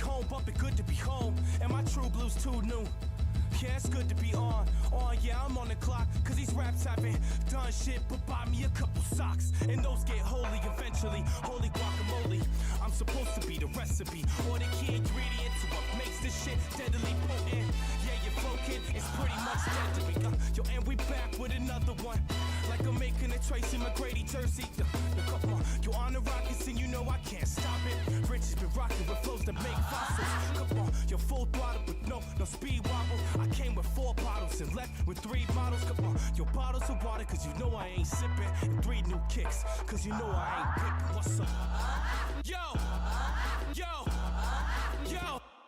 home, bumping good to be home. And my true blues too new. Yeah, it's good to be on, yeah, I'm on the clock. Cause these raps haven't done shit but buy me a couple socks. And those get holy eventually, holy guacamole. I'm supposed to be the recipe, or the key ingredient to what makes this shit deadly potent. Yeah, your flow kid is pretty much dead to me. Yo, and we back with another one. Like I'm making a Tracy McGrady jersey. Come on, yo, on the Rockets and you know I can't stop it. Rich has been rocking with flows that make fossils. Come on, yo, full throttle with no speed wobble. I came with 4 bottles and left with 3 bottles. Come on, your bottles of water, cause you know I ain't sipping. And 3 new kicks, cause you know I ain't pippin'. What's up? Yo!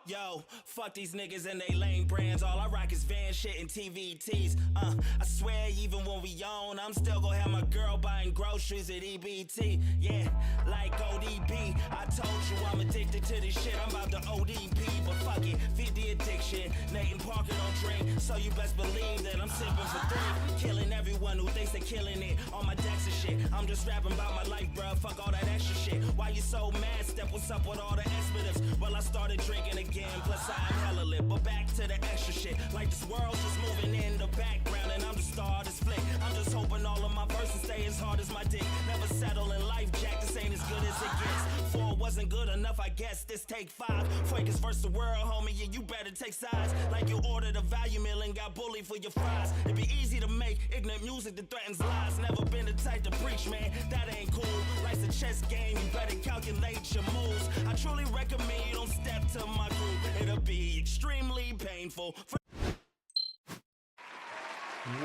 Yo, fuck these niggas and they lame brands. All I rock is van shit and TVTs. I swear even when we own, I'm still gonna have my girl buying groceries at EBT. Yeah, like ODB. I told you I'm addicted to this shit. I'm about to ODP, but fuck it, feed the addiction. Nathan Parker don't drink, so you best believe that I'm sipping for 3. Killing everyone who thinks they're killing it on my decks and shit. I'm just rapping about my life, bruh. Fuck all that extra shit. Why you so mad? Step, what's up with all the expletives? Well, I started drinking again. Plus I'm hella lit, but back to the extra shit. Like this world's just moving in the background, and I'm the star of this flick. I'm just hoping all of my verses stay as hard as my dick. Never settle in life, Jack. This ain't as good as it gets. 4 wasn't good enough, I guess. This take 5. Fakers versus the world, homie. Yeah, you better take sides. Like you ordered a value meal and got bullied for your fries. It'd be easy to make ignorant music that threatens lies. Never been the type to preach, man. That ain't cool. Life's a chess game. You better calculate your moves. I truly recommend you don't step to my group. It'll be extremely painful.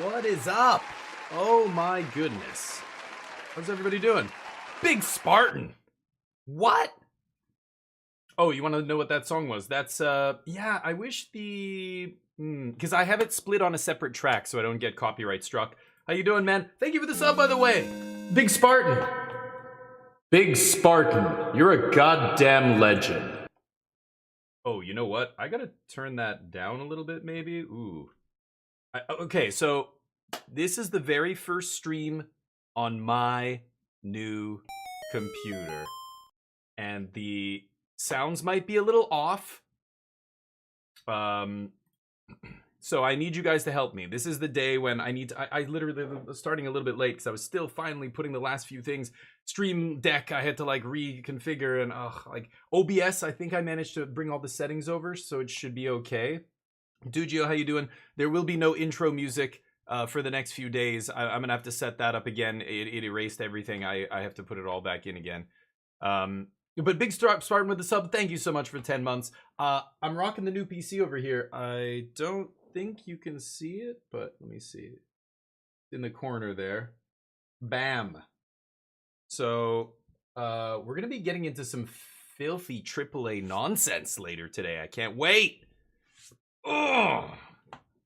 What is up? Oh my goodness. How's everybody doing? Big Spartan. What? Oh, you want to know what that song was? That's, yeah, I wish because I have it split on a separate track so I don't get copyright struck. How you doing, man? Thank you for the sub, by the way. Big Spartan. Big Spartan, you're a goddamn legend. Oh, you know what? I gotta turn that down a little bit, maybe. Ooh. Okay, so this is the very first stream on my new computer. And the sounds might be a little off. So I need you guys to help me. This is the day when I need to... I literally was starting a little bit late because I was still finally putting the last few things. Stream Deck, I had to like reconfigure, and like OBS, I think I managed to bring all the settings over, so it should be okay. Dugio, how you doing? There will be no intro music for the next few days. I'm gonna have to set that up again. It erased everything. I have to put it all back in again. But Big Spartan with the sub, thank you so much for 10 months. I'm rocking the new PC over here. I don't think you can see it, but let me see. In the corner there. Bam. So, we're going to be getting into some filthy AAA nonsense later today. I can't wait. Ugh.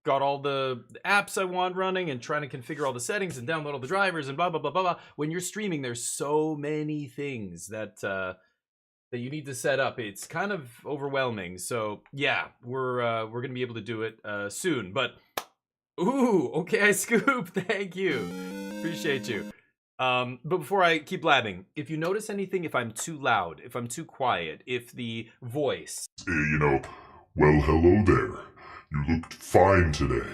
Got all the apps I want running and trying to configure all the settings and download all the drivers and blah, blah, blah, blah, blah. When you're streaming, there's so many things that you need to set up. It's kind of overwhelming. So, yeah, we're going to be able to do it soon. But, ooh, okay, Scoop, thank you. Appreciate you. But before I keep blabbing, if you notice anything, if I'm too loud, if I'm too quiet, if the voice... well, hello there. You looked fine today.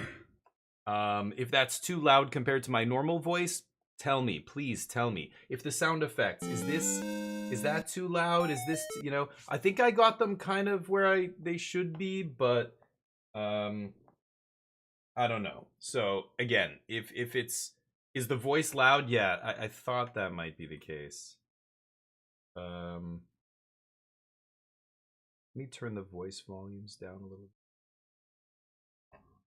If that's too loud compared to my normal voice, tell me, please tell me. If the sound effects, is that too loud? Is this, I think I got them kind of where they should be, but, I don't know. So, again, if it's... Is the voice loud? Yeah, I thought that might be the case. Let me turn the voice volumes down a little.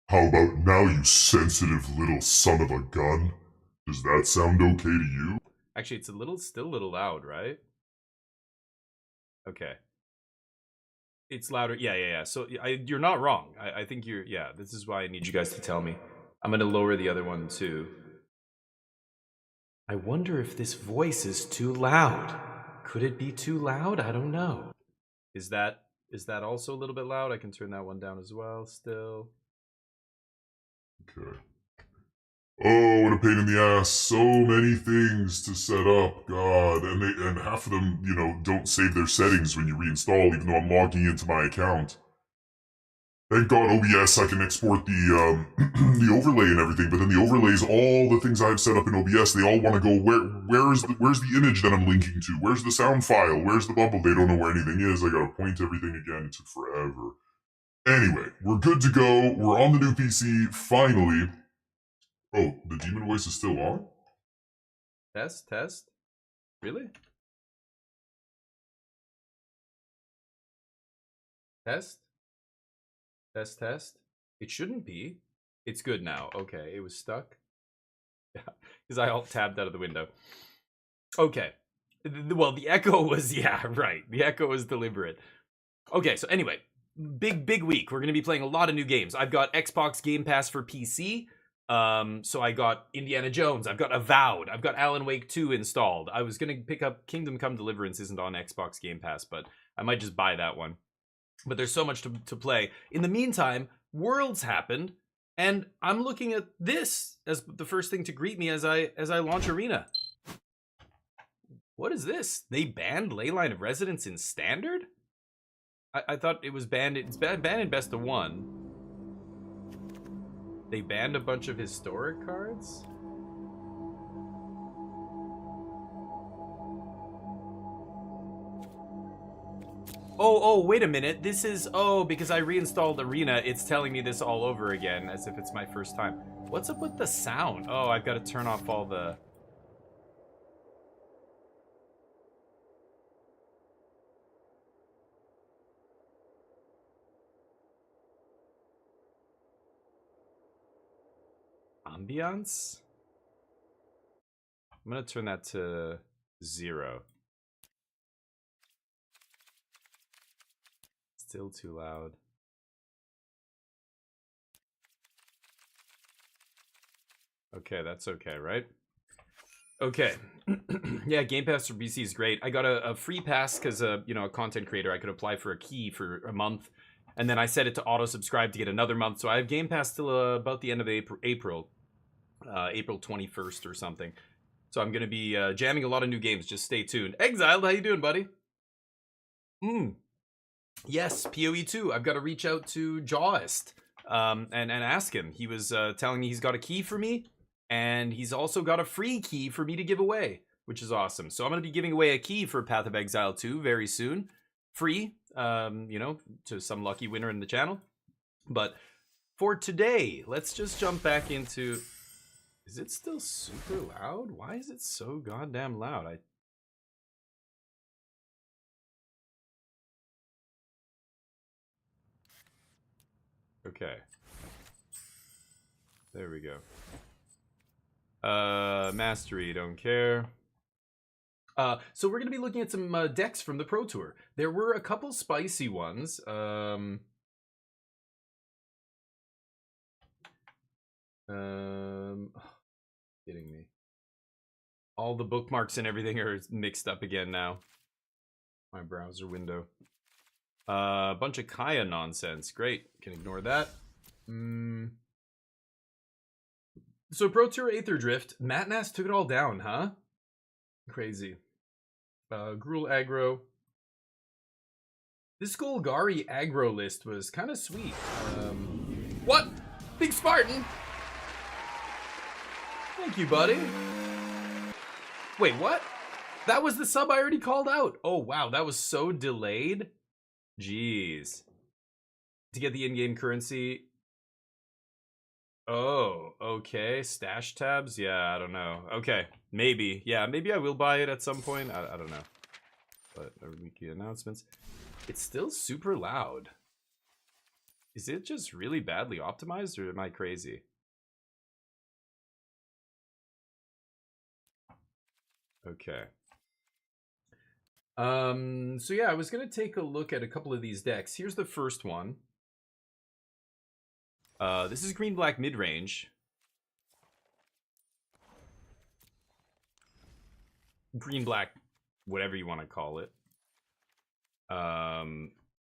How about now, you sensitive little son of a gun? Does that sound okay to you? Actually, it's still a little loud, right? Okay. It's louder. Yeah. So you're not wrong. I think this is why I need you guys to tell me. I'm going to lower the other one too. I wonder if this voice is too loud. Could it be too loud? I don't know. Is that also a little bit loud? I can turn that one down as well still. Okay. Oh, what a pain in the ass. So many things to set up, God. And half of them, don't save their settings when you reinstall, even though I'm logging into my account. Thank God OBS, I can export the the overlay and everything, but then the overlays, all the things I've set up in OBS, they all want to go, where's the image that I'm linking to? Where's the sound file? Where's the bubble? They don't know where anything is. I gotta point everything again. It took forever. Anyway, we're good to go. We're on the new PC, finally. Oh, the demon voice is still on? Test? Really? Test? Test? It shouldn't be. It's good now. Okay, it was stuck. Yeah, because I alt-tabbed out of the window. Okay. Well, the echo was, yeah, right. The echo was deliberate. Okay, so anyway, big week. We're going to be playing a lot of new games. I've got Xbox Game Pass for PC. So I got Indiana Jones, I've got Avowed, I've got Alan Wake 2 installed. I was gonna pick up Kingdom Come Deliverance, isn't on Xbox Game Pass, but I might just buy that one. But there's so much to play. In the meantime, Worlds happened, and I'm looking at this as the first thing to greet me as I launch Arena. What is this? They banned Leyline of Residence in Standard? I thought it was banned. It's banned in Best of 1. They banned a bunch of historic cards? Oh, wait a minute. This is... Oh, because I reinstalled Arena, it's telling me this all over again, as if it's my first time. What's up with the sound? Oh, I've got to turn off all the... ambiance? I'm gonna turn that to 0. Still too loud. Okay, that's okay, right? Okay. Yeah, Game Pass for PC is great. I got a free pass because, a content creator, I could apply for a key for a month. And then I set it to auto-subscribe to get another month. So I have Game Pass till about the end of April 21st or something. So I'm going to be jamming a lot of new games. Just stay tuned. Exiled, how you doing, buddy? Yes, PoE 2. I've got to reach out to Jawist and ask him. He was telling me he's got a key for me. And he's also got a free key for me to give away, which is awesome. So I'm going to be giving away a key for Path of Exile 2 very soon. Free, to some lucky winner in the channel. But for today, let's just jump back into... Is it still super loud? Why is it so goddamn loud? Okay. There we go. Mastery, don't care. So we're going to be looking at some decks from the Pro Tour. There were a couple spicy ones. Kidding me. All the bookmarks and everything are mixed up again now. My browser window. Bunch of Kaya nonsense. Great. Can ignore that. So Pro Tour Aether Drift. Matnas took it all down, huh? Crazy. Gruul aggro. This Golgari aggro list was kind of sweet. What? Big Spartan? Thank you, buddy. Wait, what? That was the sub I already called out. Oh, wow. That was so delayed. Jeez. To get the in-game currency. Oh, okay. Stash tabs? Yeah, I don't know. Okay, maybe. Yeah, maybe I will buy it at some point. I don't know. But weekly announcements. It's still super loud. Is it just really badly optimized, or am I crazy? Okay. So yeah, I was gonna take a look at a couple of these decks. Here's the first one. This is green-black mid-range. Green-black, whatever you want to call it.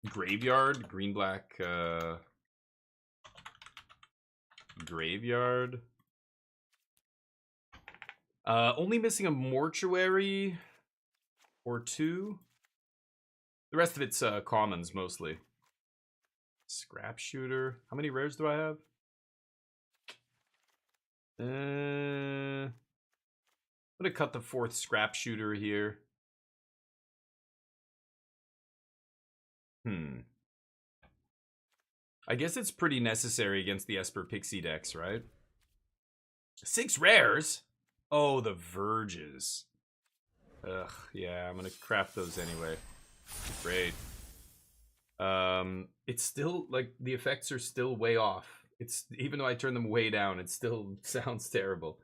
Graveyard, green-black, Graveyard. Only missing a mortuary or two. The rest of it's commons mostly. Scrap shooter. How many rares do I have? I'm gonna cut the 4th scrap shooter here. I guess it's pretty necessary against the Esper Pixie decks, right? 6 rares? Oh, the Verges. Ugh, yeah, I'm gonna craft those anyway. Great. It's still, like, the effects are still way off. It's, even though I turn them way down, it still sounds terrible.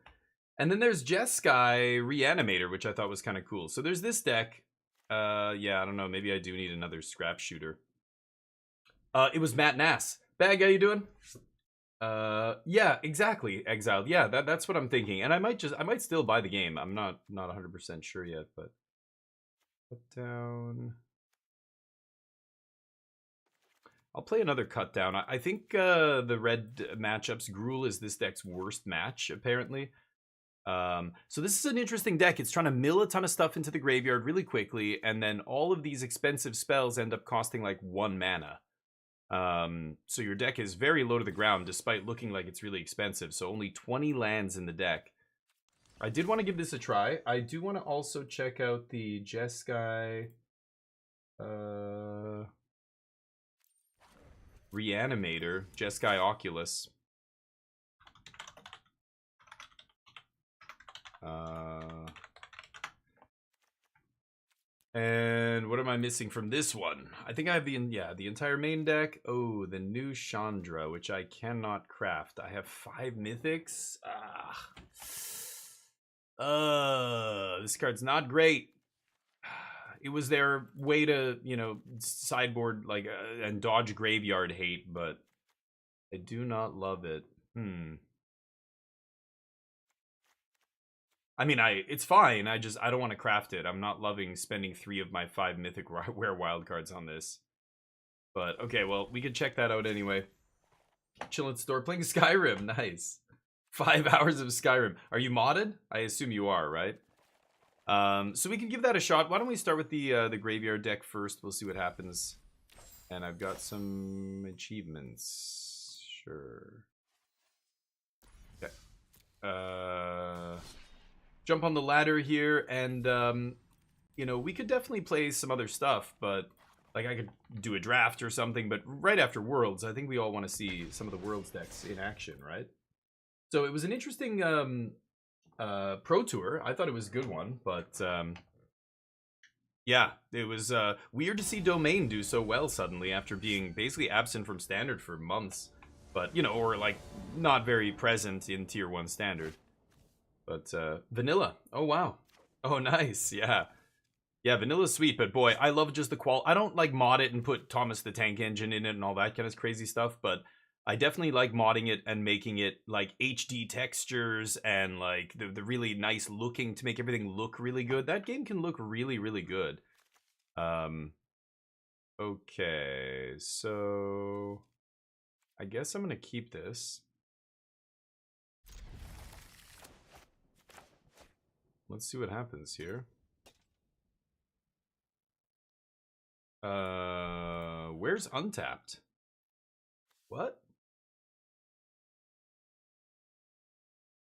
And then there's Jeskai Reanimator, which I thought was kind of cool. So there's this deck. Yeah, I don't know. Maybe I do need another scrap shooter. It was Matt Nass. Bag, how you doing? Yeah, exactly. Exiled. Yeah, that's what I'm thinking. And I might still buy the game. I'm not 100% sure yet, but put down. I'll play another cut down. I think the red matchups, Gruul is this deck's worst match, apparently. So this is an interesting deck. It's trying to mill a ton of stuff into the graveyard really quickly, and then all of these expensive spells end up costing like 1 mana. So your deck is very low to the ground, despite looking like it's really expensive. So only 20 lands in the deck. I did want to give this a try. I do want to also check out the Jeskai Reanimator, Jeskai Oculus. And what am I missing from this one? I think I have the entire main deck. Oh, the new Chandra, which I cannot craft. I have 5 mythics. This card's not great. It was their way to, you know, sideboard like and dodge graveyard hate, but I do not love it. I mean, it's fine. I don't want to craft it. I'm not loving spending 3 of my 5 mythic rare wildcards on this. But okay, well, we could check that out anyway. Chillin' store playing Skyrim. Nice. 5 hours of Skyrim. Are you modded? I assume you are, right? So we can give that a shot. Why don't we start with the graveyard deck first? We'll see what happens. And I've got some achievements. Sure. Okay. Jump on the ladder here, and you know, we could definitely play some other stuff, but like I could do a draft or something. But right after Worlds, I think we all want to see some of the Worlds decks in action, right? So it was an interesting Pro Tour. I thought it was a good one, but yeah, it was weird to see Domain do so well suddenly after being basically absent from Standard for months, but you know, or like not very present in Tier 1 Standard. But Vanilla, oh wow, oh nice, yeah, Vanilla's sweet, but boy, I love just the I don't like mod it and put Thomas the Tank Engine in it and all that kind of crazy stuff, but I definitely like modding it and making it like HD textures and like the really nice looking to make everything look really good. That game can look really, really good. Okay, so I guess I'm gonna keep this. Let's see what happens here. Where's Untapped? What?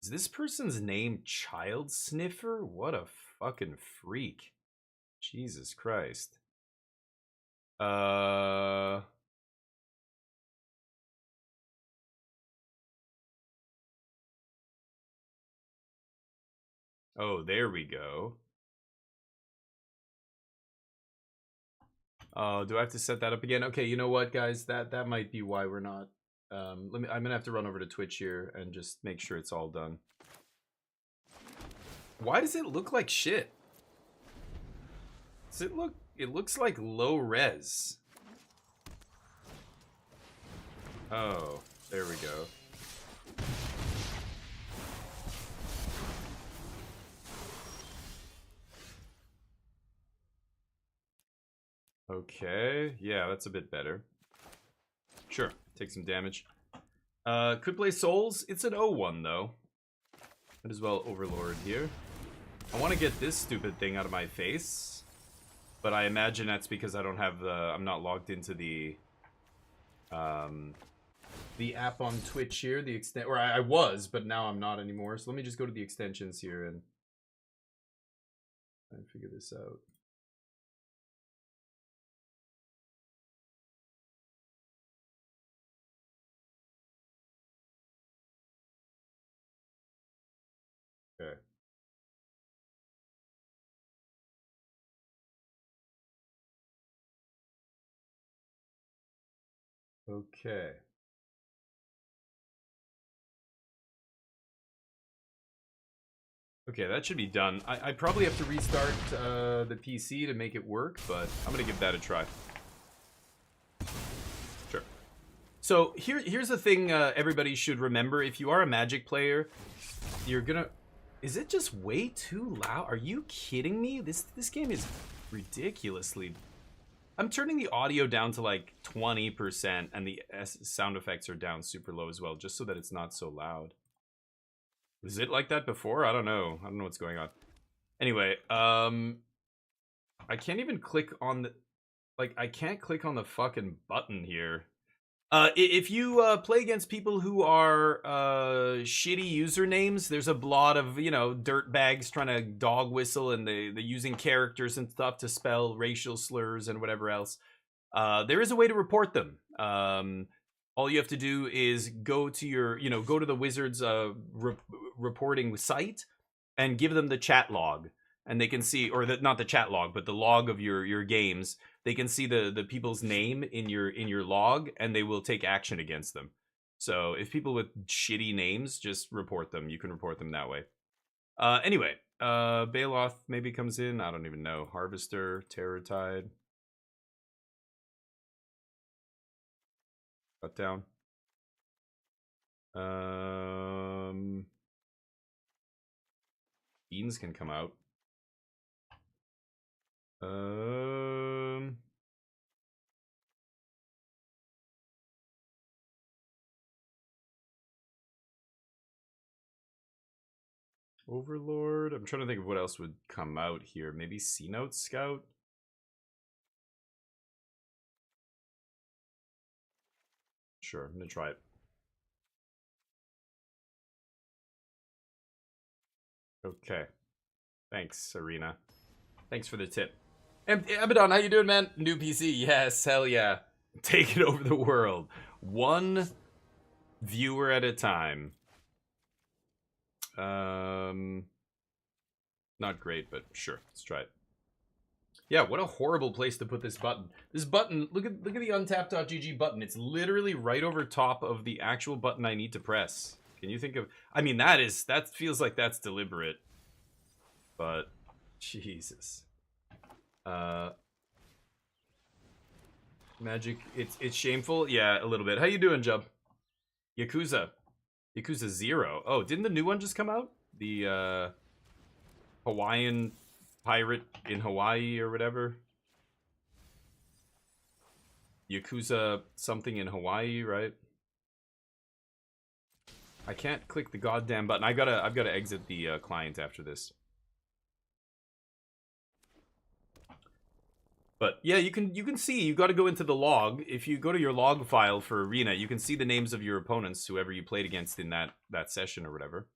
Is this person's name Child Sniffer? What a fucking freak. Jesus Christ. Oh, there we go. Oh, do I have to set that up again? Okay, you know what, guys? That might be why we're not. I'm gonna have to run over to Twitch here and just make sure it's all done. Why does it look like shit? Does it look? It looks like low res. Oh, there we go. Okay, yeah, that's a bit better. Sure, take some damage. Could play Souls. It's an 0-1 though. Might as well Overlord here. I want to get this stupid thing out of my face, but I imagine that's because I don't have the, I'm not logged into the app on Twitch here, the extent, or I was, but now I'm not anymore. So let me just go to the extensions here and try and figure this out. Okay. Okay. Okay, that should be done. I probably have to restart the PC to make it work, but I'm gonna give that a try. Sure. So here's the thing everybody should remember. If you are a Magic player, you're gonna... Is it just way too loud? Are you kidding me? This game is ridiculously... I'm turning the audio down to like 20%, and the sound effects are down super low as well, just so that it's not so loud. Was it like that before? I don't know. I don't know what's going on. Anyway, I can't even click on the... Like, I can't click on the fucking button here. If you play against people who are shitty usernames, there's a lot of, you know, dirtbags trying to dog whistle, and they're using characters and stuff to spell racial slurs and whatever else. There is a way to report them. All you have to do is go to your, you know, go to the Wizards reporting site and give them the chat log, and they can see, or not the chat log, but the log of your games. They can see the people's name in your log, and they will take action against them. So if people with shitty names, just report them. You can report them that way. Anyway, Baloth maybe comes in. I don't even know. Harvester, Terror Tide. Cut down. Beans can come out. Overlord. I'm trying to think of what else would come out here. Maybe C-Note Scout? Sure, I'm gonna try it. Okay. Thanks, Arena. Thanks for the tip. Abaddon, how you doing, man? New PC. Yes, hell yeah. Take it over the world. One viewer at a time. Not great, but sure. Let's try it. Yeah, what a horrible place to put this button. This button, look at the untap.gg button. It's literally right over top of the actual button I need to press. Can you think of... I mean, that feels like that's deliberate. But, Jesus. Magic, it's shameful? Yeah, a little bit. How you doing, Jub? Yakuza 0. Oh, didn't the new one just come out? The, Hawaiian pirate in Hawaii or whatever? Yakuza something in Hawaii, right? I can't click the goddamn button. I've gotta exit the client after this. But yeah, you can see, you got to go into the log. If you go to your log file for Arena, you can see the names of your opponents, whoever you played against in that session or whatever.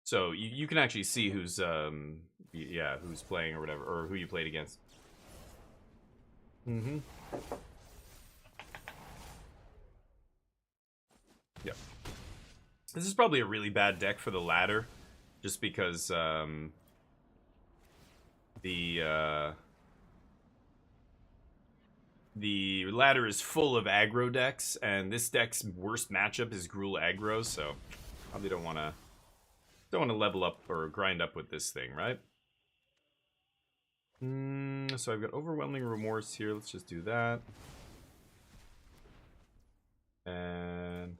So you can actually see who's who's playing or whatever, or who you played against. Mm-hmm. Yep. This is probably a really bad deck for the ladder, just because the ladder is full of aggro decks, and this deck's worst matchup is Gruul aggro, so probably don't want to level up or grind up with this thing, right? So I've got Overwhelming Remorse here. Let's just do that. And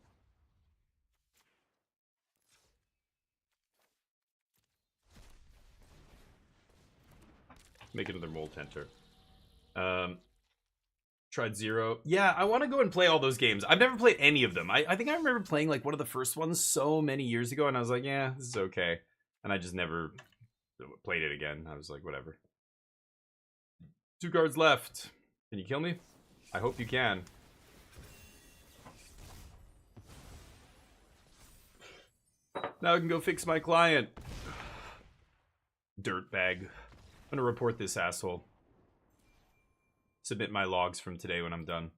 make another Mold Tenter. Tried Zero. Yeah, I want to go and play all those games. I've never played any of them. I think I remember playing like one of the first ones so many years ago, and I was like, yeah, this is okay. And I just never played it again. I was like, whatever. 2 cards left. Can you kill me? I hope you can. Now I can go fix my client. Dirtbag. I'm gonna report this asshole. Submit my logs from today when I'm done.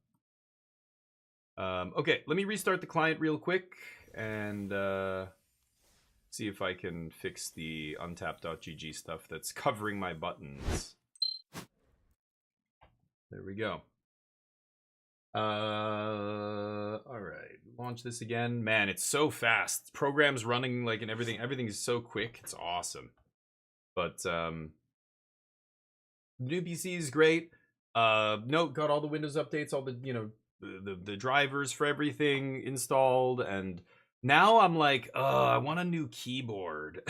Okay, let me restart the client real quick and see if I can fix the untap.gg stuff that's covering my buttons. There we go. Alright, launch this again. Man, it's so fast. Program's running like and everything is so quick. It's awesome. But new PC is great. No, got all the Windows updates, all the, you know, the drivers for everything installed, and now I'm like, oh, I want a new keyboard.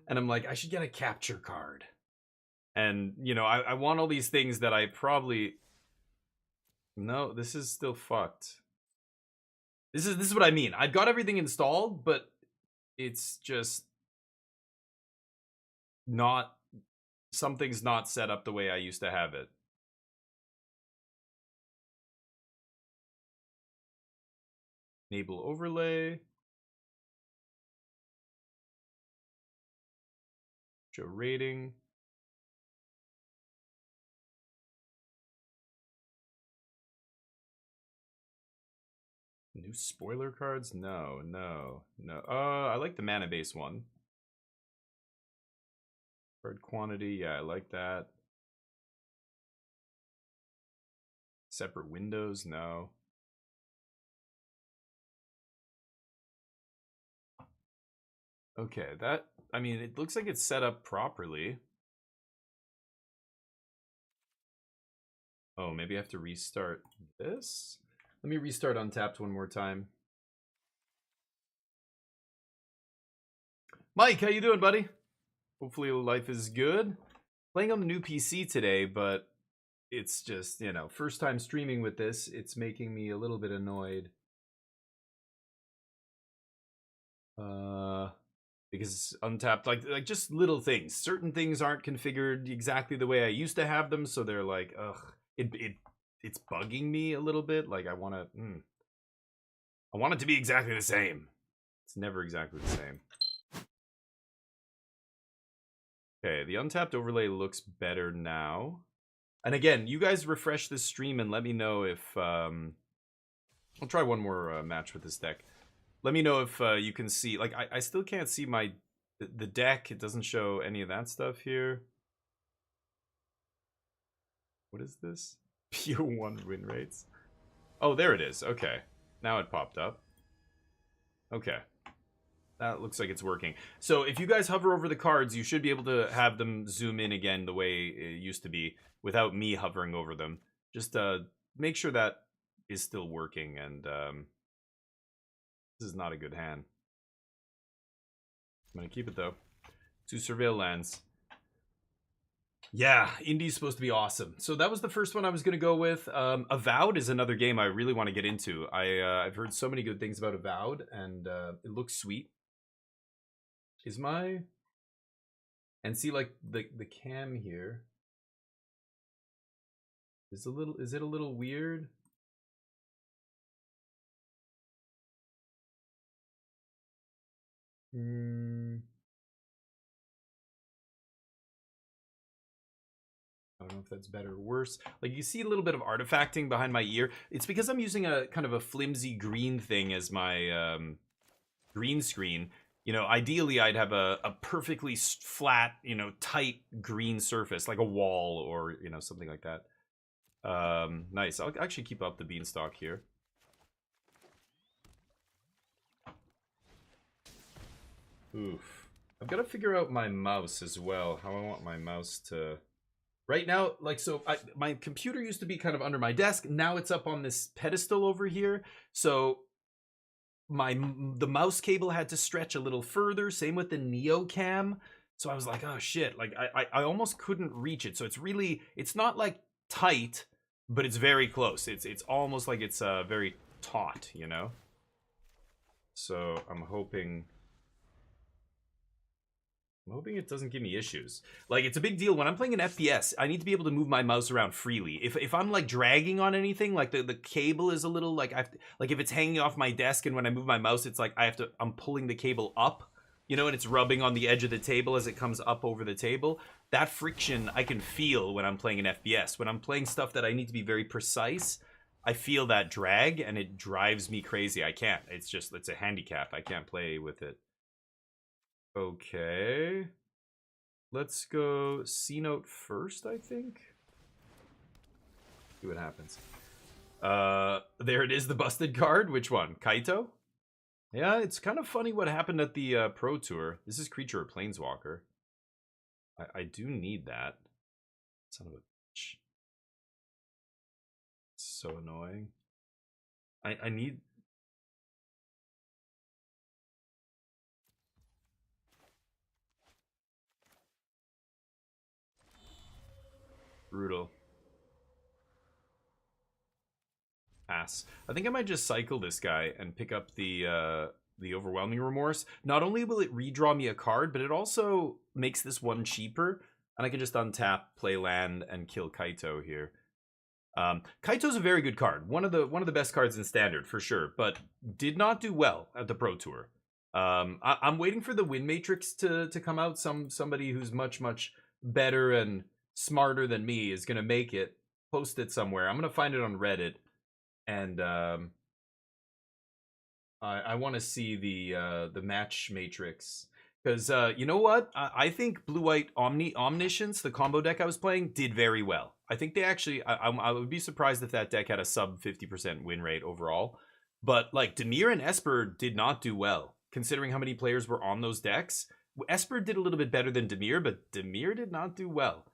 And I'm like, I should get a capture card. And, you know, I want all these things that I probably... No, this is still fucked. This is what I mean. I've got everything installed, but it's just not... Something's not set up the way I used to have it. Enable overlay. Show rating. New spoiler cards? No. I like the mana base one. Card quantity, yeah, I like that. Separate windows, no. Okay, that, I mean, it looks like it's set up properly. Oh, maybe I have to restart this? Let me restart Untapped one more time. Mike, how you doing, buddy? Hopefully life is good. Playing on the new PC today, but it's just, you know, first time streaming with this. It's making me a little bit annoyed. Because Untapped, like just little things. Certain things aren't configured exactly the way I used to have them, so they're like, ugh, it's bugging me a little bit. Like I want it to be exactly the same. It's never exactly the same. Okay, the Untapped overlay looks better now. And again, you guys refresh this stream and let me know if... I'll try one more match with this deck. Let me know if you can see... Like, I still can't see the deck. It doesn't show any of that stuff here. What is this? PO1 win rates. Oh, there it is. Okay. Now it popped up. Okay. That looks like it's working. So if you guys hover over the cards, you should be able to have them zoom in again the way it used to be without me hovering over them. Just make sure that is still working, and this is not a good hand. I'm going to keep it, though. To surveil lands. Yeah, Indie's supposed to be awesome. So that was the first one I was going to go with. Avowed is another game I really want to get into. I've heard so many good things about Avowed, and it looks sweet. Is my... And see, like, the cam here is it a little weird? I don't know if that's better or worse. Like, you see a little bit of artifacting behind my ear. It's because I'm using a kind of a flimsy green thing as my green screen. You know, ideally I'd have a perfectly flat, you know, tight green surface, like a wall or, you know, something like that. Nice. I'll actually keep up the beanstalk here. Oof. I've got to figure out my mouse as well, how I want my mouse to... Right now, like, so my computer used to be kind of under my desk. Now it's up on this pedestal over here. So the mouse cable had to stretch a little further. Same with the NeoCam. So I was like, oh shit, like I almost couldn't reach it. So it's not like tight, but it's very close. It's almost like it's very taut, you know. So I'm hoping it doesn't give me issues. Like, it's a big deal when I'm playing an FPS. I need to be able to move my mouse around freely. If I'm like dragging on anything, like the cable is a little like like if it's hanging off my desk and when I move my mouse, it's like I'm pulling the cable up, you know, and it's rubbing on the edge of the table as it comes up over the table. That friction I can feel when I'm playing an FPS. When I'm playing stuff that I need to be very precise, I feel that drag and it drives me crazy. I can't. It's a handicap. I can't play with it. Okay. Let's go C-Note first, I think. See what happens. There it is, the busted card. Which one? Kaito? Yeah, it's kind of funny what happened at the Pro Tour. This is Creature or Planeswalker. I do need that. Son of a bitch. It's so annoying. I need... Brutal. Pass. I think I might just cycle this guy and pick up the Overwhelming Remorse. Not only will it redraw me a card, but it also makes this one cheaper, and I can just untap, play land, and kill Kaito here. Kaito's a very good card. One of the best cards in Standard for sure, but did not do well at the Pro Tour. I'm waiting for the Win Matrix to come out. Somebody who's much better and smarter than me is gonna make it, post it somewhere. I'm gonna find it on Reddit, and I want to see the match matrix, because you know what, I think Blue-White Omniscience, the combo deck I was playing, did very well. I think they actually, I would be surprised if that deck had a sub 50% win rate overall, but like Dimir and Esper did not do well considering how many players were on those decks. Esper did a little bit better than Dimir, but Dimir did not do well.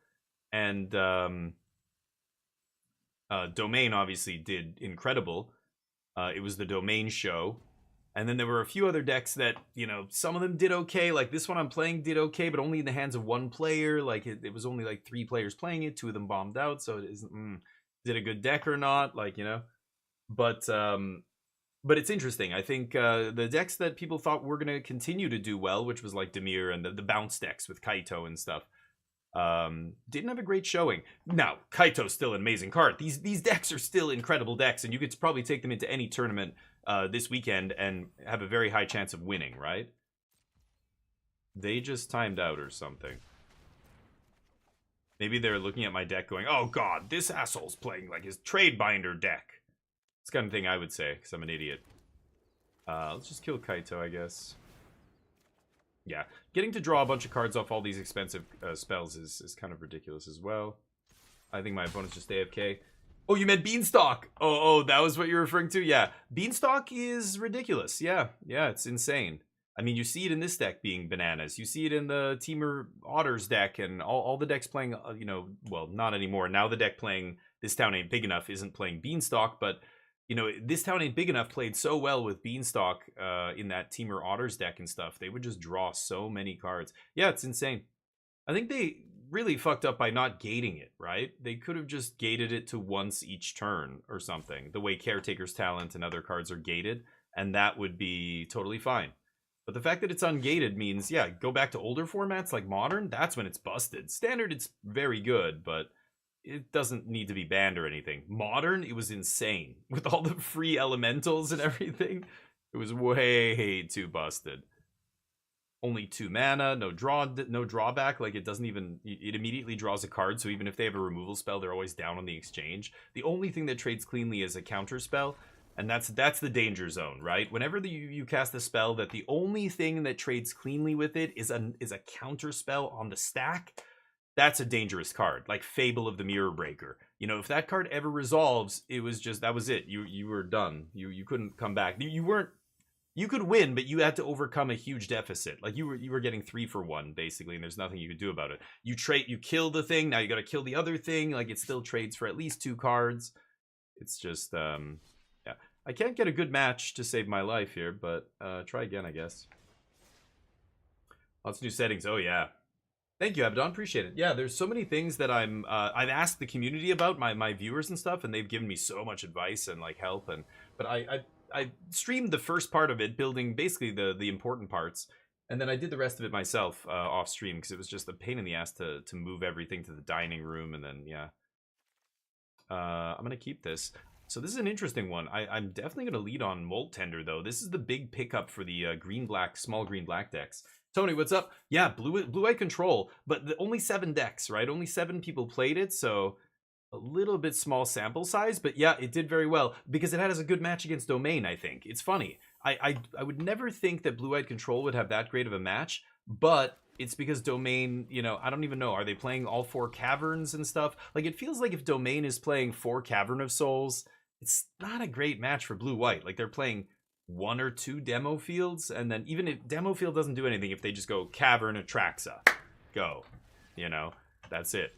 And Domain obviously did incredible. It was the Domain show. And then there were a few other decks that, you know, some of them did okay. Like this one I'm playing did okay, but only in the hands of one player. Like it was only like 3 players playing it. 2 of them bombed out. So it isn't, did a good deck or not? Like, you know, but it's interesting. I think the decks that people thought were going to continue to do well, which was like Dimir and the bounce decks with Kaito and stuff, didn't have a great showing. Now, Kaito's still an amazing card. These decks are still incredible decks, and you could probably take them into any tournament this weekend and have a very high chance of winning, right? They just timed out or something. Maybe they're looking at my deck going, oh god, this asshole's playing like his trade binder deck. It's the kind of thing I would say, because I'm an idiot. Let's just kill Kaito, I guess. Yeah, getting to draw a bunch of cards off all these expensive spells is kind of ridiculous as well. I think my opponent's just AFK. Oh, you meant Beanstalk! Oh, that was what you're referring to? Yeah, Beanstalk is ridiculous. Yeah, it's insane. I mean, you see it in this deck being bananas. You see it in the Teamer Otters deck and all the decks playing, you know, well, not anymore. Now the deck playing This Town Ain't Big Enough isn't playing Beanstalk, but you know, This Town Ain't Big Enough played so well with Beanstalk in that Teamer Otters deck and stuff. They would just draw so many cards. Yeah, it's insane. I think they really fucked up by not gating it, right? They could have just gated it to once each turn or something, the way Caretaker's Talent and other cards are gated, and that would be totally fine. But the fact that it's ungated means, yeah, go back to older formats like Modern, that's when it's busted. Standard, it's very good, but it doesn't need to be banned or anything. Modern, it was insane. With all the free elementals and everything, it was way too busted. Only 2 mana, no drawback. Like, it doesn't even, it immediately draws a card, so even if they have a removal spell, they're always down on the exchange. The only thing that trades cleanly is a counter spell, and that's the danger zone, right? Whenever you cast a spell that the only thing that trades cleanly with it is a counter spell on the stack, that's a dangerous card, like Fable of the Mirror Breaker. You know, if that card ever resolves, it was just, that was it. You were done. You couldn't come back. You could win, but you had to overcome a huge deficit. Like you were getting 3 for 1 basically, and there's nothing you could do about it. You kill the thing, now you got to kill the other thing. Like it still trades for at least 2 cards. It's just yeah. I can't get a good match to save my life here, but try again, I guess. Lots of new settings. Oh yeah. Thank you, Abaddon. Appreciate it. Yeah, there's so many things that I've asked the community about, my viewers and stuff, and they've given me so much advice and like help. But I streamed the first part of it, building basically the important parts, and then I did the rest of it myself off stream because it was just a pain in the ass to move everything to the dining room, and then yeah. I'm gonna keep this. So this is an interesting one. I'm definitely gonna lead on Molt Tender though. This is the big pickup for the small green black decks. Tony, what's up? Yeah, blue-white control, but only 7 decks, right? Only 7 people played it, so a little bit small sample size, but yeah, it did very well because it has a good match against Domain, I think. It's funny. I would never think that blue-white control would have that great of a match, but it's because Domain, you know, I don't even know. Are they playing all 4 caverns and stuff? Like, it feels like if Domain is playing 4 Cavern of Souls, it's not a great match for blue-white. Like, they're playing 1 or 2 demo fields, and then even if demo field doesn't do anything, if they just go Cavern Atraxa, go, you know, that's it.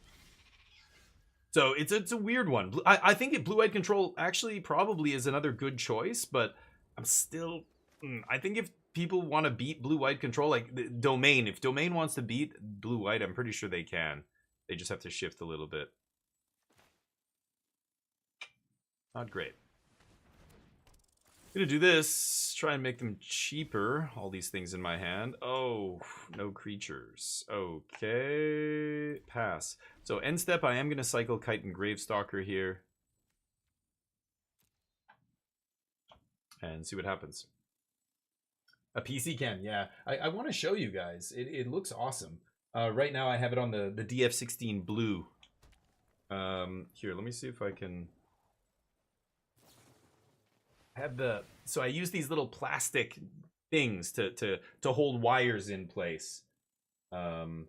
So it's a weird one. I think blue-white control actually probably is another good choice, but I'm still, I think if people want to beat blue-white control, like Domain, if Domain wants to beat blue-white, I'm pretty sure they can. They just have to shift a little bit. Not great. Gonna do this, try and make them cheaper. All these things in my hand. Oh, no creatures. Okay, pass. So end step, I am gonna cycle Kite and Gravestalker here. And see what happens. A PC can, yeah. I want to show you guys. It looks awesome. Right now I have it on the DF16 blue. Here, let me see if I can... So I use these little plastic things to hold wires in place. And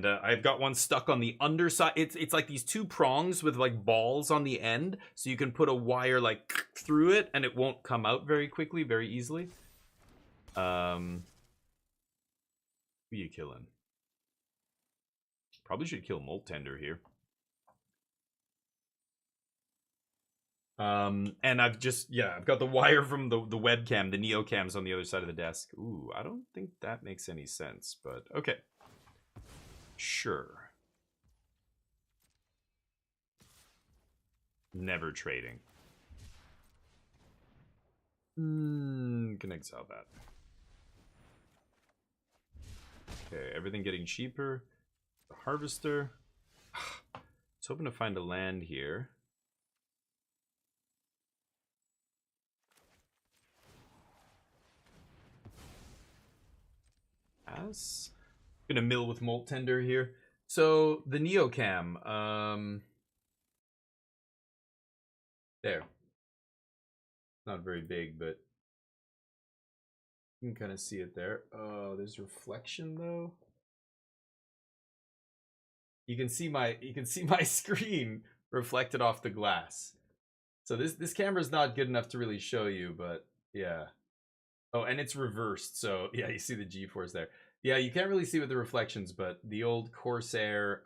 I've got one stuck on the underside. It's like these 2 prongs with like balls on the end, so you can put a wire like through it and it won't come out very quickly, very easily. Who you killing? Probably should kill Molt Tender here. And I've got the wire from the webcam, the Neocam's on the other side of the desk. Ooh, I don't think that makes any sense, but okay. Sure. Never trading. Can exile that. Okay, everything getting cheaper. The Harvester. I was hoping to find a land here. Gonna mill with Molt Tender here. So the Neocam, there. Not very big, but you can kind of see it there. Oh, there's reflection though. You can see my screen reflected off the glass. So this camera's not good enough to really show you, but yeah. Oh, and it's reversed, so yeah, you see the G-force there. Yeah, you can't really see with the reflections, but the old Corsair,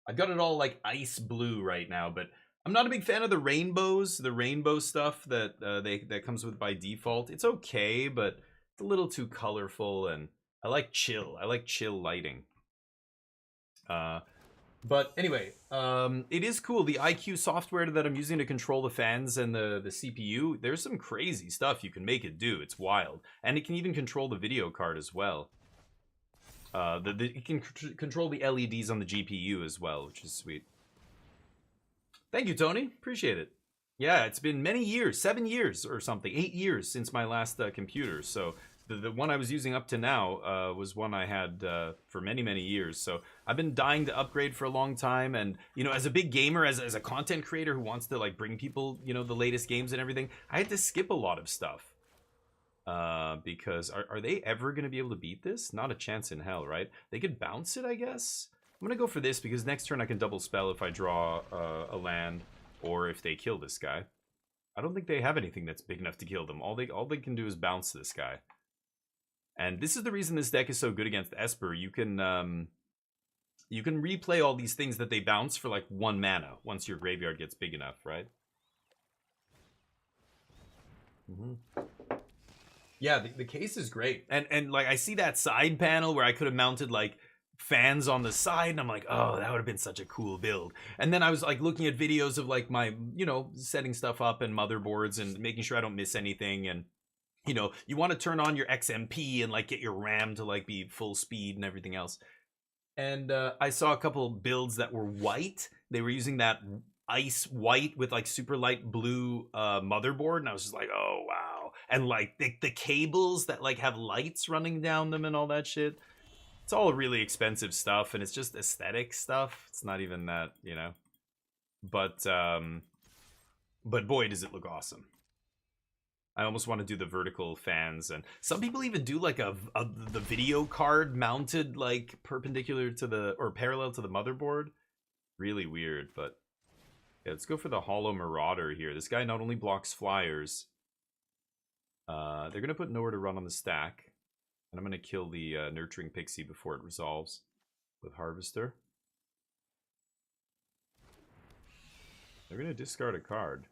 I've got it all like ice blue right now, but I'm not a big fan of the rainbows, the rainbow stuff that that comes with by default. It's okay, but it's a little too colorful, and I like chill lighting. But anyway, it is cool. The IQ software that I'm using to control the fans and the CPU, there's some crazy stuff you can make it do. It's wild. And it can even control the video card as well. It can control the LEDs on the GPU as well, which is sweet. Thank you, Tony. Appreciate it. Yeah, it's been many years, 7 years or something, 8 years since my last computer. So the one I was using up to now was one I had for many, many years. So I've been dying to upgrade for a long time. And, you know, as a big gamer, as a content creator who wants to, like, bring people, you know, the latest games and everything, I had to skip a lot of stuff. Because are they ever going to be able to beat this? Not a chance in hell, right? They could bounce it, I guess. I'm going to go for this because next turn I can double spell if I draw a land or if they kill this guy. I don't think they have anything that's big enough to kill them. All they can do is bounce this guy. And this is the reason this deck is so good against Esper. You can replay all these things that they bounce for like 1 mana once your graveyard gets big enough, right? Yeah, the case is great. And like I see that side panel where I could have mounted like fans on the side, and I'm like, oh, that would have been such a cool build. And then I was like looking at videos of like my, setting stuff up and motherboards and making sure I don't miss anything. And you want to turn on your XMP and like get your RAM to like be full speed and everything else. And I saw a couple builds that were white. They were using that ice white with like super light blue motherboard, and I was just like, oh wow. And like the cables that like have lights running down them and all that shit. It's all really expensive stuff, and it's just aesthetic stuff. It's not even that, But boy, does it look awesome. I almost want to do the vertical fans, and some people even do like the video card mounted like perpendicular to the or parallel to the motherboard. Really weird, but yeah, let's go for the Hollow Marauder here. This guy not only blocks flyers, they're gonna put nowhere to run on the stack, and I'm gonna kill the Nurturing Pixie before it resolves with Harvester. They're gonna discard a card.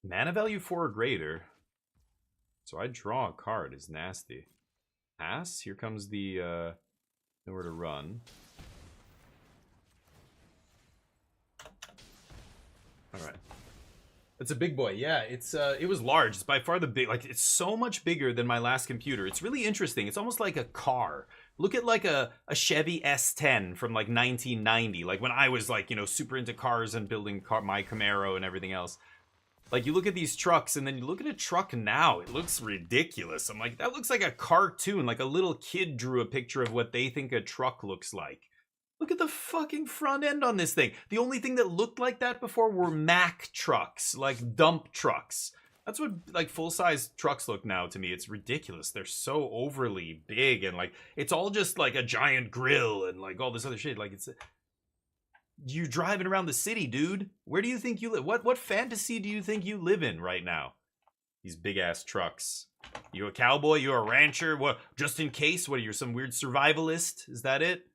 Mana value 4 or greater. So I draw a card is nasty. Pass. Here comes the nowhere to run. Alright. It's a big boy. Yeah, it was large. It's by far the big, like, it's so much bigger than my last computer. It's really interesting. It's almost like a car. Look at like a Chevy S10 from like 1990. Like when I was like, super into cars and building my Camaro and everything else. Like, you look at these trucks, and then you look at a truck now, it looks ridiculous. I'm like, that looks like a cartoon. Like, a little kid drew a picture of what they think a truck looks like. Look at the fucking front end on this thing. The only thing that looked like that before were Mack trucks, like dump trucks. That's what, like, full-size trucks look now to me. It's ridiculous. They're so overly big, and, like, it's all just, like, a giant grill and, like, all this other shit. Like, it's... You're driving around the city, dude. Where do you think you live? What fantasy do you think you live in right now? These big-ass trucks. You a cowboy? You a rancher? What? Just in case? What are you, some weird survivalist? Is that it?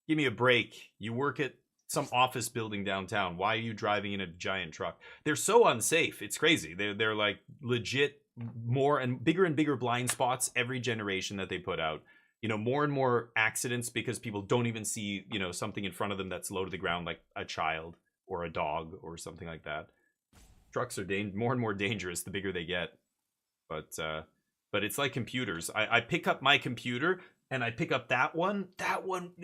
Give me a break. You work at some office building downtown. Why are you driving in a giant truck? They're so unsafe. It's crazy. They're like legit more and bigger blind spots every generation that they put out. More and more accidents because people don't even see, something in front of them that's low to the ground, like a child or a dog or something like that. Trucks are more and more dangerous the bigger they get. But it's like computers. I pick up my computer and I pick up that one,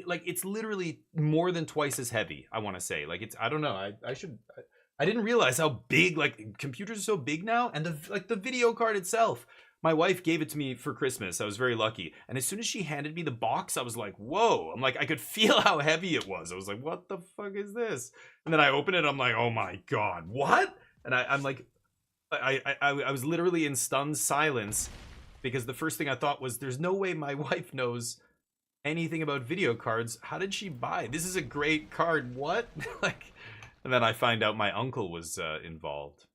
like it's literally more than twice as heavy, I want to say. Like I don't know. I didn't realize how big, like computers are so big now. And the video card itself. My wife gave it to me for Christmas. I was very lucky. And as soon as she handed me the box, I was like, whoa. I'm like, I could feel how heavy it was. I was like, what the fuck is this? And then I open it. I'm like, oh my God, what? And I'm like, I was literally in stunned silence because the first thing I thought was, there's no way my wife knows anything about video cards. How did she buy? This is a great card. What? And then I find out my uncle was involved,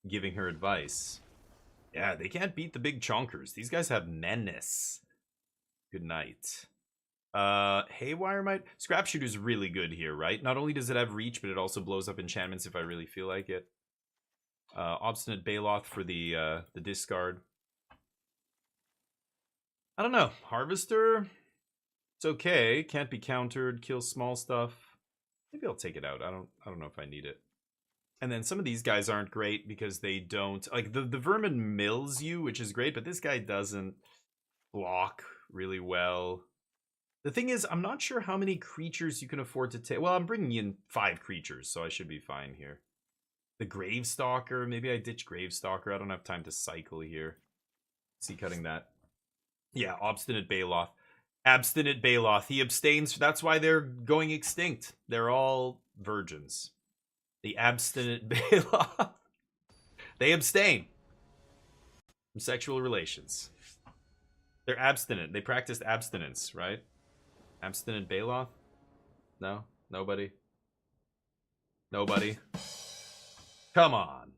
giving her advice. Yeah, they can't beat the big chonkers. These guys have menace. Good night. Haywire might... Scrap Shooter's really good here, right? Not only does it have reach, but it also blows up enchantments if I really feel like it. Obstinate Baloth for the discard. I don't know. Harvester? It's okay. Can't be countered. Kills small stuff. Maybe I'll take it out. I don't know if I need it. And then some of these guys aren't great because they don't... Like, the Vermin mills you, which is great, but this guy doesn't block really well. The thing is, I'm not sure how many creatures you can afford to take. Well, I'm bringing in 5 creatures, so I should be fine here. The Gravestalker. Maybe I ditch Gravestalker. I don't have time to cycle here. See, cutting that. Yeah, Obstinate Baloth. Abstinent Baloth. He abstains. That's why they're going extinct. They're all virgins. The Abstinent Baloth. They abstain from sexual relations. They're abstinent. They practiced abstinence, right? Abstinent Baloth? No? Nobody? Nobody? Come on.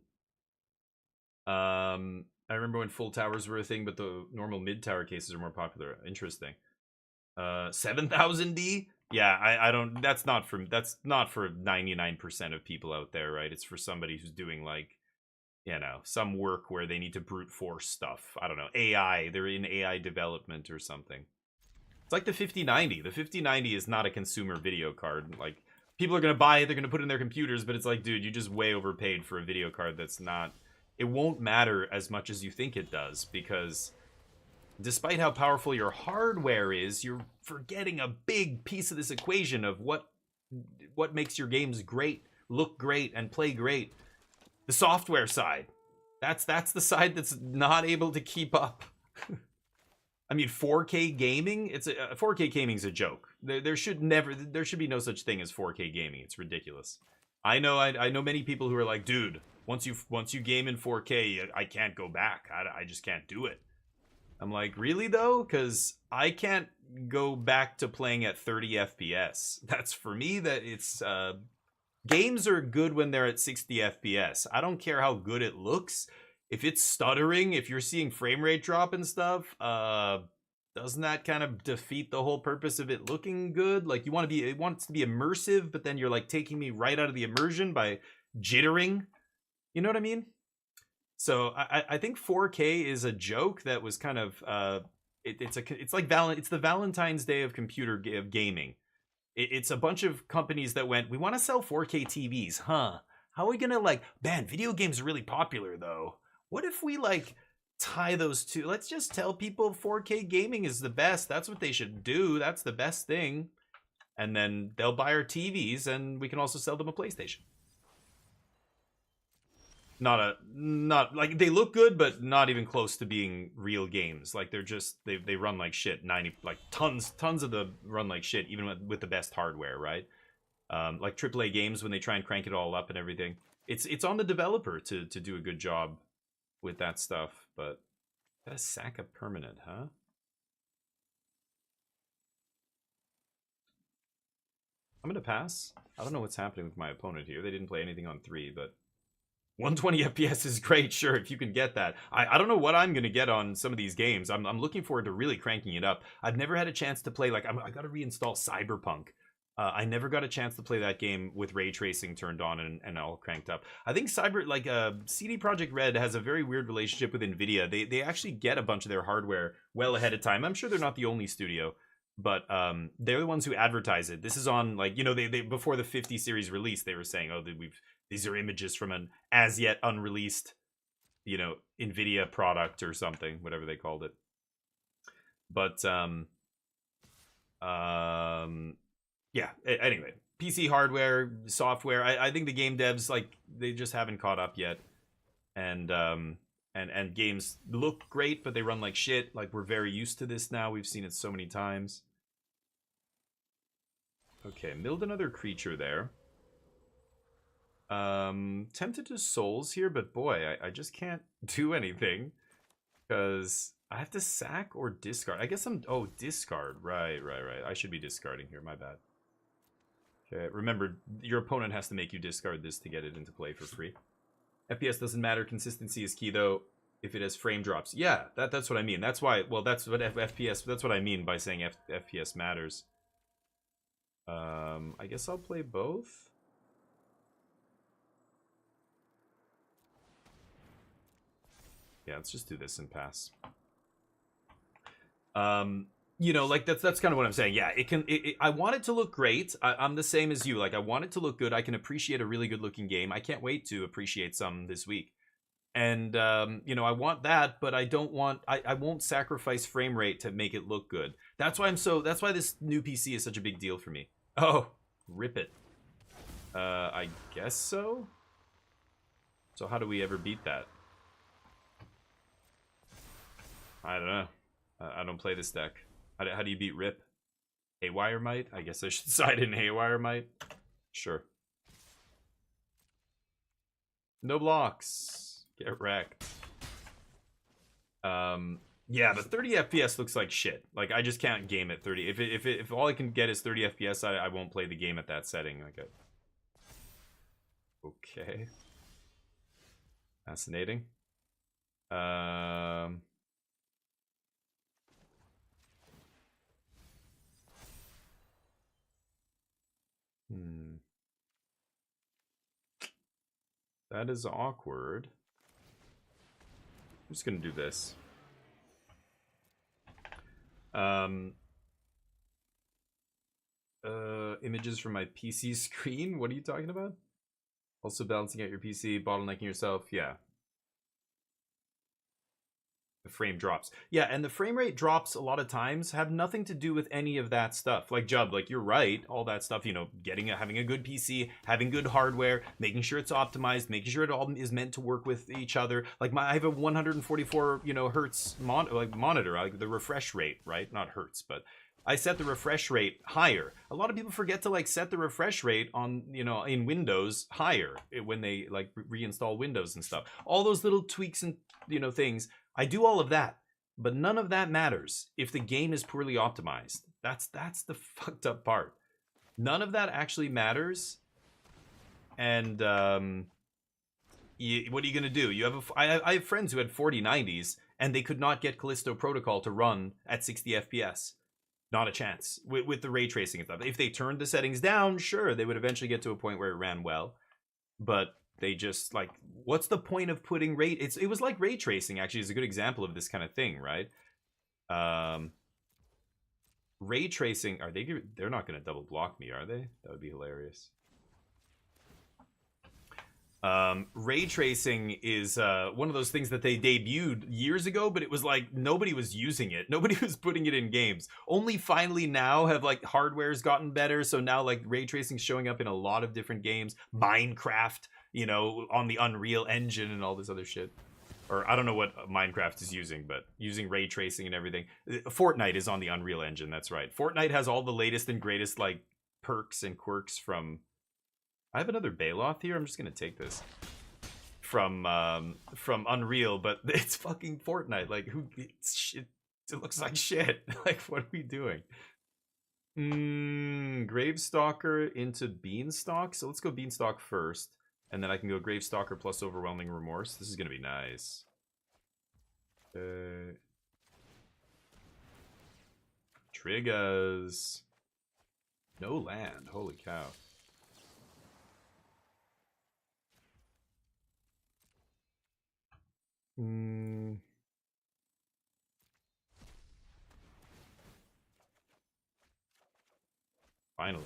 I remember when full towers were a thing, but the normal mid-tower cases are more popular. Interesting. 7,000D? Yeah, I don't. That's not for 99% of people out there, right? It's for somebody who's doing like, you know, some work where they need to brute force stuff. I don't know, AI. They're in AI development or something. It's like the 5090. The 5090 is not a consumer video card. Like, people are gonna buy it, they're gonna put it in their computers, but it's like, dude, you just way overpaid for a video card that's not. It won't matter as much as you think it does, because despite how powerful your hardware is, you're forgetting a big piece of this equation of what makes your games great, look great, and play great. The software side. That's the side that's not able to keep up. I mean, 4K gaming, 4K gaming's a joke. There should be no such thing as 4K gaming. It's ridiculous. I know many people who are like, dude, once you game in 4K, I can't go back. I just can't do it. I'm like, really though? Because I can't go back to playing at 30 FPS. That's for me. That it's games are good when they're at 60 FPS. I don't care how good it looks. If it's stuttering, if you're seeing frame rate drop and stuff, doesn't that kind of defeat the whole purpose of it looking good? Like, it wants it to be immersive, but then you're like taking me right out of the immersion by jittering. You know what I mean? So I think 4K is a joke that was kind of it's the Valentine's Day of gaming. It's a bunch of companies that went, we want to sell 4K TVs, huh? How are we gonna man, video games are really popular though. What if we tie those two? Let's just tell people 4K gaming is the best. That's what they should do. That's the best thing. And then they'll buy our TVs and we can also sell them a PlayStation. Not like they look good, but not even close to being real games. Like they run like shit. Tons of them run like shit, even with the best hardware, right? Like AAA games, when they try and crank it all up and everything, it's on the developer to do a good job with that stuff. But gotta sack a permanent, huh? I'm gonna pass. I don't know what's happening with my opponent here. They didn't play anything on 3, but 120 FPS is great, sure, if you can get that. I don't know what I'm going to get on some of these games. I'm looking forward to really cranking it up. I've never had a chance to play, I got to reinstall Cyberpunk. I never got a chance to play that game with ray tracing turned on and all cranked up. I think CD Projekt Red has a very weird relationship with NVIDIA. They actually get a bunch of their hardware well ahead of time. I'm sure they're not the only studio, but they're the ones who advertise it. This is on, they before the 50 series release, they were saying, oh, these are images from an as yet unreleased, NVIDIA product or something, whatever they called it. But yeah. Anyway, PC hardware, software. I think the game devs they just haven't caught up yet, and games look great, but they run like shit. We're very used to this now. We've seen it so many times. Okay, milled another creature there. Tempted to souls here, but boy, I just can't do anything because I have to sack or discard. I guess discard. Right. I should be discarding here. My bad. Okay, remember, your opponent has to make you discard this to get it into play for free. FPS doesn't matter. Consistency is key, though. If it has frame drops, yeah, that's what I mean. That's why. Well, that's what FPS. That's what I mean by saying FPS matters. I guess I'll play both. Yeah, let's just do this and pass. That's kind of what I'm saying. Yeah, I want it to look great. I'm the same as you. I want it to look good. I can appreciate a really good looking game. I can't wait to appreciate some this week. And I want that, but I won't sacrifice frame rate to make it look good. That's why this new PC is such a big deal for me. Oh, rip it. I guess so. So how do we ever beat that? I don't know. I don't play this deck. How do you beat Rip? Haywire Might? I guess I should side in Haywire Might. Sure. No blocks. Get wrecked. Yeah, but 30 FPS looks like shit. I just can't game at 30. If all I can get is 30 FPS, I won't play the game at that setting. Okay. Fascinating. That is awkward. I'm just gonna do this. Images from my PC screen? What are you talking about? Also balancing out your PC, bottlenecking yourself. Yeah. The frame drops. Yeah, and the frame rate drops a lot of times have nothing to do with any of that stuff. Like Jub, like you're right, all that stuff, you know, having a good PC, having good hardware, making sure it's optimized, making sure it all is meant to work with each other. Like I have a 144, you know, hertz monitor, like the refresh rate, right? Not hertz, but I set the refresh rate higher. A lot of people forget to like set the refresh rate on, you know, in Windows higher when they like reinstall Windows and stuff. All those little tweaks and, you know, things. I do all of that, but none of that matters if the game is poorly optimized. That's the fucked up part. None of that actually matters. And what are you gonna do? You have I have friends who had 4090s and they could not get Callisto Protocol to run at 60 FPS. Not a chance with the ray tracing and stuff. If they turned the settings down, sure, they would eventually get to a point where it ran well, but they just like, what's the point of putting it was like ray tracing actually is a good example of this kind of thing, right? Ray tracing, they're not going to double block me, are they? That would be hilarious. Ray tracing is one of those things that they debuted years ago, but it was like nobody was using it. Nobody was putting it in games. Only finally now have like hardware's gotten better, so now like ray tracing showing up in a lot of different games. Minecraft, you know, on the Unreal Engine and all this other shit. Or I don't know what Minecraft is using, but using ray tracing and everything. Fortnite is on the Unreal Engine, that's right. Fortnite has all the latest and greatest like perks and quirks from... I have another Baloth here. I'm just gonna take this from Unreal, but it's fucking Fortnite. Like, it's shit. It looks like shit. Like, what are we doing? Gravestalker into Beanstalk. So let's go Beanstalk first, and then I can go Gravestalker plus Overwhelming Remorse. This is gonna be nice. Triggers. No land. Holy cow. Finally.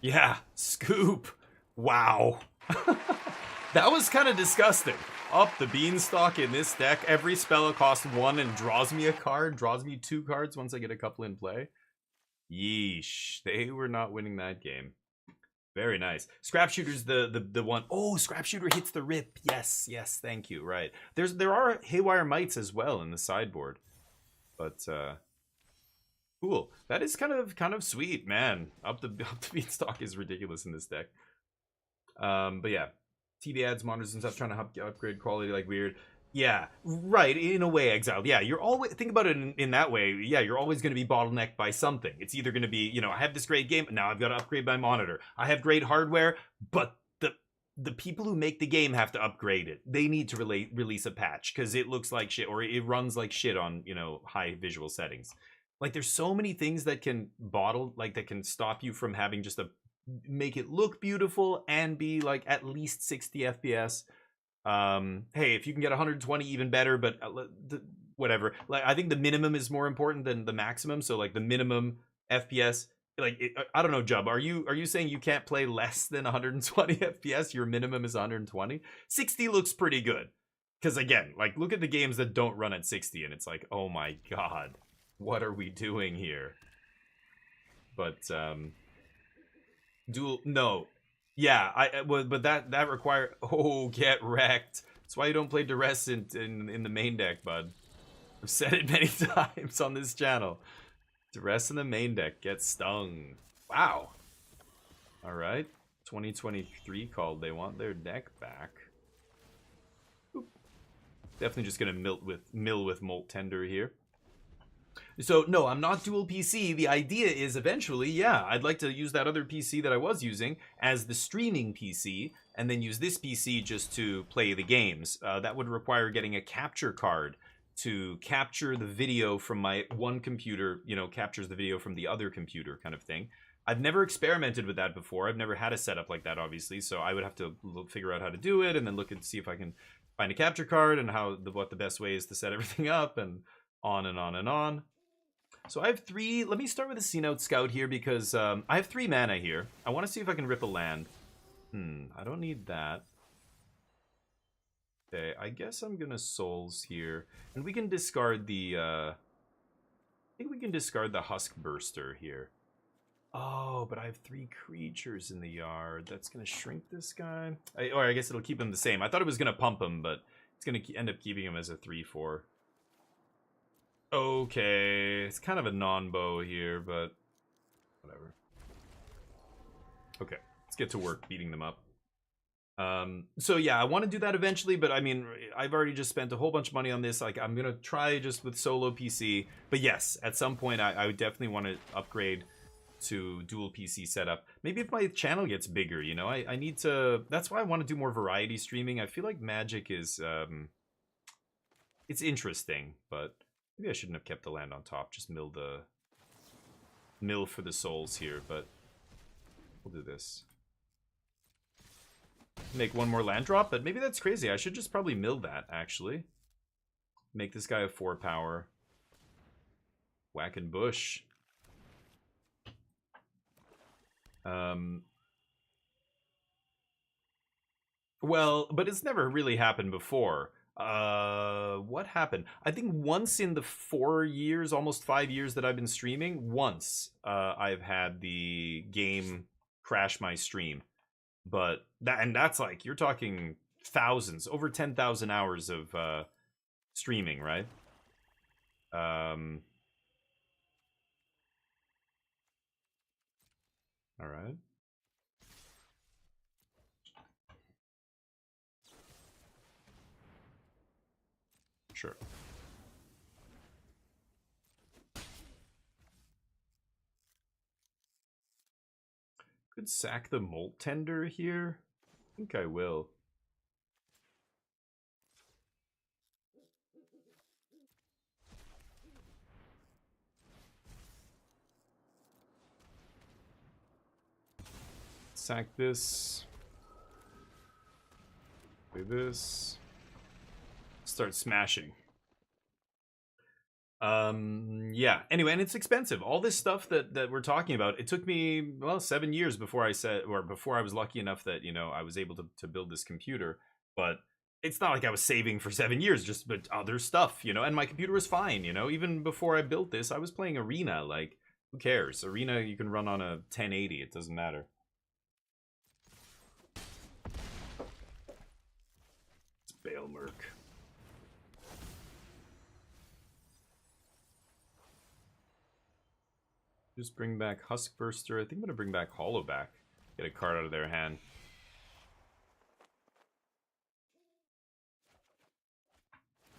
Yeah, Scoop. Wow. That was kind of disgusting. Up the Beanstalk in this deck. Every spell costs 1 and draws me a card. Draws me 2 cards once I get a couple in play. Yeesh. They were not winning that game. Very nice. Scrap Shooter's the one. Oh, Scrap Shooter hits the rip. Yes, yes, thank you. Right. There are Haywire Mites as well in the sideboard. But cool. That is kind of sweet, man. Up the Beanstalk is ridiculous in this deck. But yeah. TV ads, monitors and stuff, trying to upgrade quality like weird. Yeah, right, in a way, Exiled. Yeah, you're always, think about it in that way. Yeah, you're always going to be bottlenecked by something. It's either going to be, you know, I have this great game, now I've got to upgrade my monitor. I have great hardware, but the people who make the game have to upgrade it. They need to release a patch because it looks like shit, or it runs like shit on, you know, high visual settings. Like, there's so many things that can that can stop you from having just make it look beautiful and be like at least 60 FPS. Hey, if you can get 120, even better, but whatever. Like, I think the minimum is more important than the maximum. So like the minimum FPS, like I don't know, Jub, are you saying you can't play less than 120 FPS? Your minimum is 120. 60 looks pretty good, because again, like, look at the games that don't run at 60 and it's like, oh my god, what are we doing here? But yeah, but that require, oh, get wrecked. That's why you don't play Duress in the main deck, bud. I've said it many times on this channel. Duress in the main deck gets stung. Wow. All right. 2023 called. They want their deck back. Oop. Definitely just gonna mill with Molt Tender here. So, no, I'm not dual PC. The idea is eventually, yeah, I'd like to use that other PC that I was using as the streaming PC, and then use this PC just to play the games. That would require getting a capture card to capture the video from my one computer, you know, captures the video from the other computer kind of thing. I've never experimented with that before. I've never had a setup like that, obviously, so I would have to figure out how to do it and then look and see if I can find a capture card and what the best way is to set everything up, and on and on and on. So I have 3. Let me start with a Sea Note Scout here because I have 3 mana here. I want to see if I can rip a land. I don't need that. Okay, I guess I'm gonna Souls here, and we can discard the. I think we can discard the Husk Burster here. Oh, but I have 3 creatures in the yard. That's gonna shrink this guy. Or I guess it'll keep him the same. I thought it was gonna pump him, but it's gonna end up keeping him as a 3/4. Okay, it's kind of a non-bow here, but whatever. Okay, let's get to work beating them up. So yeah, I want to do that eventually, but I mean, I've already just spent a whole bunch of money on this. Like, I'm gonna try just with solo PC, but yes, at some point I would definitely want to upgrade to dual PC setup. Maybe if my channel gets bigger, you know, I need to. That's why I want to do more variety streaming. I feel like Magic is it's interesting, but maybe I shouldn't have kept the land on top. Just mill for the souls here, but we'll do this. Make one more land drop, but maybe that's crazy. I should just probably mill that, actually. Make this guy a 4 power. Whack and bush. Well, but it's never really happened before. What happened? I think once in the 4 years, almost 5 years that I've been streaming, once I've had the game crash my stream. But that's like, you're talking thousands, over 10,000 hours of streaming, right? All right. Sure. Could sack the Molt Tender here. I think I will. Sack this. Play this. Start smashing. Yeah, anyway, and it's expensive. All this stuff that we're talking about, it took me, well, 7 years before I was lucky enough that, you know, I was able to build this computer. But it's not like I was saving for 7 years, but other stuff, you know, and my computer was fine, you know. Even before I built this, I was playing Arena. Like, who cares? Arena you can run on a 1080, it doesn't matter. It's Balemerc. Just bring back Huskburster. I think I'm gonna bring back Hollowback. Get a card out of their hand.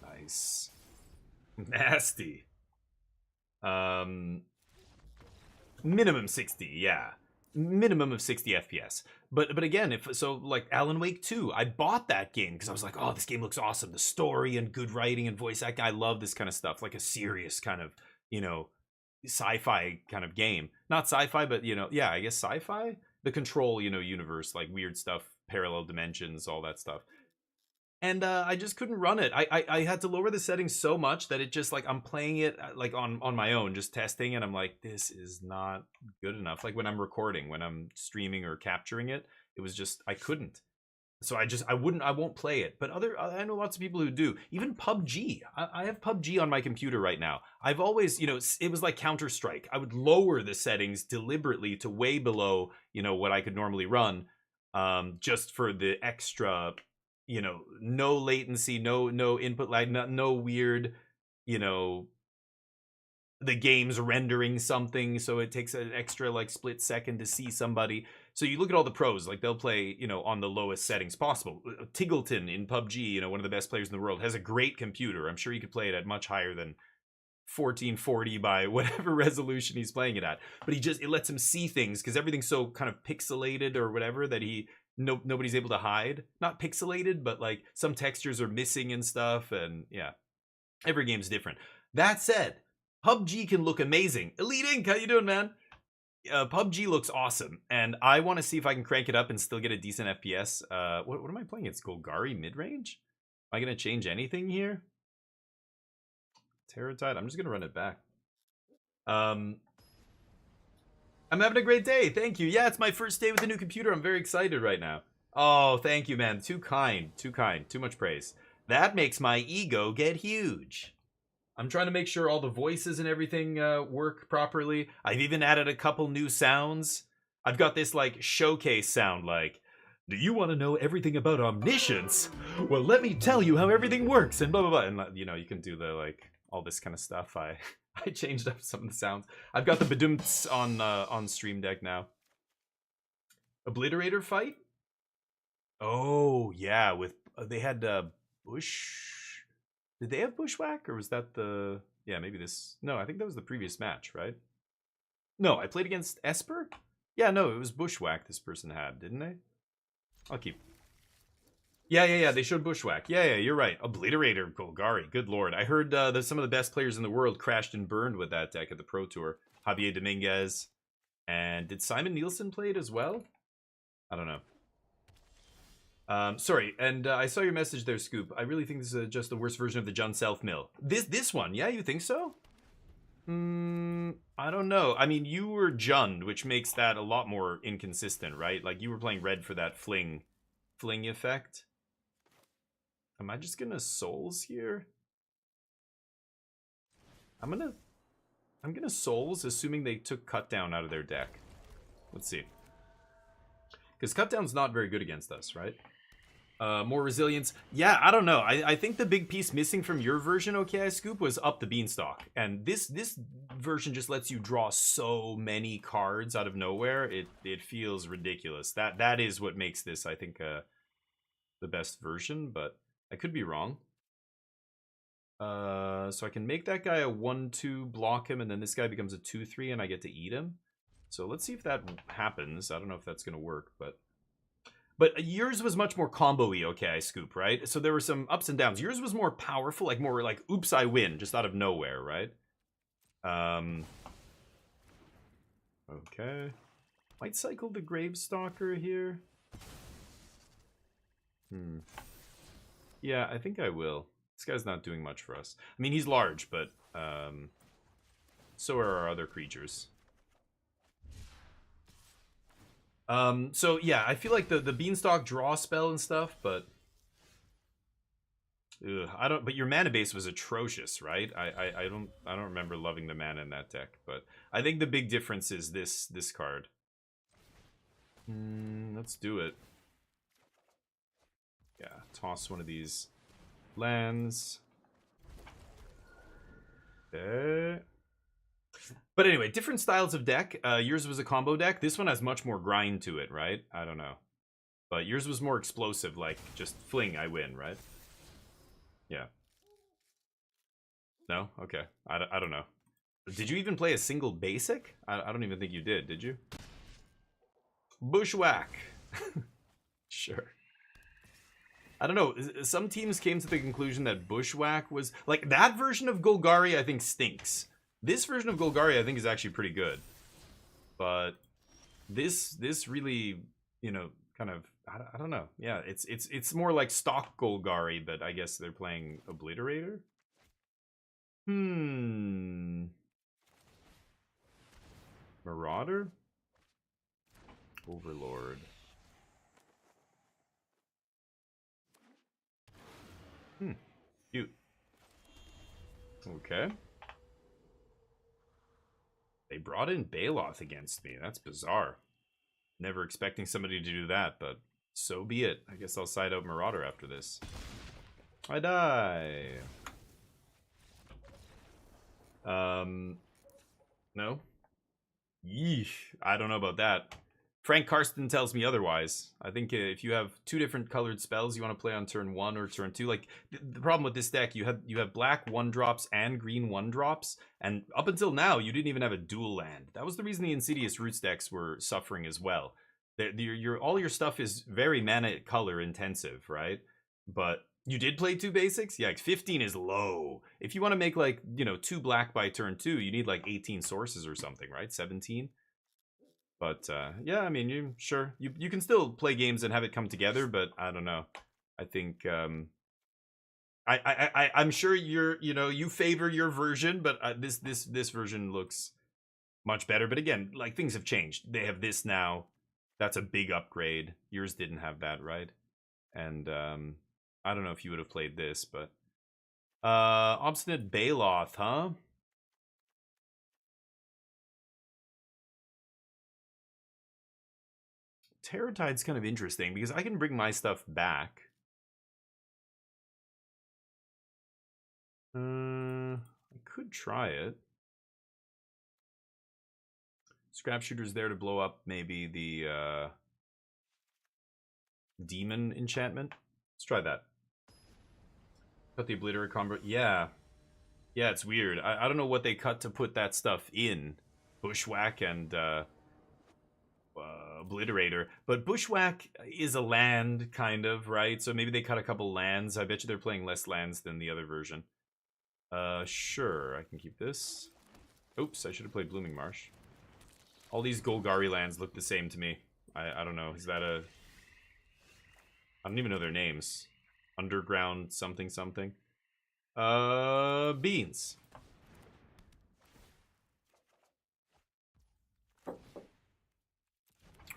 Nice. Nasty. Minimum 60, yeah. Minimum of 60 FPS. But again, like Alan Wake 2, I bought that game because I was like, oh, this game looks awesome. The story and good writing and voice acting. I love this kind of stuff. Like a serious kind of, you know, sci-fi kind of game. Not sci-fi, but, you know, yeah, I guess sci-fi. The Control, you know, universe, like weird stuff, parallel dimensions, all that stuff. And I just couldn't run it. I had to lower the settings so much that it just, like, I'm playing it like on my own, just testing, and I'm like, this is not good enough. Like when I'm recording, when I'm streaming or capturing it, it was just, I couldn't. So I won't play it. But I know lots of people who do. Even PUBG. I have PUBG on my computer right now. I've always, you know, it was like Counter-Strike. I would lower the settings deliberately to way below, you know, what I could normally run, just for the extra, you know, no latency, no input lag, no weird, you know, the game's rendering something, so it takes an extra like split second to see somebody. So you look at all the pros, like they'll play, you know, on the lowest settings possible. Tiggleton in PUBG, you know, one of the best players in the world, has a great computer. I'm sure he could play it at much higher than 1440 by whatever resolution he's playing it at. But it lets him see things because everything's so kind of pixelated or whatever that nobody's able to hide. Not pixelated, but like some textures are missing and stuff, and yeah. Every game's different. That said, PUBG can look amazing. Elite Inc, how you doing, man? PUBG looks awesome, and I want to see if I can crank it up and still get a decent FPS. What am I playing? It's Golgari mid-range? Am I going to change anything here? Terratide? I'm just going to run it back. I'm having a great day. Thank you. Yeah, it's my first day with the new computer. I'm very excited right now. Oh, thank you, man. Too kind. Too kind. Too much praise. That makes my ego get huge. I'm trying to make sure all the voices and everything work properly. I've even added a couple new sounds. I've got this like showcase sound like, do you want to know everything about omniscience? Well, let me tell you how everything works and blah, blah, blah. And you know, you can do the like all this kind of stuff. I changed up some of the sounds. I've got the badumts on Stream Deck now. Obliterator fight? Oh, yeah, with they had Bush. Did they have Bushwhack, or was that the? Yeah, maybe this. No, I think that was the previous match, right? No, I played against Esper. Yeah, no, it was Bushwhack. This person had, didn't they? I'll keep. Yeah. They showed Bushwhack. Yeah. You're right. Obliterator, Golgari. Good lord, I heard that some of the best players in the world crashed and burned with that deck at the Pro Tour. Javier Dominguez, and did Simon Nielsen play it as well? I don't know. Sorry, and I saw your message there, Scoop. I really think this is just the worst version of the John Self Mill. This one, yeah, you think so? I don't know. I mean, you were Jund, which makes that a lot more inconsistent, right? Like, you were playing red for that fling effect. Am I just gonna Souls here? I'm gonna Souls, assuming they took Cut Down out of their deck. Let's see. Because Cut Down's not very good against us, right? More resilience. Yeah, I don't know. I think the big piece missing from your version, OKI Scoop, was Up the Beanstalk. And this version just lets you draw so many cards out of nowhere. It feels ridiculous. That is what makes this, I think, the best version, but I could be wrong. So I can make that guy a 1-2, block him, and then this guy becomes a 2-3, and I get to eat him. So let's see if that happens. I don't know if that's going to work, but yours was much more combo-y, okay, Scoop, right? So there were some ups and downs. Yours was more powerful, like more like, oops, I win, just out of nowhere, right? Okay. Might cycle the Gravestalker here. Yeah, I think I will. This guy's not doing much for us. I mean, he's large, but so are our other creatures. So yeah, I feel like the Beanstalk draw spell and stuff, but but your mana base was atrocious, right? I don't remember loving the mana in that deck, but I think the big difference is this card. Let's do it. Yeah, toss one of these lands. There. But anyway, different styles of deck. Yours was a combo deck. This one has much more grind to it, right? I don't know. But yours was more explosive, like just fling, I win, right? Yeah. No? Okay. I don't know. Did you even play a single basic? I don't even think you did you? Bushwhack. Sure. I don't know. Some teams came to the conclusion that Bushwhack was... Like, that version of Golgari, I think, stinks. This version of Golgari, I think, is actually pretty good. But this really, you know, kind of... I don't know. Yeah, it's more like stock Golgari, but I guess they're playing Obliterator? Marauder? Overlord. Cute. Okay. They brought in Baloth against me. That's bizarre. Never expecting somebody to do that, but so be it. I guess I'll side out Marauder after this. I die. No? Yeesh. I don't know about that. Frank Karsten tells me otherwise. I think if you have two different colored spells you want to play on turn 1 or turn 2, like the problem with this deck, you have black 1-drops and green 1-drops, and up until now you didn't even have a dual land. That was the reason the Insidious Roots decks were suffering as well. All your stuff is very mana color intensive, right? But You did play 2 basics? Yeah, 15 is low. If you want to make like, 2 black by turn 2, you need like 18 sources or something, right? 17? But yeah, I mean, you can still play games and have it come together, but I don't know. I think I'm sure you favor your version, but this version looks much better. But again, like, things have changed. They have this now. That's a big upgrade. Yours didn't have that, right? And I don't know if you would have played this, but Obstinate Baloth, huh? Terratide's kind of interesting because I can bring my stuff back. I could try it. Scrap Shooter's there to blow up maybe the demon enchantment. Let's try that. Cut the Obliterate combo. Yeah. Yeah, it's weird. I don't know what they cut to put that stuff in. Bushwhack and Obliterator. But Bushwhack is a land, kind of, right? So maybe they cut a couple lands. I bet you they're playing less lands than the other version. Sure. I can keep this. Oops, I should have played Blooming Marsh. All these Golgari lands look the same to me. I don't know. Is that a... I don't even know their names. Underground something something. Beans.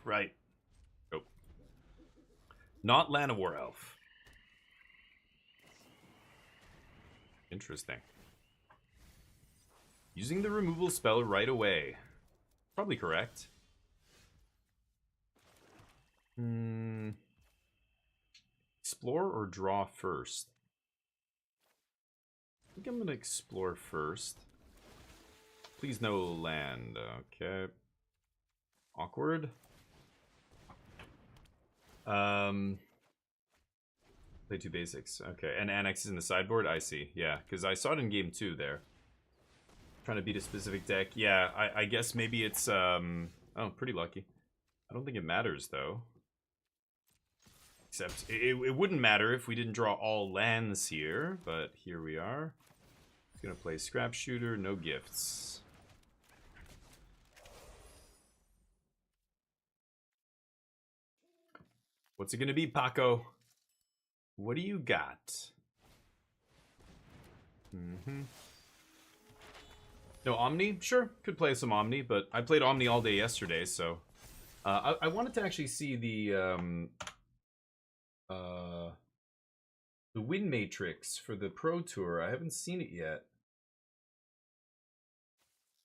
Right. Oh. Not Llanowar Elf. Interesting. Using the removal spell right away. Probably correct. Explore or draw first? I think I'm gonna explore first. Please no land. Okay. Awkward. Play 2 basics. Okay, and Annex is in the sideboard? I see. Yeah, because I saw it in game 2 there. Trying to beat a specific deck. Yeah, I guess maybe it's, oh, pretty lucky. I don't think it matters, though. Except, it wouldn't matter if we didn't draw all lands here, but here we are. Gonna play Scrap Shooter, no gifts. What's it gonna be, Paco? What do you got? No Omni? Sure, could play some Omni, but I played Omni all day yesterday, so... I wanted to actually see the Wind Matrix for the Pro Tour. I haven't seen it yet.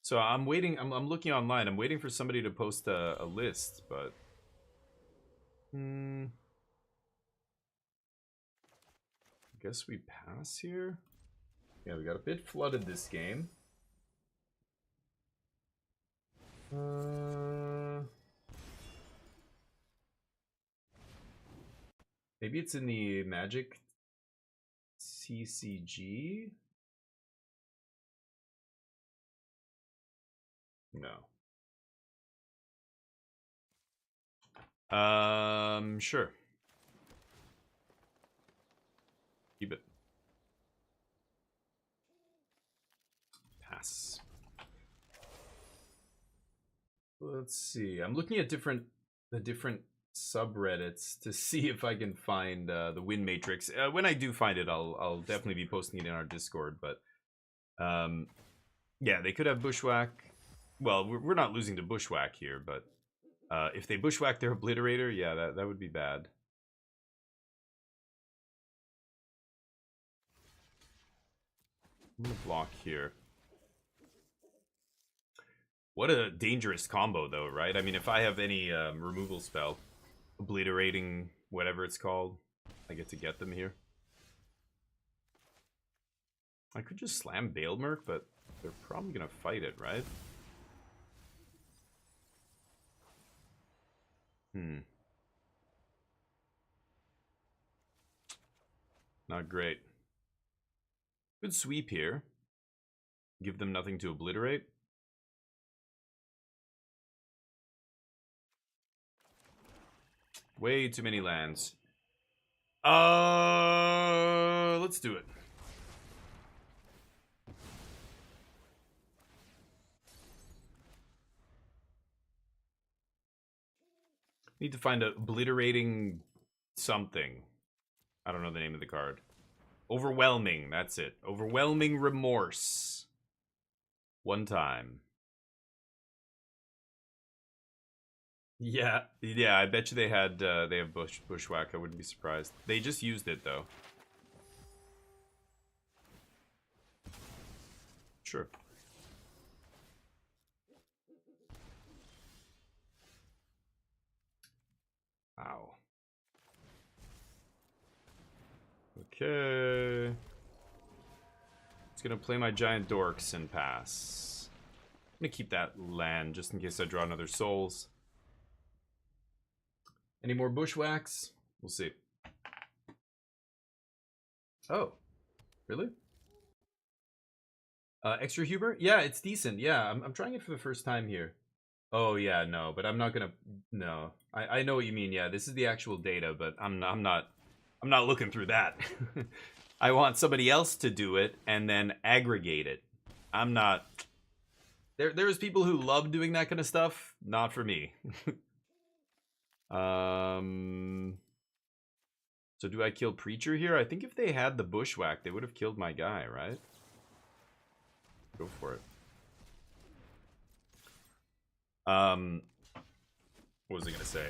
So I'm waiting, I'm looking online. I'm waiting for somebody to post a list, but... I guess we pass here? Yeah, we got a bit flooded this game. Maybe it's in the Magic CCG? No. Sure. Keep it. Pass. Let's see. I'm looking at the different subreddits to see if I can find the Wind Matrix. When I do find it, I'll definitely be posting it in our Discord. But yeah, they could have Bushwhack. Well, we're not losing to Bushwhack here, but if they Bushwhack their Obliterator, yeah, that would be bad. I'm gonna block here. What a dangerous combo, though, right? I mean, if I have any removal spell, obliterating whatever it's called, I get to get them here. I could just slam Baelmerk, but they're probably gonna fight it, right? Not great. Good sweep here. Give them nothing to obliterate. Way too many lands. Let's do it. Need to find a obliterating something. I don't know the name of the card. Overwhelming, that's it. Overwhelming remorse. One time. Yeah, I bet you they have bushwhack. I wouldn't be surprised. They just used it though. Sure. Ow. Okay. Just gonna play my giant dorks and pass. I'm gonna keep that land just in case I draw another souls. Any more bushwhacks? We'll see. Oh, really? Extra humor? Yeah, it's decent. Yeah, I'm trying it for the first time here. Oh yeah, no, but I'm not gonna. No, I know what you mean. Yeah, this is the actual data, but I'm not looking through that. I want somebody else to do it and then aggregate it. I'm not. There's people who love doing that kind of stuff. Not for me. So do I kill Preacher here? I think if they had the bushwhack, they would have killed my guy, right? Go for it. What was I gonna say?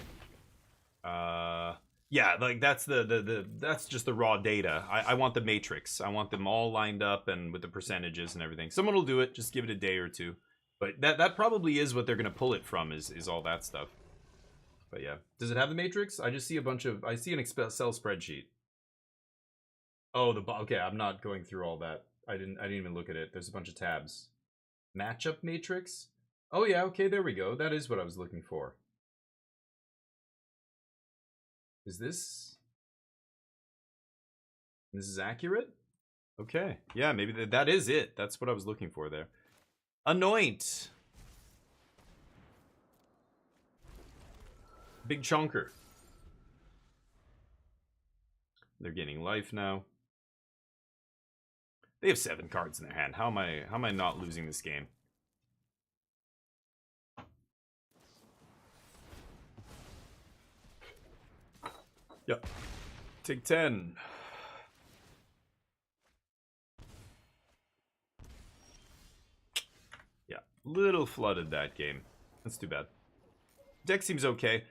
Yeah, like that's that's just the raw data. I want the matrix. I want them all lined up and with the percentages and everything. Someone will do it. Just give it a day or two. But that probably is what they're gonna pull it from. Is all that stuff. But yeah, does it have the matrix? I just see a bunch of. I see an Excel spreadsheet. Oh, okay. I'm not going through all that. I didn't even look at it. There's a bunch of tabs. Matchup matrix. Oh yeah, okay. There we go. That is what I was looking for. Is this? This is accurate? Okay. Yeah, maybe that is it. That's what I was looking for there. Anoint. Big chunker. They're gaining life now. They have 7 cards in their hand. How am I not losing this game? Yep. Take 10. Yeah, little flooded that game. That's too bad. Deck seems okay.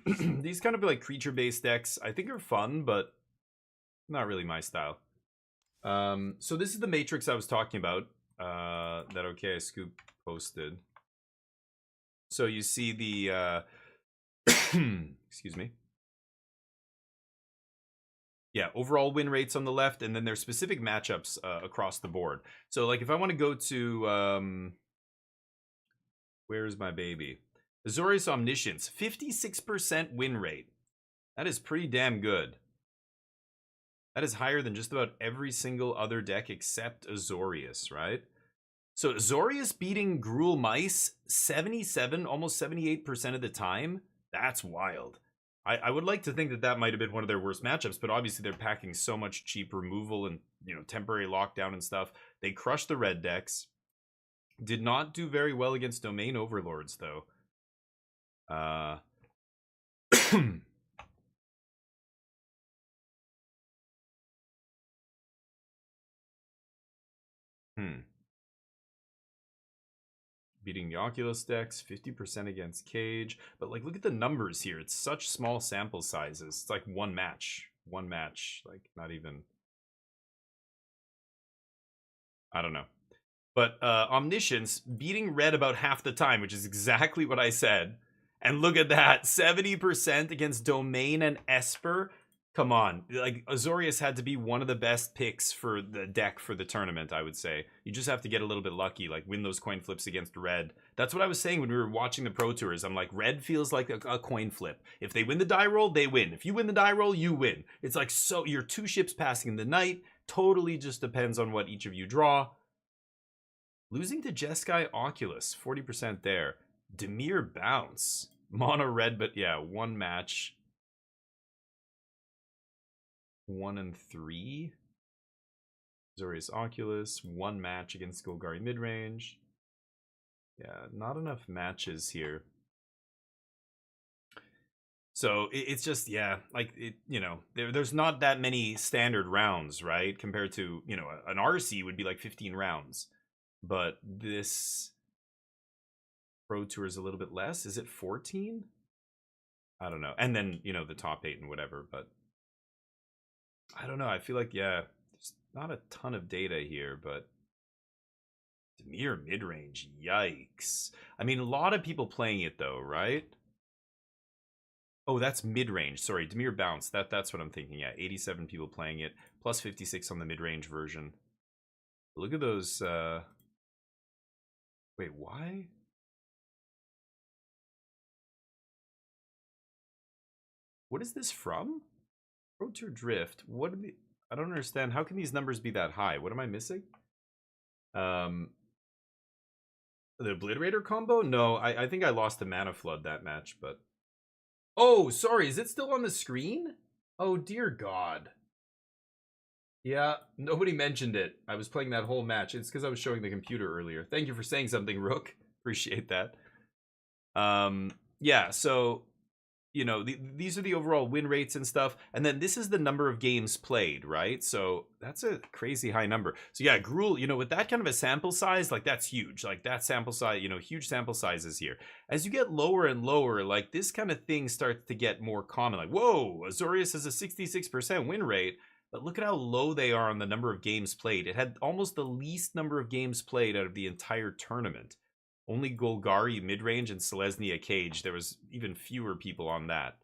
These kind of like creature-based decks, I think are fun, but not really my style. So this is the matrix I was talking about. That okay, Scoop posted. So you see the excuse me. Yeah, overall win rates on the left, and then there's specific matchups across the board. So like if I want to go to where's my baby? Azorius Omniscience, 56% win rate. That is pretty damn good. That is higher than just about every single other deck except Azorius, right? So Azorius beating Gruul Mice 77, almost 78% of the time. That's wild. I would like to think that that might have been one of their worst matchups, but obviously they're packing so much cheap removal and, you know, temporary lockdown and stuff. They crushed the red decks. Did not do very well against Domain Overlords, though. Beating the Oculus decks, 50% against Cage. But, like, look at the numbers here. It's such small sample sizes. It's like one match. One match. Like, not even... I don't know. But Omniscience beating red about half the time, which is exactly what I said. And look at that. 70% against Domain and Esper. Come on, like Azorius had to be one of the best picks for the deck for the tournament, I would say. You just have to get a little bit lucky, like win those coin flips against red. That's what I was saying when we were watching the Pro Tours. I'm like, red feels like a coin flip. If they win the die roll, they win. If you win the die roll, you win. It's like, so you're 2 ships passing in the night. Totally just depends on what each of you draw. Losing to Jeskai Oculus, 40% there. Dimir Bounce. Mono red, but yeah, one match. 1 and 3. Azorius Oculus, 1 match against Golgari midrange. Yeah, not enough matches here. So it's just, yeah, like, it, you know, there's not that many standard rounds, right? Compared to, you know, an RC would be like 15 rounds. But this Pro Tour is a little bit less. Is it 14? I don't know. And then, you know, the top 8 and whatever, but I don't know. I feel like, yeah, there's not a ton of data here, but Dimir midrange, yikes. I mean, a lot of people playing it though, right? Oh, that's midrange. Sorry, Dimir bounce. That's what I'm thinking. Yeah, 87 people playing it, plus 56 on the midrange version. Look at those. Wait, why? What is this from? Pro Tour Drift. What are the? I don't understand. How can these numbers be that high? What am I missing? The Obliterator combo? No, I think I lost to Mana Flood that match, but. Oh, sorry. Is it still on the screen? Oh, dear God. Yeah, nobody mentioned it. I was playing that whole match. It's because I was showing the computer earlier. Thank you for saying something, Rook. Appreciate that. Yeah, so, you know, these are the overall win rates and stuff. And then this is the number of games played, right? So that's a crazy high number. So yeah, Gruul, you know, with that kind of a sample size, like that's huge. Like that sample size, you know, huge sample sizes here. As you get lower and lower, like this kind of thing starts to get more common. Like, whoa, Azorius has a 66% win rate. But look at how low they are on the number of games played. It had almost the least number of games played out of the entire tournament. Only Golgari midrange and Selesnya cage. There was even fewer people on that.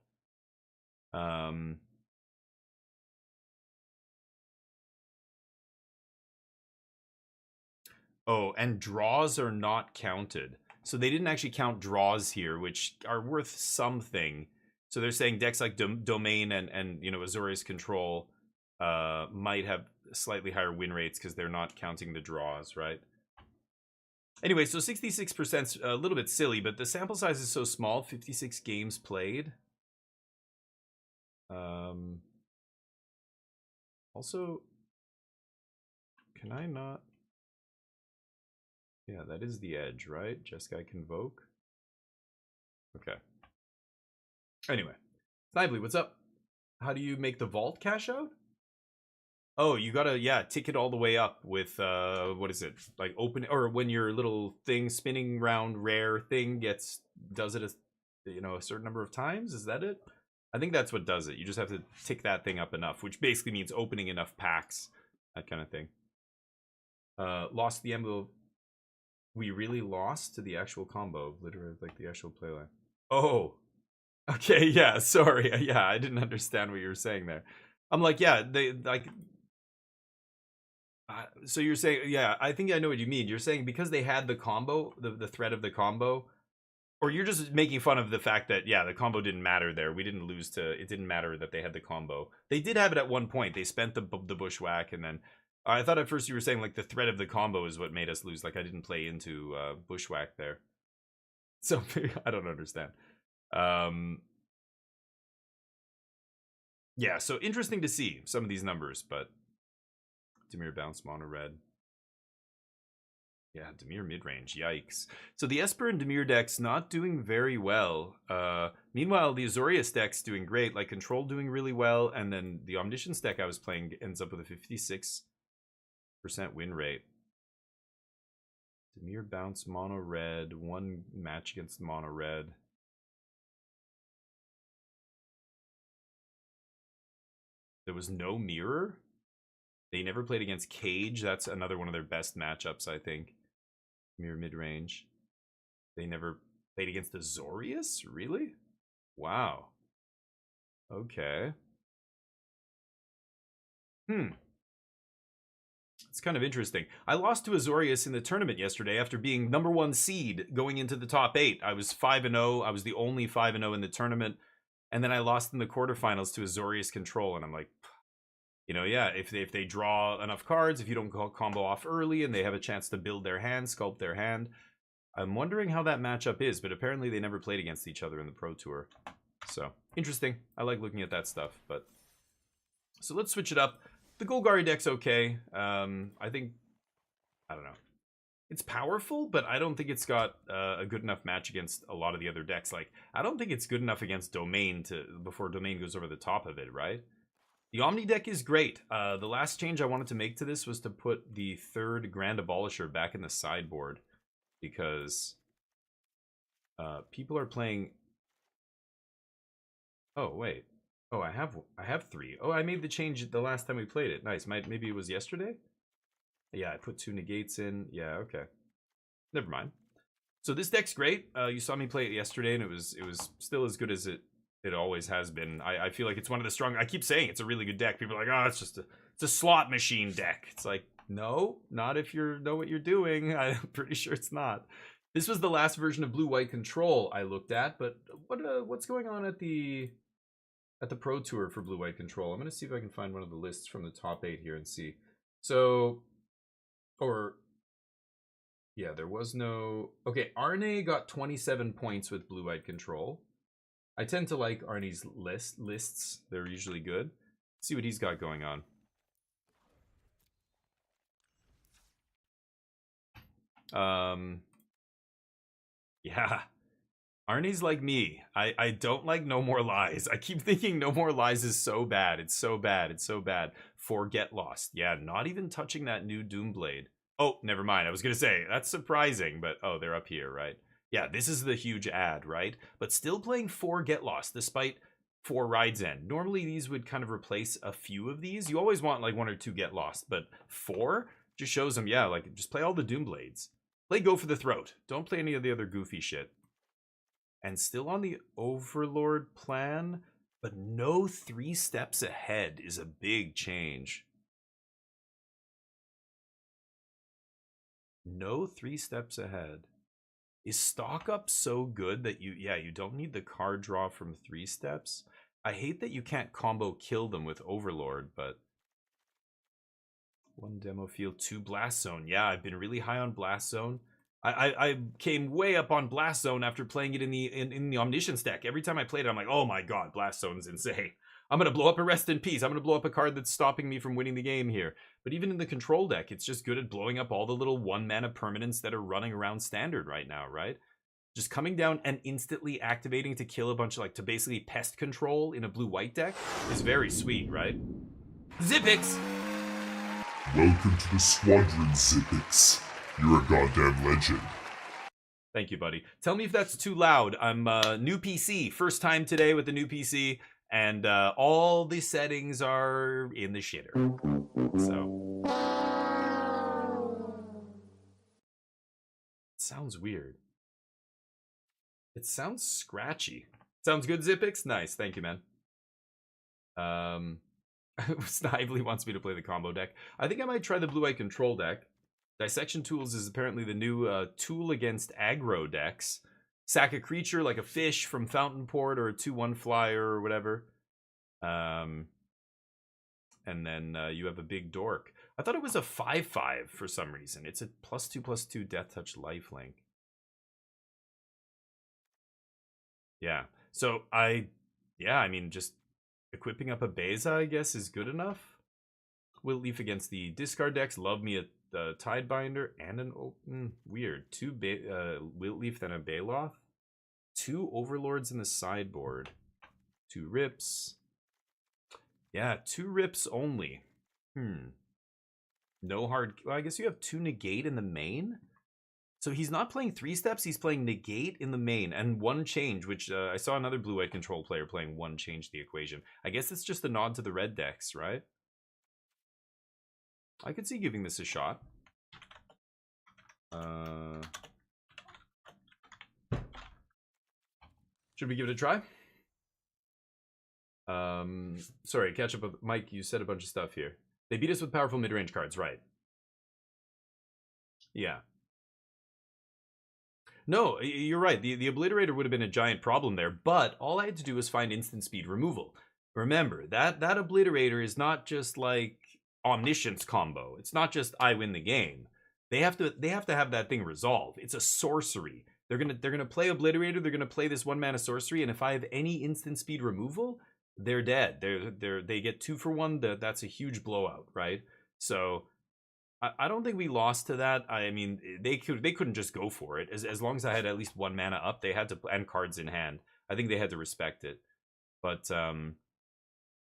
Oh, and draws are not counted. So they didn't actually count draws here, which are worth something. So they're saying decks like Domain and you know, Azorius Control might have slightly higher win rates because they're not counting the draws, right? Anyway, so 66% is a little bit silly, but the sample size is so small, 56 games played. Also, can I not? Yeah, that is the edge, right? Jeskai Convoke. Okay. Anyway, Snively, what's up? How do you make the vault cash out? Oh, you gotta, yeah, tick it all the way up with, what is it? Like open, or when your little thing spinning round rare thing does it, you know, a certain number of times? Is that it? I think that's what does it. You just have to tick that thing up enough, which basically means opening enough packs, that kind of thing. Lost the envelope. We really lost to the actual combo, literally, like the actual playline. Oh, okay, yeah, sorry. Yeah, I didn't understand what you were saying there. I'm like, yeah, they, like... so you're saying, yeah, I think I know what you mean. You're saying because they had the combo, the threat of the combo, or you're just making fun of the fact that, yeah, the combo didn't matter there. We didn't lose to, it didn't matter that they had the combo. They did have it at one point. They spent the bushwhack, and then, I thought at first you were saying, like, the threat of the combo is what made us lose. Like, I didn't play into bushwhack there. So, I don't understand. Yeah, so interesting to see some of these numbers, but Dimir bounce mono red. Yeah, Dimir midrange. Yikes. So the Esper and Dimir decks not doing very well. Meanwhile, the Azorius deck's doing great, like Control doing really well, and then the Omniscience deck I was playing ends up with a 56% win rate. Dimir bounce mono red, 1 match against mono red. There was no mirror. They never played against Cage. That's another one of their best matchups, I think. Mirror mid-range. They never played against Azorius? Really? Wow. Okay. It's kind of interesting. I lost to Azorius in the tournament yesterday after being #1 seed going into the top 8. I was 5-0. I was the only 5-0 in the tournament. And then I lost in the quarterfinals to Azorius Control. And I'm like... You know, yeah, if they draw enough cards, if you don't combo off early and they have a chance to build their hand, sculpt their hand. I'm wondering how that matchup is, but apparently they never played against each other in the Pro Tour. So, interesting. I like looking at that stuff, but So let's switch it up. The Golgari deck's okay. I think, I don't know. It's powerful, but I don't think it's got a good enough match against a lot of the other decks. Like, I don't think it's good enough against Domain before Domain goes over the top of it, right? The Omni deck is great. The last change I wanted to make to this was to put the third Grand Abolisher back in the sideboard, because people are playing... Oh, wait. Oh, I have 3. Oh, I made the change the last time we played it. Nice. Maybe it was yesterday? Yeah, I put 2 negates in. Yeah, okay. Never mind. So this deck's great. You saw me play it yesterday, and it was still as good as it always has been. I feel like it's one of the strong... I keep saying it's a really good deck. People are like, oh, it's just it's a slot machine deck. It's like, no, not if you know what you're doing. I'm pretty sure it's not. This was the last version of Blue-White Control I looked at, but what's going on at the Pro Tour for Blue-White Control? I'm going to see if I can find one of the lists from the top 8 here and see. So... yeah, there was no... Okay, Arne got 27 points with Blue-White Control. I tend to like Arne's lists. They're usually good. Let's see what he's got going on. Yeah. Arne's like me. I don't like No More Lies. I keep thinking No More Lies is so bad. It's so bad. It's so bad. Forget Lost. Yeah, not even touching that new Doomblade. Oh, never mind. I was going to say, that's surprising, but oh, they're up here, right? Yeah, this is the huge ad, right? But still playing 4 Get Lost, despite 4 Rides End. Normally, these would kind of replace a few of these. You always want like 1 or 2 Get Lost, but 4 just shows them, yeah, like just play all the Doomblades. Play Go for the Throat. Don't play any of the other goofy shit. And still on the Overlord plan, but no 3 steps ahead is a big change. No 3 steps ahead. Is stock up so good that you don't need the card draw from 3 steps? I hate that you can't combo kill them with Overlord, but 1 Demo Field, 2 Blast Zone. Yeah, I've been really high on Blast Zone. I came way up on Blast Zone after playing it in the Omniscience deck. Every time I played it, I'm like, oh my god, Blast Zone's insane. I'm going to blow up a Rest in Peace. I'm going to blow up a card that's stopping me from winning the game here. But even in the control deck, it's just good at blowing up all the little 1-mana permanents that are running around standard right now, right? Just coming down and instantly activating to kill a bunch of, like, to basically pest control in a blue-white deck is very sweet, right? Zippix! Welcome to the Squadron, Zippix. You're a goddamn legend. Thank you, buddy. Tell me if that's too loud. I'm new PC. First time today with the new PC. And all the settings are in the shitter. So. It sounds weird. It sounds scratchy. Sounds good, Zippix? Nice. Thank you, man. Snively wants me to play the combo deck. I think I might try the Blue-White Control deck. Dissection Tools is apparently the new tool against aggro decks. Sack a creature like a fish from Fountain Port or a 2/1 flyer or whatever. And then you have a big dork. I thought it was a 5/5 for some reason. It's a +2/+2 Death Touch lifelink. Yeah. So I mean, just equipping up a Beza, I guess, is good enough. Wilt Leaf against the discard decks. Love me a Tidebinder and an open. Weird. 2 Wilt Leaf, then a Baloth. 2 Overlords in the sideboard. 2 Rips. Yeah, 2 Rips only. No hard... Well, I guess you have 2 Negate in the main? So he's not playing 3 steps, he's playing Negate in the main. And 1 change, which I saw another Blue-White Control player playing 1 change the equation. I guess it's just a nod to the red decks, right? I could see giving this a shot. Should we give it a try? Sorry, catch up with Mike. You said a bunch of stuff here. They beat us with powerful mid-range cards, right? Yeah. No, you're right. The Obliterator would have been a giant problem there, but all I had to do was find instant speed removal. Remember, that Obliterator is not just like Omniscience combo. It's not just I win the game. They have to have that thing resolve. It's a sorcery. They're gonna play Obliterator, they're gonna play this 1-mana sorcery, and if I have any instant speed removal, they're dead. They get 2-for-1. That's a huge blowout, right? So I don't think we lost to that. I mean, they couldn't just go for it. As long as I had at least 1 mana up, they had to, and cards in hand. I think they had to respect it. But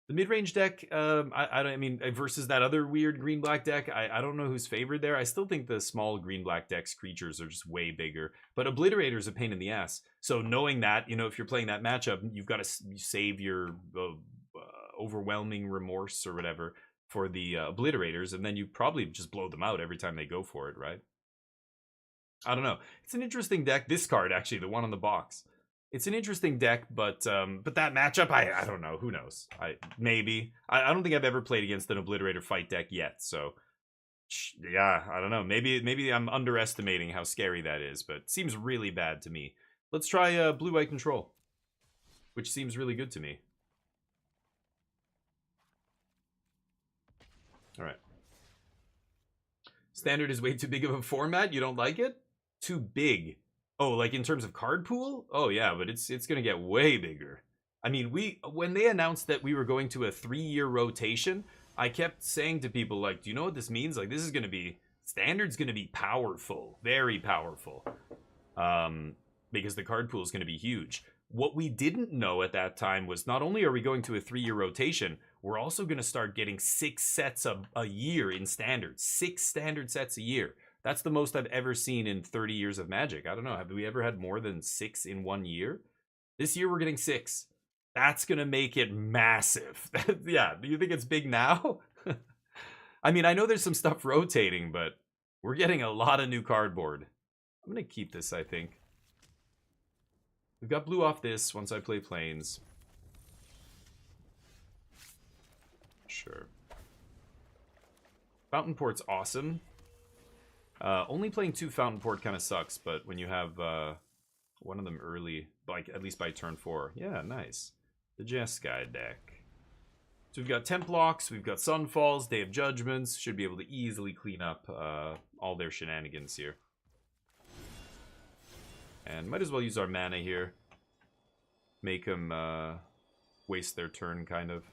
the mid-range deck, I mean, versus that other weird green-black deck, I don't know who's favored there. I still think the small green-black deck's creatures are just way bigger. But Obliterator's a pain in the ass. So knowing that, you know, if you're playing that matchup, you've got to save your overwhelming remorse or whatever for the Obliterators, and then you probably just blow them out every time they go for it, right? I don't know. It's an interesting deck. This card, actually, the one on the box. It's an interesting deck, but that matchup, I don't know. Who knows? Maybe. I don't think I've ever played against an Obliterator fight deck yet, so yeah, I don't know. Maybe I'm underestimating how scary that is, but it seems really bad to me. Let's try Blue-White Control, which seems really good to me. All right. Standard is way too big of a format. You don't like it? Too big. Oh, like in terms of card pool? Oh yeah, but it's going to get way bigger. I mean, when they announced that we were going to a 3-year rotation, I kept saying to people, like, do you know what this means? Like, this is going to be, Standard's going to be powerful, very powerful. Because the card pool is going to be huge. What we didn't know at that time was not only are we going to a 3-year rotation, we're also going to start getting 6 sets a year in Standard. 6 Standard sets a year. That's the most I've ever seen in 30 years of Magic. I don't know. Have we ever had more than 6 in 1 year? This year we're getting 6. That's going to make it massive. Yeah, do you think it's big now? I mean, I know there's some stuff rotating, but we're getting a lot of new cardboard. I'm going to keep this, I think. We've got blue off this once I play Plains. Sure. Fountain Port's awesome. Only playing 2 Fountain Port kind of sucks, but when you have one of them early, like at least by turn 4, yeah, nice. The Jeskai deck. So we've got Temp Locks, we've got Sunfalls, Day of Judgments. Should be able to easily clean up all their shenanigans here. And might as well use our mana here. Make them waste their turn, kind of.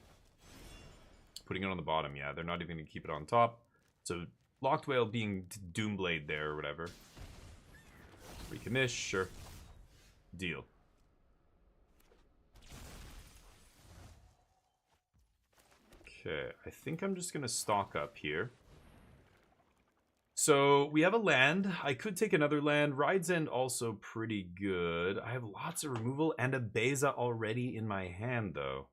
Putting it on the bottom, yeah. They're not even going to keep it on top. So Locked Whale being Doomblade there or whatever. Recommish, sure. Deal. Okay, I think I'm just going to stock up here. So we have a land. I could take another land. Ride's End also pretty good. I have lots of removal and a Beza already in my hand, though.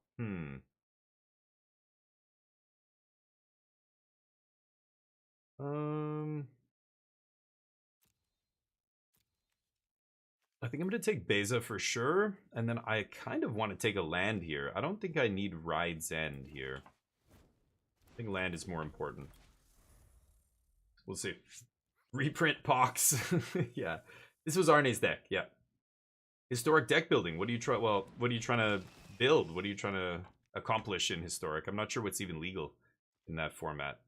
I think I'm going to take Beza for sure, and then I kind of want to take a land here. I don't think I need Ride's End here. I think land is more important. We'll see. Reprint Pox. Yeah. This was Arne's deck, yeah. Historic deck building. What are you trying to build? What are you trying to accomplish in Historic? I'm not sure what's even legal in that format.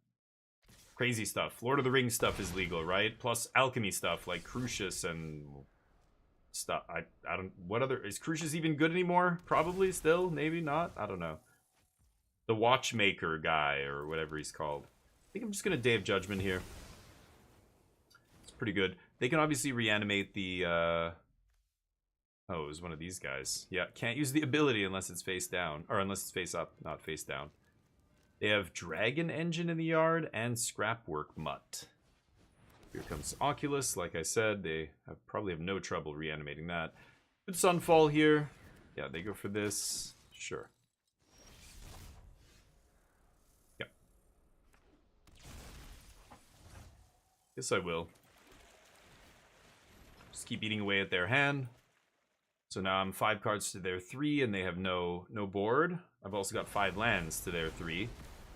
Crazy stuff. Lord of the Rings stuff is legal, right? Plus alchemy stuff like Crucius and stuff. I don't, what other, is Crucius even good anymore? Probably still, maybe not. I don't know. The Watchmaker guy or whatever he's called. I think I'm just gonna Day of Judgment here. It's pretty good. They can obviously reanimate the oh, it was one of these guys. Yeah, can't use the ability unless it's face down, or unless it's face up, not face down. They have Dragon Engine in the yard and Scrapwork Mutt. Here comes Oculus. Like I said, they probably have no trouble reanimating that. Good Sunfall here. Yeah, they go for this. Sure. Yeah. Guess I will. Just keep eating away at their hand. So now I'm 5 cards to their 3, and they have no board. I've also got 5 lands to their 3.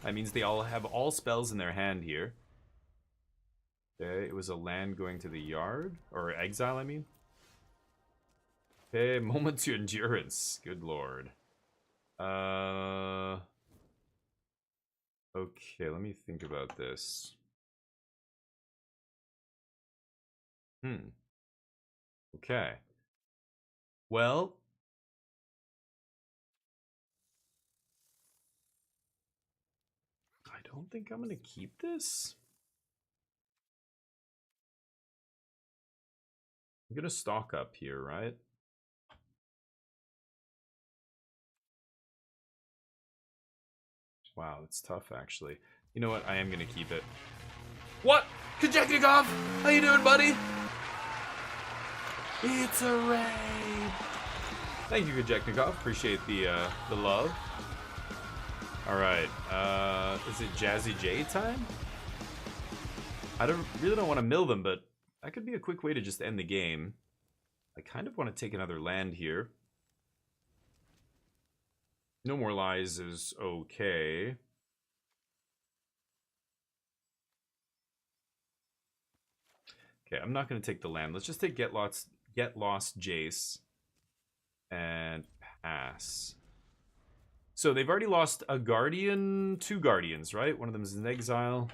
That means they all have all spells in their hand here. Okay, it was a land going to the yard. Or exile, I mean. Okay, Moment to Endurance. Good lord. Okay, let me think about this. Okay. Well, don't think I'm gonna keep this. I'm gonna stock up here, right? Wow, it's tough actually. You know what? I am gonna keep it. What? Kajeknikov! How you doing, buddy? It's a raid. Thank you, Kajeknikov. Appreciate the love. All right. Is it Jazzy J time? I really don't want to mill them, but that could be a quick way to just end the game. I kind of want to take another land here. No More Lies is okay. Okay, I'm not going to take the land. Let's just take Get Lost Jace and pass. So they've already lost a Guardian, 2 Guardians, right? One of them is in exile.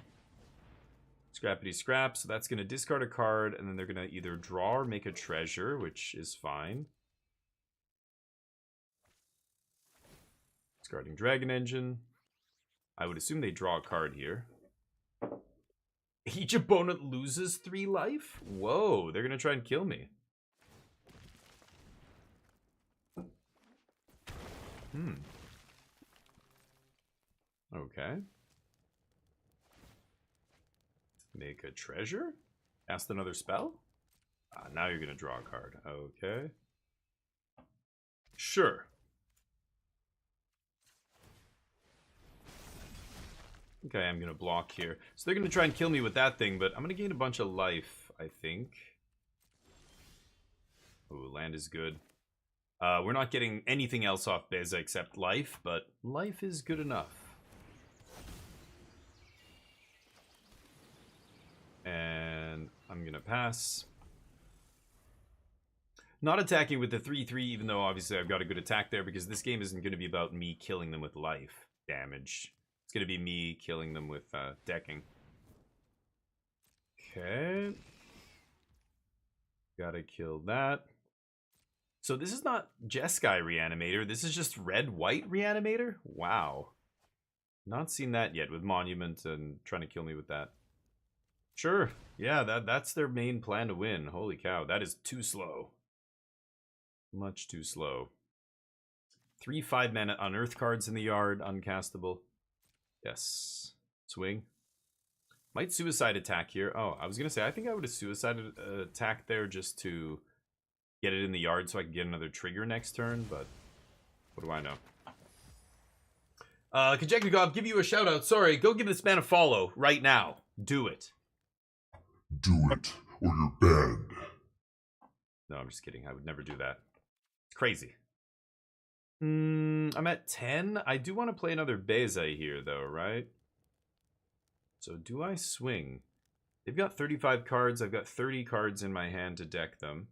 Scrappity scrap, so that's going to discard a card, and then they're going to either draw or make a treasure, which is fine. Discarding Dragon Engine. I would assume they draw a card here. Each opponent loses 3 life? Whoa, they're going to try and kill me. Okay. Make a treasure? Cast another spell? Now you're going to draw a card. Okay. Sure. Okay, I'm going to block here. So they're going to try and kill me with that thing, but I'm going to gain a bunch of life, I think. Ooh, land is good. We're not getting anything else off Beza except life, but life is good enough. And I'm going to pass. Not attacking with the 3/3, even though obviously I've got a good attack there, because this game isn't going to be about me killing them with life damage. It's going to be me killing them with decking. Okay. Gotta kill that. So this is not Jeskai Reanimator. This is just red-white Reanimator? Wow. Not seen that yet with Monument and trying to kill me with that. Sure. Yeah, that's their main plan to win. Holy cow, that is too slow. Much too slow. 3 5-mana unearth cards in the yard, uncastable. Yes. Swing. Might suicide attack here. Oh, I was going to say, I think I would have suicide attack there just to get it in the yard so I can get another trigger next turn, but what do I know? Kajeknikov, give you a shout out. Sorry, go give this man a follow right now. Do it. Do it, or you're banned. No, I'm just kidding. I would never do that. It's crazy. I'm at 10. I do want to play another Beza here, though, right? So do I swing? They've got 35 cards. I've got 30 cards in my hand to deck them.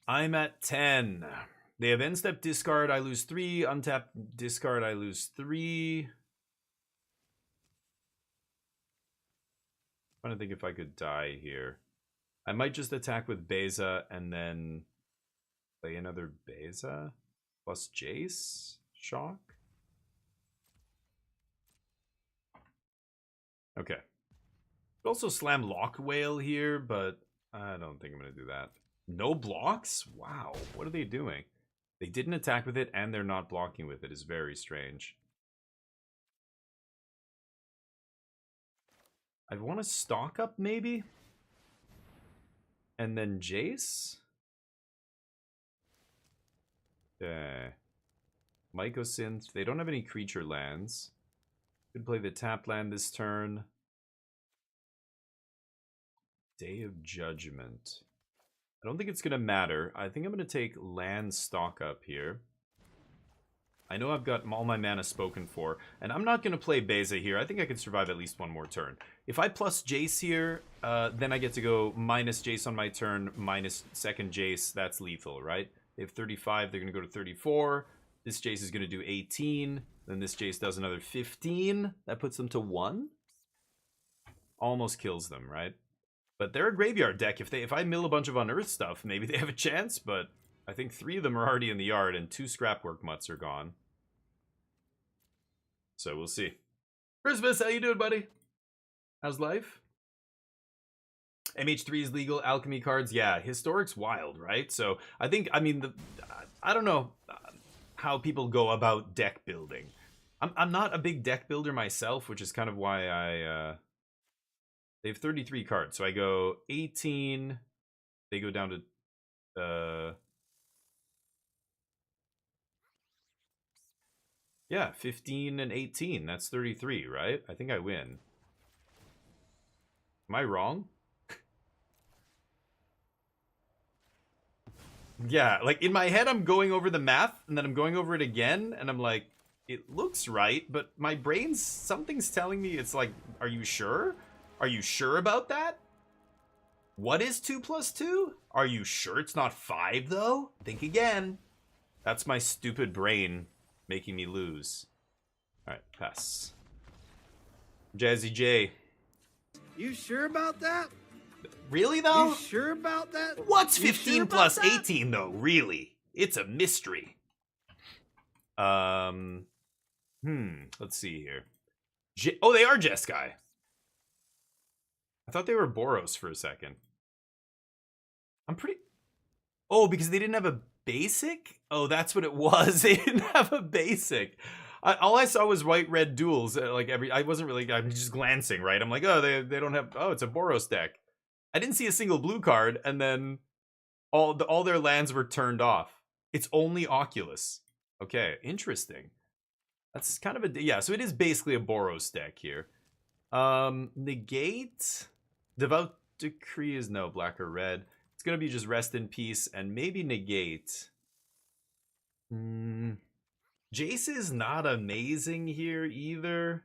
I'm at 10. They have end step discard, I lose 3. Untap discard, I lose 3. I'm trying to think if I could die here. I might just attack with Beza and then play another Beza plus Jace. Shock. Okay. Could also slam Lock Whale here, but I don't think I'm going to do that. No blocks? Wow. What are they doing? They didn't attack with it, and they're not blocking with it. It's very strange. I want to stock up, maybe? And then Jace? Yeah. Mycosynth. They don't have any creature lands. Could play the tap land this turn. Day of Judgment. I don't think it's going to matter. I think I'm going to take land stock up here. I know I've got all my mana spoken for, and I'm not going to play Beza here. I think I can survive at least one more turn. If I plus Jace here, then I get to go minus Jace on my turn, minus second Jace. That's lethal, right? They have 35. They're going to go to 34. This Jace is going to do 18. Then this Jace does another 15. That puts them to 1. Almost kills them, right? But they're a graveyard deck. If I mill a bunch of unearthed stuff, maybe they have a chance, but I think 3 of them are already in the yard, and 2 scrapwork mutts are gone. So we'll see. Christmas, how you doing, buddy? How's life? MH3 is legal. Alchemy cards, yeah. Historic's wild, right? So I think, I mean, I don't know how people go about deck building. I'm not a big deck builder myself, which is kind of why they have 33 cards. So I go 18. They go down to yeah, 15 and 18. That's 33, right? I think I win. Am I wrong? Yeah, like in my head I'm going over the math and then I'm going over it again and I'm like, it looks right, but my brain's, something's telling me it's like, are you sure? Are you sure about that? What is 2 plus 2? Are you sure it's not 5 though? Think again. That's my stupid brain making me lose. Alright, pass. Jazzy J. You sure about that? Really though? You sure about that? What's You 15 sure plus about that? 18 though, really? It's a mystery. Let's see here. Oh, they are Jeskai. I thought they were Boros for a second. I'm pretty... Oh, because they didn't have a basic? Oh, that's what it was. They didn't have a basic. All I saw was white-red duels. I wasn't really... I'm just glancing, right? I'm like, oh, they don't have... Oh, it's a Boros deck. I didn't see a single blue card, and then all their lands were turned off. It's only Oculus. Okay, interesting. That's kind of a... Yeah, so it is basically a Boros deck here. Negate... Devout Decree is no black or red. It's going to be just Rest in Peace and maybe Negate. Jace is not amazing here either.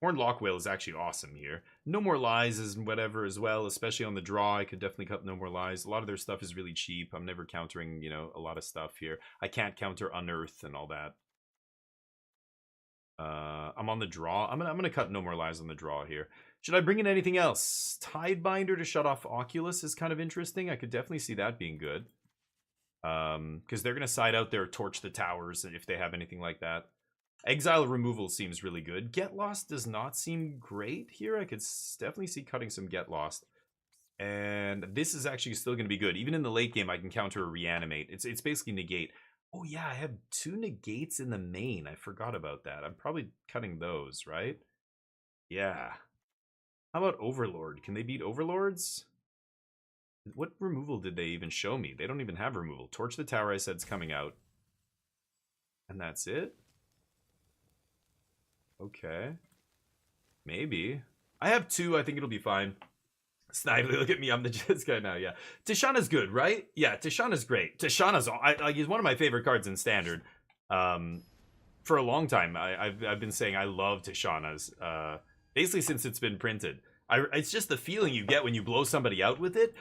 Horned Lockwhale is actually awesome here. No More Lies is whatever as well, especially on the draw. I could definitely cut No More Lies. A lot of their stuff is really cheap. I'm never countering, you know, a lot of stuff here. I can't counter Unearth and all that. I'm on the draw. I'm gonna cut No More Lies on the draw here. Should I bring in anything else? Tidebinder to shut off Oculus is kind of interesting. I could definitely see that being good. Because they're gonna side out there, torch the towers if they have anything like that. Exile removal seems really good. Get Lost does not seem great here. I could definitely see cutting some Get Lost. And this is actually still going to be good. Even in the late game, I can counter a Reanimate. It's basically Negate. Oh yeah, I have 2 Negates in the main. I forgot about that. I'm probably cutting those, right? Yeah. How about Overlord? Can they beat Overlords? What removal did they even show me? They don't even have removal. Torch the Tower, I said, is coming out. And that's it? Okay. Maybe. I have 2. I think it'll be fine. Snively, look at me. I'm the Jets guy now. Yeah. Tishana's good, right? Yeah, Tishana's great. Tishana's... he's one of my favorite cards in Standard. For a long time, I've been saying I love Tishana's. Basically since it's been printed. It's just the feeling you get when you blow somebody out with it.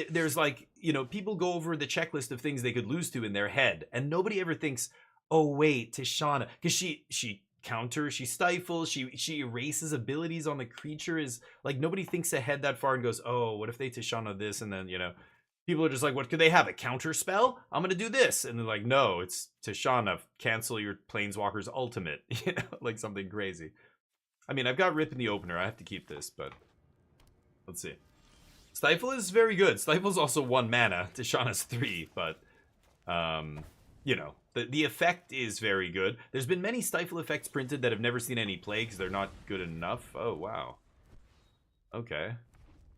There's like, you know, people go over the checklist of things they could lose to in their head. And nobody ever thinks, oh, wait, Tishana. Because she counters, she stifles, she erases abilities on the creature. Is like, nobody thinks ahead that far and goes, oh, what if they Tishana this? And then, you know, people are just like, what could they have? A counter spell? I'm going to do this. And they're like, no, it's Tishana. Cancel your Planeswalker's ultimate. You know, like something crazy. I mean, I've got Rip in the opener. I have to keep this, but let's see. Stifle is very good. Stifle's also 1 mana. Tishana's 3, but, you know, the effect is very good. There's been many Stifle effects printed that have never seen any play because they're not good enough. Oh, wow. Okay.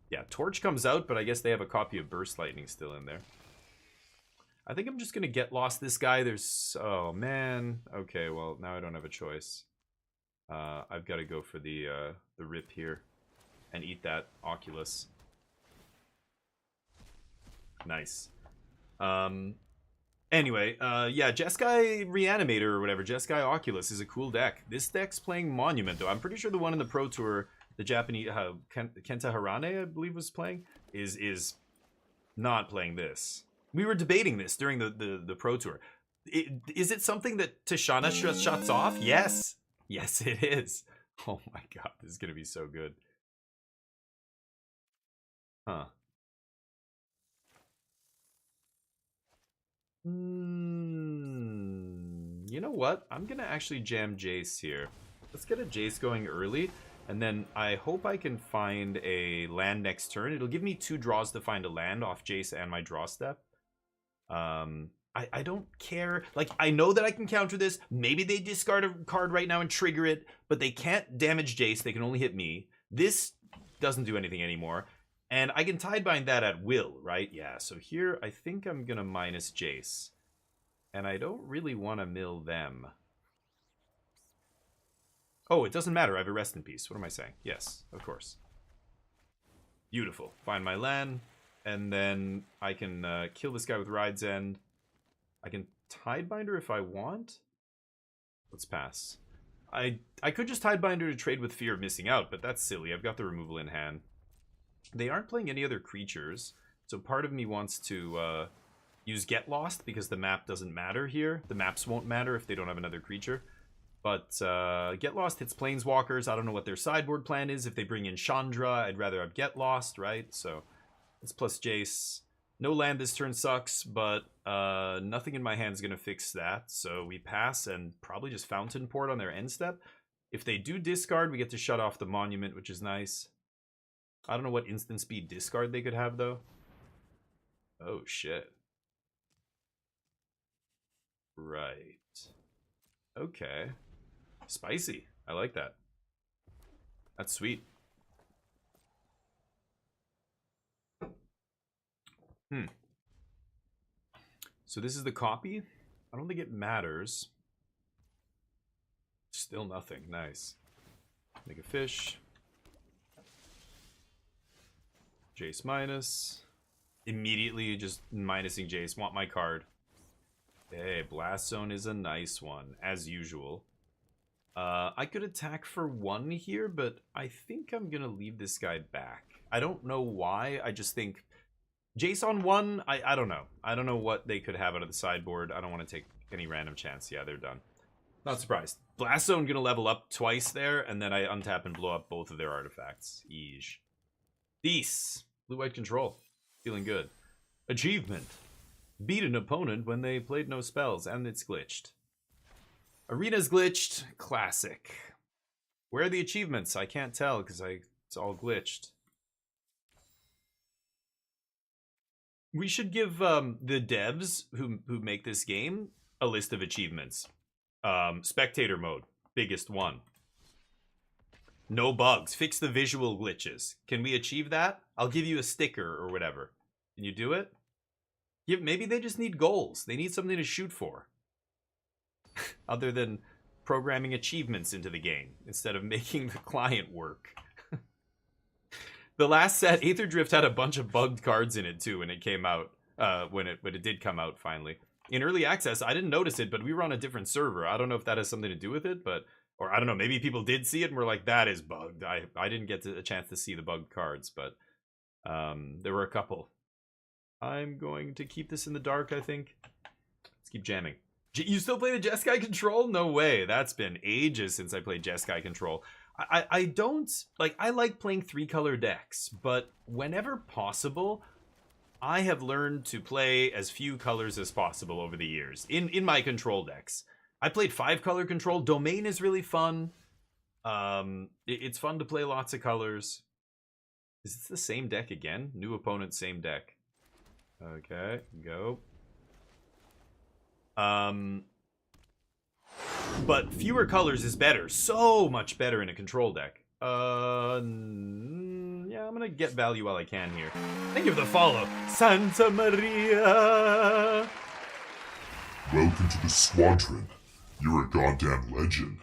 Yeah, Torch comes out, but I guess they have a copy of Burst Lightning still in there. I think I'm just going to Get Lost this guy. There's... Oh, man. Okay, well, now I don't have a choice. I've got to go for the Rip here and eat that Oculus. Nice. Anyway, yeah, Jeskai Reanimator or whatever, Jeskai Oculus is a cool deck. This deck's playing Monument, though. I'm pretty sure the one in the Pro Tour, the Japanese, Kenta Harane, I believe, was playing, is not playing this. We were debating this during the Pro Tour. Is it something that Tishana shuts off? Yes. Yes, it is. Oh my god, this is going to be so good. Huh. You know what? I'm gonna actually jam Jace here. Let's get a Jace going early, and then I hope I can find a land next turn. It'll give me 2 draws to find a land off Jace and my draw step. I don't care. Like, I know that I can counter this. Maybe they discard a card right now and trigger it, but they can't damage Jace. They can only hit me. This doesn't do anything anymore. And I can Tidebind that at will, right? Yeah, so here I think I'm going to minus Jace. And I don't really want to mill them. Oh, it doesn't matter. I have a Rest in Peace. What am I saying? Yes, of course. Beautiful. Find my land. And then I can kill this guy with Ride's End. I can Tidebinder if I want. Let's pass. I could just Tidebinder to trade with Fear of Missing Out, but that's silly. I've got the removal in hand. They aren't playing any other creatures, so part of me wants to use Get Lost because the map doesn't matter here. The maps won't matter if they don't have another creature. But Get Lost hits Planeswalkers. I don't know what their sideboard plan is. If they bring in Chandra, I'd rather have Get Lost, right? So it's plus Jace. No land this turn sucks, but nothing in my hand is going to fix that. So we pass and probably just Fountain Port on their end step. If they do discard, we get to shut off the Monument, which is nice. I don't know what instant speed discard they could have, though. Oh, shit. Right. Okay. Spicy. I like that. That's sweet. So this is the copy. I don't think it matters. Still nothing. Nice. Make a fish. Jace minus. Immediately just minusing Jace. Want my card. Hey, Blast Zone is a nice one, as usual. I could attack for 1 here, but I think I'm going to leave this guy back. I don't know why. I just think Jace on 1, I don't know. I don't know what they could have out of the sideboard. I don't want to take any random chance. Yeah, they're done. Not surprised. Blast Zone going to level up twice there, and then I untap and blow up both of their artifacts. Eesh. These. Blue-white control. Feeling good. Achievement. Beat an opponent when they played no spells, and it's glitched. Arena's glitched. Classic. Where are the achievements? I can't tell because it's all glitched. We should give the devs who make this game a list of achievements. Spectator mode, biggest one. No bugs. Fix the visual glitches. Can we achieve that? I'll give you a sticker or whatever. Can you do it? Maybe they just need goals. They need something to shoot for. Other than programming achievements into the game instead of making the client work. The last set, Aether Drift had a bunch of bugged cards in it too when it came out. When it did come out finally. In early access, I didn't notice it, but we were on a different server. I don't know if that has something to do with it, but or I don't know, maybe people did see it and were like, that is bugged. I didn't get a chance to see the bugged cards, but there were a couple. I'm going to keep this in the dark, I think. Let's keep jamming. You still play the Jeskai Control? No way. That's been ages since I played Jeskai Control. I don't, like, I like playing 3-color decks, but whenever possible, I have learned to play as few colors as possible over the years in my control decks. I played 5-color control. Domain is really fun. It's fun to play lots of colors. Is this the same deck again? New opponent, same deck. Okay, go. But fewer colors is better. So much better in a control deck. Yeah, I'm gonna get value while I can here. Thank you for the follow. Santa Maria! Welcome to the squadron. You're a goddamn legend.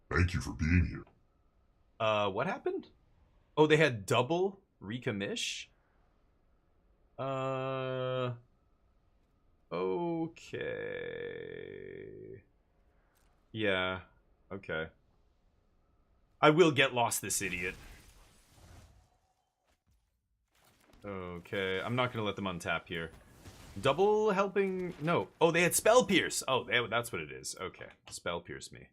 Thank you for being here. What happened? Oh, they had double recommish? Okay. Yeah, okay. I will get lost, this idiot. Okay, I'm not gonna let them untap here. Double helping? No. Oh, they had Spell Pierce. Oh, that's what it is. Okay, Spell Pierce me.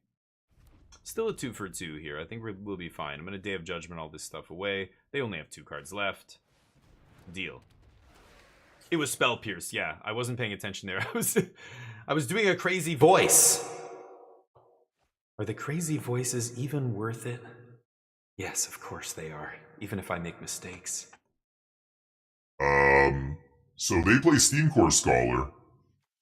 Still a 2 for 2 here. I think we'll be fine. I'm gonna Day of Judgment all this stuff away. They only have 2 cards left. Deal. It was Spell Pierce, yeah. I wasn't paying attention there. I was doing a crazy voice. Are the crazy voices even worth it? Yes, of course they are, even if I make mistakes. So they play Steam Core Scholar.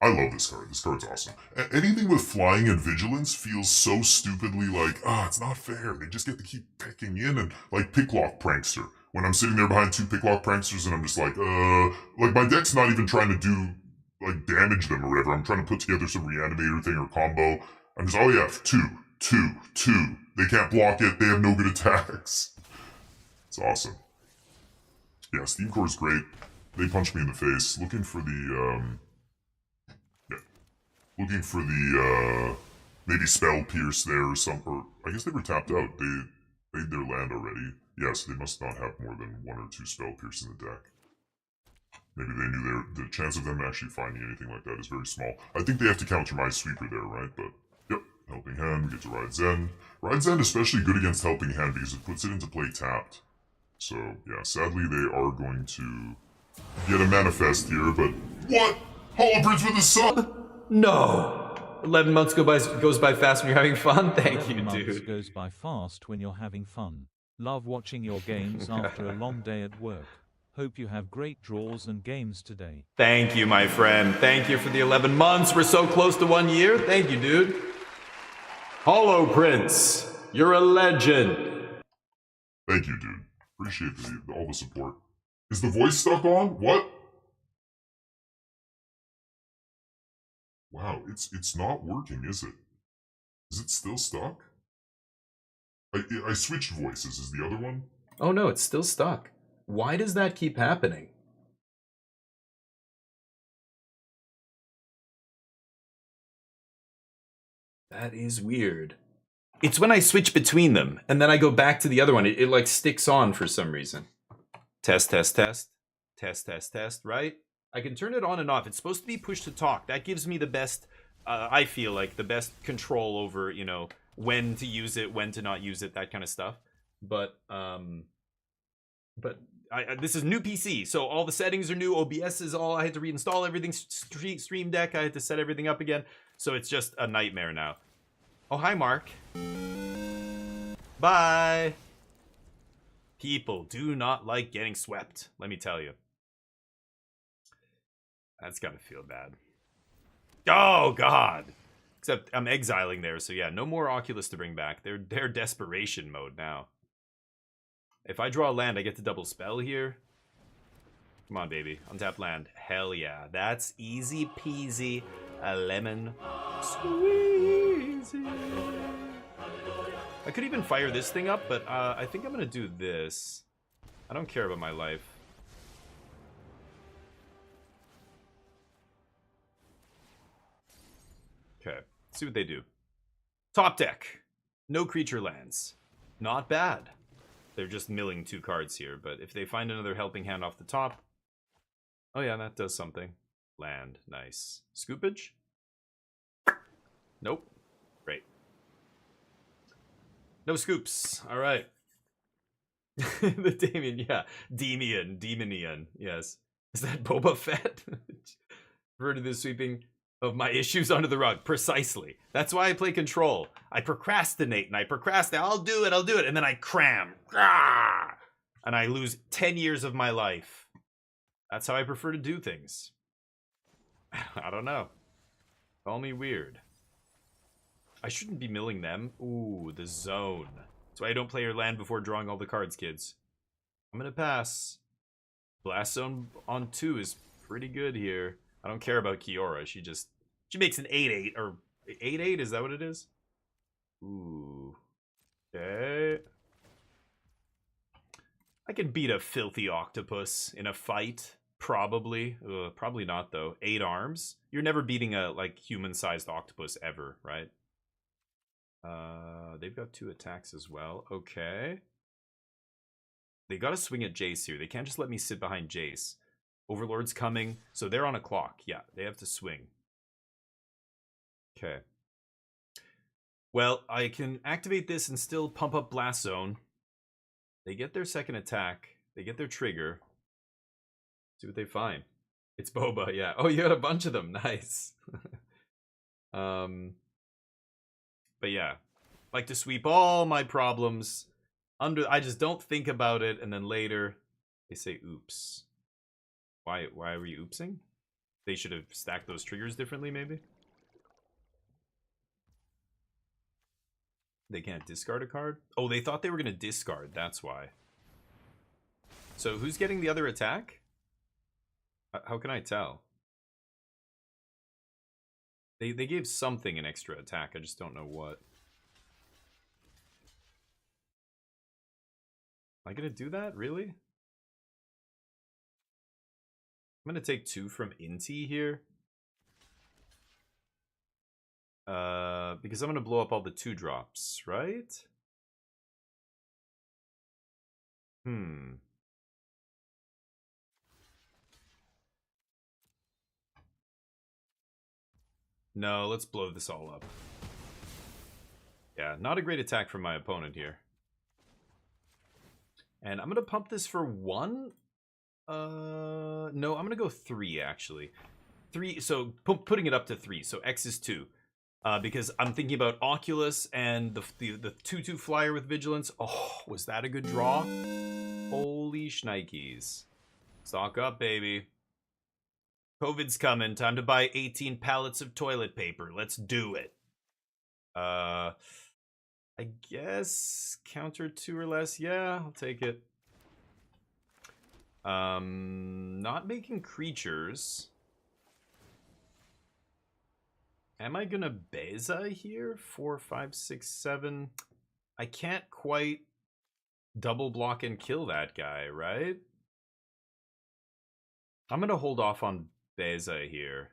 I love this card. This card's awesome. Anything with flying and vigilance feels so stupidly like, it's not fair. They just get to keep picking in and like Picklock Prankster. When I'm sitting there behind two Picklock Pranksters and I'm just like my deck's not even trying to do, like, damage them or whatever. I'm trying to put together some reanimator thing or combo. I'm just, oh yeah, two. They can't block it. They have no good attacks. It's awesome. Yeah, Steam Core's great. They punched me in the face. Looking for the maybe Spell Pierce there or something. Or I guess they were tapped out. They made their land already. Yes, they must not have more than 1 or 2 Spell Pierce in the deck. Maybe they knew the chance of them actually finding anything like that is very small. I think they have to counter my Sweeper there, right? But, yep, Helping Hand, we get to Ride's End. Ride's End especially good against Helping Hand because it puts it into play tapped. So, yeah, sadly they are going to get a manifest here, but what? Holobridge with a sub? No! 11 months goes by fast when you're having fun? Thank you, 11 months dude. goes by fast when you're having fun. Love watching your games after a long day at work. Hope you have great draws and games today. Thank you, my friend. Thank you for the 11 months. We're so close to 1 year. Thank you, dude. Hollow Prince, you're a legend. Thank you, dude. Appreciate all the support. Is the voice stuck on? What? Wow, it's not working, is it? Is it still stuck? I switched voices. Is the other one? Oh no, it's still stuck. Why does that keep happening? That is weird. It's when I switch between them, and then I go back to the other one. It like sticks on for some reason. Test, right? I can turn it on and off. It's supposed to be push to talk. That gives me the best, I feel like, the best control over, you know, when to use it, when to not use it, that kind of stuff. But this is new PC, so all the settings are new. OBS is all, I had to reinstall everything. Stream Deck, I had to set everything up again. So it's just a nightmare now. Oh, hi, Mark. Bye. People do not like getting swept, let me tell you. That's gotta feel bad. Oh, God. Except I'm exiling there, so yeah, no more Oculus to bring back. They're desperation mode now. If I draw a land, I get to double spell here. Come on, baby. Untap land. Hell yeah. That's easy peasy. A lemon squeezy. I could even fire this thing up, but I think I'm going to do this. I don't care about my life. Okay. See what they do. Top deck. No creature lands. Not bad. They're just milling 2 cards here, but if they find another Helping Hand off the top... Oh yeah, that does something. Land. Nice. Scoopage? Nope. Great. No scoops. Alright. The Damien, yeah. Demonian, yes. Is that Boba Fett? Refer to the sweeping of my issues under the rug. Precisely. That's why I play Control. I procrastinate. I'll do it. And then I cram. And I lose 10 years of my life. That's how I prefer to do things. I don't know. Call me weird. I shouldn't be milling them. Ooh, the zone. That's why I don't play your land before drawing all the cards, kids. I'm gonna pass. Blast Zone on 2 is pretty good here. I don't care about Kiora. She makes an 8/8 or 8/8. Is that what it is? Ooh. Okay. I can beat a filthy octopus in a fight. Probably. Probably not though. 8 arms. You're never beating a like human-sized octopus ever, right? They've got 2 attacks as well. Okay. They got to swing at Jace here. They can't just let me sit behind Jace. Overlord's coming, so they're on a clock. Yeah, they have to swing. Okay. Well, I can activate this and still pump up Blast Zone. They get their second attack. They get their trigger. See what they find. It's Boba, yeah. Oh, you had a bunch of them. Nice. But yeah, like to sweep all my problems under. I just don't think about it, and then later they say, "Oops." Why were you oopsing? They should have stacked those triggers differently, maybe. They can't discard a card? Oh, they thought they were going to discard. That's why. So who's getting the other attack? How can I tell? They gave something an extra attack. I just don't know what. Am I going to do that? Really? I'm going to take 2 from Inti here. Because I'm going to blow up all the 2-drops, right? No, let's blow this all up. Yeah, not a great attack from my opponent here. And I'm going to pump this for 1. No, I'm going to go 3, actually. 3, so putting it up to 3. So X is 2. Because I'm thinking about Oculus and the 2/2 flyer with Vigilance. Oh, was that a good draw? Holy shnikes. Stock up, baby. COVID's coming. Time to buy 18 pallets of toilet paper. Let's do it. I guess counter 2 or less. Yeah, I'll take it. Not making creatures. Am I gonna Beza here? 4, 5, 6, 7. I can't quite double block and kill that guy, right? I'm gonna hold off on Beza here.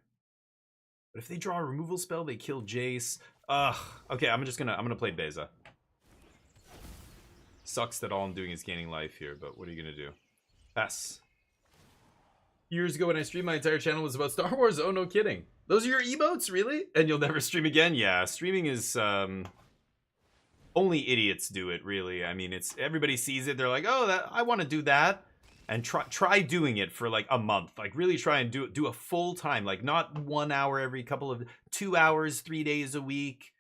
But if they draw a removal spell, they kill Jace. Ugh. Okay, I'm gonna play Beza. Sucks that all I'm doing is gaining life here, but what are you gonna do? Pass. Years ago when I streamed, my entire channel was about Star Wars. Oh, no kidding. Those are your emotes, really? And you'll never stream again? Yeah, streaming is, only idiots do it, really. I mean, it's, everybody sees it, they're like, oh, I want to do that. And try doing it for, like, a month. Like, really try and do a full time. Like, not 1 hour every 2 hours, 3 days a week.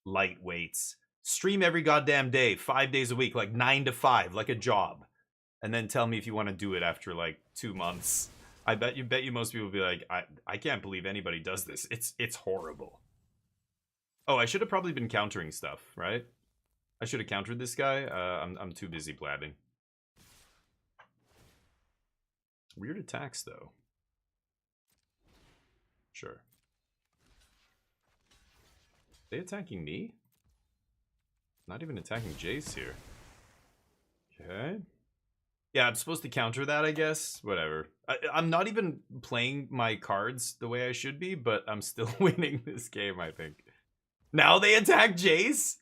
Lightweights. Stream every goddamn day, 5 days a week, like 9 to 5, like a job. And then tell me if you want to do it after, like, 2 months. I bet you most people will be like, I can't believe anybody does this. It's horrible. Oh, I should have probably been countering stuff, right? I should have countered this guy. I'm too busy blabbing. Weird attacks, though. Sure. They attacking me? Not even attacking Jace here. Okay. Yeah, I'm supposed to counter that, I guess. Whatever. I'm not even playing my cards the way I should be, but I'm still winning this game, I think. Now they attack Jace?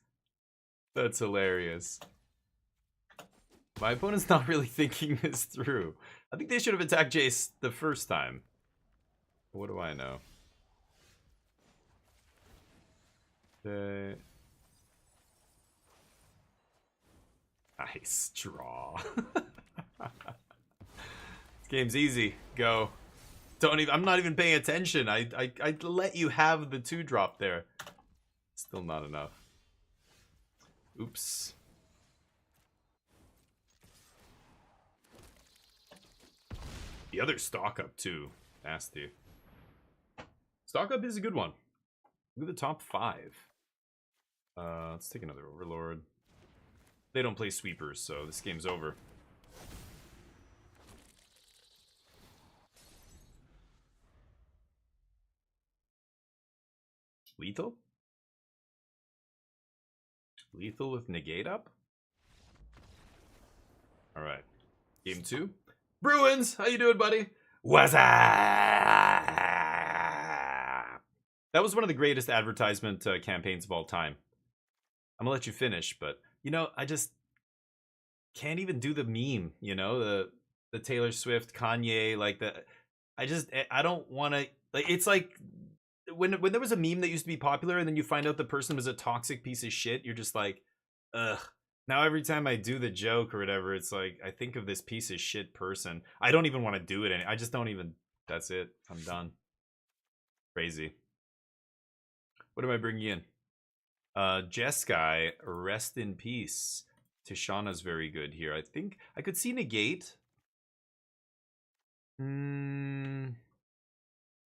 That's hilarious. My opponent's not really thinking this through. I think they should have attacked Jace the first time. What do I know? Okay. Nice draw. This game's easy. Go. Don't even. I'm not even paying attention. I let you have the 2-drop there. Still not enough. Oops. The other stock up too. Nasty. Stock up is a good one. Look at the top 5. Let's take another Overlord. They don't play sweepers, so this game's over. Lethal? Lethal with negate up? Alright. Game 2. Bruins! How you doing, buddy? What's up? That was one of the greatest advertisement campaigns of all time. I'm gonna let you finish, but you know, I just can't even do the meme, you know, the Taylor Swift, Kanye, like I don't want to, like, it's like when there was a meme that used to be popular and then you find out the person was a toxic piece of shit, you're just like, ugh. Now every time I do the joke or whatever, it's like I think of this piece of shit person. I don't even want to do it. I just don't even That's it. I'm done. Crazy. What am I bringing in? Jeskai, rest in peace. Tishana's very good here. I think I could see negate. I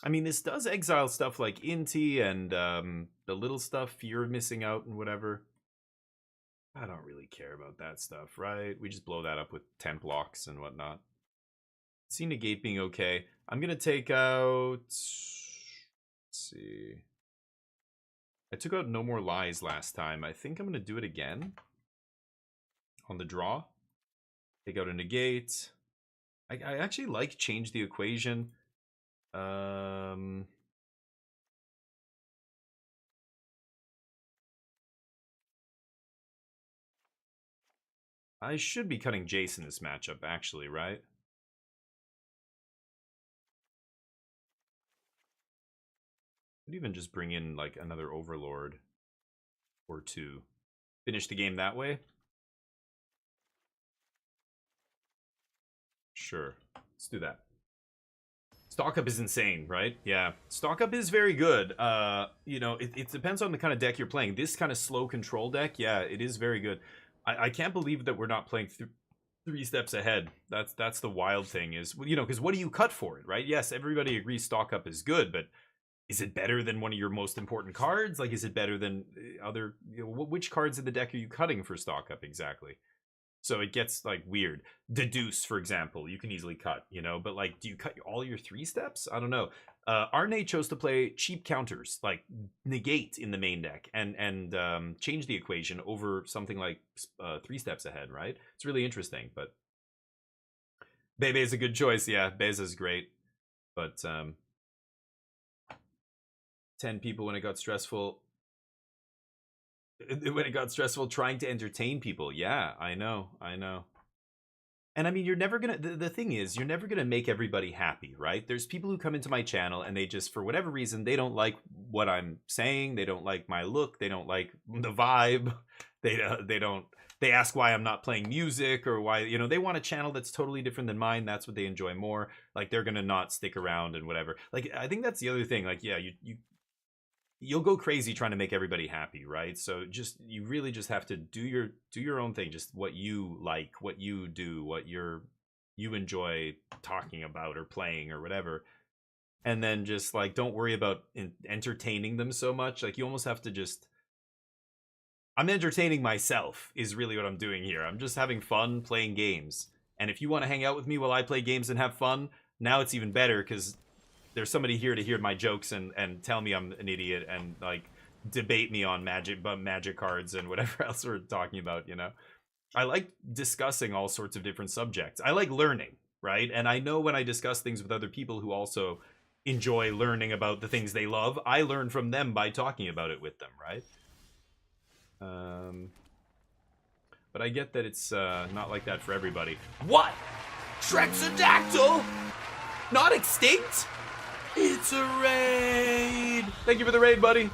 mean, this does exile stuff like Inti and the little stuff, fear of missing out and whatever. I don't really care about that stuff, right? We just blow that up with 10 blocks and whatnot. See negate being okay. I'm gonna take out... Let's see. I took out No More Lies last time. I think I'm gonna do it again. On the draw. Take out a negate. I actually like change the equation. I should be cutting Jace in this matchup, actually, right? Could even just bring in, like, another Overlord or two. Finish the game that way? Sure. Let's do that. Stock up is insane, right? Yeah. Stock up is very good. You know, it depends on the kind of deck you're playing. This kind of slow control deck, yeah, it is very good. I can't believe that we're not playing 3 steps ahead. That's the wild thing is, you know, because what do you cut for it, right? Yes, everybody agrees stock up is good, but is it better than one of your most important cards? Like, is it better than other, you know, which cards in the deck are you cutting for stock up exactly? So it gets, like, weird. Deduce, for example, you can easily cut, you know, but, like, do you cut all your 3 steps? I don't know. Arne chose to play cheap counters, like negate in the main deck, and change the equation over something like 3 steps ahead, right? It's really interesting, but Bebe is a good choice, yeah. Beza's great, but 10 people when it got stressful. When it got stressful trying to entertain people. Yeah, I know. And I mean, you're never gonna, the thing is, you're never gonna make everybody happy, right? There's people who come into my channel and they just, for whatever reason, they don't like what I'm saying. They don't like my look. They don't like the vibe. They ask why I'm not playing music or why, you know, they want a channel that's totally different than mine. That's what they enjoy more. Like, they're gonna not stick around and whatever. Like, I think that's the other thing. Like, yeah, you'll go crazy trying to make everybody happy, right? So you really just have to do your own thing, just what you like, what you do, what you enjoy talking about or playing or whatever. And then just, like, don't worry about entertaining them so much. Like, you almost have to just, I'm entertaining myself is really what I'm doing here. I'm just having fun playing games. And if you want to hang out with me while I play games and have fun, now it's even better because there's somebody here to hear my jokes and tell me I'm an idiot and, like, debate me on magic cards and whatever else we're talking about, you know? I like discussing all sorts of different subjects. I like learning, right? And I know when I discuss things with other people who also enjoy learning about the things they love, I learn from them by talking about it with them, right? But I get that it's not like that for everybody. What? Trexodactyl? Not extinct? It's a raid! Thank you for the raid, buddy.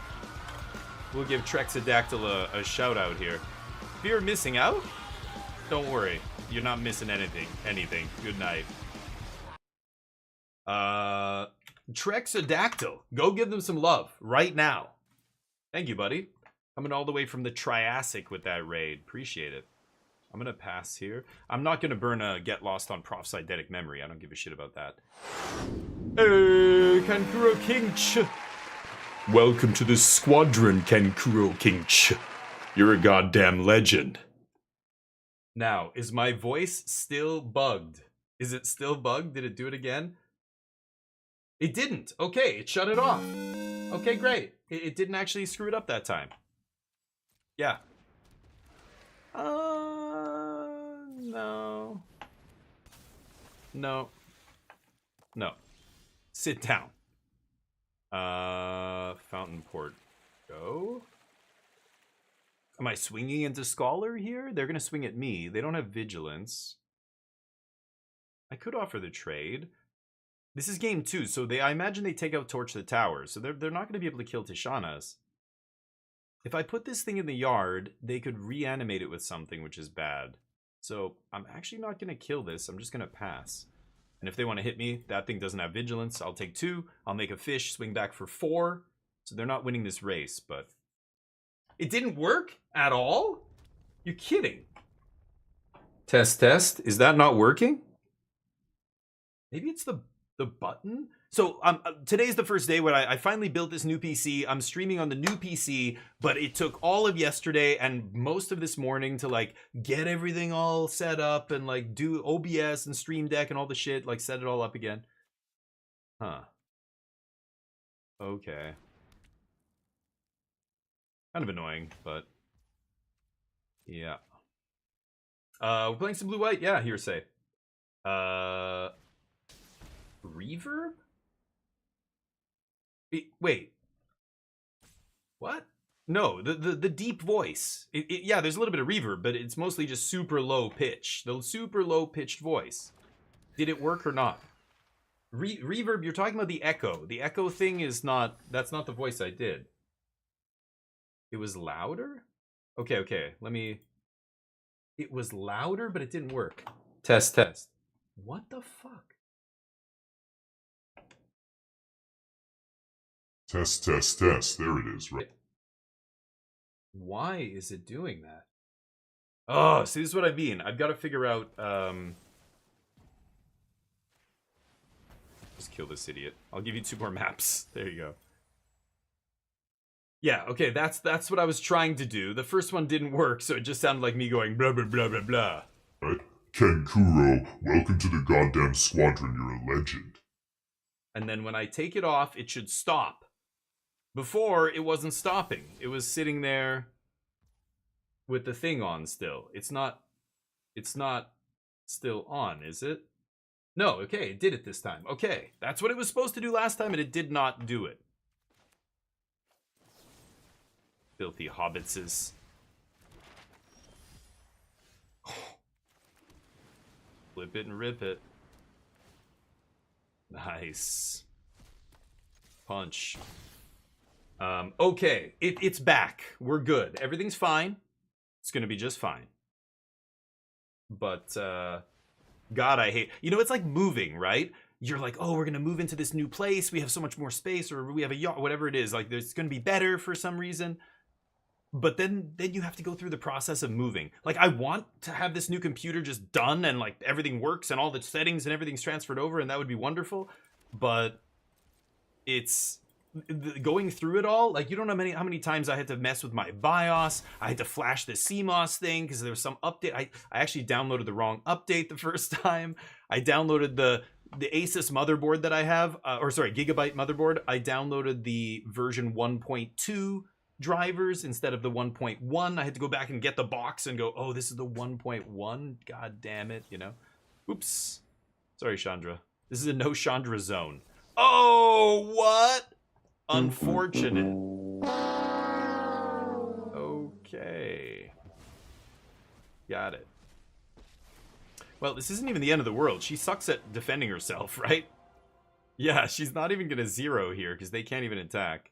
We'll give Trexodactyl a shout out here. If you're missing out, don't worry. You're not missing anything. Good night. Trexodactyl. Go give them some love right now. Thank you, buddy. Coming all the way from the Triassic with that raid. Appreciate it. I'm gonna pass here. I'm not gonna burn a Get Lost on Prof's Eidetic Memory. I don't give a shit about that. Hey, Kankuro Kinch. Welcome to the squadron, Kankuro Kinch. You're a goddamn legend. Now, is my voice still bugged? Is it still bugged? Did it do it again? It didn't. Okay, it shut it off. Okay, great. It didn't actually screw it up that time. Yeah. No. No. Sit down. Fountain Port. Go. Am I swinging into Scholar here? They're gonna swing at me. They don't have Vigilance. I could offer the trade. This is game 2, so I imagine they take out Torch the Tower, so they're not gonna be able to kill Tishana's. If I put this thing in the yard, they could reanimate it with something, which is bad. So I'm actually not gonna kill this. I'm just gonna pass. And if they want to hit me, that thing doesn't have vigilance. I'll take 2. I'll make a fish, swing back for 4. So they're not winning this race, but... It didn't work at all? You're kidding. Test, test. Is that not working? Maybe it's the button? So today's the first day when I finally built this new PC. I'm streaming on the new PC, but it took all of yesterday and most of this morning to like get everything all set up and like do OBS and Stream Deck and all the shit, like set it all up again. Huh. Okay. Kind of annoying, but yeah. We're playing some blue-white? Yeah, hearsay. Reverb? Wait. What? No, the deep voice. Yeah, there's a little bit of reverb, but it's mostly just super low pitch. The super low pitched voice. Did it work or not? Reverb, you're talking about the echo. The echo thing is not, that's not the voice I did. It was louder? Okay, let me... It was louder, but it didn't work. Test, test. What the fuck? Test, test, test. There it is, right? Why is it doing that? Oh, see, this is what I mean. I've got to figure out... Just kill this idiot. I'll give you 2 more maps. There you go. Yeah, okay, that's what I was trying to do. The first one didn't work, so it just sounded like me going blah, blah, blah, blah, blah. Right? Ken Kuro, welcome to the goddamn squadron. You're a legend. And then when I take it off, it should stop. Before, it wasn't stopping. It was sitting there with the thing on still. It's not still on, is it? No, okay, it did it this time. Okay, that's what it was supposed to do last time, and it did not do it. Filthy hobbitses. Flip it and rip it. Nice. Punch. Okay, it's back. We're good. Everything's fine. It's gonna be just fine. But, God, I hate... You know, it's like moving, right? You're like, oh, we're gonna move into this new place. We have so much more space, or we have a yacht, whatever it is. Like, it's gonna be better for some reason. But then you have to go through the process of moving. Like, I want to have this new computer just done and like everything works and all the settings and everything's transferred over, and that would be wonderful. But it's going through it all. Like, you don't know how many times I had to mess with my BIOS. I had to flash the CMOS thing because there was some update. I actually downloaded the wrong update the first time. I downloaded the Asus motherboard that I have, Gigabyte motherboard. I downloaded the version 1.2 drivers instead of the 1.1. I had to go back and get the box and go, oh, this is the 1.1. God damn it, you know. Oops. Sorry, Chandra. This is a no Chandra zone. Oh, what? Unfortunate. Okay. Got it. Well, this isn't even the end of the world. She sucks at defending herself, right? Yeah, she's not even gonna zero here because they can't even attack.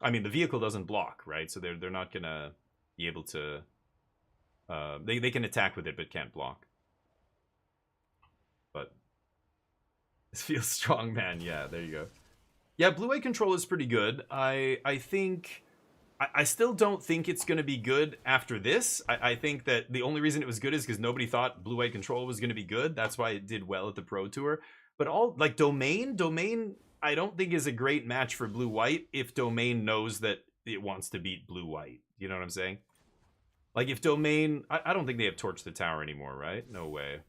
I mean, the vehicle doesn't block, right? So they're not gonna be able to... They can attack with it, but can't block. But... This feels strong, man. Yeah, there you go. Yeah, blue-white control is pretty good. I think... I still don't think it's going to be good after this. I think that the only reason it was good is because nobody thought blue-white control was going to be good. That's why it did well at the Pro Tour. But all, like, Domain, I don't think is a great match for blue-white if Domain knows that it wants to beat blue-white. You know what I'm saying? Like, if Domain... I don't think they have Torch the Tower anymore, right? No way.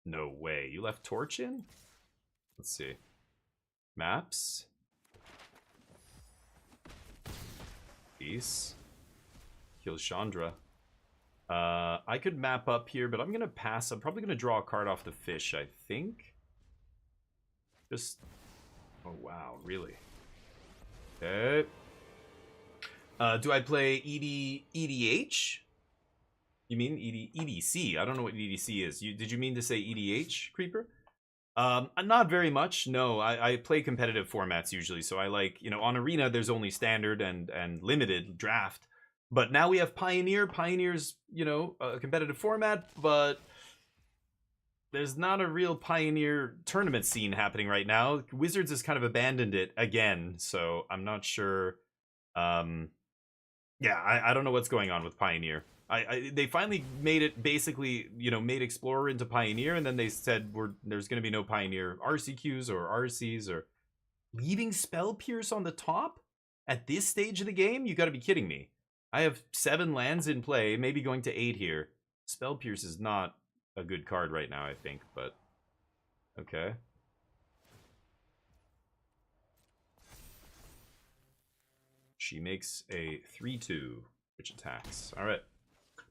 No way. You left Torch in? Let's see. Maps. Peace. Kill Chandra. I could map up here, but I'm going to pass. I'm probably going to draw a card off the fish, I think. Just... Oh, wow. Really? Okay. Do I play EDH? You mean EDC? I don't know what EDC is. Did you mean to say EDH, Creeper? Not very much. No, I play competitive formats usually. So I like, you know, on Arena there's only standard and limited draft, But now we have Pioneer. Pioneer's, you know, a competitive format, but there's not a real Pioneer tournament scene happening right now. Wizards has kind of abandoned it again, so I'm not sure. Yeah, I don't know what's going on with Pioneer. They finally made it basically, you know, made Explorer into Pioneer, and then they said there's going to be no Pioneer RCQs or RCs, or leaving Spell Pierce on the top at this stage of the game. You got to be kidding me. I have 7 lands in play, maybe going to 8 here. Spell Pierce is not a good card right now, I think, but okay. She makes a 3/2, which attacks. All right.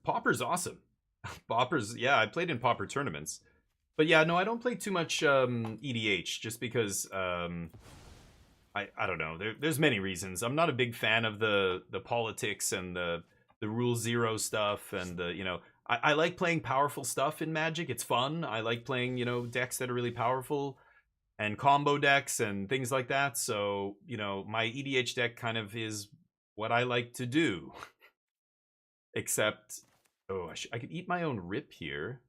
Pauper's awesome. Pauper's, yeah, I played in Pauper tournaments. But yeah, no, I don't play too much EDH just because I don't know. There's many reasons. I'm not a big fan of the politics and the Rule Zero stuff, and the, you know, I like playing powerful stuff in Magic. It's fun. I like playing, you know, decks that are really powerful and combo decks and things like that. So, you know, my EDH deck kind of is what I like to do. Except, oh, I could eat my own rip here.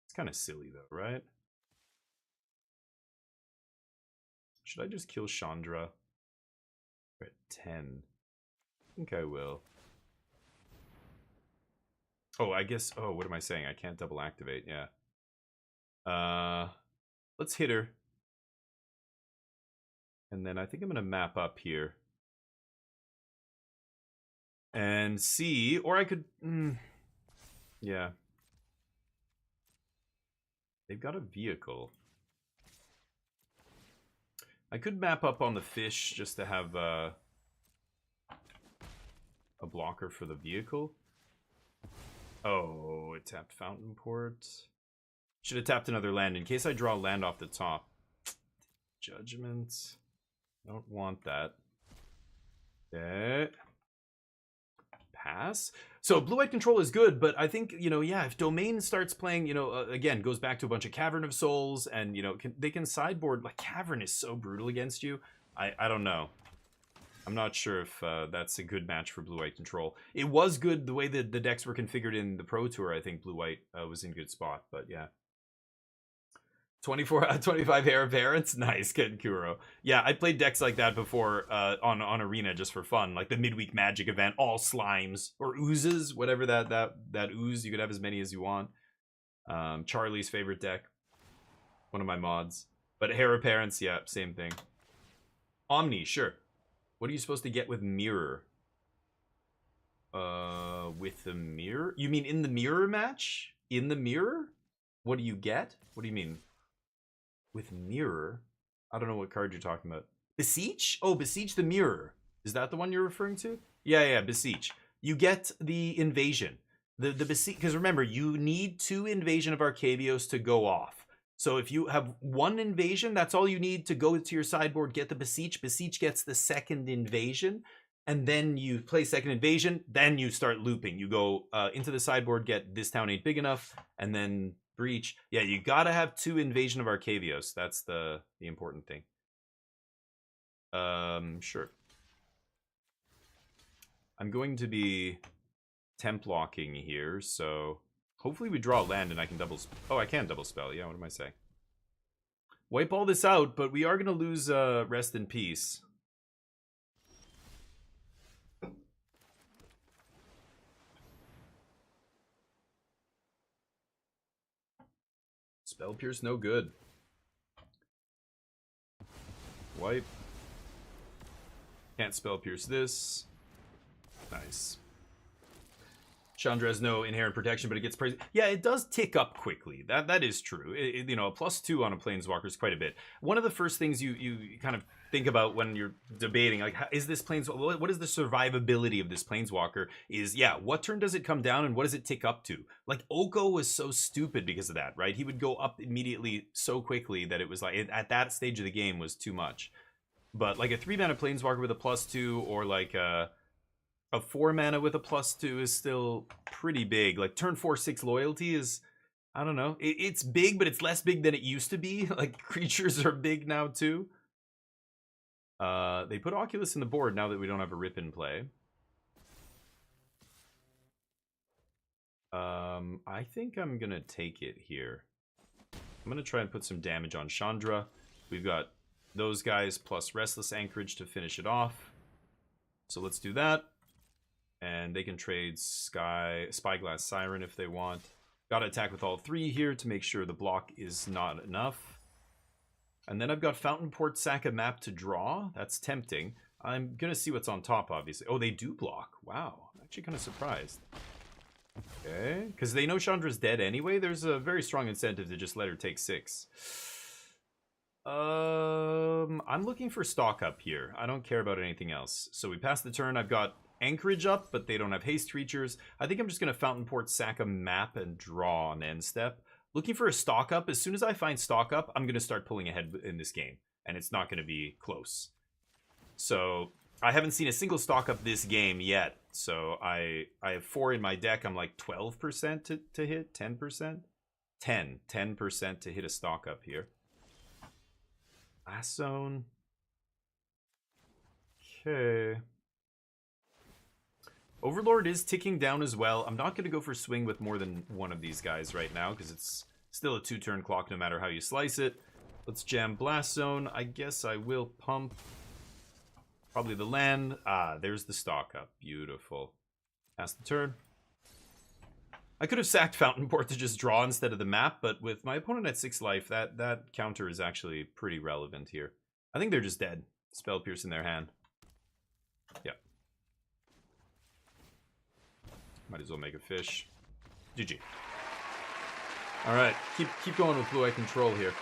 It's kind of silly though, right? Should I just kill Chandra? We're at 10. I think I will. Oh, I guess, oh, what am I saying? I can't double activate, yeah. Let's hit her. And then I think I'm going to map up here. And see, or I could, yeah. They've got a vehicle. I could map up on the fish just to have a blocker for the vehicle. Oh, it tapped Fountain Port. Should have tapped another land in case I draw land off the top. Judgment. Don't want that. Okay. Pass. So blue-white control is good, but I think, you know, yeah, if Domain starts playing, you know, again, goes back to a bunch of Cavern of Souls, and, you know, they can sideboard, like, Cavern is so brutal against you. I don't know. I'm not sure if that's a good match for blue-white control. It was good the way that the decks were configured in the Pro Tour. I think blue-white was in good spot, but yeah. 24 out of 25 Heir Apparents? Nice, Ken Kuro. Yeah, I played decks like that before on Arena just for fun. Like the Midweek Magic event, all slimes. Or oozes, whatever that ooze. You could have as many as you want. Charlie's favorite deck. One of my mods. But Heir Apparents, yeah, same thing. Omni, sure. What are you supposed to get with Mirror? With the Mirror? You mean in the Mirror match? In the Mirror? What do you get? What do you mean? With Mirror? I don't know what card you're talking about. Beseech? Oh, Beseech the Mirror. Is that the one you're referring to? Yeah, Beseech. You get the Invasion. The Beseech, because remember, you need 2 Invasion of Arcavios to go off. So if you have 1 Invasion, that's all you need to go to your sideboard, get the Beseech. Beseech gets the 2nd Invasion, and then you play 2nd Invasion, then you start looping. You go into the sideboard, get This Town Ain't Big Enough, and then Breach. Yeah, you gotta have 2 Invasion of Arcavios. That's the important thing. Sure. I'm going to be temp locking here, so hopefully we draw a land and I can double... Oh, I can double spell. Yeah, what am I saying? Wipe all this out, but we are going to lose Rest in Peace. Spell Pierce, no good. Wipe. Can't Spell Pierce this. Nice. Chandra has no inherent protection, but it gets praised. Yeah, it does tick up quickly. That is true. You know, a +2 on a Planeswalker is quite a bit. One of the first things you kind of think about when you're debating, like, is this Planeswalker, what is the survivability of this Planeswalker, is, yeah, what turn does it come down and what does it tick up to? Like, Oko was so stupid because of that, right? He would go up immediately so quickly that it was like, at that stage of the game was too much. But like a 3-mana Planeswalker with a +2, or like a 4-mana with a +2 is still pretty big. Like turn 4/6 loyalty is, I don't know, it's big, but it's less big than it used to be. Like creatures are big now too. They put Oculus in the board now that we don't have a Rip in play. I think I'm going to take it here. I'm going to try and put some damage on Chandra. We've got those guys plus Restless Anchorage to finish it off. So let's do that. And they can trade Spyglass Siren if they want. Gotta attack with all three here to make sure the block is not enough. And then I've got Fountainport sack a map to draw. That's tempting. I'm gonna see what's on top, obviously. Oh, they do block. Wow. I'm actually kind of surprised. Okay. Because they know Chandra's dead anyway. There's a very strong incentive to just let her take 6. I'm looking for stock up here. I don't care about anything else. So we pass the turn. I've got Anchorage up, but they don't have haste creatures. I think I'm just going to Fountainport sack a map and draw on end step. Looking for a stock up. As soon as I find stock up, I'm going to start pulling ahead in this game. And it's not going to be close. So I haven't seen a single stock up this game yet. So I have 4 in my deck. I'm like 12% to hit, 10%? 10% to hit a stock up here. Last zone. Okay. Overlord is ticking down as well. I'm not going to go for swing with more than one of these guys right now because it's still a 2-turn clock no matter how you slice it. Let's jam Blast Zone. I guess I will pump. Probably the land. Ah, there's the stock up. Beautiful. Pass the turn. I could have sacked Fountainport to just draw instead of the map, but with my opponent at 6 life, that counter is actually pretty relevant here. I think they're just dead. Spell Pierce in their hand. Yeah. Might as well make a fish. GG. Alright, keep going with Blue Eye Control here.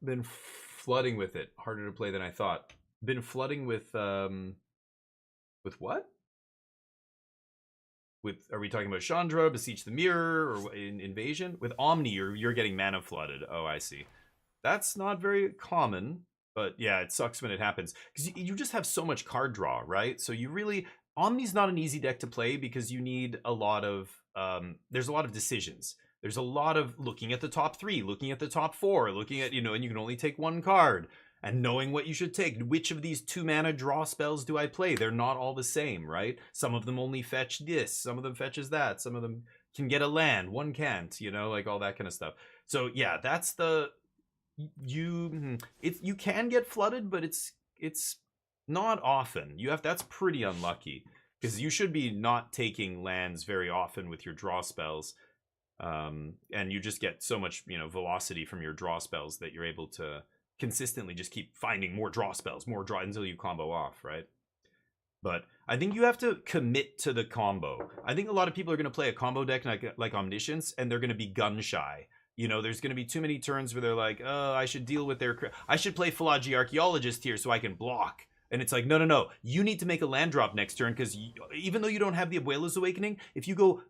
Been flooding with it. Harder to play than I thought. Been flooding with what? Are we talking about Chandra, Beseech the Mirror, or Invasion? With Omni, you're getting mana flooded. Oh, I see. That's not very common, but yeah, it sucks when it happens. Because you just have so much card draw, right? So you really... Omni's not an easy deck to play because you need a lot of... there's a lot of decisions. There's a lot of looking at the top 3, looking at the top 4, looking at, and you can only take 1 card. And knowing what you should take. Which of these 2-mana draw spells do I play? They're not all the same, right? Some of them only fetch this. Some of them fetches that. Some of them can get a land. One can't, like all that kind of stuff. So yeah, that's the... You can get flooded, but it's not often. That's pretty unlucky. Because you should be not taking lands very often with your draw spells. And you just get so much, velocity from your draw spells that you're able to... consistently just keep finding more draw spells, until you combo off, right? But I think you have to commit to the combo. I think a lot of people are going to play a combo deck like Omniscience, and they're going to be gun shy. There's going to be too many turns where they're like, oh, I should deal with I should play Philology Archaeologist here so I can block. And it's like, no. You need to make a land drop next turn, because even though you don't have the Abuela's Awakening, if you go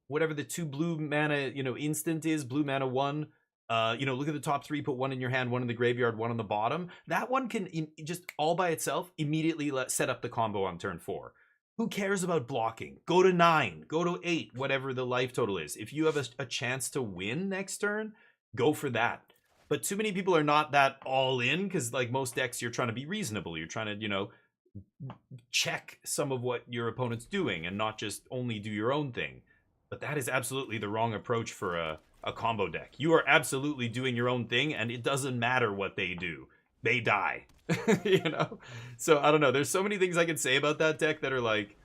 whatever the 2 blue mana, instant is, blue mana 1, look at the top 3, put 1 in your hand, 1 in the graveyard, 1 on the bottom. That one can just all by itself immediately set up the combo on turn 4. Who cares about blocking? Go to 9, go to 8, whatever the life total is. If you have a chance to win next turn, go for that. But too many people are not that all in, because like most decks, you're trying to be reasonable. You're trying to, check some of what your opponent's doing and not just only do your own thing. But that is absolutely the wrong approach for a combo deck. You are absolutely doing your own thing, and it doesn't matter what they do. They die. So I don't know. There's so many things I can say about that deck that are like,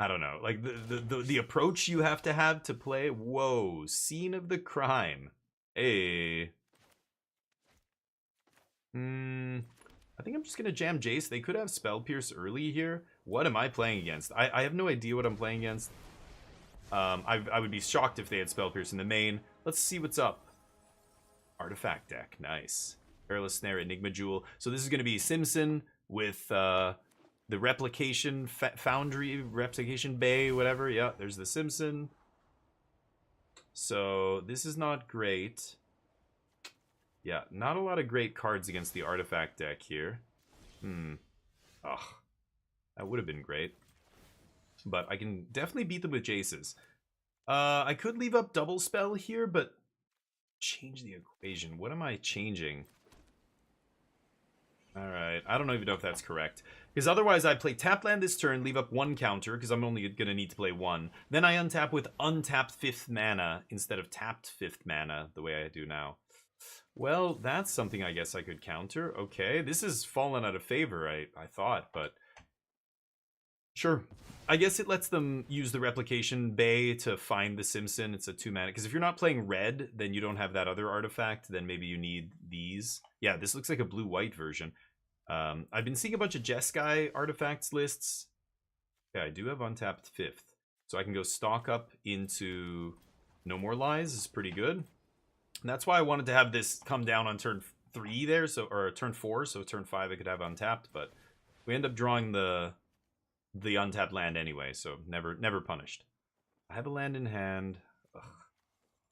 I don't know. Like the approach you have to play. Whoa, scene of the crime. Hey. I think I'm just gonna jam Jace. They could have Spell Pierce early here. What am I playing against? I have no idea what I'm playing against. I would be shocked if they had Spell Pierce in the main. Let's see what's up. Artifact deck, nice. Perilous Snare, Enigma Jewel. So this is going to be Simpson with the Replication Foundry, Replication Bay, whatever. Yeah, there's the Simpson. So this is not great. Yeah, not a lot of great cards against the Artifact deck here. Ugh, that would have been great. But I can definitely beat them with Jaces. I could leave up Double Spell here, but Change the equation. What am I changing? Alright, I don't even know if that's correct. Because otherwise I play tap land this turn, leave up 1 counter, because I'm only going to need to play 1. Then I untap with untapped 5th mana instead of tapped 5th mana, the way I do now. Well, that's something I guess I could counter. Okay, this has fallen out of favor, I thought, but... Sure. I guess it lets them use the Replication Bay to find the Simpson. It's a 2-mana. Because if you're not playing red, then you don't have that other artifact. Then maybe you need these. Yeah, this looks like a blue-white version. I've been seeing a bunch of Jeskai artifacts lists. Yeah, I do have untapped 5th. So I can go stock up into No More Lies. Is pretty good. And that's why I wanted to have this come down on turn 3 there. Or turn 4, so turn 5 I could have untapped. But we end up drawing the untapped land anyway, so never punished. I have a land in hand. Ugh.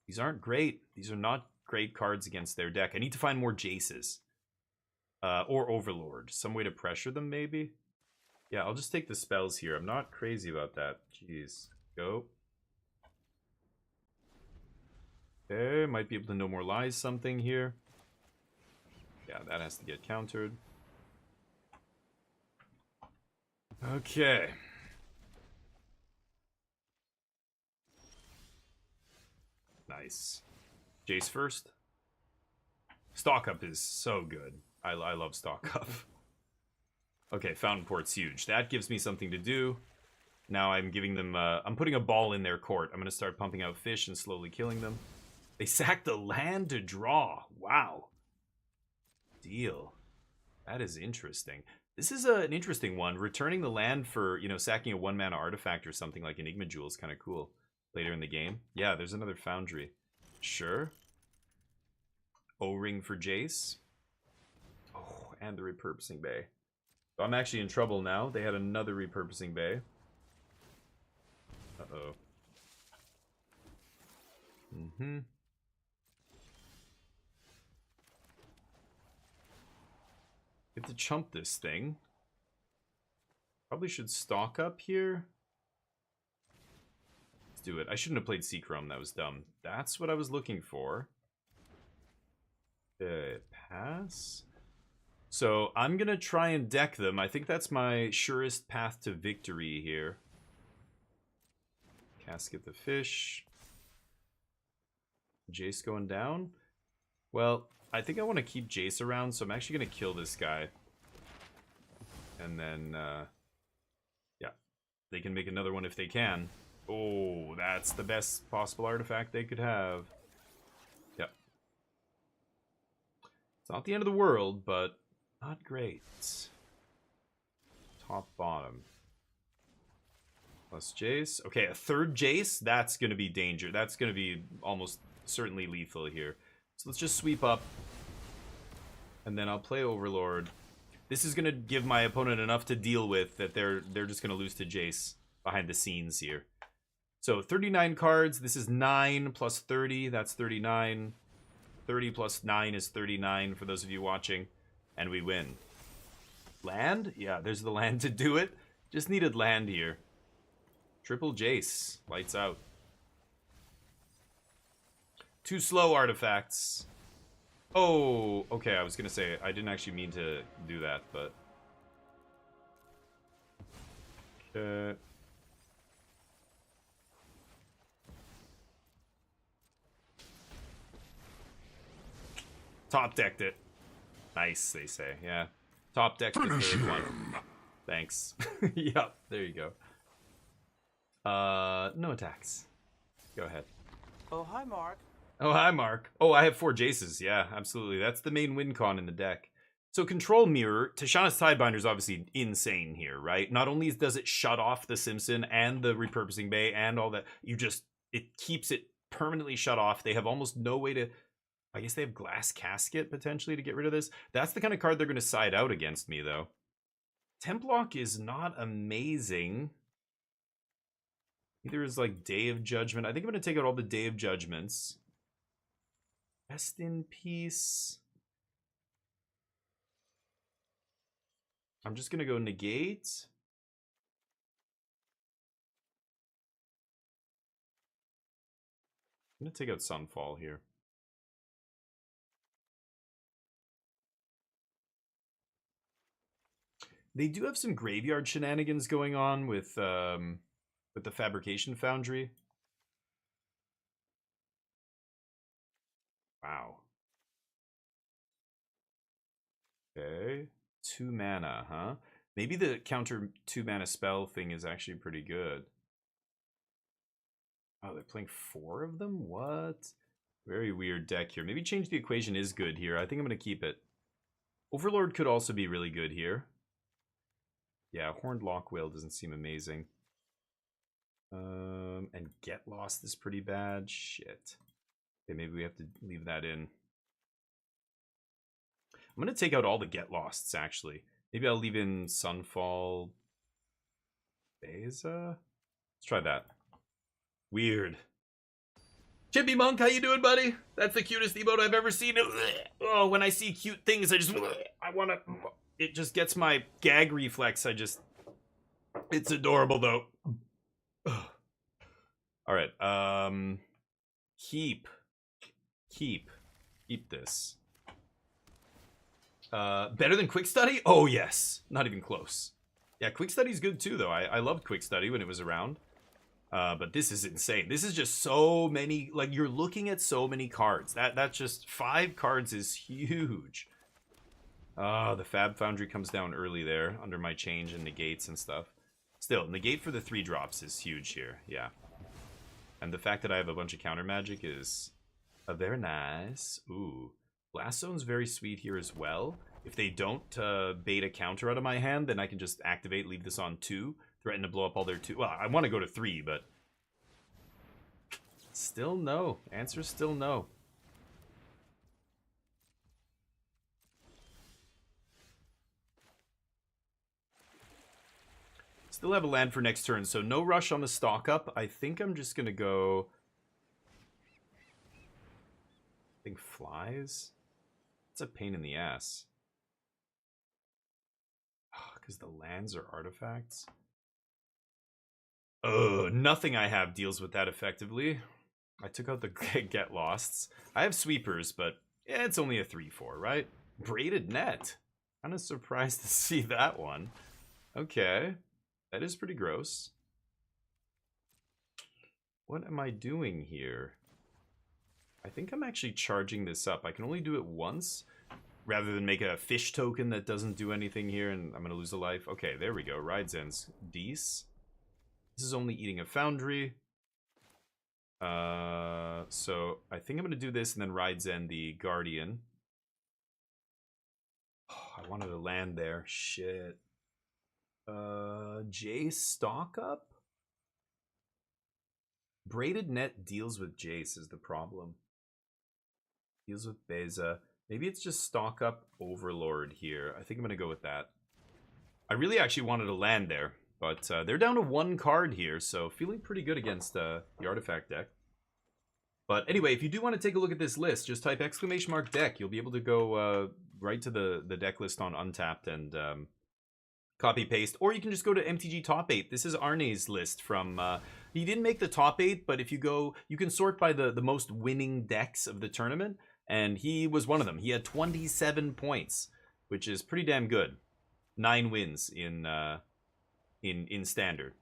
These aren't great. These are not great cards against their deck. I need to find more Jaces. Or Overlord. Some way to pressure them, maybe? Yeah, I'll just take the spells here. I'm not crazy about that. Jeez. Go. Okay, might be able to No More Lies something here. Yeah, that has to get countered. Okay. Nice. Jace first. Stock up is so good. I love stock up. Okay, Fountain Port's huge. That gives me something to do. Now I'm giving them... I'm putting a ball in their court. I'm going to start pumping out fish and slowly killing them. They sacked the land to draw. Wow. Deal. That is interesting. This is an interesting one. Returning the land for, you know, sacking a 1-mana artifact or something like Enigma Jewel is kind of cool. Later in the game. Yeah, there's another Foundry. Sure. O-Ring for Jace. Oh, and the Repurposing Bay. So I'm actually in trouble now. They had another Repurposing Bay. Uh-oh. Mm-hmm. Get to chump this thing. Probably should stock up here. Let's do it. I shouldn't have played Seachrome. That was dumb. That's what I was looking for. Pass. So I'm going to try and deck them. I think that's my surest path to victory here. Casket the Fish. Jace going down. Well, I think I want to keep Jace around, so I'm actually going to kill this guy. And then, yeah, they can make another one if they can. Oh, that's the best possible artifact they could have. Yep. It's not the end of the world, but not great. Top, bottom. Plus Jace. Okay, a third Jace? That's going to be danger. That's going to be almost certainly lethal here. So let's just sweep up. And then I'll play Overlord. This is going to give my opponent enough to deal with that they're just going to lose to Jace behind the scenes here. So 39 cards. This is 9 plus 30. That's 39. 30 plus 9 is 39 for those of you watching. And we win. Land? Yeah, there's the land to do it. Just needed land here. Triple Jace. Lights out. 2 slow artifacts. Oh, okay, I was going to say, I didn't actually mean to do that, but... Okay. Top decked it. Nice, they say, yeah. Top decked the third one. Thanks. Yep, there you go. No attacks. Go ahead. Oh, hi, Mark. Oh, hi, Mark. Oh, I have 4 Jaces. Yeah, absolutely. That's the main win con in the deck. So Control Mirror, Tishana's Tidebinder is obviously insane here, right? Not only does it shut off the Simpson and the Repurposing Bay and all that, it keeps it permanently shut off. They have almost no way to... I guess they have Glass Casket, potentially, to get rid of this. That's the kind of card they're going to side out against me, though. Templock is not amazing. Either is, like, Day of Judgment. I think I'm going to take out all the Day of Judgments. Rest in Peace. I'm just going to go Negate. I'm going to take out Sunfall here. They do have some graveyard shenanigans going on with the fabrication foundry. Wow. Okay. 2 mana, huh? Maybe the counter 2 mana spell thing is actually pretty good. Oh, they're playing 4 of them? What? Very weird deck here. Maybe Change the Equation is good here. I think I'm going to keep it. Overlord could also be really good here. Yeah, Horned Lockwhale doesn't seem amazing. And Get Lost is pretty bad. Shit. Okay, maybe we have to leave that in. I'm going to take out all the Get Losts, actually. Maybe I'll leave in Sunfall. Beza? Let's try that. Weird. Chippy Monk, how you doing, buddy? That's the cutest emote I've ever seen. Oh, when I see cute things, I want to... It just gets my gag reflex. It's adorable, though. All right. Keep this. Better than Quick Study? Oh, yes. Not even close. Yeah, Quick Study's good, too, though. I loved Quick Study when it was around. But this is insane. This is just so many... Like, you're looking at so many cards. That's just... 5 cards is huge. The Fab Foundry comes down early there, under my change and negates and stuff. Still, negate for the 3 drops is huge here. Yeah. And the fact that I have a bunch of counter magic is... very nice. Ooh. Blast Zone's very sweet here as well. If they don't bait a counter out of my hand, then I can just activate, leave this on 2, threaten to blow up all their 2. Well, I want to go to 3, but... Still no. Answer's still no. Still have a land for next turn, so no rush on the stock up. I think I'm just going to go... I think flies? It's a pain in the ass. Because the lands are artifacts. Nothing I have deals with that effectively. I took out the Get Losts. I have sweepers, but yeah, it's only a 3-4, right? Braided Net. Kind of surprised to see that one. Okay. That is pretty gross. What am I doing here? I think I'm actually charging this up. I can only do it once, rather than make a fish token that doesn't do anything here, and I'm going to lose a life. Okay, there we go. Ride Zen's Dees. This is only eating a Foundry. So I think I'm going to do this and then Ride Zen the Guardian. Oh, I wanted to land there. Shit. Jace stock up? Braided Net deals with Jace is the problem. Deals with Beza. Maybe it's just stock up Overlord here. I think I'm going to go with that. I really actually wanted to land there, but they're down to 1 card here, so feeling pretty good against the Artifact deck. But anyway, if you do want to take a look at this list, just type !deck. You'll be able to go right to the deck list on Untapped and copy paste, or you can just go to MTG Top 8. This is Arne's list from... he didn't make the top 8, but if you go... You can sort by the most winning decks of the tournament, and he was one of them. He had 27 points, which is pretty damn good. 9 wins in Standard.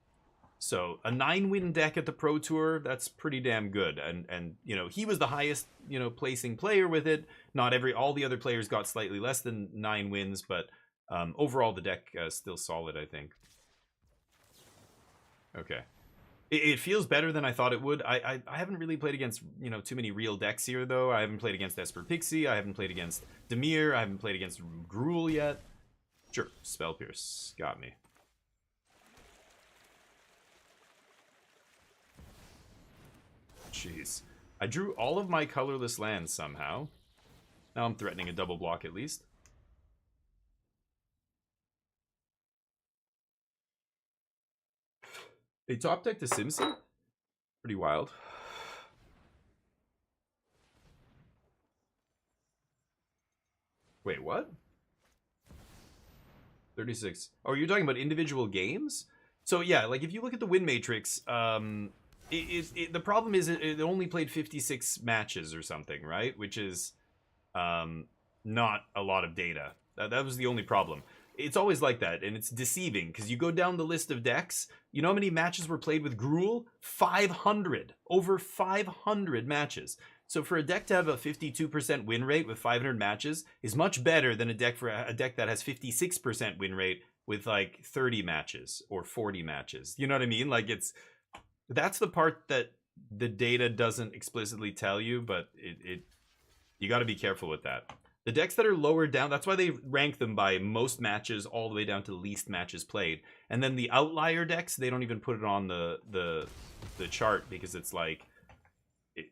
So a 9-win deck at the Pro Tour, that's pretty damn good. And you know, he was the highest, you know, placing player with it. Not all the other players got slightly less than 9 wins, but overall the deck still solid, I think. Okay. It feels better than I thought it would. I haven't really played against, you know, too many real decks here, though. I haven't played against Esper Pixie. I haven't played against Dimir. I haven't played against Gruul yet. Sure, Spell Pierce got me. Jeez. I drew all of my colorless lands somehow. Now I'm threatening a double block at least. They top decked a Simpson? Pretty wild. Wait, what? 36. Oh, you're talking about individual games? So yeah, like if you look at the win matrix, the problem is it only played 56 matches or something, right? Which is not a lot of data. That was the only problem. it's always like that, and it's deceiving because you go down the list of decks. You know how many matches were played with Gruul? 500. Over 500 matches. So for a deck to have a 52% win rate with 500 matches is much better than a deck that has 56% win rate with like 30 matches or 40 matches. You know what I mean? Like that's the part that the data doesn't explicitly tell you, but you got to be careful with that. The decks that are lower down, that's why they rank them by most matches all the way down to least matches played. And then the outlier decks, they don't even put it on the chart because it's like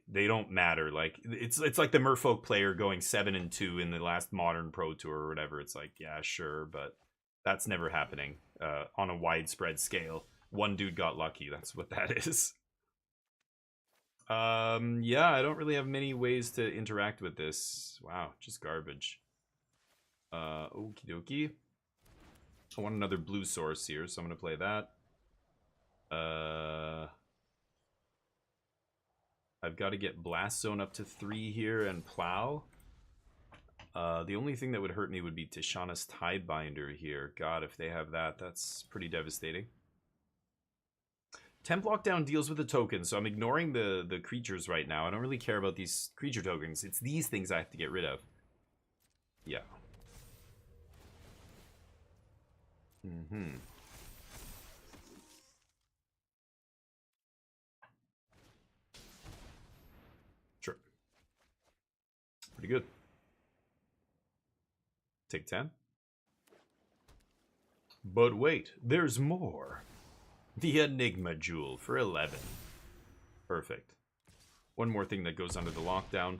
they don't matter. Like it's like the Merfolk player going 7-2 in the last Modern Pro Tour or whatever. It's like, yeah, sure, but that's never happening on a widespread scale. One dude got lucky. That's what that is. Yeah, I don't really have many ways to interact with this. Wow, just garbage. Okie dokie. I want another blue source here, so I'm gonna play that. I've got to get Blast Zone up to 3 here and Plow. The only thing that would hurt me would be Tishana's Tidebinder here. God, if they have that, that's pretty devastating. Temp Lockdown deals with the tokens, so I'm ignoring the creatures right now. I don't really care about these creature tokens. It's these things I have to get rid of. Yeah. Sure. Pretty good. Take 10. But wait, there's more. The Enigma Jewel for 11. Perfect. One more thing that goes under the lockdown.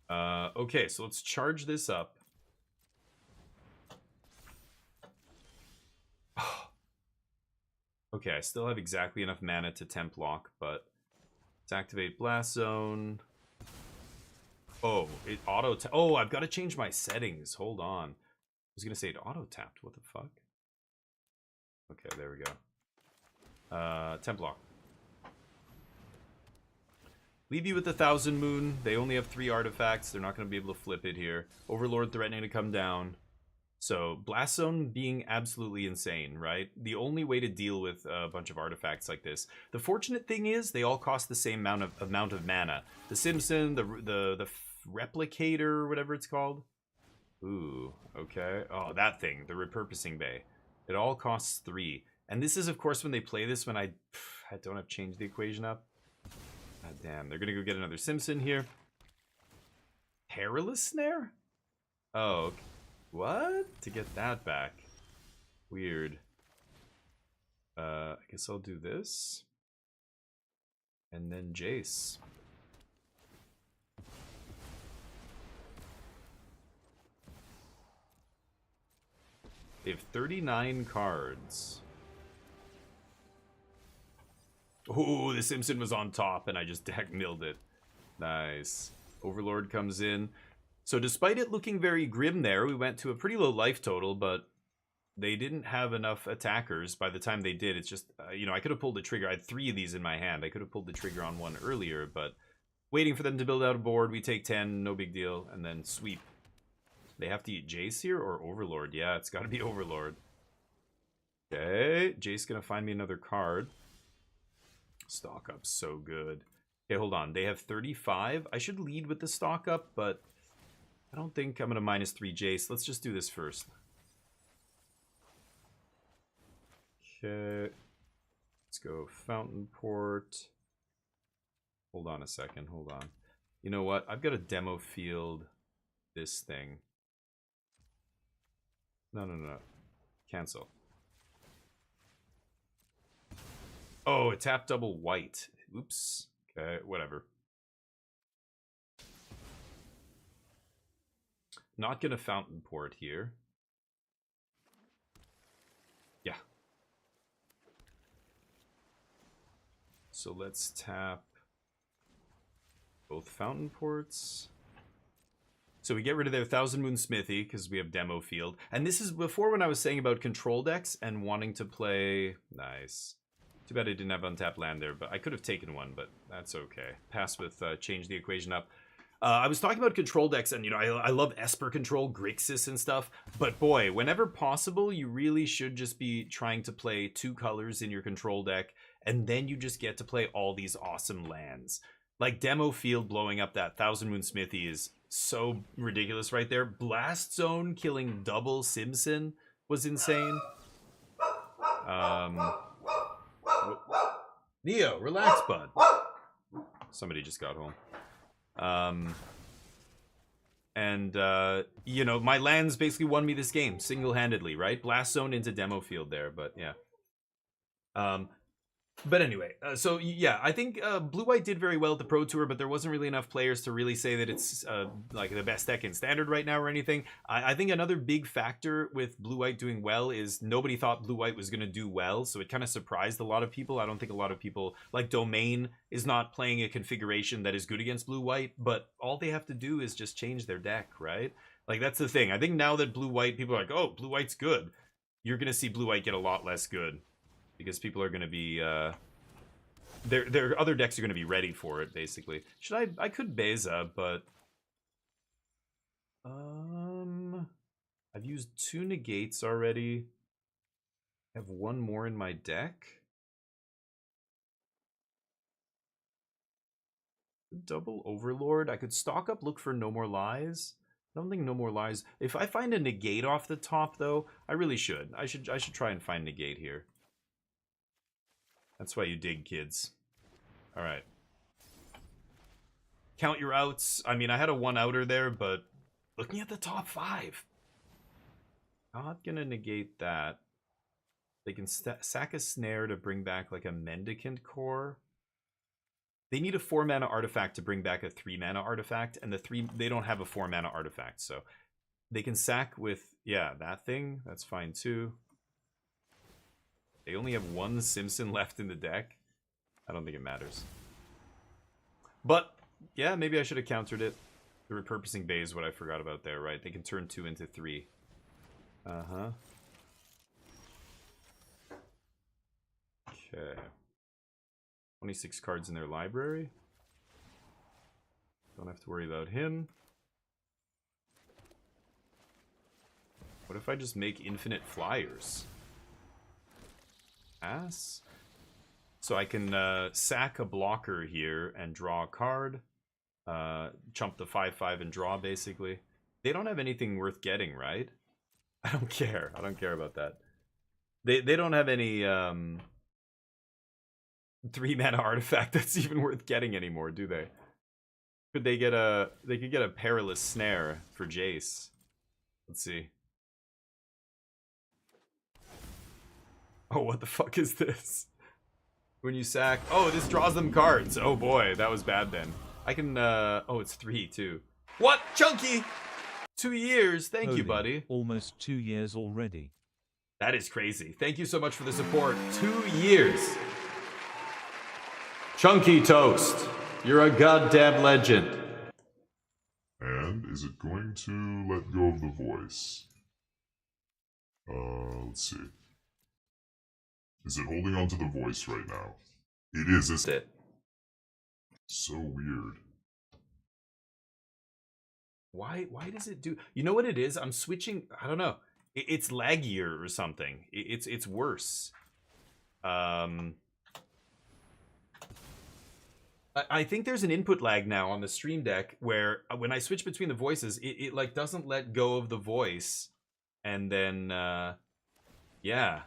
Okay, so let's charge this up. Okay, I still have exactly enough mana to temp lock, but let's activate Blast Zone. Oh, it auto tap. Oh, I've got to change my settings. Hold on. I was gonna say it auto tapped. What the fuck? Okay, there we go. Temp lock. Leave you with the Thousand Moon. They only have 3 artifacts. They're not going to be able to flip it here. Overlord threatening to come down. So, Blast Zone being absolutely insane, right? The only way to deal with a bunch of artifacts like this. The fortunate thing is, they all cost the same amount of mana. The Simpson, the Replicator, whatever it's called. Ooh, okay. Oh, that thing, the Repurposing Bay. It all costs 3. And this is, of course, when they play this, when I don't have changed the equation up. God damn, they're going to go get another Simpson here. Perilous Snare? Oh, okay. What? To get that back. Weird. I guess I'll do this. And then Jace. They have 39 cards. Oh, the Simpson was on top and I just deck milled it. Nice. Overlord comes in. So despite it looking very grim there, we went to a pretty low life total, but they didn't have enough attackers by the time they did. It's just, you know, I could have pulled the trigger. I had 3 of these in my hand. I could have pulled the trigger on one earlier, but waiting for them to build out a board, we take 10, no big deal, and then sweep. They have to eat Jace here or Overlord? Yeah, it's got to be Overlord. Okay, Jace gonna find me another card. Stock up's so good. Okay, hold on. They have 35. I should lead with the stock up, but I don't think I'm gonna -3 Jace. Let's just do this first. Okay, let's go Fountain Port. Hold on a second. Hold on. You know what? I've got to demo field this thing. No. Cancel. Oh, it tapped double white. Oops. Okay, whatever. Not gonna Fountain Port here. Yeah. So let's tap both Fountain Ports. So we get rid of their Thousand Moon Smithy because we have Demo Field. And this is before when I was saying about control decks and wanting to play... Nice. Too bad I didn't have untapped land there, but I could have taken one, but that's okay. Pass with change the equation up. I was talking about control decks, and I love Esper control, Grixis and stuff. But boy, whenever possible, you really should just be trying to play 2 colors in your control deck, and then you just get to play all these awesome lands. Like Demo Field blowing up that Thousand Moon Smithy is so ridiculous right there. Blast Zone killing double Simpson was insane. Neo, relax, bud. Somebody just got home. My lands basically won me this game single-handedly, right? Blast Zone into Demo Field there, but yeah. But anyway, so yeah, I think Blue-White did very well at the Pro Tour, but there wasn't really enough players to really say that it's like the best deck in Standard right now or anything. I think another big factor with Blue-White doing well is nobody thought Blue-White was going to do well, so it kind of surprised a lot of people. I don't think a lot of people, like Domain, is not playing a configuration that is good against Blue-White, but all they have to do is just change their deck, right? Like, that's the thing. I think now that Blue-White, people are like, oh, Blue-White's good, you're going to see Blue-White get a lot less good. Because people are going to be, their other decks are going to be ready for it, basically. I could Beza, but, I've used 2 negates already. I have 1 more in my deck. Double Overlord. I could stock up, look for No More Lies. I don't think No More Lies. If I find a negate off the top, though, I really should. I should try and find negate here. That's why you dig, kids. Alright. Count your outs. I mean, I had a 1-outer there, but looking at the top 5. Not gonna negate that. They can sack a snare to bring back like a Mendicant Core. They need a 4-mana artifact to bring back a 3-mana artifact, and they don't have a 4-mana artifact, so they can sack with, yeah, that thing. That's fine too. They only have 1 Simpson left in the deck. I don't think it matters. But, yeah, maybe I should have countered it. The repurposing bay is what I forgot about there, right? They can turn 2 into 3. Uh-huh. Okay. 26 cards in their library. Don't have to worry about him. What if I just make infinite flyers? Pass. So I can sack a blocker here and draw a card. Chump the 5/5 and draw, basically. They don't have anything worth getting, right? I don't care. I don't care about that. They don't have any 3-mana artifact that's even worth getting anymore, do they? Could they get a... They could get a Perilous Snare for Jace. Let's see. Oh, what the fuck is this? When you sack... Oh, this draws them cards. Oh boy, that was bad then. I can, oh, it's 3 too. What? Chunky! 2 years. Thank you, buddy. Almost 2 years already. That is crazy. Thank you so much for the support. 2 years. Chunky Toast. You're a goddamn legend. And is it going to let go of the voice? Let's see. Is it holding on to the voice right now? It is, isn't it? So weird. Why does it do... You know what it is? I'm switching... I don't know. It's laggier or something. It's worse. I think there's an input lag now on the Stream Deck where when I switch between the voices, it like doesn't let go of the voice, and then yeah,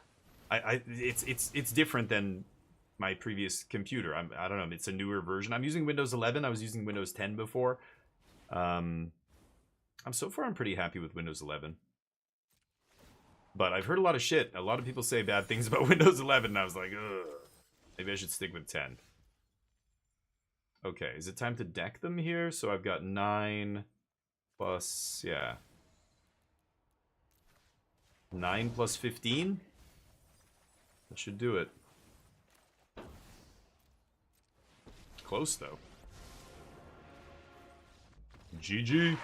it's different than my previous computer. I don't know. It's a newer version. I'm using Windows 11. I was using Windows 10 before. I'm pretty happy with Windows 11. But I've heard a lot of shit. A lot of people say bad things about Windows 11, and I was like, ugh. Maybe I should stick with 10. Okay, is it time to deck them here? So I've got 9 plus, yeah. 9 plus 15? That should do it. Close, though. GG.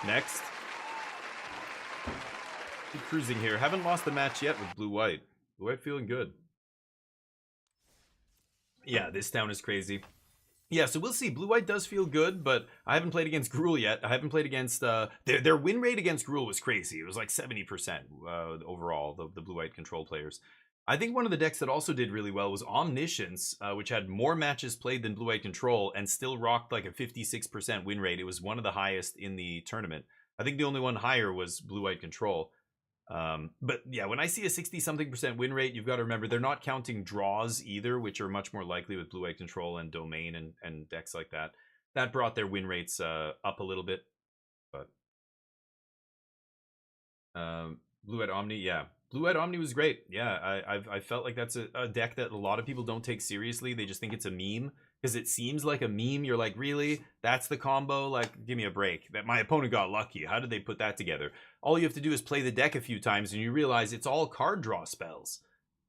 Next. Keep cruising here. Haven't lost the match yet with Blue-White. Blue-White feeling good. Yeah, this town is crazy. Yeah, so we'll see. Blue-white does feel good, but I haven't played against Gruul yet. I haven't played against... their win rate against Gruul was crazy. It was like 70% overall, the blue-white control players. I think one of the decks that also did really well was Omniscience, which had more matches played than blue-white control and still rocked like a 56% win rate. It was one of the highest in the tournament. I think the only one higher was blue-white control. But yeah, when I see a 60-something% win rate, you've got to remember they're not counting draws either, which are much more likely with blue-white control and domain and decks like that. That brought their win rates up a little bit. But blue-white Omni, yeah. Blue-white Omni was great. Yeah, I felt like that's a deck that a lot of people don't take seriously. They just think it's a meme. Because it seems like a meme. You're like, really? That's the combo? Like, give me a break. That my opponent got lucky. How did they put that together? All you have to do is play the deck a few times and you realize it's all card draw spells.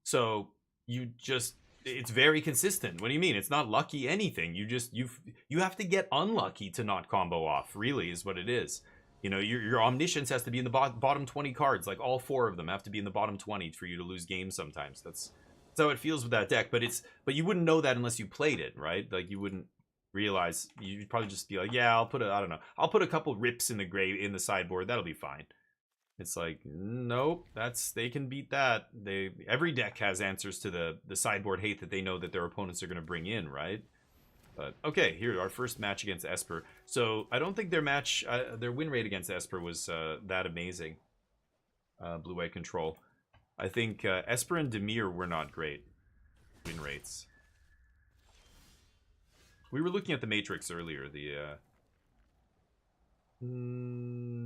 So it's very consistent. What do you mean? It's not lucky anything. You have to get unlucky to not combo off, really, is what it is. You know, your Omniscience has to be in the bottom 20 cards. Like, all 4 of them have to be in the bottom 20 for you to lose games sometimes. That's how it feels with that deck, but you wouldn't know that unless you played it, right? Like, you wouldn't realize. You'd probably just be like, yeah, I'll put a couple rips in the sideboard. That'll be fine. It's like, nope, they can beat that. Every deck has answers to the sideboard hate that they know that their opponents are going to bring in, right? But okay, here our first match against Esper. So I don't think their win rate against Esper was that amazing. Blue-white control. I think Esper and Dimir were not great win rates. We were looking at the Matrix earlier.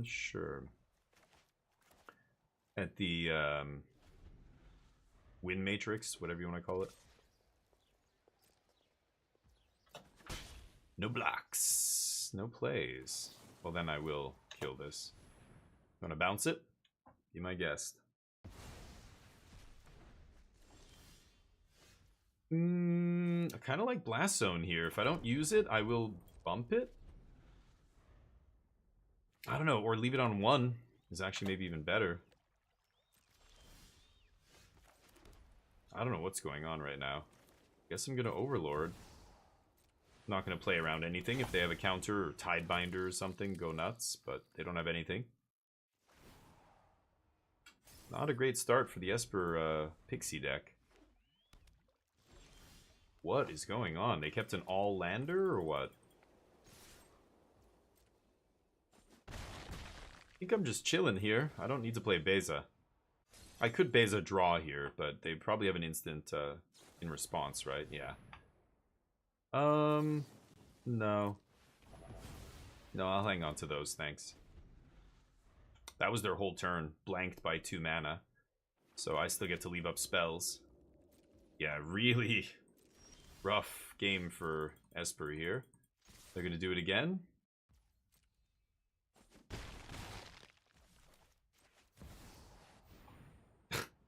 Sure. At the win matrix, whatever you want to call it. No blocks, no plays. Well, then I will kill this. Want to bounce it? Be my guest. I kind of like Blast Zone here. If I don't use it, I will bump it. I don't know, or leave it on 1 is actually maybe even better. I don't know what's going on right now. Guess I'm gonna Overlord. Not gonna play around anything. If they have a counter or Tidebinder or something, go nuts, but they don't have anything. Not a great start for the Esper Pixie deck. What is going on? They kept an all-lander or what? I think I'm just chilling here. I don't need to play Beza. I could Beza draw here, but they probably have an instant in response, right? Yeah. No. No, I'll hang on to those, thanks. That was their whole turn, blanked by 2 mana. So I still get to leave up spells. Yeah, really rough game for Esper here. They're gonna do it again.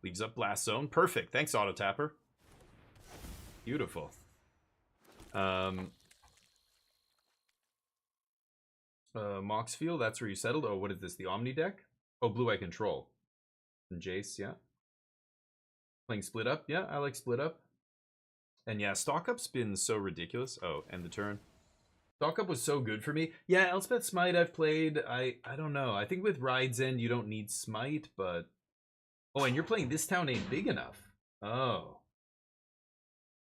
Leaves up Blast Zone. Perfect. Thanks, Auto Tapper. Beautiful. Moxfield, that's where you settled. Oh, what is this? The Omni deck? Oh, Blue-Eye Control. And Jace, yeah. Playing Split Up? Yeah, I like Split Up. And yeah, Stock Up's been so ridiculous. Oh, end the turn. Stock Up was so good for me. Yeah, Elspeth Smite I've played. I don't know. I think with Ride's End you don't need Smite, but... Oh, and you're playing This Town Ain't Big Enough. Oh.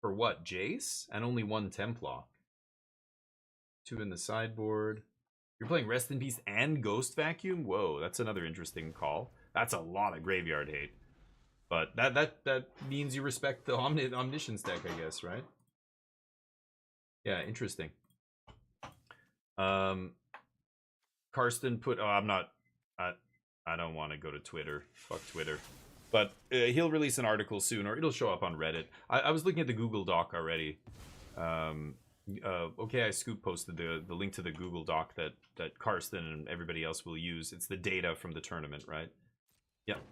For what, Jace? And only 1 Templock. 2 in the sideboard. You're playing Rest in Peace and Ghost Vacuum? Whoa, that's another interesting call. That's a lot of graveyard hate. But that means you respect the Omniscience deck, I guess, right? Yeah, interesting. Karsten put... Oh, I'm not... I don't want to go to Twitter. Fuck Twitter. But he'll release an article soon, or it'll show up on Reddit. I was looking at the Google Doc already. Okay, I Scoop posted the link to the Google Doc that Karsten and everybody else will use. It's the data from the tournament, right? Yep.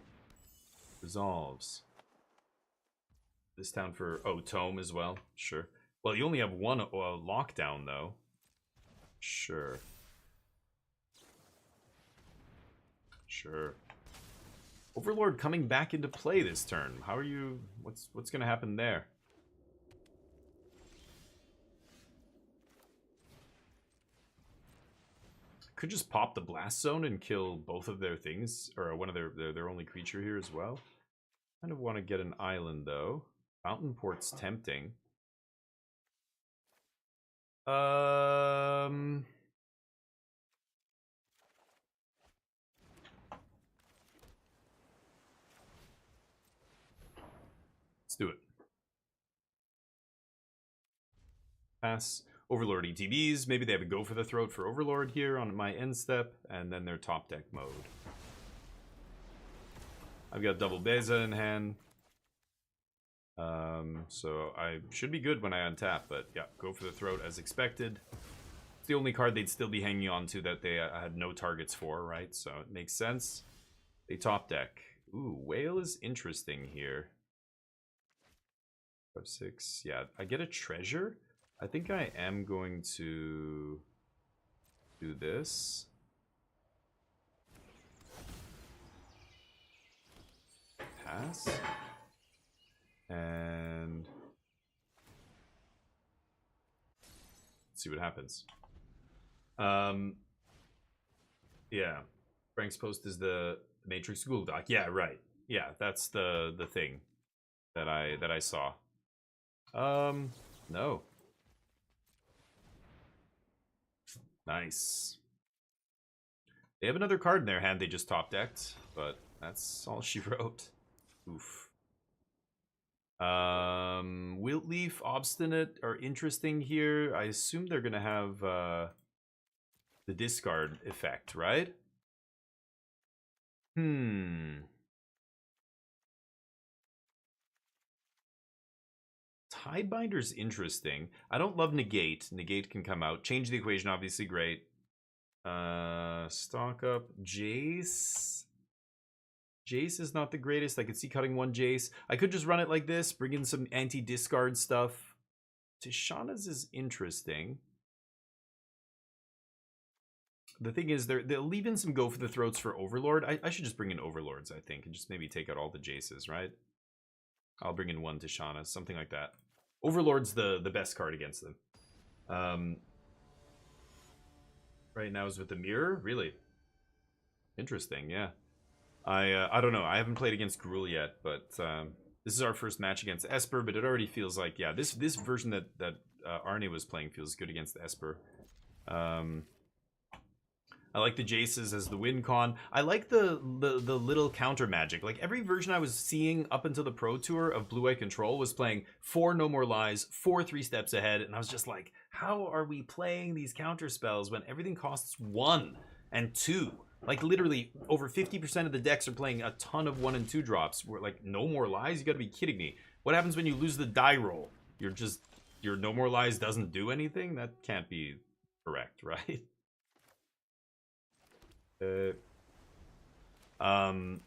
Resolves. This town for... Oh, Tome as well? Sure. Well, you only have 1 lockdown, though. Sure. Sure. Overlord coming back into play this turn. How are you... What's going to happen there? could just pop the Blast Zone and kill both of their things, or one of their only creature here as well. Kind of want to get an island though. Fountain Port's tempting. Let's do it. Pass. Overlord ETBs. Maybe they have a go for the throat for Overlord here on my end step, and then their top deck mode. I've got double Beza in hand. So I should be good when I untap, but yeah, go for the throat as expected. It's the only card they'd still be hanging on to that they had no targets for, right? So it makes sense. They top deck. Ooh, Whale is interesting here. 5/6. Yeah, I get a treasure. I think I am going to do this. Pass. And let's see what happens. Yeah. Frank's post is the Matrix Google Doc. Yeah, right. Yeah, that's the thing that I saw. No. Nice. They have another card in their hand they just top decked, but that's all she wrote. Oof. Wiltleaf, Obstinate are interesting here. I assume they're gonna have the discard effect, right? Tidebinder's interesting. I don't love Negate. Negate can come out. Change the equation, obviously great. Stock up. Jace. Jace is not the greatest. I could see cutting one Jace. I could just run it like this, bring in some anti-discard stuff. Tishana's is interesting. The thing is, they'll leave in some go for the throats for Overlord. I should just bring in Overlords, I think, and just maybe take out all the Jaces, right? I'll bring in one Tishana, something like that. Overlord's the best card against them. Right now is with the Mirror? Really? Interesting, yeah. I don't know. I haven't played against Gruul yet, but this is our first match against Esper, but it already feels like, yeah, this version that Arne was playing feels good against Esper. I like the Jaces as the win con. I like the little counter magic. Like every version I was seeing up until the Pro Tour of Blue Eye Control was playing 4 No More Lies, 4 3 steps ahead, and I was just like, how are we playing these counter spells when everything costs 1 and 2? Like literally over 50% of the decks are playing a ton of 1 and 2 drops. We're like, No More Lies? You gotta be kidding me. What happens when you lose the die roll? Your No More Lies doesn't do anything? That can't be correct, right? And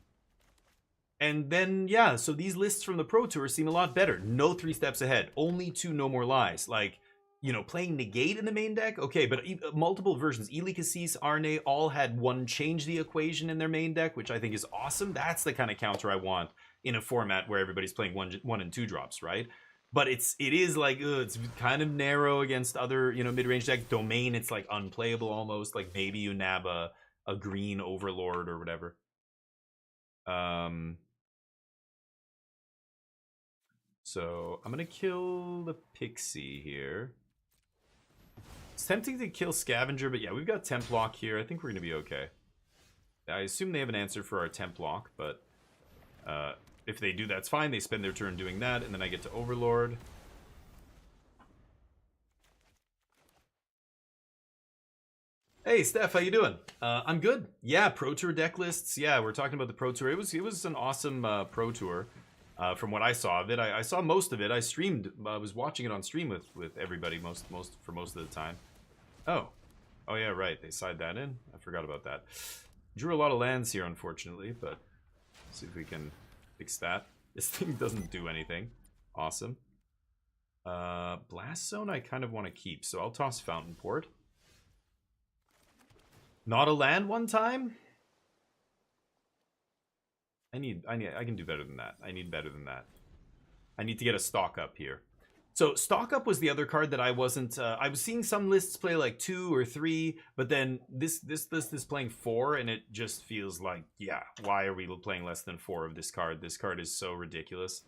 then, yeah, so these lists from the Pro Tour seem a lot better. No 3 steps ahead. Only 2 No More Lies. Like, you know, playing Negate in the main deck? Okay, but multiple versions. Eli Cassis, Arne, all had 1 change the equation in their main deck, which I think is awesome. That's the kind of counter I want in a format where everybody's playing 1 and 2 drops, right? But it is like, it's kind of narrow against other, you know, mid-range decks. Domain, it's like unplayable almost. Like maybe you nab a green Overlord or whatever. So I'm gonna kill the Pixie here. It's tempting to kill Scavenger, but yeah, we've got Temp Lock here. I think we're gonna be okay. I assume they have an answer for our Temp Lock, but if they do, that's fine. They spend their turn doing that, and then I get to Overlord. Hey, Steph, how you doing? I'm good. Yeah, Pro Tour deck lists. Yeah, we're talking about the Pro Tour. It was an awesome Pro Tour. From what I saw of it, I saw most of it. I streamed. I was watching it on stream with everybody most of the time. Oh yeah, right. They side that in. I forgot about that. Drew a lot of lands here, unfortunately, but let's see if we can fix that. This thing doesn't do anything. Awesome. Blast Zone I kind of want to keep, so I'll toss Fountain Port. Not a land one time? I can do better than that. I need better than that. I need to get a stock up here. So Stock Up was the other card that I wasn't. I was seeing some lists play like 2 or 3, but then this list is playing 4, and it just feels like, yeah, why are we playing less than 4 of this card? This card is so ridiculous.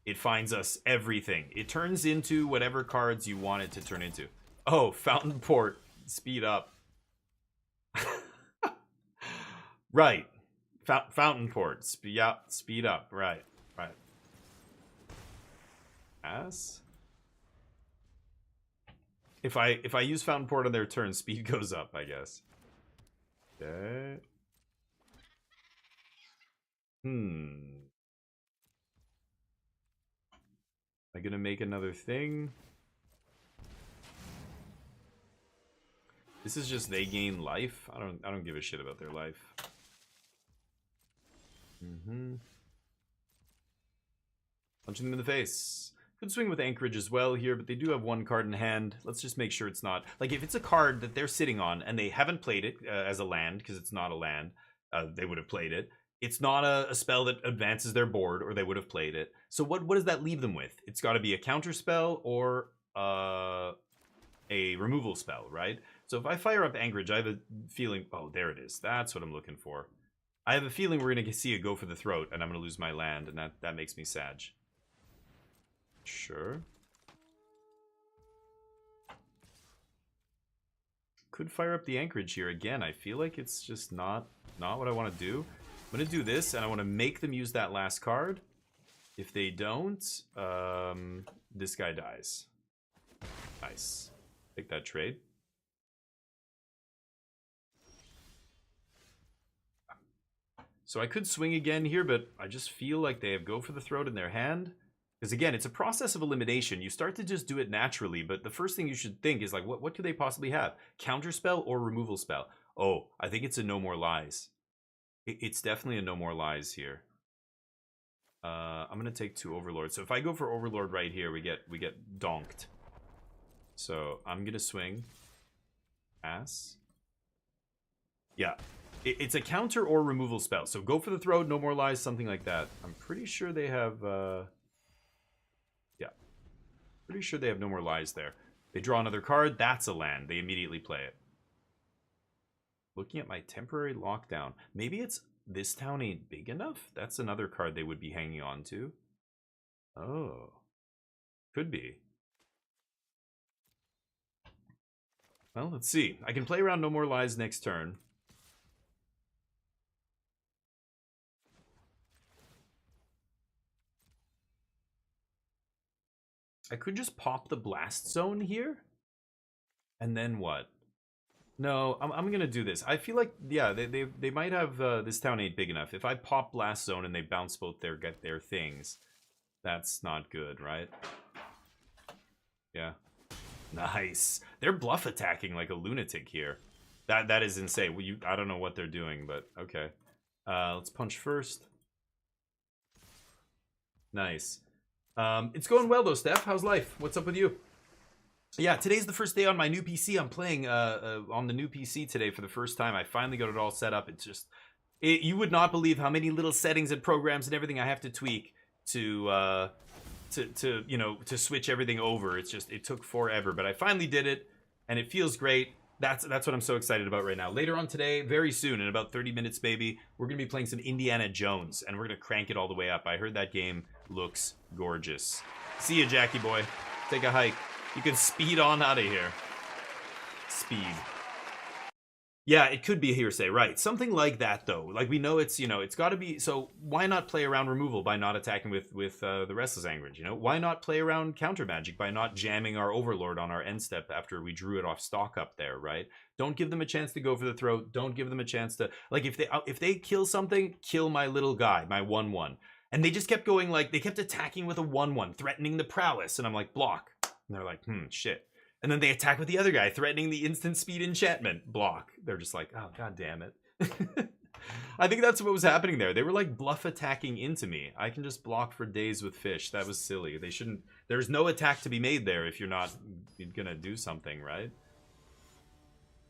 It finds us everything. It turns into whatever cards you want it to turn into. Oh, Fountain Port, speed up. Right, Fountain Port, speed up. Right. Pass. If I use Fountain Port on their turn, speed goes up, I guess. Okay. Am I gonna make another thing? This is just they gain life. I don't give a shit about their life. Punching them in the face. Could swing with Anchorage as well here, but they do have 1 card in hand. Let's just make sure it's not... Like, if it's a card that they're sitting on, and they haven't played it as a land, because it's not a land, they would have played it. It's not a spell that advances their board, or they would have played it. So what does that leave them with? It's got to be a counter spell, or a removal spell, right? So if I fire up Anchorage, I have a feeling... Oh, there it is. That's what I'm looking for. I have a feeling we're going to see it go for the throat, and I'm going to lose my land, and that makes me sad. Sure. Could fire up the Anchorage here again. I feel like it's just not what I want to do. I'm going to do this, and I want to make them use that last card. If they don't, this guy dies. Nice. Take that trade. So I could swing again here, but I just feel like they have Go for the Throat in their hand. Because again, it's a process of elimination. You start to just do it naturally, but the first thing you should think is like, what could they possibly have? Counterspell or removal spell? Oh, I think it's a No More Lies. It's definitely a No More Lies here. I'm gonna take 2 Overlords. So if I go for Overlord right here, we get donked. So I'm gonna swing. Pass. Yeah. It's a counter or removal spell. So Go for the Throat, No More Lies, something like that. I'm pretty sure they have... Pretty sure they have No More Lies there. They draw another card. That's a land. They immediately play it. Looking at my temporary lockdown. Maybe it's This Town Ain't Big Enough? That's another card they would be hanging on to. Oh. Could be. Well, let's see. I can play around No More Lies next turn. I could just pop the Blast Zone here. And then what? No, I'm going to do this. I feel like, yeah, they might have This Town Ain't Big Enough. If I pop Blast Zone and they bounce both get their things, that's not good, right? Yeah. Nice. They're bluff attacking like a lunatic here. That is insane. Well, I don't know what they're doing, but okay. Let's punch first. Nice. It's going well though, Steph. How's life? What's up with you? Yeah, today's the first day on my new PC. I'm playing on the new PC today for the first time. I finally got it all set up. It's just, you would not believe how many little settings and programs and everything I have to tweak to switch everything over. It's just, it took forever, but I finally did it, and it feels great. That's what I'm so excited about right now. Later on today, very soon, in about 30 minutes maybe, we're going to be playing some Indiana Jones, and we're going to crank it all the way up. I heard that game looks gorgeous. See ya, Jackie boy. Take a hike. You can speed on out of here. Speed. Yeah, it could be a hearsay, right? Something like that, though. Like, we know it's, it's got to be... So, why not play around removal by not attacking with the Restless Anchorage, Why not play around counter magic by not jamming our Overlord on our end step after we drew it off Stock Up there, right? Don't give them a chance to go for the throat. Don't give them a chance to... Like, if they kill something, kill my little guy, my 1/1. And they just kept going, like, they kept attacking with a 1/1, threatening the prowess. And I'm like, block. And they're like, shit. And then they attack with the other guy, threatening the instant speed enchantment. Block. They're just like, oh, god damn it. I think that's what was happening there. They were like bluff attacking into me. I can just block for days with fish. That was silly. They shouldn't... There's no attack to be made there if you're not gonna do something, right?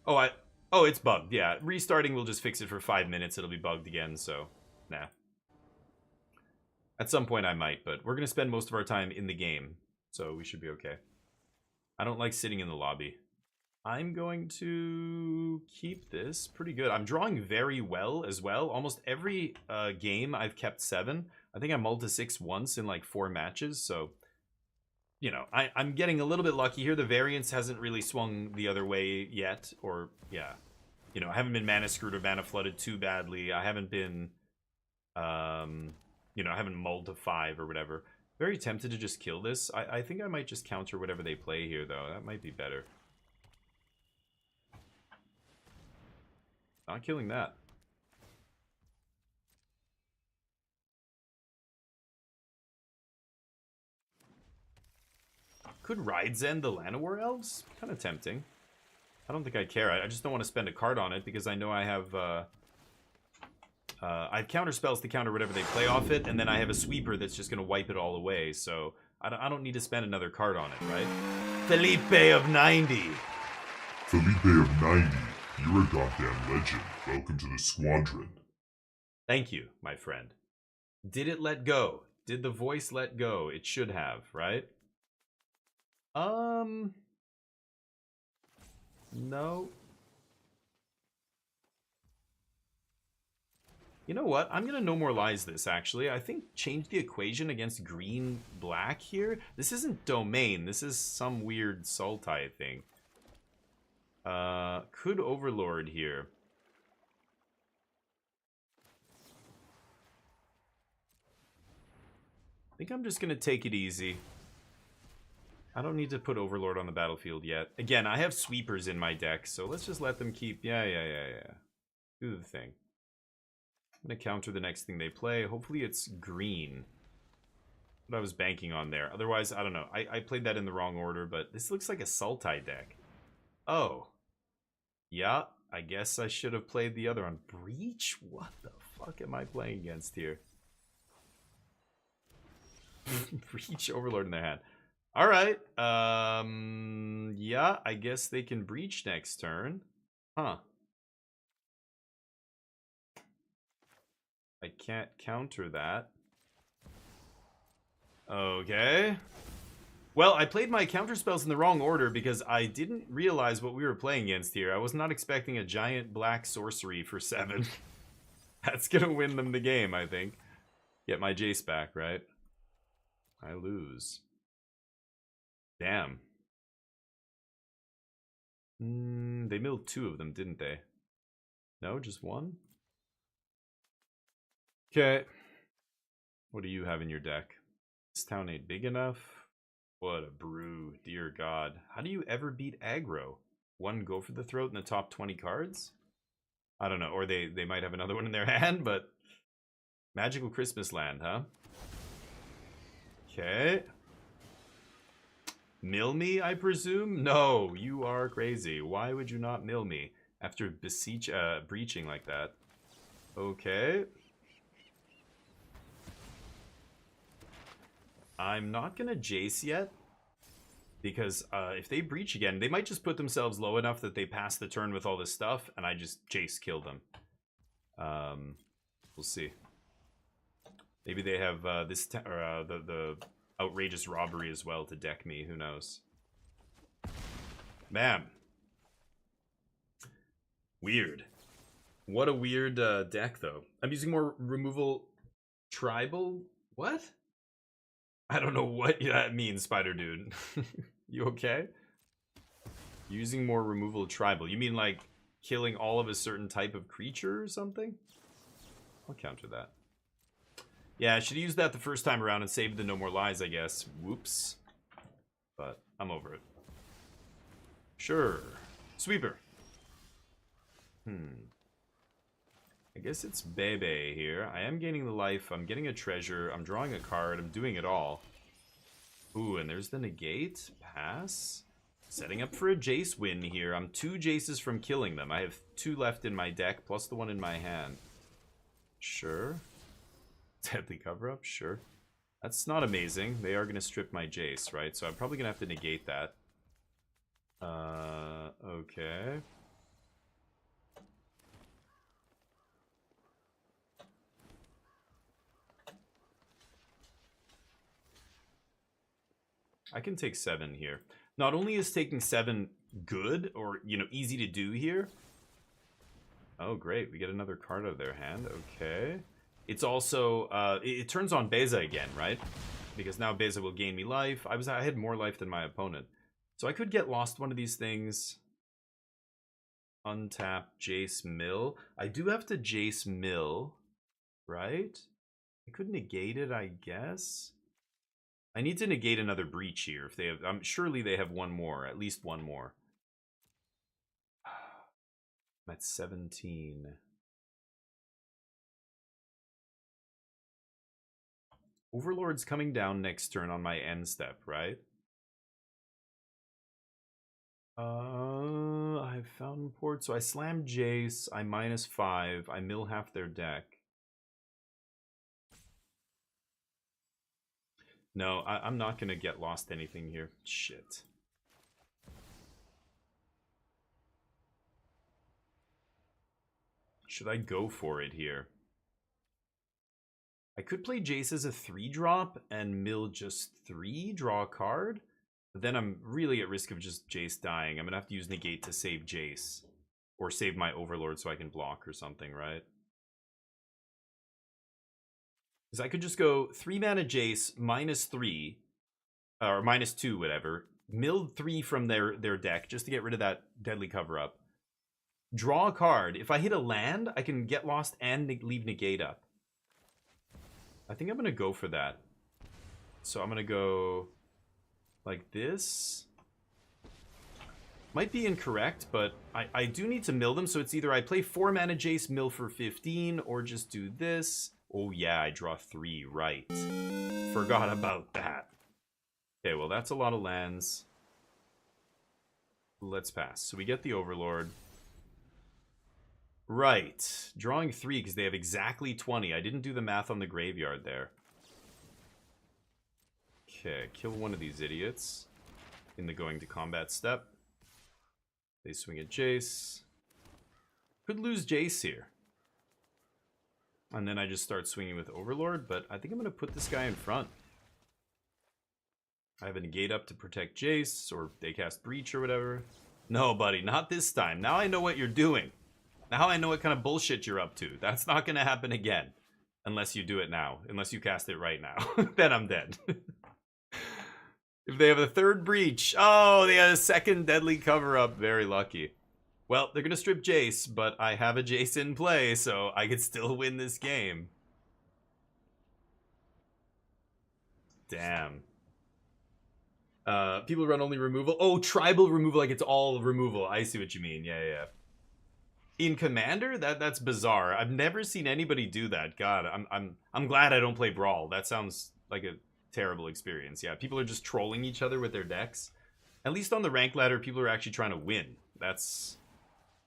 Oh, it's bugged. Yeah, restarting will just fix it for 5 minutes. It'll be bugged again, so... Nah. At some point I might, but we're gonna spend most of our time in the game. so we should be okay. I don't like sitting in the lobby. I'm going to keep this pretty good. I'm drawing very well as well. Almost every game I've kept 7. I think I mulled to 6 once in like 4 matches, so you know, I'm getting a little bit lucky here. The variance hasn't really swung the other way yet, or yeah. You know, I haven't been mana screwed or mana flooded too badly. I haven't been, you know, I haven't mulled to 5 or whatever. Very tempted to just kill this. I think I might just counter whatever they play here, though. That might be better. Not killing that. Could Rides End the Llanowar Elves? Kind of tempting. I don't think I care. I just don't want to spend a card on it because I know I have counter spells to counter whatever they play off it, and then I have a sweeper that's just going to wipe it all away. So I don't need to spend another card on it, right? Felipe of 90. Felipe of 90, you're a goddamn legend. Welcome to the squadron. Thank you, my friend. Did it let go? Did the voice let go? It should have, right? No. You know what? I'm gonna No More Lies this, actually. I think change the equation against green-black here. This isn't Domain. This is some weird Sultai thing. Could Overlord here. I think I'm just gonna take it easy. I don't need to put Overlord on the battlefield yet. Again, I have sweepers in my deck, so let's just let them keep... Yeah. Do the thing. I'm going to counter the next thing they play. Hopefully it's green. What I was banking on there. Otherwise, I don't know. I played that in the wrong order, but this looks like a Sultai deck. Oh. Yeah, I guess I should have played the other one. Breach? What the fuck am I playing against here? Breach Overlord in their hand. Alright, yeah, I guess they can breach next turn. Huh. I can't counter that. Okay. Well, I played my counter spells in the wrong order because I didn't realize what we were playing against here. I was not expecting a giant black sorcery for 7. That's gonna win them the game, I think. Get my Jace back, right? I lose. Damn. They milled 2 of them, didn't they? No, just 1? Okay. What do you have in your deck? This town ain't big enough. What a brew, dear God. How do you ever beat aggro? 1 go for the throat in the top 20 cards? I don't know, or they might have another one in their hand, but... Magical Christmas Land, huh? Okay. Mill me, I presume? No, you are crazy. Why would you not mill me after breaching like that? Okay. I'm not gonna Jace yet, because if they breach again, they might just put themselves low enough that they pass the turn with all this stuff, and I just Jace kill them. We'll see. Maybe they have the outrageous robbery as well to deck me. Who knows? Bam. Weird. What a weird deck, though. I'm using more removal tribal. What? I don't know what that means, Spider Dude. You okay? Using more removal tribal. You mean like killing all of a certain type of creature or something? I'll counter that. Yeah, I should have used that the first time around and saved the No More Lies, I guess. Whoops. But I'm over it. Sure. Sweeper. I guess it's Bebe here. I am gaining the life. I'm getting a treasure. I'm drawing a card. I'm doing it all. Ooh, and there's the negate. Pass. Setting up for a Jace win here. I'm 2 Jaces from killing them. I have 2 left in my deck, plus the one in my hand. Sure. Deadly cover-up? Sure. That's not amazing. They are going to strip my Jace, right? So I'm probably going to have to negate that. Okay. I can take 7 here. Not only is taking 7 good, or, you know, easy to do here. Oh, great. We get another card out of their hand. Okay. It's also, it turns on Beza again, right? Because now Beza will gain me life. I had more life than my opponent. So I could get lost one of these things. Untap Jace Mill. I do have to Jace Mill, right? I could negate it, I guess. I need to negate another breach here. If they have, surely they have one more, at least one more. I'm at 17. Overlord's coming down next turn on my end step, right? I have Fountain Port, so I slam Jace, I -5, I mill half their deck. No, I'm not gonna get lost anything here. Shit. Should I go for it here? I could play Jace as a 3-drop and mill just 3, draw a card. But then I'm really at risk of just Jace dying. I'm gonna have to use negate to save Jace. Or save my Overlord so I can block or something, right? Because I could just go 3 mana Jace, -3, or -2, whatever. Mill 3 from their deck just to get rid of that deadly cover-up. Draw a card. If I hit a land, I can get lost and leave negate up. I think I'm going to go for that. So I'm going to go like this. Might be incorrect, but I do need to mill them. So it's either I play 4 mana Jace, mill for 15, or just do this. Oh yeah, I draw 3, right. Forgot about that. Okay, well that's a lot of lands. Let's pass. So we get the Overlord. Right. Drawing 3 because they have exactly 20. I didn't do the math on the graveyard there. Okay, kill one of these idiots in the going to combat step. They swing at Jace. Could lose Jace here. And then I just start swinging with Overlord, but I think I'm going to put this guy in front. I have a negate up to protect Jace, or they cast Breach or whatever. No, buddy, not this time. Now I know what you're doing. Now I know what kind of bullshit you're up to. That's not going to happen again. Unless you do it now. Unless you cast it right now. Then I'm dead. If they have a 3rd Breach. Oh, they had a 2nd deadly cover-up. Very lucky. Well, they're going to strip Jace, but I have a Jace in play, so I could still win this game. Damn. People run only removal. Oh, tribal removal, like it's all removal. I see what you mean. Yeah. In Commander? That's bizarre. I've never seen anybody do that. God, I'm glad I don't play Brawl. That sounds like a terrible experience. Yeah, people are just trolling each other with their decks. At least on the rank ladder, people are actually trying to win. That's...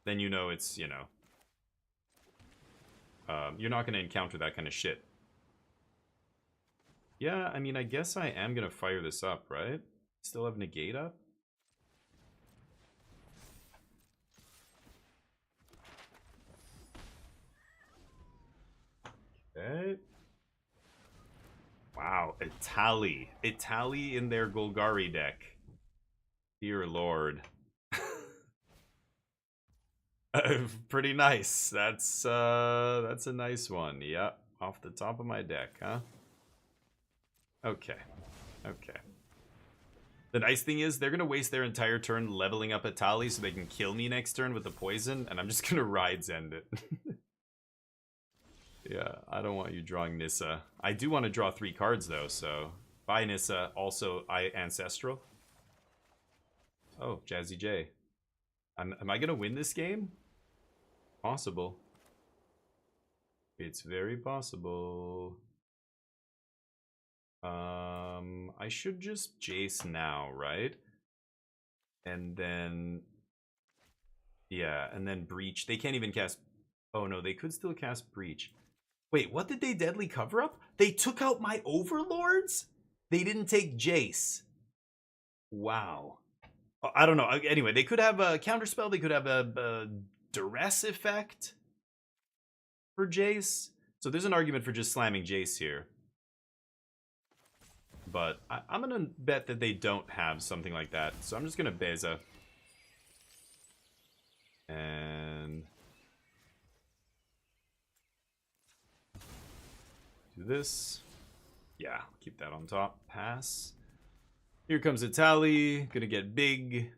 Then you know it's, you know... you're not going to encounter that kind of shit. Yeah, I mean, I guess I am going to fire this up, right? Still have negate up? Okay. Wow, Itali. Itali in their Golgari deck. Dear Lord. Pretty nice. That's a nice one. Yep, off the top of my deck, huh? Okay. The nice thing is they're gonna waste their entire turn leveling up Itali so they can kill me next turn with the poison, and I'm just gonna ride Zend it. Yeah, I don't want you drawing Nissa. I do want to draw 3 cards though, so bye Nissa. Also, Ancestral. Oh, Jazzy J. Am I gonna win this game? Possible. It's very possible. I should just Jace now, right? And then... Yeah, and then Breach. They can't even cast... Oh no, they could still cast Breach. Wait, what did they deadly cover up? They took out my Overlords? They didn't take Jace. Wow. I don't know. Anyway, they could have a counterspell. They could have a duress effect for Jace. So there's an argument for just slamming Jace here. But I'm gonna bet that they don't have something like that. So I'm just gonna Beza. And do this. Yeah, keep that on top. Pass. Here comes Itali. Gonna get big.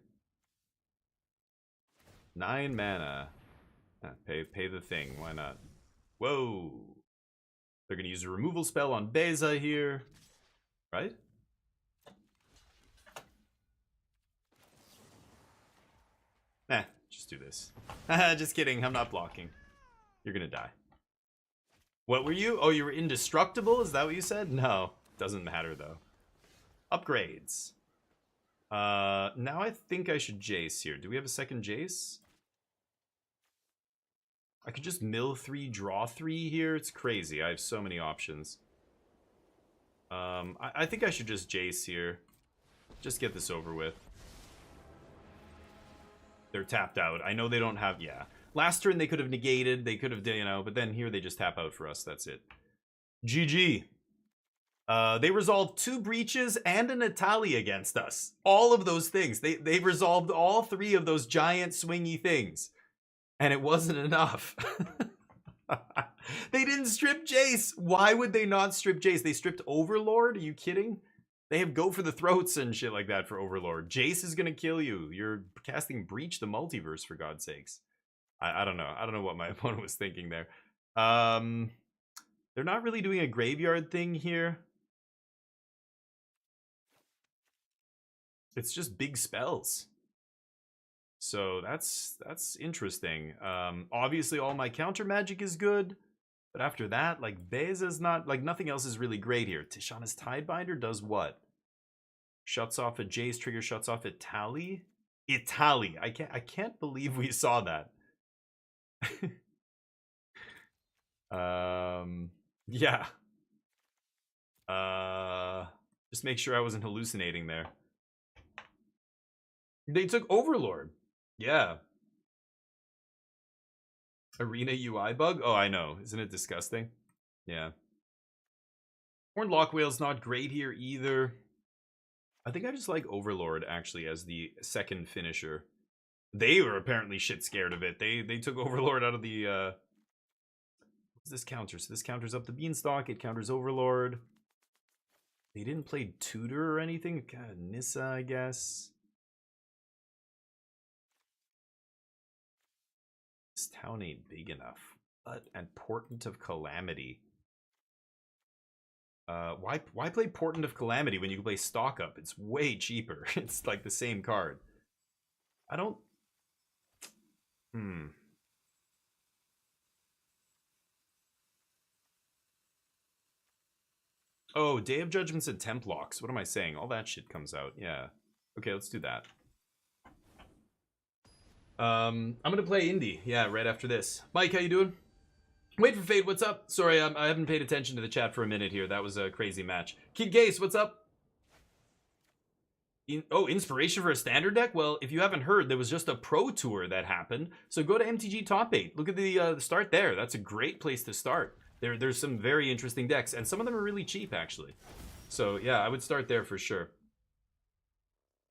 9 mana. Pay the thing. Why not? Whoa. They're gonna use a removal spell on Beza here. Right? Just do this. Just kidding. I'm not blocking. You're gonna die. What were you? Oh, you were indestructible? Is that what you said? No. Doesn't matter, though. Upgrades. Now I think I should Jace here. Do we have a second Jace? I could just mill 3, draw 3 here. It's crazy. I have so many options. I think I should just Jace here. Just get this over with. They're tapped out. I know they don't have... Yeah. Last turn they could have negated. They could have, you know, but then here they just tap out for us. That's it. GG. They resolved 2 breaches and an Itali against us. All of those things. They resolved all 3 of those giant swingy things. And it wasn't enough. They didn't strip Jace. Why would they not strip Jace? They stripped Overlord? Are you kidding? They have go for the throats and shit like that for Overlord. Jace is gonna kill you. You're casting Breach the Multiverse, for God's sakes. I don't know. I don't know what my opponent was thinking there. They're not really doing a graveyard thing here. It's just big spells. So that's interesting. Obviously all my counter magic is good, but after that, like Beza's not, like nothing else is really great here. Tishana's Tidebinder does what? Shuts off a Jace, trigger shuts off Itali? Itali. I can't believe we saw that. Yeah. Just make sure I wasn't hallucinating there. They took Overlord. Yeah. Arena UI bug? Oh, I know. Isn't it disgusting? Yeah. Horned Lockwhale's not great here either. I think I just like Overlord, actually, as the second finisher. They were apparently shit scared of it. They took Overlord out of the... What's this counter? So this counters up the Beanstalk. It counters Overlord. They didn't play Tutor or anything. God, Nissa, I guess. This town ain't big enough. But and Portent of Calamity. Why play Portent of Calamity when you can play Stock Up? It's way cheaper. It's like the same card. I don't... Oh, Day of Judgments and Templocks. What am I saying? All that shit comes out. Yeah. Okay, let's do that. I'm gonna play Indie. Yeah, right after this. Mike, how you doing? Wait for Fade, what's up? Sorry, I haven't paid attention to the chat for a minute here. That was a crazy match. Kid Gase, what's up? Inspiration for a standard deck? Well, if you haven't heard, there was just a Pro Tour that happened. So go to MTG Top 8. Look at the start there. That's a great place to start. There's some very interesting decks, and some of them are really cheap, actually. So, yeah, I would start there for sure.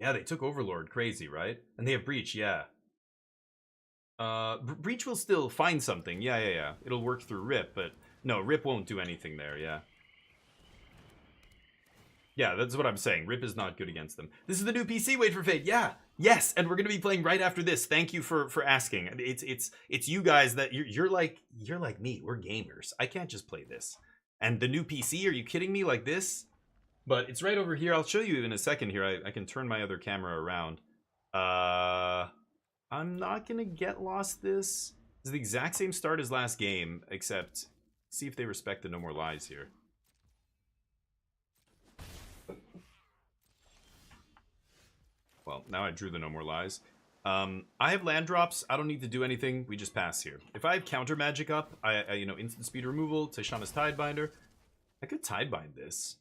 Yeah, they took Overlord. Crazy, right? And they have Breach, yeah. Breach will still find something. Yeah. It'll work through Rip, but no, Rip won't do anything there, yeah. Yeah, that's what I'm saying. Rip is not good against them. This is the new PC. Wait for Fate. Yeah. Yes, and we're going to be playing right after this. Thank you for asking. It's you guys that you're like me. We're gamers. I can't just play this. And the new PC, are you kidding me, like this? But it's right over here. I'll show you in a second here. I can turn my other camera around. I'm not going to get lost this. It's the exact same start as last game, except see if they respect the No More Lies here. Well, now I drew the No More Lies. I have land drops. I don't need to do anything. We just pass here. If I have counter magic up, I instant speed removal, Tishana's Tidebinder. I could Tidebind this.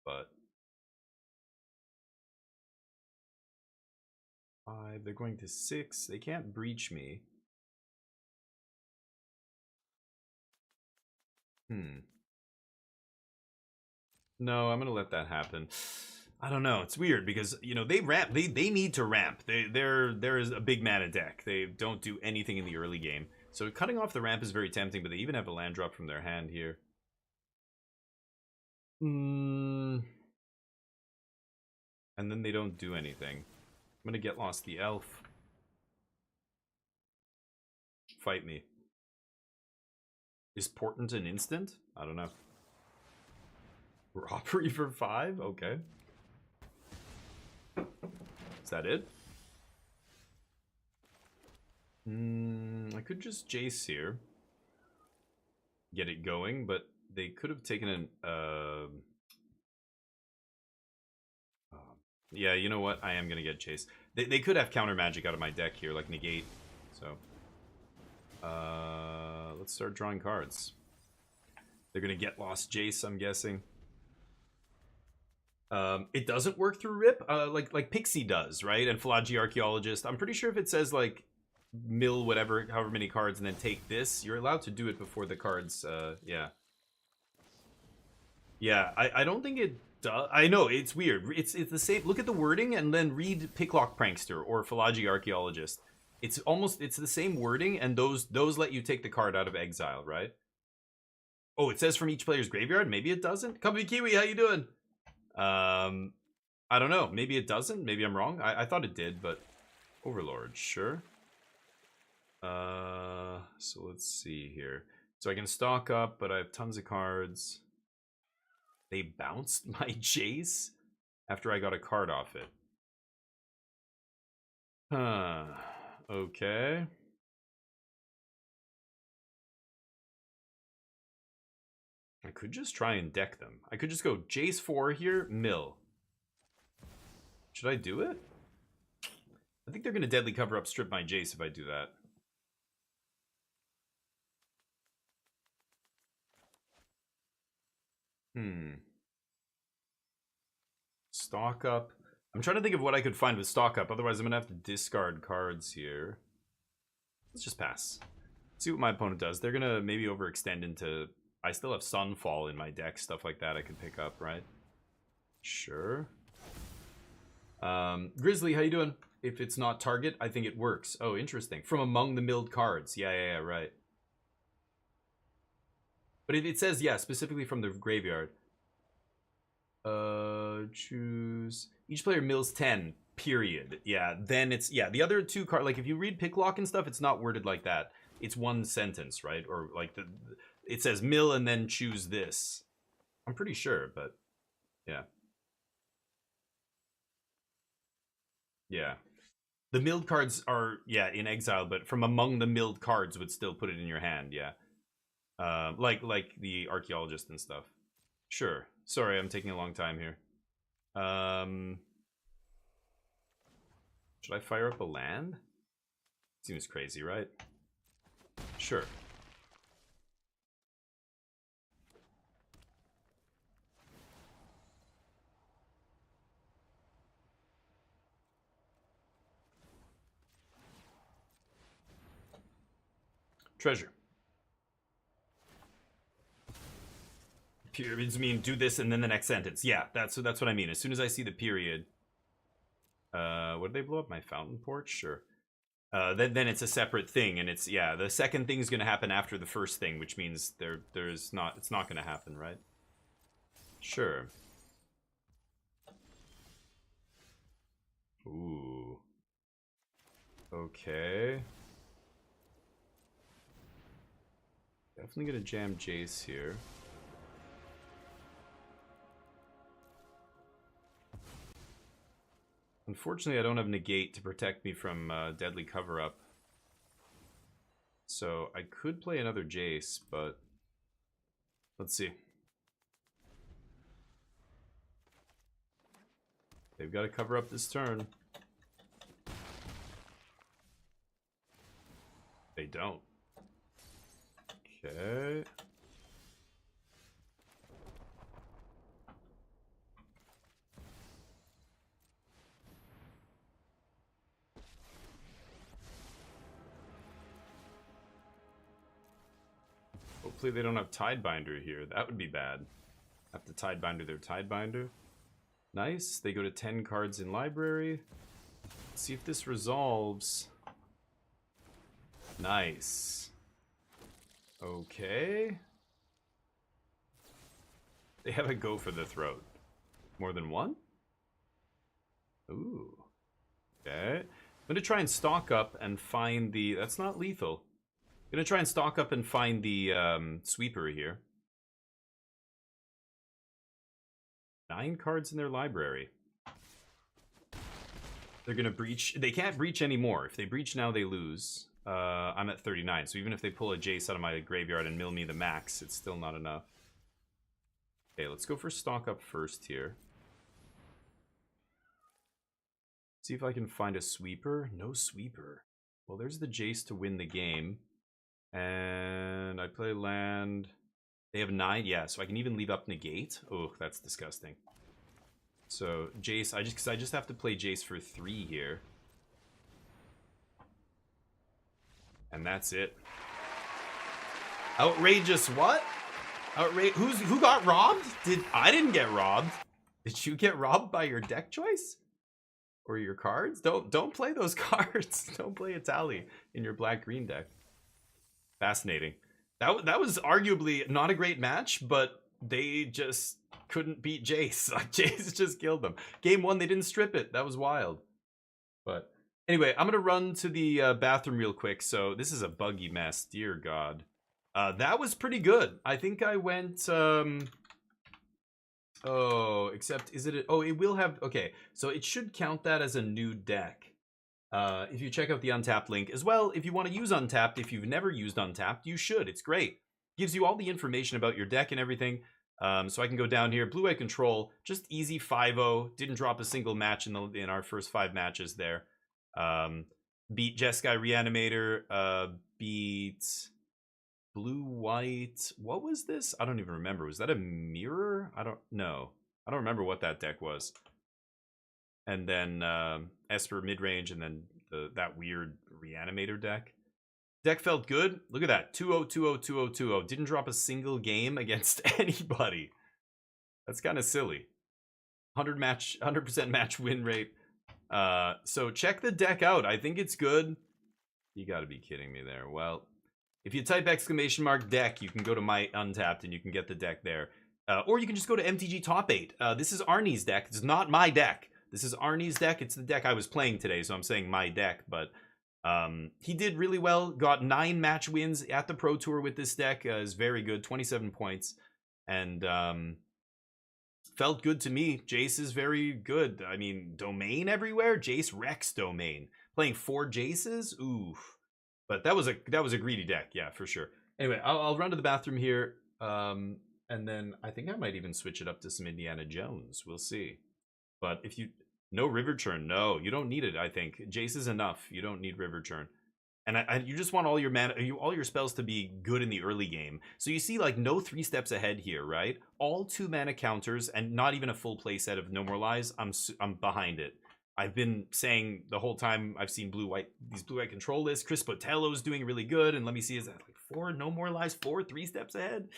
But 5, they're going to 6. They can't breach me. No, I'm gonna let that happen. I don't know. It's weird because you know they ramp. They need to ramp. There is a big mana deck. They don't do anything in the early game. So cutting off the ramp is very tempting. But they even have a land drop from their hand here. And then they don't do anything. I'm gonna get lost the elf. Fight me. Is Portent an instant? I don't know. Robbery for 5? Okay. Is that it? I could just Jace here. Get it going, but they could have taken an... yeah, you know what? I am going to get Jace. They could have counter magic out of my deck here, like negate. So... let's start drawing cards. They're gonna get lost Jace, I'm guessing. It doesn't work through Rip, like Pixie does, right? And Philology Archaeologist. I'm pretty sure if it says like mill whatever, however many cards, and then take this, you're allowed to do it before the cards. Yeah. Yeah, I don't think it does. I know it's weird. It's the same. Look at the wording and then read Picklock Prankster or Philology Archaeologist. It's the same wording, and those let you take the card out of exile, right? Oh, it says from each player's graveyard. Maybe it doesn't. Company Kiwi, how you doing? I don't know. Maybe it doesn't. Maybe I'm wrong. I thought it did, but Overlord, sure. So let's see here. So I can stock up, but I have tons of cards. They bounced my Jace after I got a card off it. Huh. Okay. I could just try and deck them. I could just go Jace 4 here, mill. Should I do it? I think they're going to deadly cover up strip my Jace if I do that. Stock up. I'm trying to think of what I could find with stock up. Otherwise, I'm going to have to discard cards here. Let's just pass. See what my opponent does. They're going to maybe overextend into... I still have Sunfall in my deck. Stuff like that I can pick up, right? Sure. Grizzly, how you doing? If it's not target, I think it works. Oh, interesting. From among the milled cards. Yeah, right. But it says, yeah, specifically from the graveyard. Choose... Each player mills 10, period. Yeah, then it's... Yeah, the other two cards... Like, if you read Picklock and stuff, it's not worded like that. It's one sentence, right? Or, like, it says mill and then choose this. I'm pretty sure, but... Yeah. Yeah. The milled cards are, yeah, in exile, but from among the milled cards would still put it in your hand, yeah. Like the Archaeologist and stuff. Sure. Sorry, I'm taking a long time here. Should I fire up a land? Seems crazy, right? Sure. Treasure. Periods mean do this and then the next sentence. Yeah, that's what I mean. As soon as I see the period. What did they blow up? My fountain porch? Sure. Then it's a separate thing, and it's, yeah, the second thing is going to happen after the first thing, which means it's not going to happen, right? Sure. Ooh. Okay. Definitely going to jam Jace here. Unfortunately, I don't have negate to protect me from deadly cover-up. So I could play another Jace, but let's see. They've got to cover up this turn. They don't. Okay. Hopefully they don't have Tidebinder here. That would be bad. Have to Tidebinder their Tidebinder. Nice. They go to 10 cards in library. Let's see if this resolves. Nice. Okay. They have a go for the throat. More than one? Ooh. Okay. I'm gonna try and stock up and find the... That's not lethal. I'm gonna try and stock up and find the sweeper here. 9 cards in their library. They're gonna breach. They can't breach anymore. If they breach now, they lose. I'm at 39, so even if they pull a Jace out of my graveyard and mill me the max, it's still not enough. Okay, let's go for stock up first here. See if I can find a sweeper. No sweeper. Well, there's the Jace to win the game. And I play land. They have 9, yeah, so I can even leave up negate. Oh, that's disgusting. So Jace, I just have to play Jace for 3 here. And that's it. Outrageous what? Who got robbed? I didn't get robbed. Did you get robbed by your deck choice? Or your cards? Don't play those cards. Don't play a tally in your black-green deck. Fascinating. That was arguably not a great match, but they just couldn't beat Jace. Jace just killed them. Game 1, they didn't strip it. That was wild. But anyway, I'm going to run to the bathroom real quick. So this is a buggy mess. Dear God. That was pretty good. I think I went... Oh, except is it... Oh, it will have... Okay, so it should count that as a new deck. If you check out the Untapped link as well, if you want to use Untapped, if you've never used Untapped, you should. It's great. Gives you all the information about your deck and everything. So I can go down here. Blue-White Control, just easy 5-0. Didn't drop a single match in our first 5 matches there. Beat Jeskai Reanimator. Beat Blue-White. What was this? I don't even remember. Was that a mirror? I don't know. I don't remember what that deck was. And then Esper mid-range, and then that weird Reanimator deck. Deck felt good. Look at that. 2-0, 2-0, 2-0, 2-0. Didn't drop a single game against anybody. That's kind of silly. 100% match win rate. So check the deck out. I think it's good. You got to be kidding me there. Well, if you type !deck, you can go to my Untapped and you can get the deck there. Or you can just go to MTG Top 8. This is Arnie's deck. It's not my deck. This is Arnie's deck. It's the deck I was playing today, so I'm saying my deck. But he did really well. Got 9 match wins at the Pro Tour with this deck. Is very good. 27 points. And felt good to me. Jace is very good. I mean, Domain everywhere. Jace wrecks Domain. Playing 4 Jaces? Oof. But that was a greedy deck. Yeah, for sure. Anyway, I'll run to the bathroom here. And then I think I might even switch it up to some Indiana Jones. We'll see. But if you... No River Churn. No, you don't need it, I think. Jace is enough. You don't need River Churn. And you just want all your mana, all your spells to be good in the early game. So you see, like, no 3 steps ahead here, right? All 2 mana counters and not even a full play set of No More Lies. I'm behind it. I've been saying the whole time I've seen these blue-white control lists. Chris Botello's doing really good. And let me see, is that like 4 No More Lies? 4 3 steps ahead?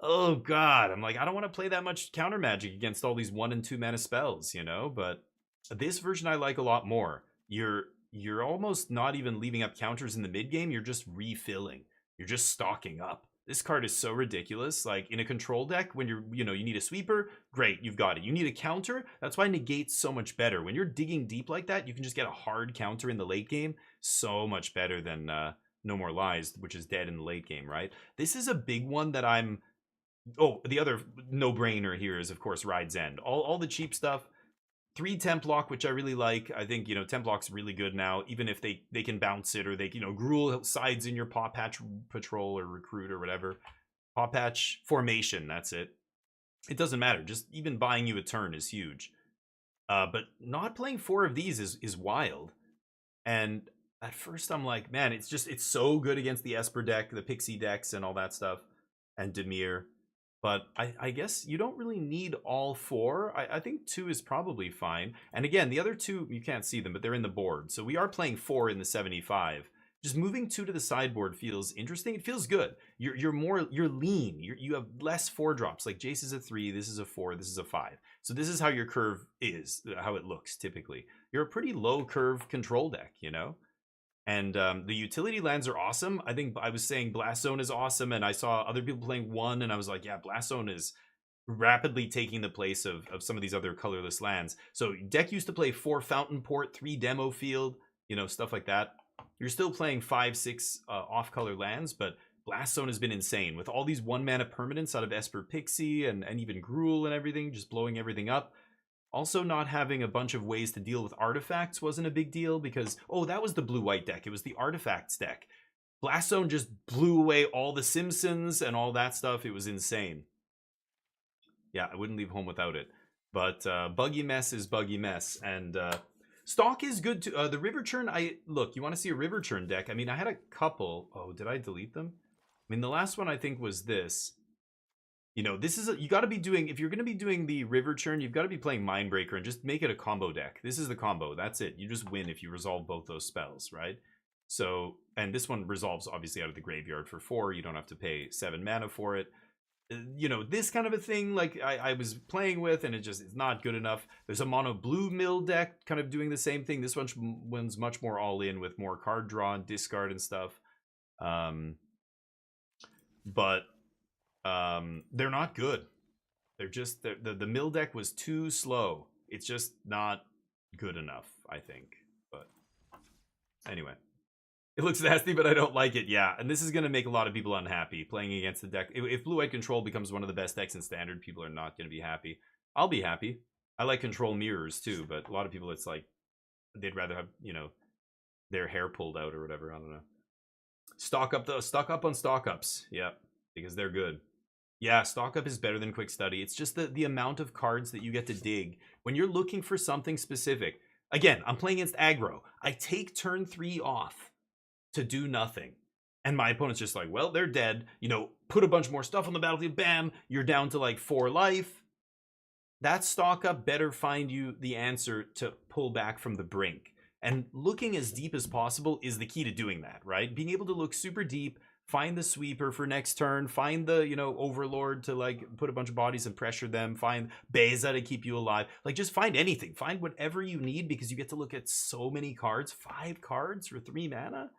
Oh God, I'm like, I don't want to play that much counter magic against all these 1 and 2 mana spells, you know. But this version I like a lot more. You're almost not even leaving up counters in the mid game. You're just refilling. You're just stocking up. This card is so ridiculous. Like in a control deck, when you need a sweeper, great, you've got it. You need a counter. That's why Negate's so much better. When you're digging deep like that, you can just get a hard counter in the late game. So much better than No More Lies, which is dead in the late game, right? This is a big one that I'm... Oh, the other no-brainer here is, of course, Ride's End. All the cheap stuff. 3 Templock, which I really like. I think, Templock's really good now, even if they can bounce it, or they, Gruul sides in your Paw Patch Patrol or Recruit or whatever. Paw Patch Formation, that's it. It doesn't matter. Just even buying you a turn is huge. But not playing 4 of these is wild. And at first I'm like, man, it's so good against the Esper deck, the Pixie decks and all that stuff, and Dimir. But I guess you don't really need all 4. I think 2 is probably fine. And again, the other 2, you can't see them, but they're in the board. So we are playing 4 in the 75. just moving 2 to the sideboard feels interesting. It feels good. You're lean. You have less 4-drops. Like Jace is a 3, this is a 4, this is a 5. So this is how your curve is, how it looks typically. You're a pretty low curve control deck, you know? And the utility lands are awesome. I think I was saying Blast Zone is awesome, and I saw other people playing 1, and I was like, yeah, Blast Zone is rapidly taking the place of some of these other colorless lands. So deck used to play 4 Fountain Port, 3 Demo Field, you know, stuff like that. You're still playing 5, 6 off-color lands, but Blast Zone has been insane with all these 1-mana permanents out of Esper Pixie and even Gruul and everything, just blowing everything up. Also, not having a bunch of ways to deal with artifacts wasn't a big deal because, oh, that was the blue-white deck. It was the artifacts deck. Blast Zone just blew away all the Simpsons and all that stuff. It was insane. Yeah, I wouldn't leave home without it. But Buggy Mess is Buggy Mess. And Stock is good too. The River Churn, look, you want to see a River Churn deck? I mean, I had a couple. Oh, did I delete them? I mean, the last one I think was this. You know, this is you got to be doing, if you're going to be doing the River Churn, you've got to be playing Mindbreaker and just make it a combo deck. This is the combo. That's it. You just win if you resolve both those spells, right? So, and this one resolves obviously out of the graveyard for 4. You don't have to pay 7 mana for it. You know, this kind of a thing, like I was playing with, and it's not good enough. There's a mono blue mill deck kind of doing the same thing. This one's much more all in with more card draw and discard and stuff. But they're not good. They're just the mill deck was too slow. It's just not good enough, I think. But anyway, it looks nasty, but I don't like it. Yeah, and this is gonna make a lot of people unhappy playing against the deck. If blue-white control becomes one of the best decks in standard, people are not gonna be happy. I'll be happy. I like control mirrors too, but a lot of people, it's like they'd rather have, you know, their hair pulled out or whatever. I don't know. Stock up on stock ups. Yeah, because they're good. Yeah, stock up is better than quick study. It's just the amount of cards that you get to dig when you're looking for something specific. Again, I'm playing against aggro. I take turn 3 off to do nothing, and my opponent's just like, well, they're dead. You know, put a bunch more stuff on the battlefield. Bam, you're down to like 4 life. That stock up better find you the answer to pull back from the brink. And looking as deep as possible is the key to doing that, right? Being able to look super deep. Find the sweeper for next turn. Find the, you know, overlord to like put a bunch of bodies and pressure them. Find Beza to keep you alive. Like, just find anything. Find whatever you need because you get to look at so many cards. 5 cards for 3 mana.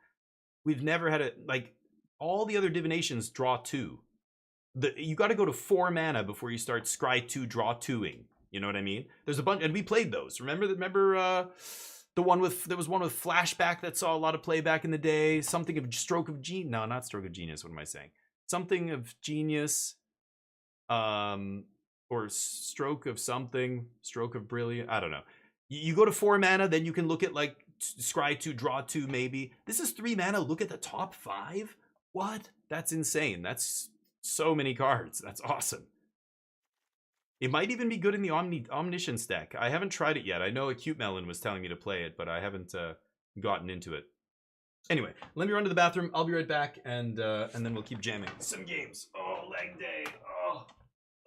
We've never had it. Like, all the other divinations draw 2. You got to go to 4 mana before you start scry 2, draw 2ing. You know what I mean? There's a bunch, and we played those. Remember the one with, there was one with flashback that saw a lot of play back in the day. Something of Stroke of Genius. No, not Stroke of Genius. What am I saying? Something of Genius. Or Stroke of something. Stroke of Brilliant. I don't know. You go to 4 mana, then you can look at like scry 2, draw 2 maybe. This is 3 mana. Look at the top 5. What? That's insane. That's so many cards. That's awesome. It might even be good in the Omniscience deck. I haven't tried it yet. I know Acute Melon was telling me to play it, but I haven't gotten into it. Anyway, let me run to the bathroom. I'll be right back, and then we'll keep jamming some games. Oh, leg day.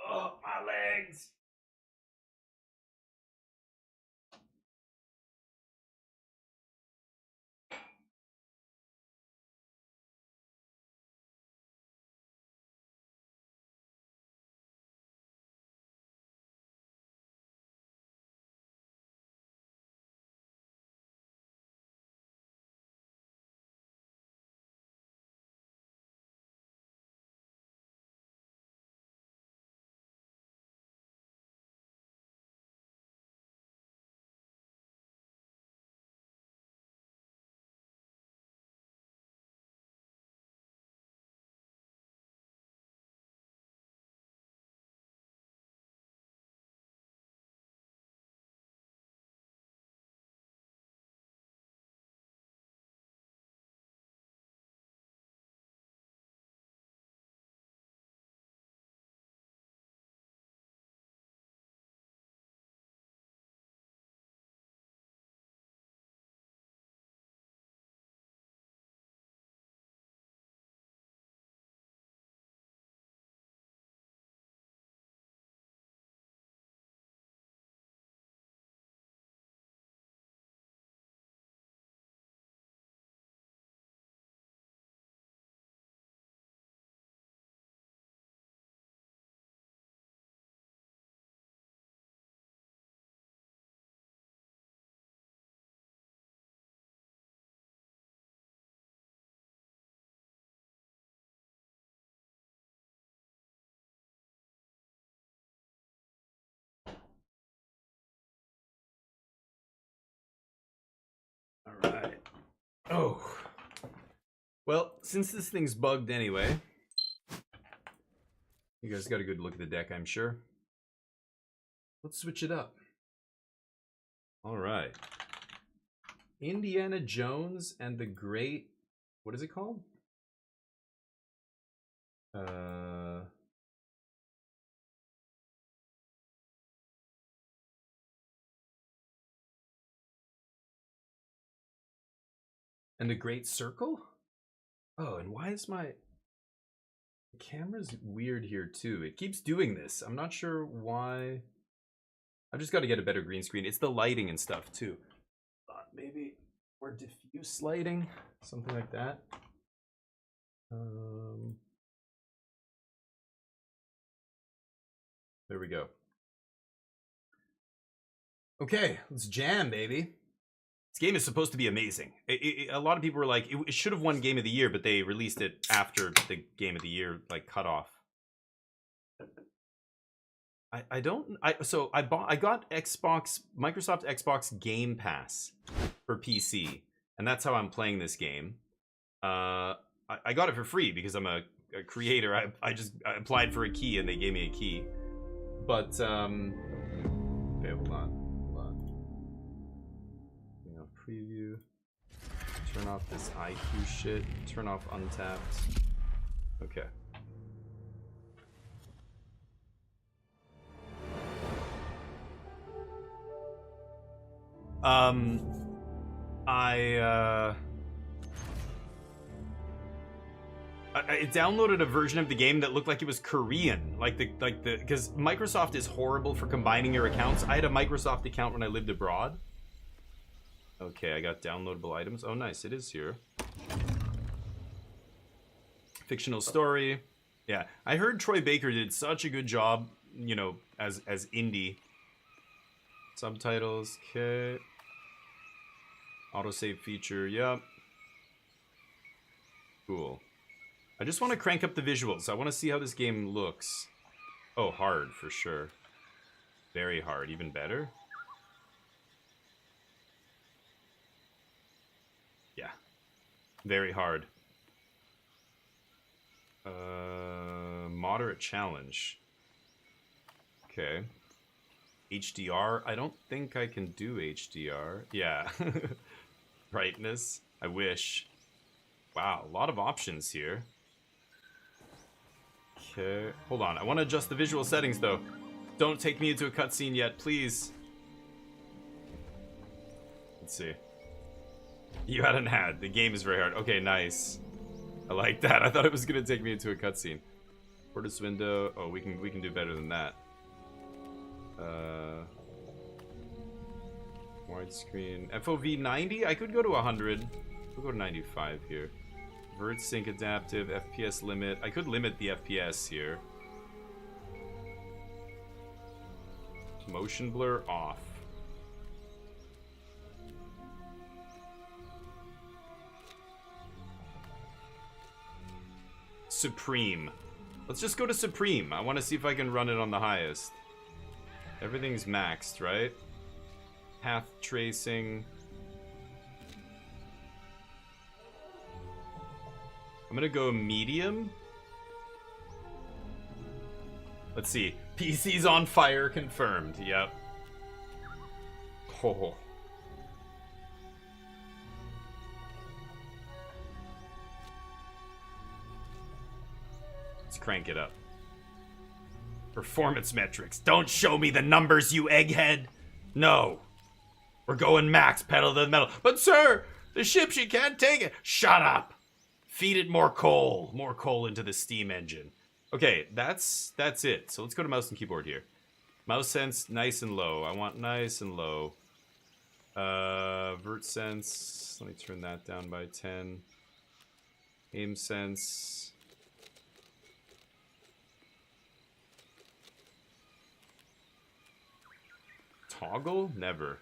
Oh, my legs. Oh. Well, since this thing's bugged anyway, you guys got a good look at the deck, I'm sure. Let's switch it up. All right. Indiana Jones and the Great... What is it called? And the Great Circle? Oh, and why is my... The camera's weird here too. It keeps doing this. I'm not sure why. I've just got to get a better green screen. It's the lighting and stuff too. Maybe more diffuse lighting, something like that. There we go. Okay, let's jam, baby. This game is supposed to be amazing. A lot of people were like, it should have won Game of the Year, but they released it after the Game of the Year like cutoff. I got Microsoft Xbox Game Pass for PC, and that's how I'm playing this game. I got it for free because I'm a creator. I applied for a key and they gave me a key. But okay, hold on. Preview. Turn off this IQ shit. Turn off Untapped. Okay. I downloaded a version of the game that looked like it was Korean, because Microsoft is horrible for combining your accounts. I had a Microsoft account when I lived abroad. Okay, I got downloadable items. Oh, nice, it is here. Fictional story. Yeah, I heard Troy Baker did such a good job, you know, as Indy. Subtitles, okay. Autosave feature, yep. Cool. I just want to crank up the visuals. I want to see how this game looks. Oh, hard, for sure. Very hard, even better. Yeah. Very hard. Moderate challenge. Okay. HDR? I don't think I can do HDR. Yeah. Brightness? I wish. Wow, a lot of options here. Okay. Hold on. I want to adjust the visual settings, though. Don't take me into a cutscene yet, please. Let's see. You had an ad. The game is very hard. Okay, nice. I like that. I thought it was gonna take me into a cutscene. Portus window. Oh, we can do better than that. Widescreen. FOV 90? I could go to 100. We'll go to 95 here. Vert sync adaptive. FPS limit. I could limit the FPS here. Motion blur off. Supreme. Let's just go to Supreme. I want to see if I can run it on the highest. Everything's maxed, right? Path tracing. I'm gonna go medium. Let's see. PC's on fire, confirmed. Yep. Oh. Let's crank it up. Performance metrics. Don't show me the numbers, you egghead. No. We're going max, pedal to the metal. But sir, the ship, she can't take it. Shut up. Feed it more coal. More coal into the steam engine. Okay, that's it. So let's go to mouse and keyboard here. Mouse sense, nice and low. I want nice and low. Vert sense. Let me turn that down by 10. Aim sense. Toggle? Never.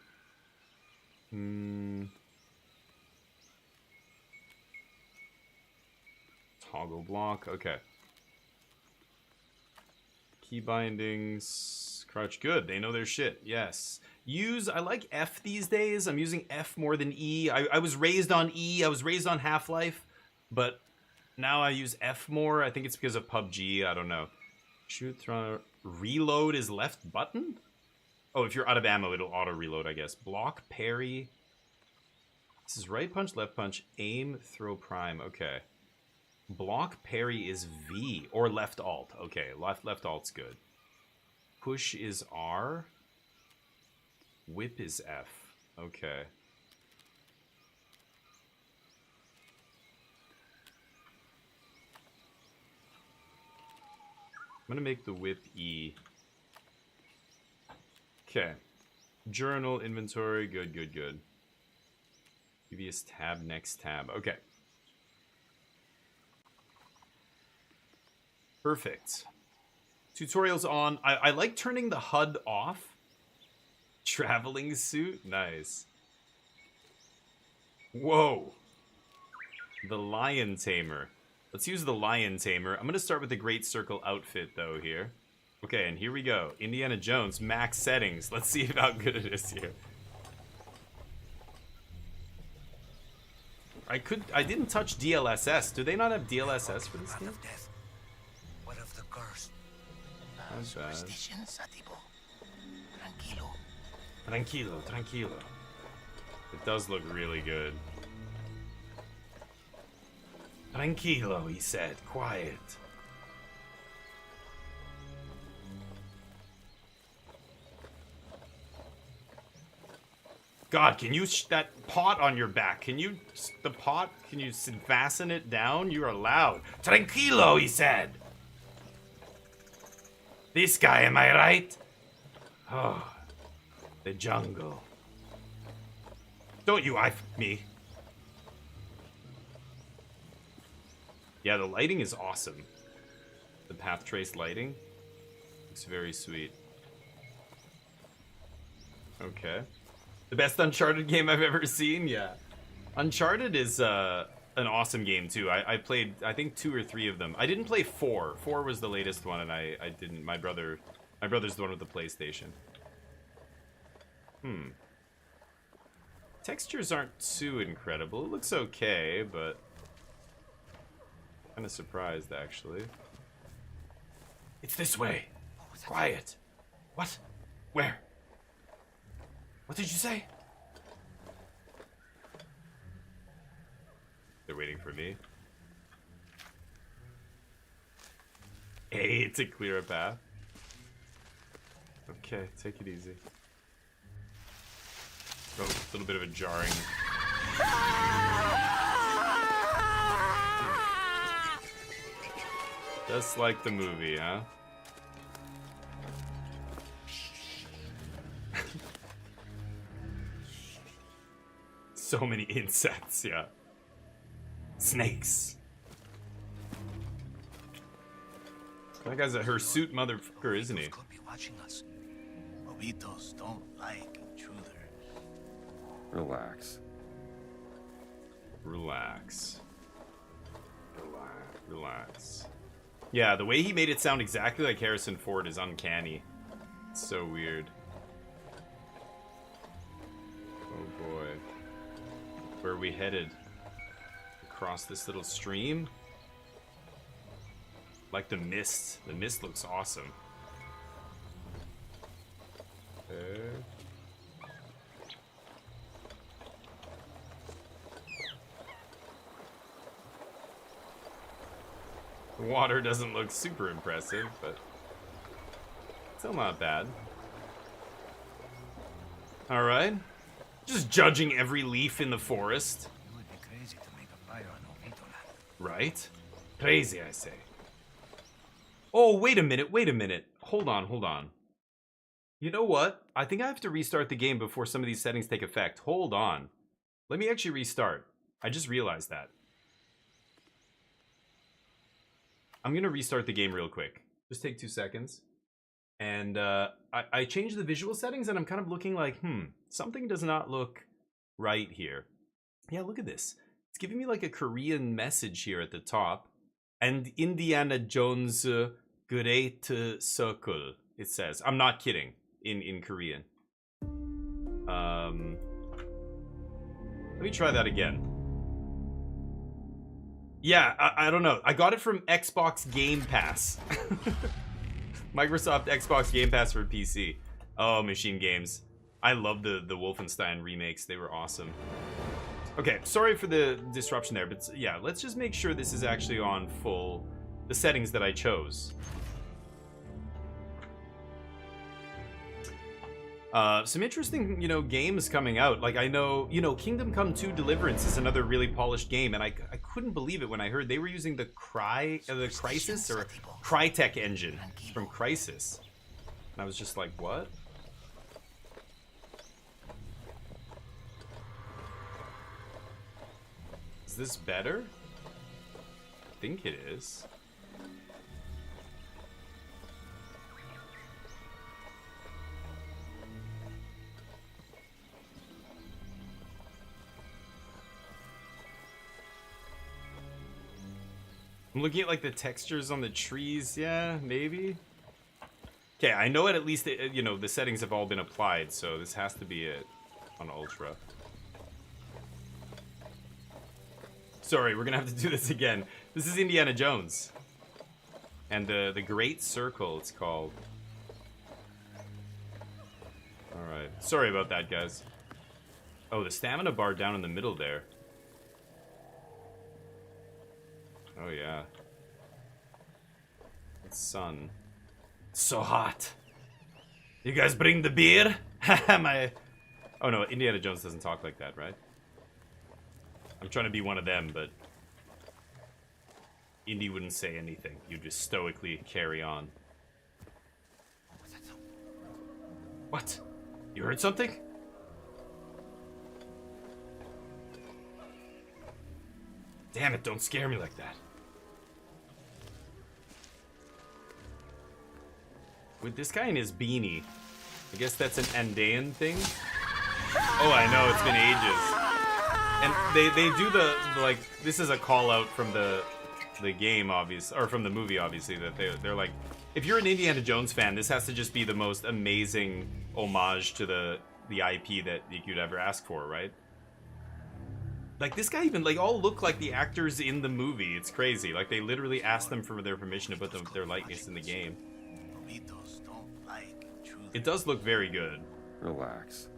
Toggle block. Okay. Key bindings. Crouch, good. They know their shit. Yes. I like F these days. I'm using F more than E. I was raised on E. I was raised on Half-Life, but now I use F more. I think it's because of PUBG. I don't know. Shoot, throw, reload is left button? Oh, if you're out of ammo, it'll auto-reload, I guess. Block, parry. This is right punch, left punch, aim, throw, prime. Okay. Block, parry is V. Or left alt. Okay, left alt's good. Push is R. Whip is F. Okay. I'm gonna make the whip E. Okay. Journal, inventory, good, good, good. Previous tab, next tab. Okay. Perfect. Tutorials on. I like turning the HUD off. Traveling suit? Nice. Whoa. The Lion Tamer. Let's use the Lion Tamer. I'm going to start with the Great Circle outfit, though, here. Okay, and here we go. Indiana Jones, max settings. Let's see how good it is here. I didn't touch DLSS. Do they not have DLSS for this game? What of the curse? Not bad. Superstitions, Atibo. Tranquilo. Tranquilo, tranquilo. It does look really good. Tranquilo, he said. Quiet. God, can you that pot on your back? Can you fasten it down? You are loud. Tranquilo, he said. This guy, am I right? Oh, the jungle. Don't you eye me. Yeah, the lighting is awesome. The path trace lighting looks very sweet. Okay. The best Uncharted game I've ever seen? Yeah. Uncharted is an awesome game, too. I played, I think, 2 or 3 of them. I didn't play 4. 4 was the latest one, and I didn't. My brother's the one with the PlayStation. Textures aren't too incredible. It looks okay, but... kind of surprised, actually. It's this way. Quiet. What? Where? What did you say? They're waiting for me. A to clear a path. Okay, take it easy. Oh, a little bit of a jarring. Just like the movie, huh? So many insects, yeah. Snakes. That guy's a hirsute motherfucker, isn't he? Could be watching us. Bobitos don't like intruders. Relax. Relax. Relax. Yeah, the way he made it sound exactly like Harrison Ford is uncanny. It's so weird. Oh boy. Where are we headed? Across this little stream? Like the mist. The mist looks awesome. Okay. The water doesn't look super impressive, but still not bad. Alright. Just judging every leaf in the forest. It would be crazy to make a fire on Ovito land. Right? Crazy, I say. Oh, wait a minute. Hold on. You know what? I think I have to restart the game before some of these settings take effect. Hold on. Let me actually restart. I just realized that. I'm gonna restart the game real quick. Just take 2 seconds. And I changed the visual settings and I'm kind of looking like, something does not look right here. Yeah, look at this. It's giving me like a Korean message here at the top. And Indiana Jones Great Circle. it says. I'm not kidding. In Korean. Let me try that again. Yeah, I don't know. I got it from Xbox Game Pass. Microsoft Xbox Game Pass for PC. Oh, Machine Games. I love the Wolfenstein remakes. They were awesome. Okay, sorry for the disruption there, but yeah, let's just make sure this is actually on full, the settings that I chose. Some interesting, you know, games coming out. Like, I know, you know, Kingdom Come 2 Deliverance is another really polished game, and I couldn't believe it when I heard they were using the Crysis or Crytek engine from Crysis. And I was just like, what? Is this better? I think it is. I'm looking at like the textures on the trees. Yeah, maybe. Okay, I know at least you know, the settings have all been applied, so this has to be it on Ultra. Sorry, we're gonna have to do this again. This is Indiana Jones. And the Great Circle, it's called. Alright. Sorry about that, guys. Oh, the stamina bar down in the middle there. Oh, yeah. It's sun. It's so hot. You guys bring the beer? My... Oh, no, Indiana Jones doesn't talk like that, right? I'm trying to be one of them, but... Indy wouldn't say anything. You'd just stoically carry on. What? You heard something? Damn it, don't scare me like that. With this guy in his beanie, I guess that's an Andean thing? Oh, I know, it's been ages. And they do the like, this is a call out from the game, obviously, or from the movie, obviously, that they're like, if you're an Indiana Jones fan, this has to just be the most amazing homage to the IP that you could ever ask for, right? Like, this guy even, like, all look like the actors in the movie. It's crazy. Like, they literally asked them for their permission to put their likeness in the game. It does look very good. Relax.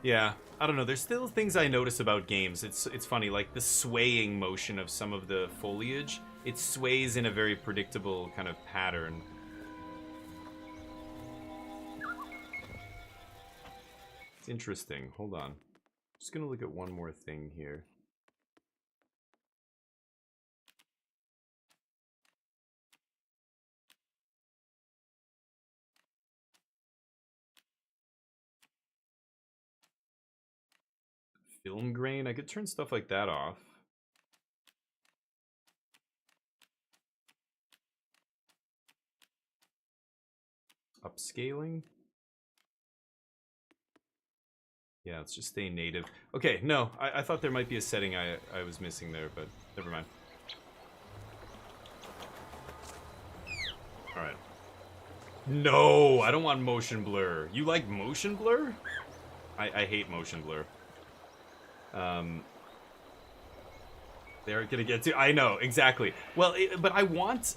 Yeah, I don't know. There's still things I notice about games. It's funny, like the swaying motion of some of the foliage. It sways in a very predictable kind of pattern. It's interesting. Hold on. Just gonna look at one more thing here. Film grain, I could turn stuff like that off. Upscaling? Yeah, let's just stay native. Okay, no, I thought there might be a setting I was missing there, but never mind. Alright. No, I don't want motion blur. You like motion blur? I hate motion blur. They're gonna get to. I know exactly. Well, but I want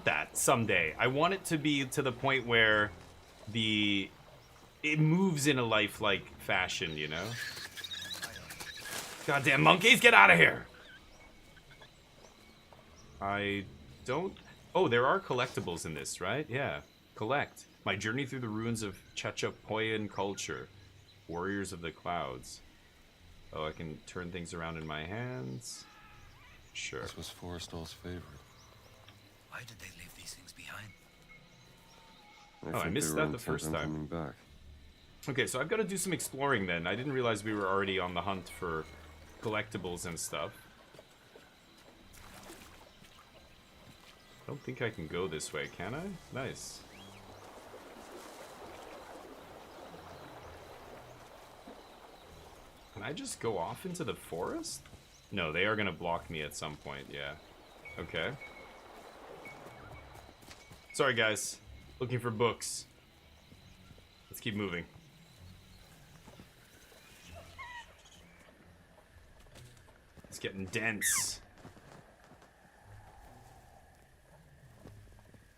that someday. I want it to be to the point where it moves in a lifelike fashion, you know. Goddamn monkeys, get out of here! I don't. Oh, there are collectibles in this, right? Yeah, collect. My journey through the ruins of Chachapoyan culture, warriors of the clouds. Oh, I can turn things around in my hands. Sure. This was Forrestal's favorite. Why did they leave these things behind? Oh, I missed that the first time. Back. Okay, so I've got to do some exploring then. I didn't realize we were already on the hunt for collectibles and stuff. I don't think I can go this way, can I? Nice. Can I just go off into the forest? No, they are going to block me at some point, yeah. Okay. Sorry, guys. Looking for books. Let's keep moving. It's getting dense.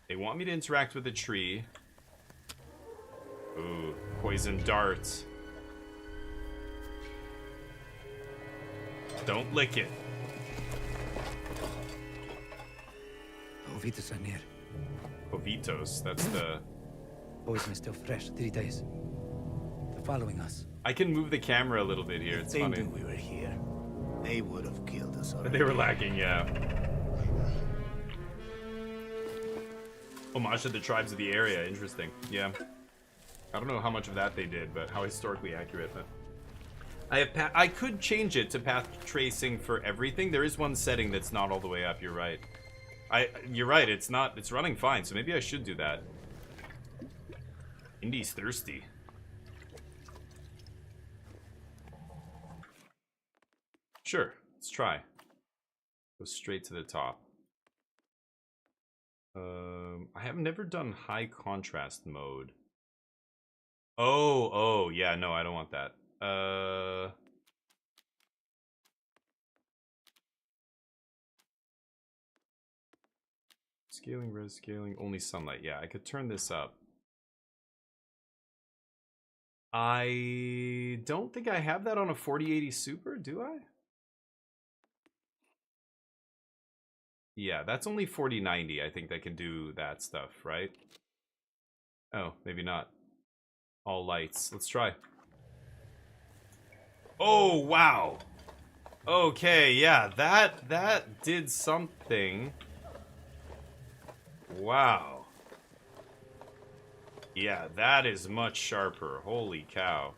They want me to interact with the tree. Ooh, poison dart. Don't lick it. Ovitos are near. Ovitos, that's the... Poison is still fresh. 3 days. They're following us. I can move the camera a little bit here, it's They funny. knew we were here. They would have killed us But already. they were lacking, yeah. Homage to the tribes of the area, interesting. Yeah. I don't know how much of that they did, but how historically accurate. But I could change it to path tracing for everything. There is one setting that's not all the way up, you're right. You're right, it's running fine, so maybe I should do that. Indy's thirsty. Sure, let's try. Go straight to the top. I have never done high contrast mode. Oh, yeah, no, I don't want that. Scaling, res scaling, only sunlight. Yeah, I could turn this up. I don't think I have that on a 4080 Super, do I? Yeah, that's only 4090. I think that can do that stuff, right? Oh, maybe not. All lights. Let's try. Oh, wow. Okay, yeah, that did something. Wow. Yeah, that is much sharper. Holy cow.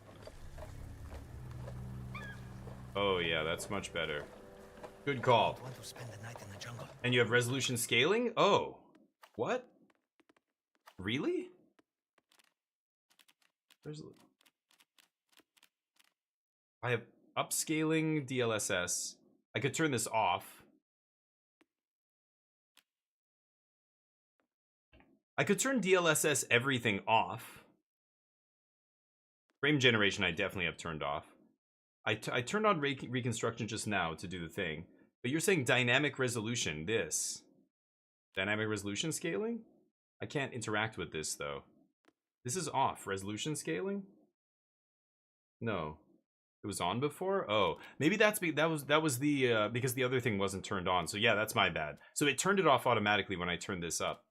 Oh, yeah, that's much better. Good call. Want to spend the night in the jungle? And you have resolution scaling? Oh. What? Really? I have upscaling DLSS. I could turn this off. I could turn DLSS everything off. Frame generation I definitely have turned off. I turned on reconstruction just now to do the thing. But you're saying dynamic resolution, this. Dynamic resolution scaling? I can't interact with this though. This is off. Resolution scaling? No. It was on before? Oh, maybe that was the because the other thing wasn't turned on. So yeah, that's my bad. So it turned it off automatically when I turned this up.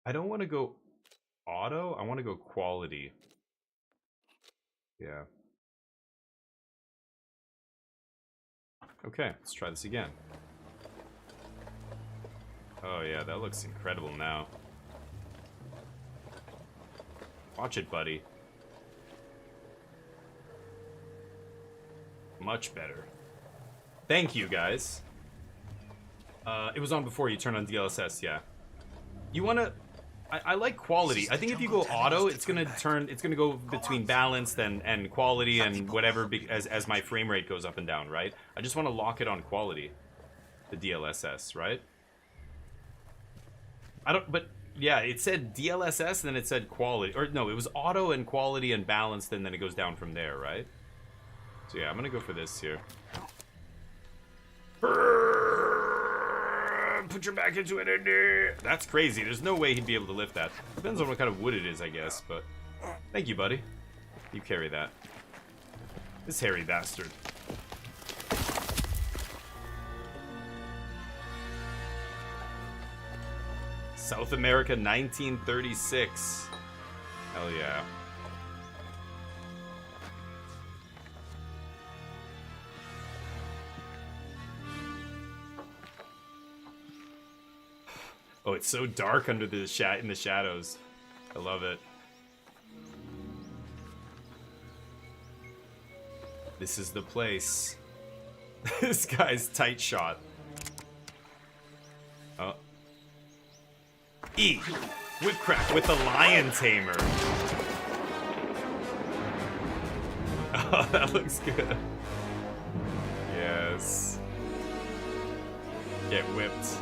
I don't want to go auto. I want to go quality. Yeah. Okay, let's try this again. Oh yeah, that looks incredible now. Watch it, buddy. Much better. Thank you, guys. It was on before you turn on DLSS, yeah. You wanna... I like quality. I think if you go auto, it's gonna go between balanced and quality and whatever as my frame rate goes up and down, right? I just want to lock it on quality, the DLSS, right? But yeah, it said DLSS and then it said quality, or no, it was auto and quality and balanced and then it goes down from there, right? So yeah, I'm gonna go for this here. Put your back into it. That's crazy. There's no way he'd be able to lift that. Depends on what kind of wood it is, I guess, but... Thank you, buddy. You carry that. This hairy bastard. South America 1936. Hell yeah. Oh, it's so dark under the in the shadows. I love it. This is the place. This guy's tight shot. Oh. E. Whipcrack with the lion tamer. Oh, that looks good. Yes. Get whipped.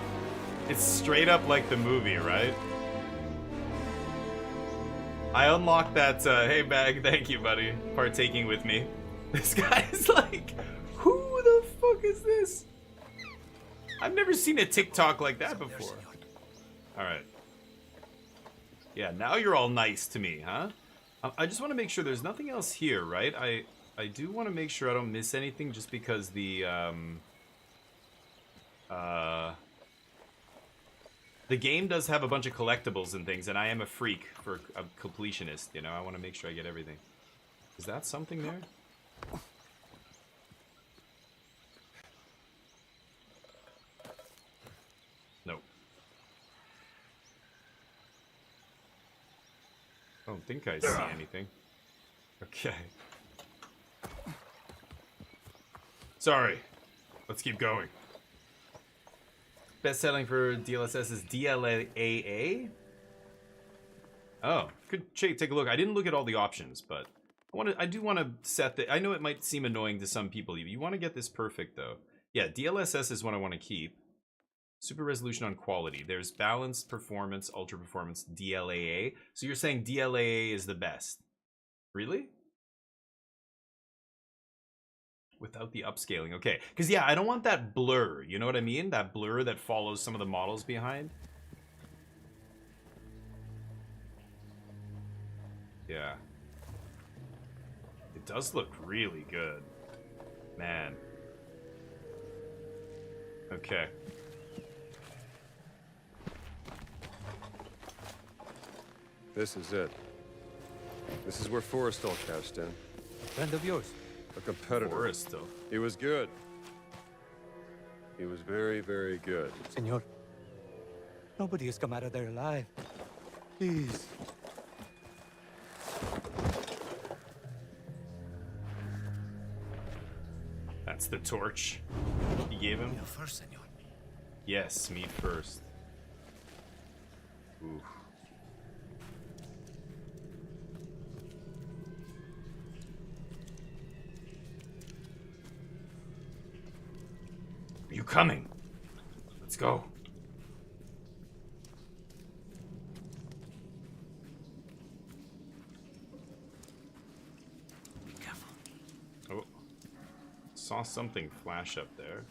It's straight up like the movie, right? I unlocked that, hey Bag, thank you buddy, partaking with me. This guy is like, who the fuck is this? I've never seen a TikTok like that before. Alright. Yeah, now you're all nice to me, huh? I just want to make sure there's nothing else here, right? I do want to make sure I don't miss anything just because the game does have a bunch of collectibles and things, and I am a freak for a completionist, you know? I want to make sure I get everything. Is that something there? Nope. I don't think I see anything. Okay. Sorry. Let's keep going. Best selling for DLSS is DLAA? Oh, could take a look. I didn't look at all the options, but I do want to set the... I know it might seem annoying to some people. You want to get this perfect, though. Yeah, DLSS is what I want to keep. Super resolution on quality. There's balance, performance, ultra performance, DLAA. So you're saying DLAA is the best? Really? Without the upscaling. Okay. Because, yeah, I don't want that blur. You know what I mean? That blur that follows some of the models behind. Yeah. It does look really good. Man. Okay. This is it. This is where Forrestal cashed in. Friend of yours. A competitor. Forrestal. He was good. He was very, very good. Senor, nobody has come out of there alive. Please. That's the torch he gave him. You first, senor. Yes, me first. Ooh. Are you coming? Let's go. Be careful. Oh. Saw something flash up there.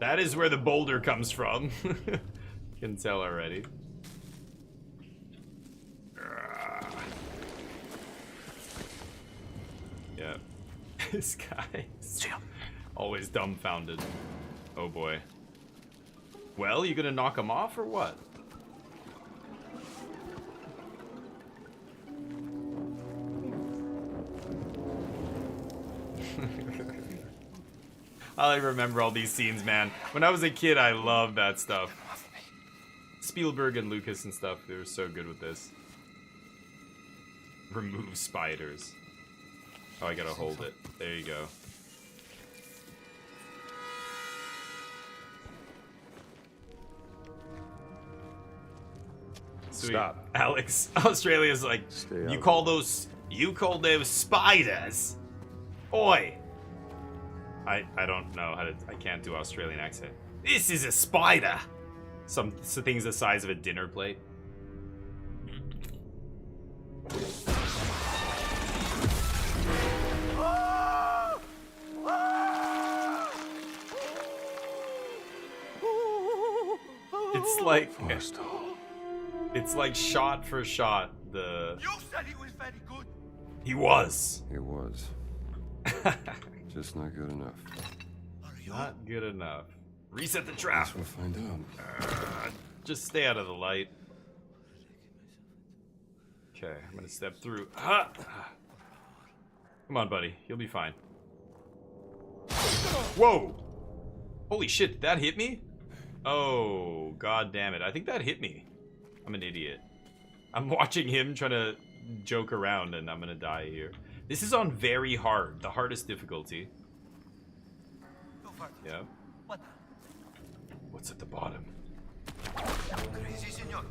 That is where the boulder comes from. Can tell already. Yeah. This guy's always dumbfounded. Oh boy. Well, you gonna knock him off or what? I remember all these scenes, man. When I was a kid, I loved that stuff. Spielberg and Lucas and stuff, they were so good with this. Remove spiders. Oh, I gotta hold it. There you go. Sweet. Stop. Alex, Australia's like, Stay you out. call those spiders? Oi! I don't know how to, I can't do Australian accent. This is a spider! Some things the size of a dinner plate. It's like, it's like shot for shot, the... You said he was very good. He was. He was. Just not good enough. Not good enough. Reset the trap. Guess we'll find out. Just stay out of the light. Okay, I'm gonna step through. Ha! Come on, buddy. You'll be fine. Whoa! Holy shit, did that hit me? Oh, god damn it. I think that hit me. I'm an idiot. I'm watching him trying to joke around and I'm gonna die here. This is on very hard, the hardest difficulty. Go further. Yeah. What? What's at the bottom? Crazy, senor.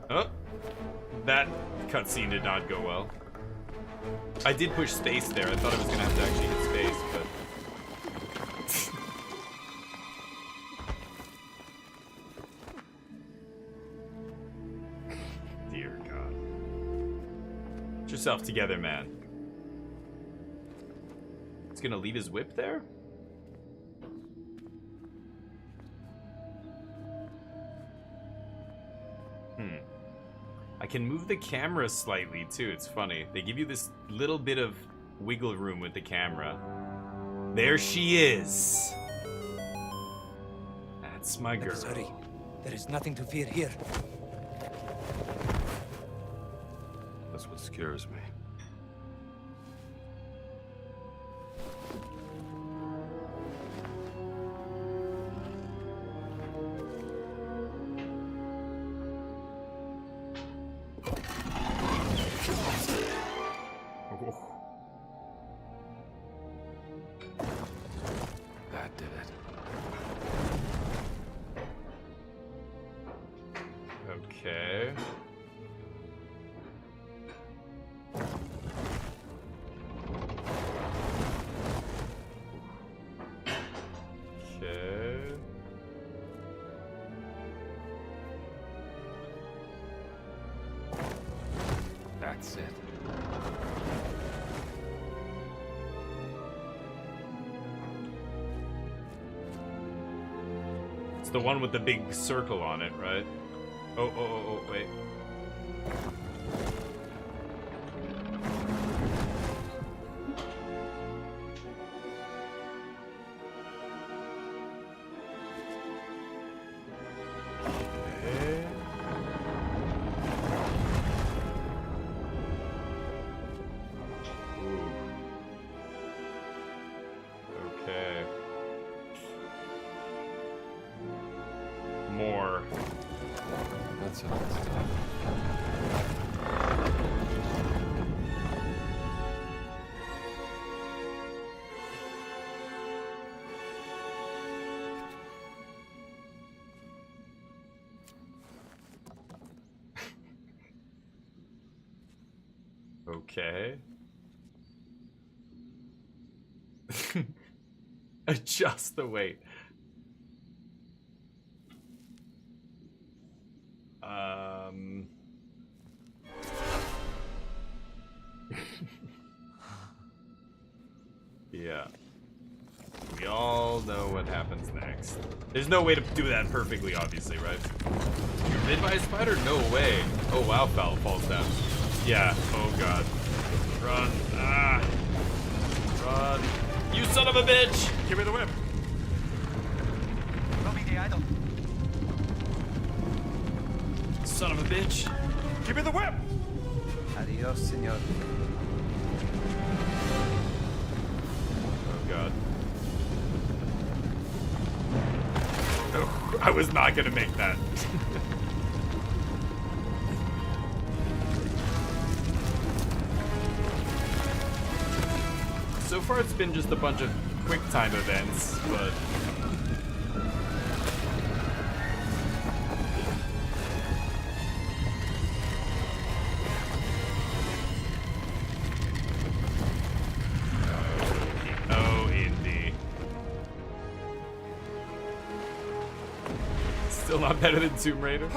Oh, that cutscene did not go well. I did push space there. I thought I was gonna have to actually hit space, but yourself together, man. He's gonna leave his whip there? I can move the camera slightly too. It's funny. They give you this little bit of wiggle room with the camera. There she is. That's my girl. Let us hurry. There is nothing to fear here. That's what scares me. That did it. Okay. Okay. That's it. It's the one with the big circle on it, right? Oh, wait. Okay. Ooh. Okay. More. That's it. Okay. Adjust the weight. Yeah. We all know what happens next. There's no way to do that perfectly, obviously, right? You're bit by a spider? No way. Oh, wow, foul falls down. Yeah. Oh, God. Run. Ah. Run. You son of a bitch! Give me the whip. Son of a bitch. Give me the whip! Adios, senor. Oh, God. Oh, I was not gonna make that. So far it's been just a bunch of quick time events, but... Oh, indeed. Still not better than Tomb Raider?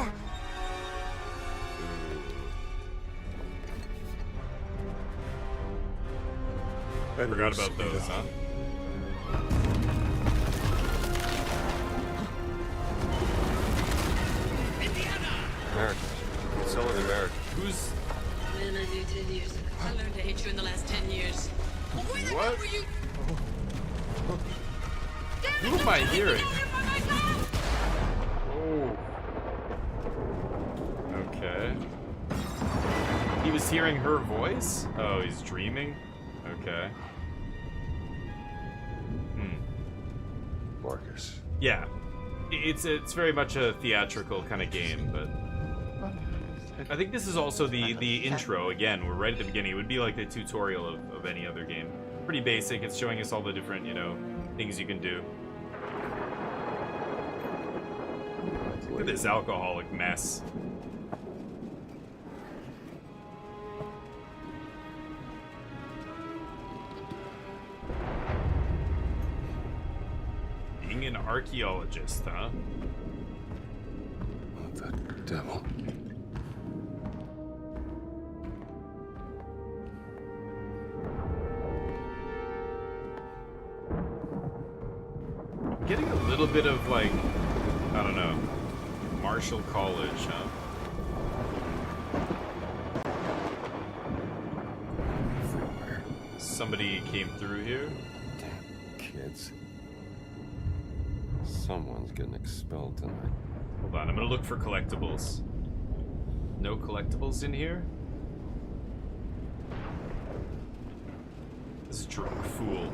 I forgot about those, huh? America. So in America. Who's... Man, I knew 10 years ago. I learned to hate you in the last 10 years. What? Who am I hearing? Oh. Okay. He was hearing her voice? Oh, he's dreaming? Okay. Marcus. Yeah. It's very much a theatrical kind of game, but... I think this is also the intro, again. We're right at the beginning. It would be like the tutorial of any other game. Pretty basic. It's showing us all the different, you know, things you can do. Look at this alcoholic mess. Being an archaeologist, huh? Oh, the devil. getting a little bit of like, I don't know, Marshall College, huh? Somebody came through here. Damn kids. Someone's getting expelled tonight. Hold on, I'm gonna look for collectibles. No collectibles in here? This drunk fool.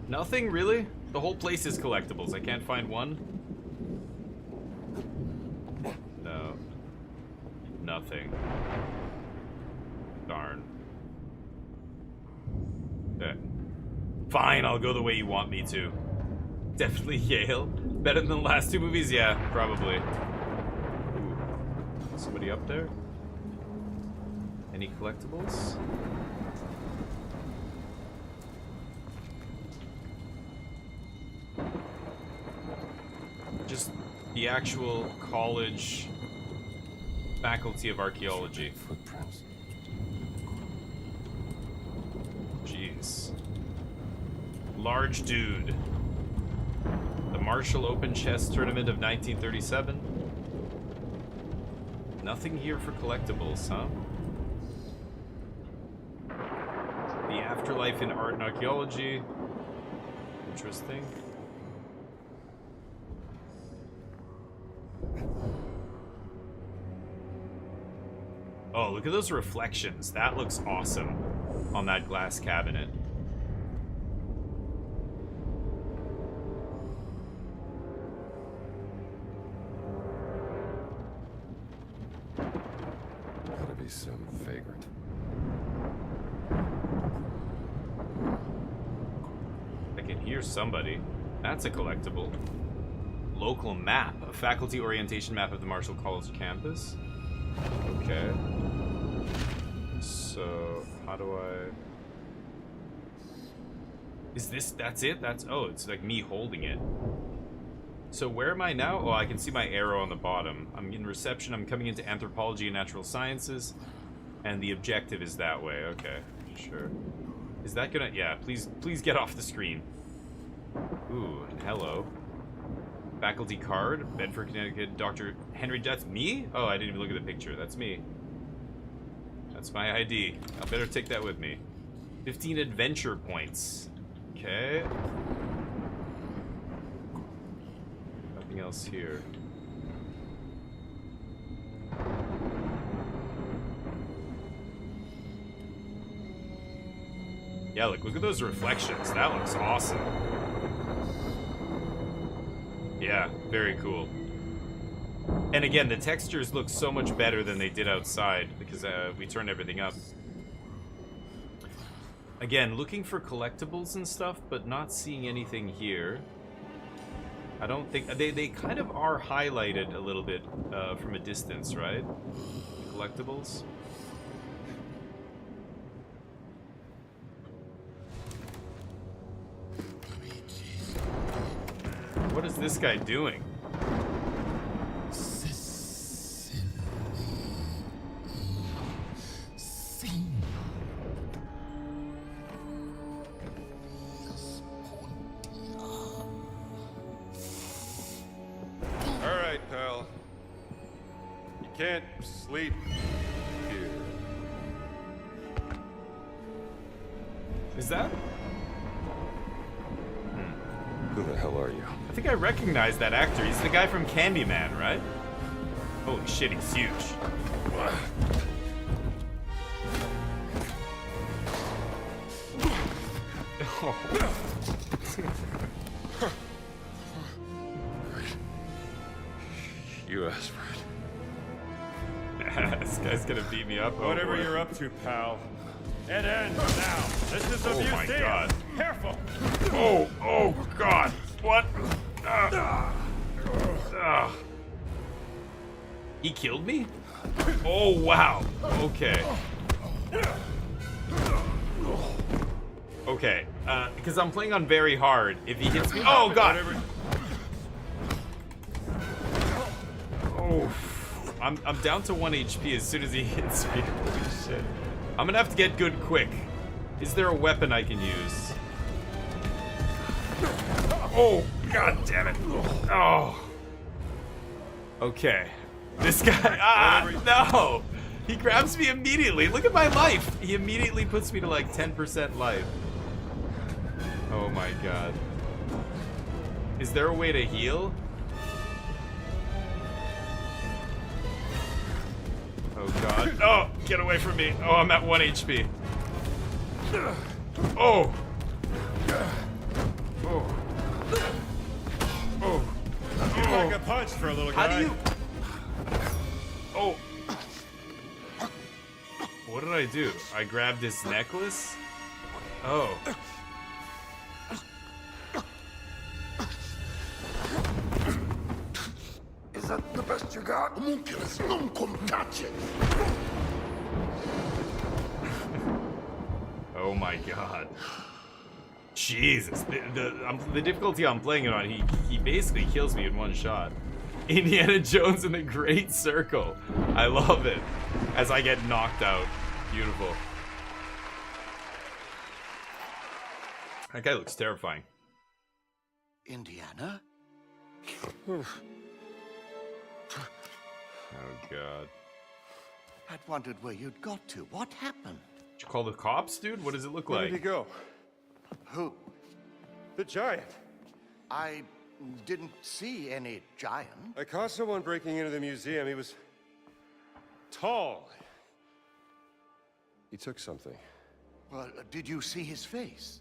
Nothing, really? The whole place is collectibles. I can't find one? No. Nothing. Darn. Okay. Fine, I'll go the way you want me to. Definitely Yale. Better than the last two movies? Yeah, probably. Ooh. Somebody up there? Any collectibles? Just the actual college faculty of archaeology. Footprints. Jeez. Large dude. The Marshall Open Chess Tournament of 1937. Nothing here for collectibles, huh? The afterlife in art and archaeology. Interesting. Oh, look at those reflections. That looks awesome on that glass cabinet. Gotta be some vagrant. I can hear somebody. That's a collectible. Local map. A faculty orientation map of the Marshall College campus. Okay. So, how do I... Is this... That's it? That's... Oh, it's like me holding it. So where am I now? Oh, I can see my arrow on the bottom. I'm in reception. I'm coming into anthropology and natural sciences. And the objective is that way. Okay, sure. Is that gonna... Yeah, please get off the screen. Ooh, and hello. Faculty card, Bedford, Connecticut, Dr. Henry, that's me? Oh, I didn't even look at the picture. That's me. That's my ID. I better take that with me. 15 adventure points. Okay. Nothing else here. Yeah, look at those reflections. That looks awesome. Yeah, very cool. And again, the textures look so much better than they did outside because we turned everything up. Again, looking for collectibles and stuff, but not seeing anything here. I don't think... They kind of are highlighted a little bit from a distance, right? The collectibles. What is this guy doing? All right, pal. You can't sleep here. Is that? Who the hell are you? I think I recognize that actor. He's the guy from Candyman, right? Holy shit, he's huge. Oh. You asked for it. This guy's gonna beat me up. Whatever you're up to, pal. It ends now. This is a museum. My God. Careful. Oh God. What? He killed me? Oh, wow. Okay. Okay. Because I'm playing on very hard. If he hits me... Oh, God. Oh. I'm down to 1 HP as soon as he hits me. Holy shit. I'm gonna have to get good quick. Is there a weapon I can use? Oh, god damn it. Oh. Okay. This guy. Ah, no. He grabs me immediately. Look at my life. He immediately puts me to like 10% life. Oh my god. Is there a way to heal? Oh god. Oh, get away from me. Oh, I'm at 1 HP. Oh. Oh. Oh. Like a punch for a little guy. How do you... Oh. What did I do? I grabbed his necklace? Oh. Is that the best you got? Homunculus, non comtace. Oh my god. Jesus. The difficulty I'm playing it on, he basically kills me in one shot. Indiana Jones in the Great Circle. I love it. As I get knocked out. Beautiful. That guy looks terrifying. Indiana? Oh god. I'd wondered where you'd got to. What happened? Did you call the cops, dude? What does it look Where like? did he go? Who? The giant. I didn't see any giant. I caught someone breaking into the museum. He was tall. He took something. Well, did you see his face?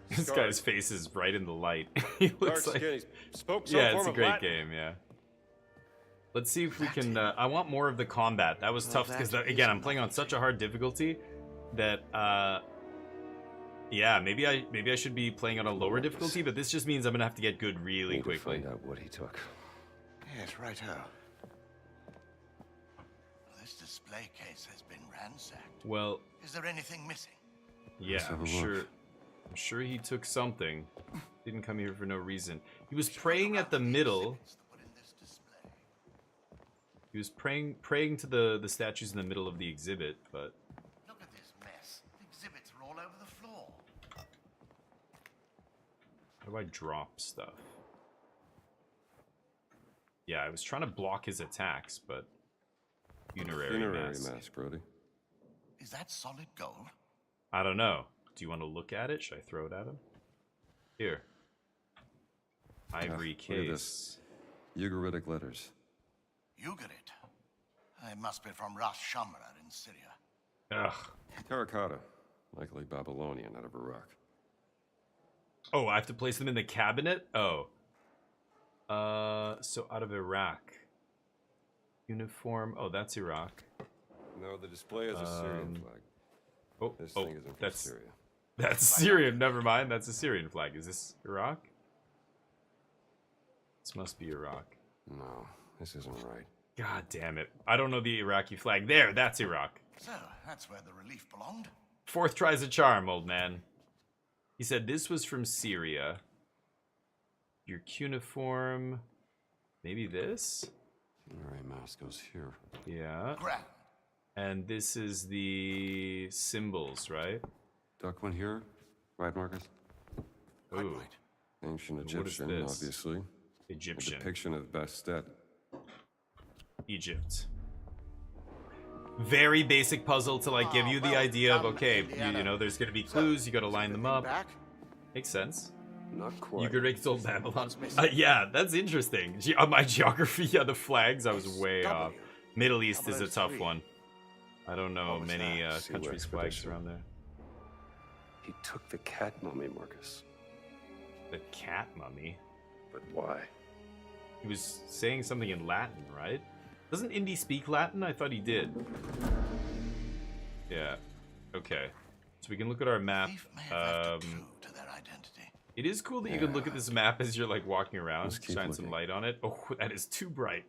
This Scarred. guy's face is right in the light. He looks Dark like... skin. He spoke some Yeah, form it's a of great Latin. game, yeah. Let's see if we can... I want more of the combat. That was Well, tough because, that again, is I'm playing on another such a thing. hard difficulty that, yeah, maybe I should be playing on a lower difficulty, but this just means I'm gonna have to get good really Need to quickly. find out what he took. Yes, righto. This display case has been ransacked. Well, Is there anything missing? yeah, Let's have I'm a sure. look. I'm sure he took something. Didn't come here for no reason. He was praying at the middle. Exhibits that were in this display. He was praying to the statues in the middle of the exhibit, but Look at this mess. The exhibits are all over the floor. how do I drop stuff? Yeah, I was trying to block his attacks, but funerary mask. mask, Brody. Is that solid gold? I don't know. Do you want to look at it? Should I throw it at him? Here. Ivory look at this. case. Ugaritic letters. Ugarit. It must be from Ras Shamra in Syria. Ugh. Terracotta. Likely Babylonian out of Iraq. Oh, I have to place them in the cabinet? Oh. So out of Iraq. Uniform. Oh, that's Iraq. No, the display is a Syrian flag. Oh, This oh, thing isn't from that's Syria. that's Syrian. Never mind. That's a Syrian flag. Is this Iraq? This must be Iraq. No, this isn't right. God damn it. I don't know the Iraqi flag. There, that's Iraq. So, that's where the relief belonged. Fourth tries a charm, old man. He said this was from Syria. Your cuneiform. Maybe this? Funerary mask goes here. Yeah. Grand. And this is the symbols, right? Duck one here. Right, Marcus? Quite Ooh, right. Ancient What is Egyptian, this? obviously. A Egyptian. depiction of Bastet. Egypt. Very basic puzzle to like give you the well idea of done, okay, Indiana. you know, there's gonna be So, clues, you gotta is line them everything up. Back? Makes sense. Not quite. Ugarit old Babylon. What's missing? Yeah, that's interesting. On my geography, yeah, the flags, I was way SW. off. Middle East is a tough 003. one. I don't know What was many that? Seal countries' flags expedition. around there. He took the cat mummy, Marcus. The cat mummy. But why? He was saying something in Latin, right? Doesn't Indy speak Latin? I thought he did. Yeah. Okay. So we can look at our map. Thief may have left it true to their identity. It is cool that you can look at this map as you're like walking around, Let's keep shine some looking. light on it. Oh, that is too bright.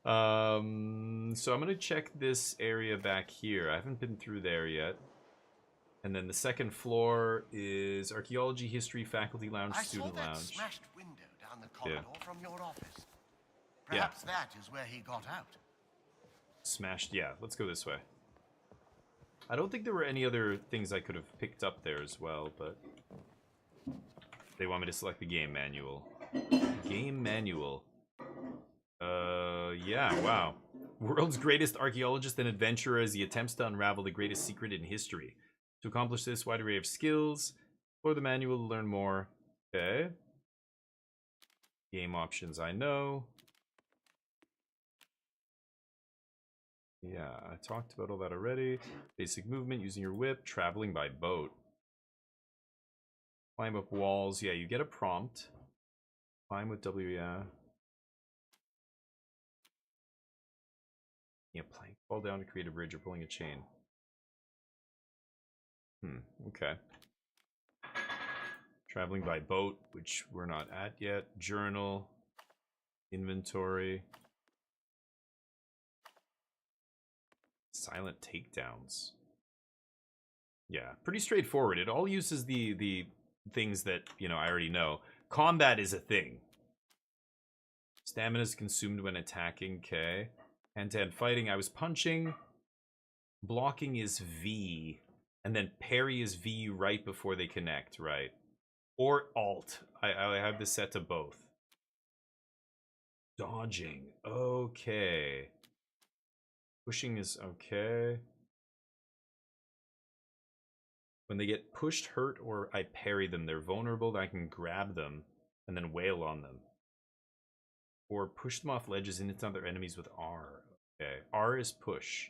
So I'm gonna check this area back here. I haven't been through there yet. And then the second floor is Archaeology, History, Faculty Lounge, I saw Student that Lounge. smashed window down the Yeah. corridor from your office. Yeah. Perhaps that is where he got out. Smashed, yeah. Let's go this way. I don't think there were any other things I could have picked up there as well, but they want me to select the game manual. Game manual. Yeah, wow. World's greatest archaeologist and adventurer as he attempts to unravel the greatest secret in history. To accomplish this, wide array of skills. Explore the manual to learn more. Okay. Game options I know. Yeah, I talked about all that already. Basic movement, using your whip, traveling by boat. Climb up walls. Yeah, you get a prompt. Climb with W, yeah. Yeah, plank. Fall down to create a bridge or pulling a chain. Okay. Traveling by boat, which we're not at yet. Journal. Inventory. Silent takedowns. Yeah, pretty straightforward. It all uses the things that, you know, I already know. Combat is a thing. Stamina is consumed when attacking. Okay. Hand-to-hand fighting. I was punching. Blocking is V. And then parry is V right before they connect, right? Or Alt. I have this set to both. Dodging. Okay. Pushing is okay. When they get pushed, hurt, or I parry them, they're vulnerable. I can grab them and then wail on them. Or push them off ledges into other enemies with R. Okay. R is push.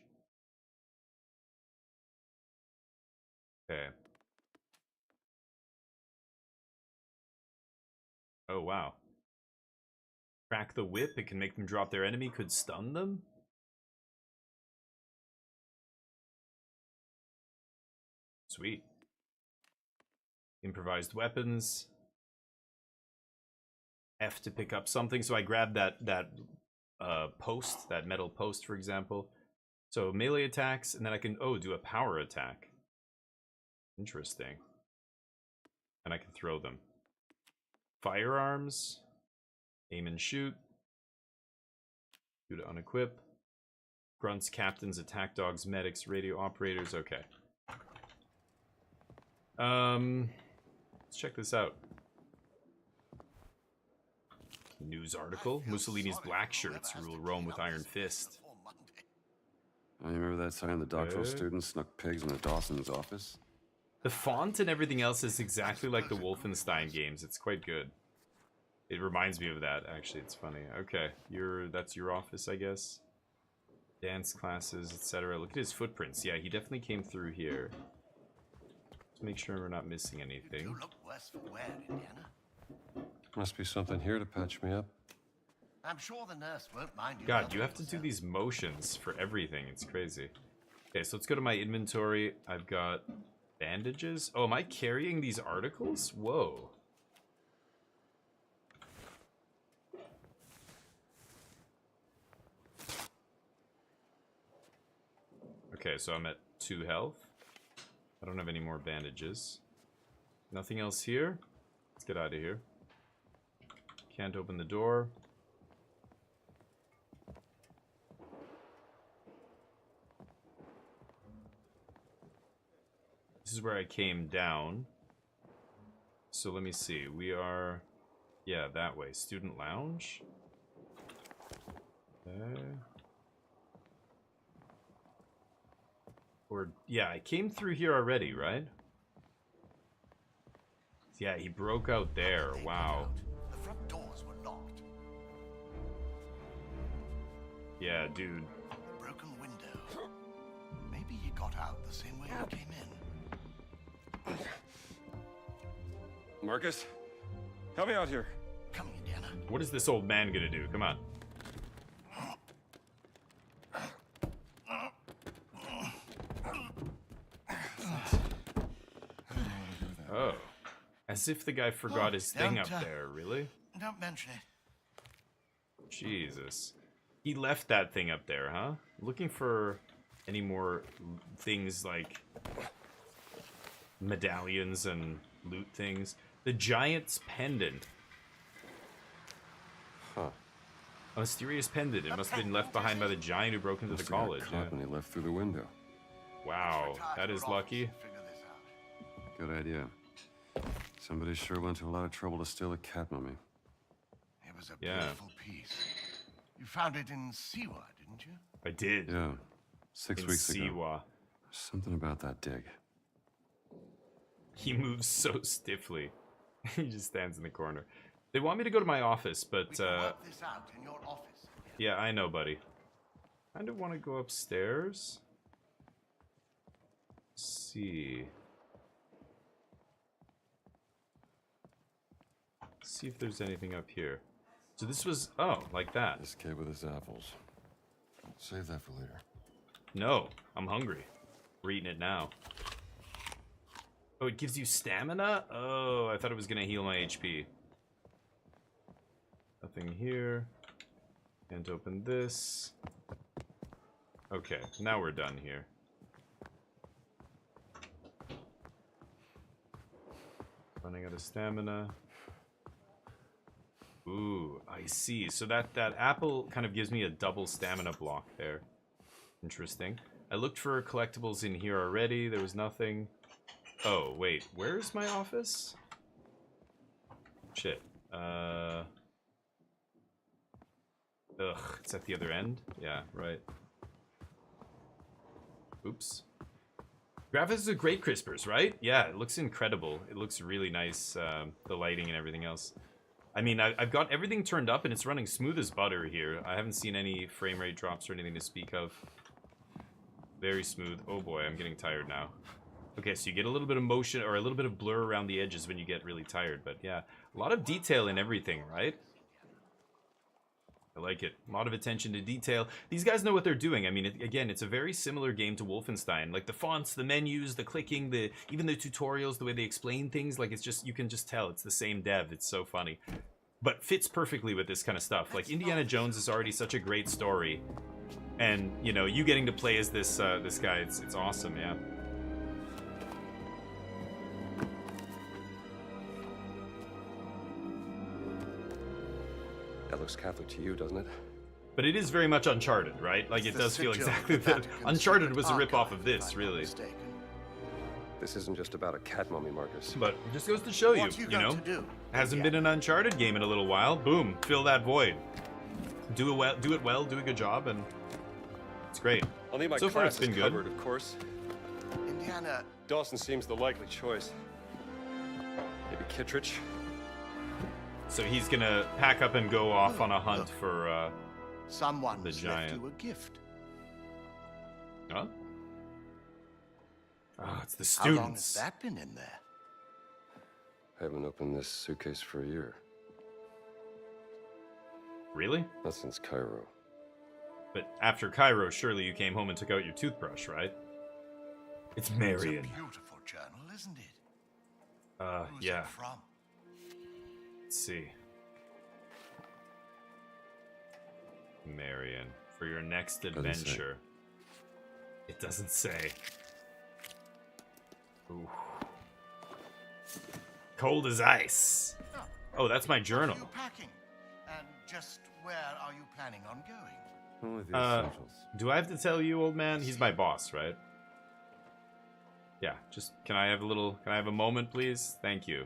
Okay. Oh, wow. Crack the whip. It can make them drop their enemy. Could stun them. Sweet. Improvised weapons. F to pick up something. So I grabbed that post, that metal post, for example. So melee attacks, and then I can, do a power attack. Interesting. And I can throw them. Firearms. Aim and shoot. Do to unequip. Grunts, captains, attack dogs, medics, radio operators. Okay. Let's check this out. News article. Mussolini's black shirts rule Rome with iron fist. I remember that time the doctoral student snuck pigs into Dawson's office? The font and everything else is exactly like the Wolfenstein games. It's quite good. It reminds me of that, actually. It's funny. Okay, that's your office, I guess. Dance classes, etc. Look at his footprints. Yeah, he definitely came through here. Let's make sure we're not missing anything. You look worse for wear, Indiana. Must be something here to patch me up. I'm sure the nurse won't mind you. God, you have to do these motions for everything. It's crazy. Okay, so let's go to my inventory. I've got bandages. Oh, am I carrying these articles? Whoa. Okay, so I'm at 2 health. I don't have any more bandages. Nothing else here. Let's get out of here. Can't open the door. This is where I came down. So let me see. We are... Yeah, that way. Student lounge. Okay. Or, yeah, I came through here already, right? Yeah, he broke out there. Wow. The front doors were locked. Yeah, dude. Broken window. Maybe he got out the same way he came in. Marcus, help me out here. Come, Indiana. What is this old man gonna do? Come on. Oh. As if the guy forgot his thing up there, really? Don't mention it. Jesus. He left that thing up there, huh? Looking for any more things like medallions and loot things. The Giant's Pendant. Huh. A mysterious pendant. It must have been left behind by the giant who broke into the college. Caught when he left through the window. Wow, that is lucky. Good idea. Somebody sure went to a lot of trouble to steal a cat mummy. It was a beautiful piece. You found it in Siwa, didn't you? I did. Yeah. 6 weeks ago. Siwa. Something about that dig. He moves so stiffly. He just stands in the corner. They want me to go to my office, but We can work this out in your office. yeah, I know, buddy. Kind of want to go upstairs. Let's see. See if there's anything up here. So this was, oh, like that. This kid with his apples. Save that for later. No, I'm hungry. We're eating it now. Oh, it gives you stamina? Oh, I thought it was gonna heal my HP. Nothing here. Can't open this. Okay, now we're done here. Running out of stamina. Ooh, I see. So that apple kind of gives me a double stamina block there. Interesting. I looked for collectibles in here already. There was nothing. Oh, wait. Where's my office? Shit. Ugh, it's at the other end? Yeah, right. Oops. Graphics are great, Crispers, right? Yeah, it looks incredible. It looks really nice, the lighting and everything else. I mean, I've got everything turned up and it's running smooth as butter here. I haven't seen any frame rate drops or anything to speak of. Very smooth. Oh boy, I'm getting tired now. Okay, so you get a little bit of motion or a little bit of blur around the edges when you get really tired. But yeah, a lot of detail in everything, right? I like it. A lot of attention to detail. These guys know what they're doing. I mean, again, it's a very similar game to Wolfenstein. Like the fonts, the menus, the clicking, even the tutorials, the way they explain things. Like it's just, you can just tell it's the same dev. It's so funny. But fits perfectly with this kind of stuff. Like Indiana Jones is already such a great story. And, you know, you getting to play as this this guy, it's awesome, yeah. That looks Catholic to you, doesn't it? But it is very much Uncharted, right? Like, it does feel exactly that. Uncharted was a ripoff of this, really. This isn't just about a cat mummy, Marcus. But it just goes to show you, you know, hasn't been an Uncharted game in a little while. Boom, fill that void. Do it well, do a good job, and it's great. I'll need my so far, it's been good. Covered, of course. Indiana. Dawson seems the likely choice. Maybe Kittredge. So he's gonna pack up and go off on a hunt for someone the giant. left you a gift. Huh? Oh, it's the How students. long has that been in there? I haven't opened this suitcase for a year. Really? Not since Cairo. But after Cairo, surely you came home and took out your toothbrush, right? It's Marion. It's a beautiful journal, isn't it? Who's yeah. it from? Let's see. Marion, for your next adventure. It doesn't say. Ooh. Cold as ice. Oh, that's my journal. What are you packing? And just where are you planning on going? Only the essentials. Do I have to tell you, old man? He's my boss, right? Yeah, just, can I have a moment, please? Thank you.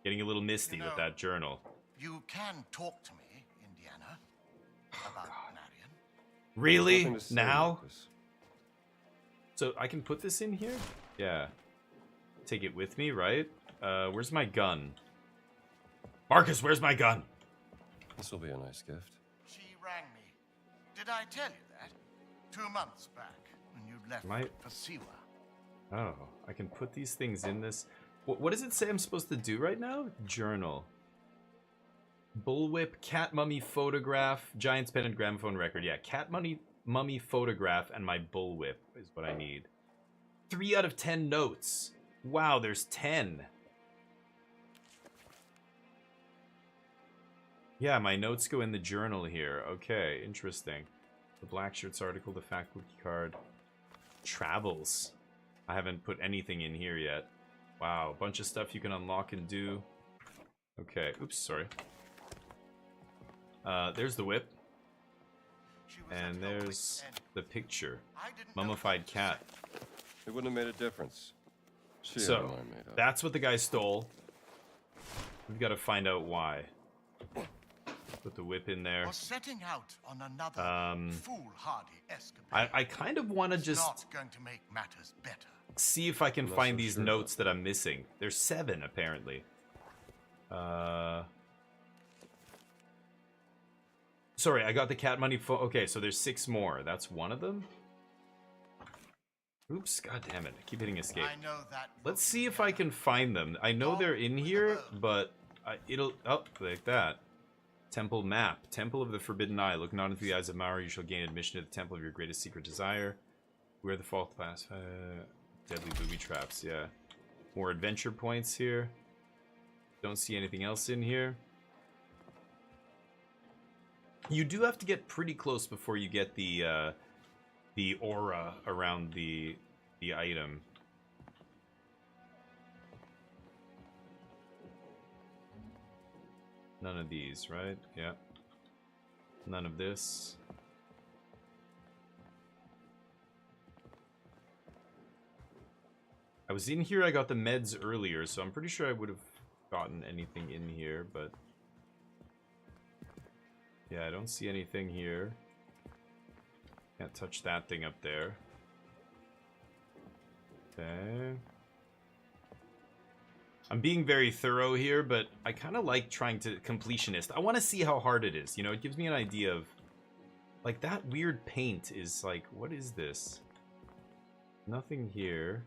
Getting a little misty with that journal. You can talk to me, Indiana, about Marion. Really? Now? So I can put this in here? Yeah. Take it with me, right? Where's my gun? Marcus, where's my gun? This will be a nice gift. She rang me. Did I tell you that? 2 months back, when you'd left for Siwa. Oh, I can put these things in this. What does it say I'm supposed to do right now? Journal. Bullwhip, cat mummy photograph, giant's pen and gramophone record. Yeah, cat mummy photograph and my bullwhip is what I need. 3 out of 10 notes. Wow, there's 10. Yeah, my notes go in the journal here. Okay, interesting. The Black Shirts article, the faculty card. Travels. I haven't put anything in here yet. Wow, a bunch of stuff you can unlock and do. Okay, oops, sorry. There's the whip. And there's the picture. Mummified cat. It wouldn't have made a difference. She So, had mine made up. that's what the guy stole. We've got to find out why. Put the whip in there. Or setting out on another foolhardy escapade. I kind of want to just Not going to make matters better. see if I can I'm not find so these sure notes that I'm missing. There's 7 apparently. Sorry, I got the cat money. Okay, so there's 6 more. That's one of them. Oops, god damn it. I keep hitting escape. I know that. Let's see if I can find them. I know they're in here, but it'll... Oh, like that. Temple map. Temple of the Forbidden Eye. Look not into the eyes of Mara. You shall gain admission to the temple of your greatest secret desire. Where the fault pass. Deadly booby traps, yeah. More adventure points here. Don't see anything else in here. You do have to get pretty close before you get the aura around the item. None of these, right? Yeah. None of this. I was in here, I got the meds earlier, so I'm pretty sure I would have gotten anything in here, but... Yeah, I don't see anything here. Can't touch that thing up there. Okay. I'm being very thorough here, but I kind of like trying to completionist. I want to see how hard it is. You know, it gives me an idea of... Like, that weird paint is like, what is this? Nothing here.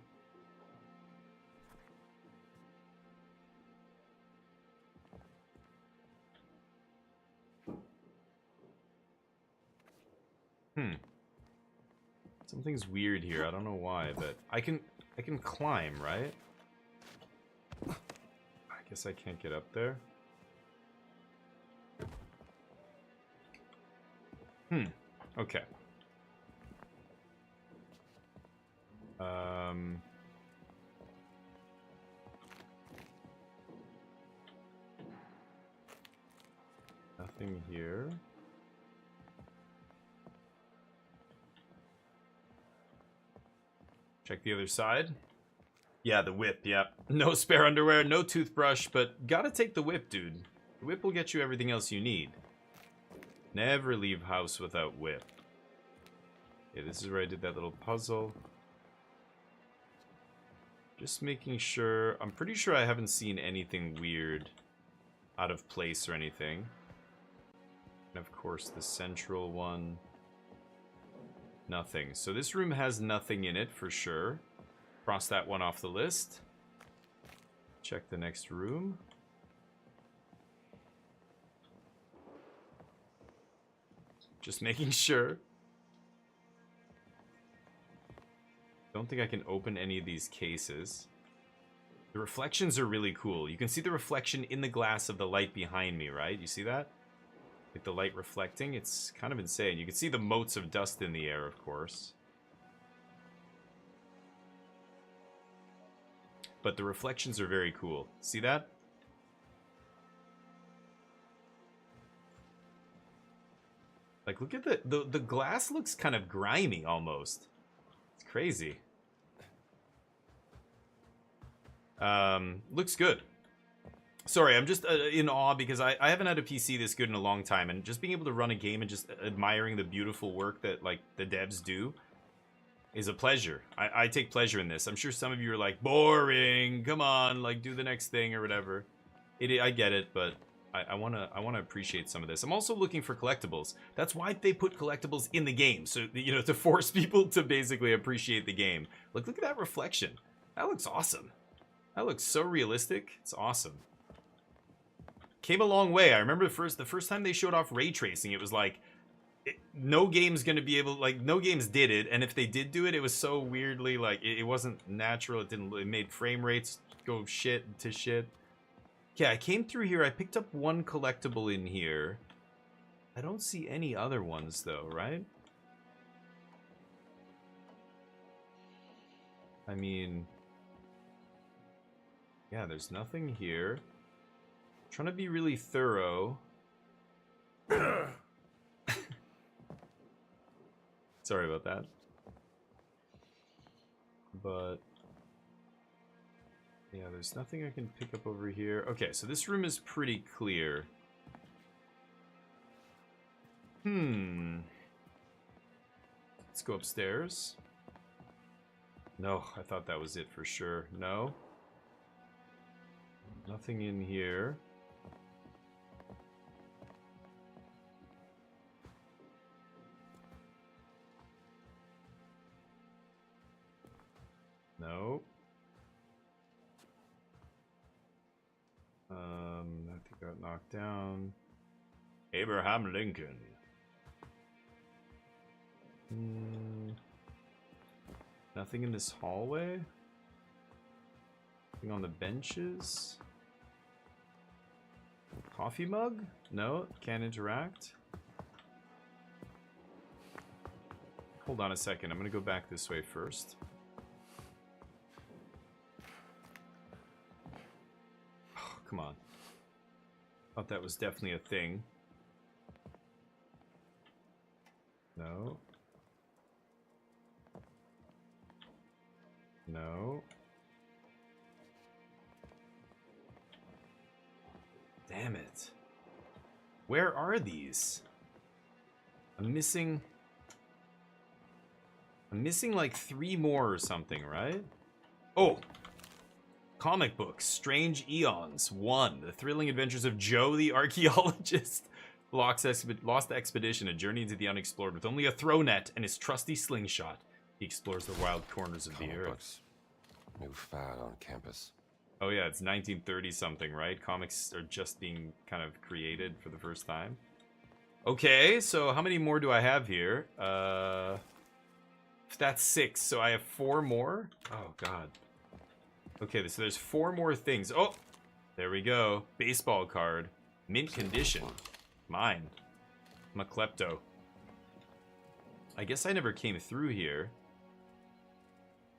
Something's weird here. I don't know why, but I can climb, right? I guess I can't get up there. Okay. Nothing here. Check the other side. Yeah, the whip, yeah. No spare underwear, no toothbrush, but gotta take the whip, dude. The whip will get you everything else you need. Never leave house without whip. Yeah, this is where I did that little puzzle. Just making sure... I'm pretty sure I haven't seen anything weird out of place or anything. And of course, the central one... Nothing. So this room has nothing in it for sure. Cross that one off the list. Check the next room. Just making sure. Don't think I can open any of these cases. The reflections are really cool. You can see the reflection in the glass of the light behind me, right? You see that? Like the light reflecting, it's kind of insane. You can see the motes of dust in the air, of course. But the reflections are very cool. See that? Like, look at the glass looks kind of grimy almost. It's crazy. Looks good. Sorry, I'm just in awe because I haven't had a PC this good in a long time, and just being able to run a game and just admiring the beautiful work that, like, the devs do is a pleasure. I take pleasure in this. I'm sure some of you are like, boring, come on, like, do the next thing or whatever. I get it, but I wanna appreciate some of this. I'm also looking for collectibles. That's why they put collectibles in the game, so, you know, to force people to basically appreciate the game. Look at that reflection. That looks awesome. That looks so realistic. It's awesome. Came a long way. I remember the first time they showed off ray tracing, it was like, no game's gonna be able, like, no games did it, and if they did do it, it was so weirdly, like, it wasn't natural. It made frame rates go shit to shit. Yeah, I came through here. I picked up one collectible in here. I don't see any other ones, though, right? I mean... Yeah, there's nothing here. Trying to be really thorough. Sorry about that. But yeah, there's nothing I can pick up over here. Okay, so this room is pretty clear. Let's go upstairs. No, I thought that was it for sure. No. Nothing in here. No. I think I got knocked down. Abraham Lincoln. Nothing in this hallway? Nothing on the benches? Coffee mug? No, can't interact. Hold on a second, I'm gonna go back this way first. Oh, come on. Thought that was definitely a thing. No. No. Damn it. Where are these? I'm missing like 3 more or something, right? Oh! Comic books, Strange Eons 1. The Thrilling Adventures of Joe the Archaeologist. Lost Expedition, a journey into the unexplored with only a throw net and his trusty slingshot. He explores the wild corners of the earth. Books. New fad on campus. Oh yeah, it's 1930 something, right? Comics are just being kind of created for the first time. Okay, so how many more do I have here? That's 6, so I have 4 more? Oh god. Okay, so there's 4 more things. Oh! There we go. Baseball card. Mint condition. Mine. I'm a klepto. I guess I never came through here.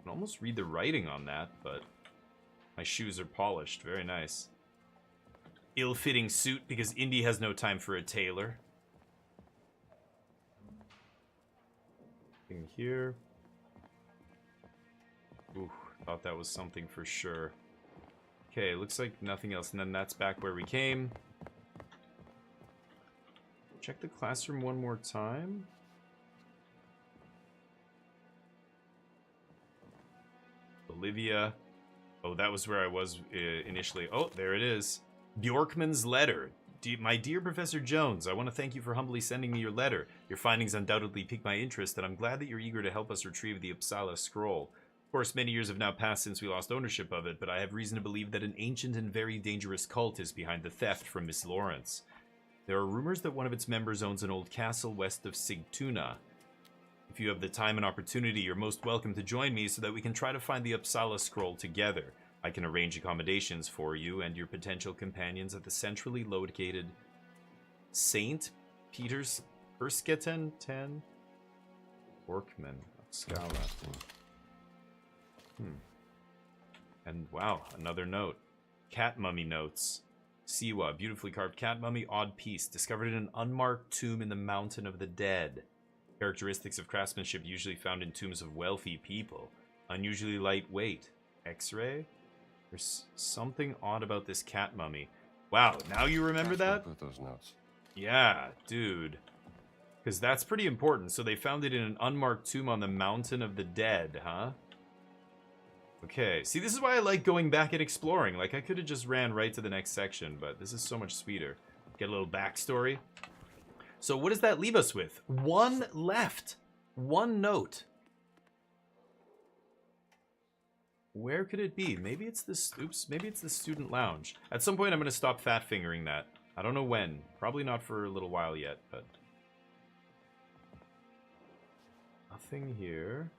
I can almost read the writing on that, but my shoes are polished. Very nice. Ill-fitting suit because Indy has no time for a tailor. In here. Ooh, thought that was something for sure. Okay, looks like nothing else, and then that's back where we came. Check the classroom one more time. Olivia. Oh, that was where I was initially. Oh, there it is. Bjorkman's letter. My dear Professor Jones, I want to thank you for humbly sending me your letter. Your findings undoubtedly pique my interest, and I'm glad that you're eager to help us retrieve the Uppsala Scroll. Of course, many years have now passed since we lost ownership of it, but I have reason to believe that an ancient and very dangerous cult is behind the theft from Miss Lawrence. There are rumors that one of its members owns an old castle west of Sigtuna. If you have the time and opportunity, you're most welcome to join me so that we can try to find the Uppsala Scroll together. I can arrange accommodations for you and your potential companions at the centrally located St. Peter's Ersketen 10 Workman Uppsala. And wow, another note. Cat mummy notes. Siwa, beautifully carved cat mummy, odd piece, discovered in an unmarked tomb in the Mountain of the Dead. Characteristics of craftsmanship usually found in tombs of wealthy people. Unusually lightweight. X-ray? There's something odd about this cat mummy. Wow, now you remember that? Put those notes. Yeah, dude. Because that's pretty important. So they found it in an unmarked tomb on the Mountain of the Dead, huh? Okay, see, this is why I like going back and exploring. Like, I could have just ran right to the next section, but this is so much sweeter. Get a little backstory. So what does that leave us with? 1 left. 1 note. Where could it be? Maybe it's this... Oops, maybe it's the student lounge. At some point, I'm going to stop fat-fingering that. I don't know when. Probably not for a little while yet, but... Nothing here.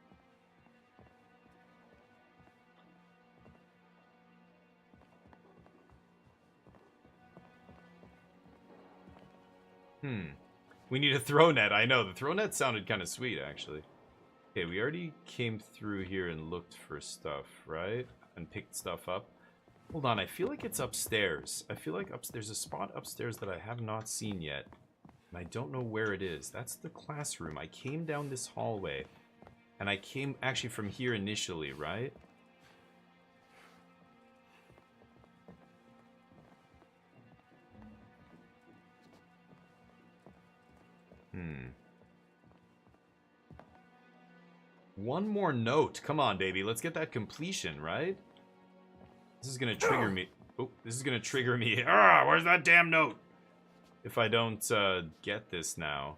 We need a throw net. I know, the throw net sounded kind of sweet, actually. Okay, we already came through here and looked for stuff, right? And picked stuff up. Hold on, I feel like it's upstairs. I feel like there's a spot upstairs that I have not seen yet. And I don't know where it is. That's the classroom. I came down this hallway. And I came actually from here initially, right? One more note. Come on, baby. Let's get that completion, right? This is gonna trigger me. Oh, this is gonna trigger me. Ah, where's that damn note? If I don't get this now.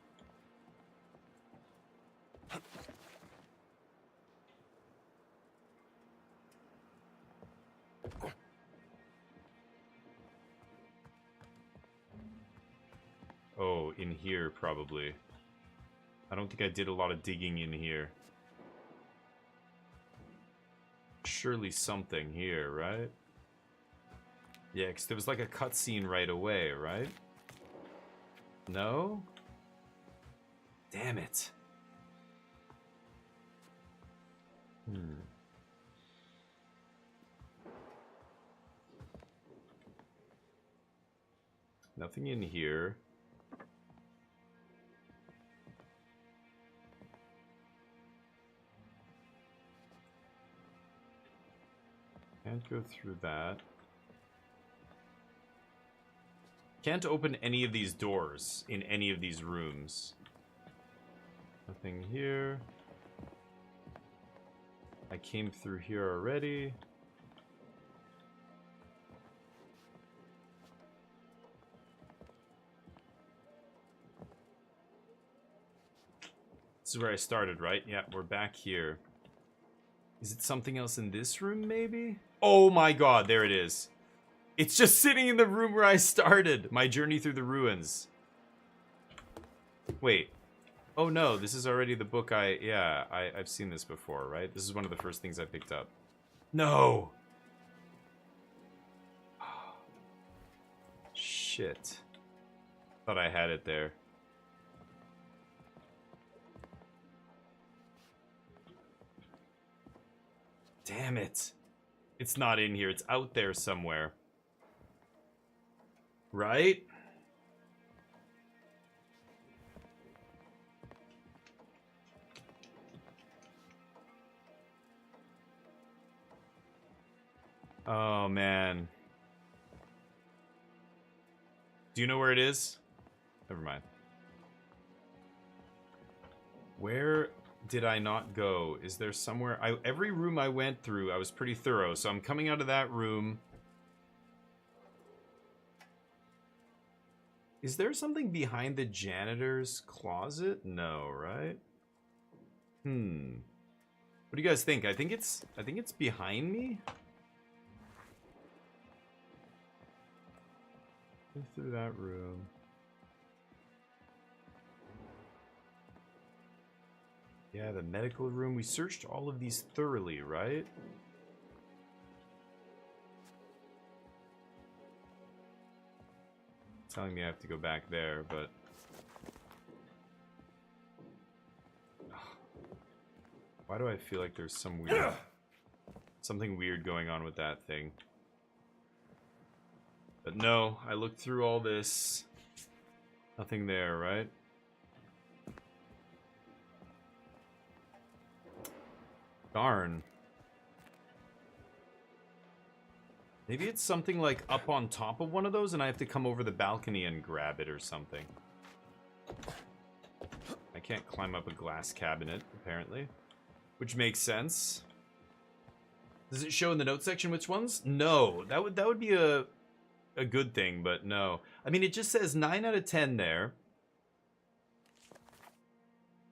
Oh, in here, probably. I don't think I did a lot of digging in here. Surely something here, right? Yeah, because there was like a cutscene right away, right? No? Damn it. Nothing in here. Can't go through that. Can't open any of these doors in any of these rooms. Nothing here. I came through here already. This is where I started, right? Yeah, we're back here. Is it something else in this room, maybe? Oh my god, there it is. It's just sitting in the room where I started. My journey through the ruins. Wait. Oh no, this is already the book I've seen this before, right? This is one of the first things I picked up. No! Shit. Thought I had it there. Damn it. It's not in here. It's out there somewhere. Right? Oh, man. Do you know where it is? Never mind. Where did I not go? Is there somewhere? Every room I went through, I was pretty thorough. So I'm coming out of that room. Is there something behind the janitor's closet? No, right? What do you guys think? I think it's behind me. Through that room. Yeah, the medical room. We searched all of these thoroughly, right? Telling me I have to go back there, but why do I feel like there's something weird going on with that thing? But no, I looked through all this. Nothing there, right? Darn. Maybe it's something like up on top of one of those and I have to come over the balcony and grab it or something. I can't climb up a glass cabinet, apparently. Which makes sense. Does it show in the note section which ones? No. That would be a good thing, but no. I mean, it just says 9 out of 10 there.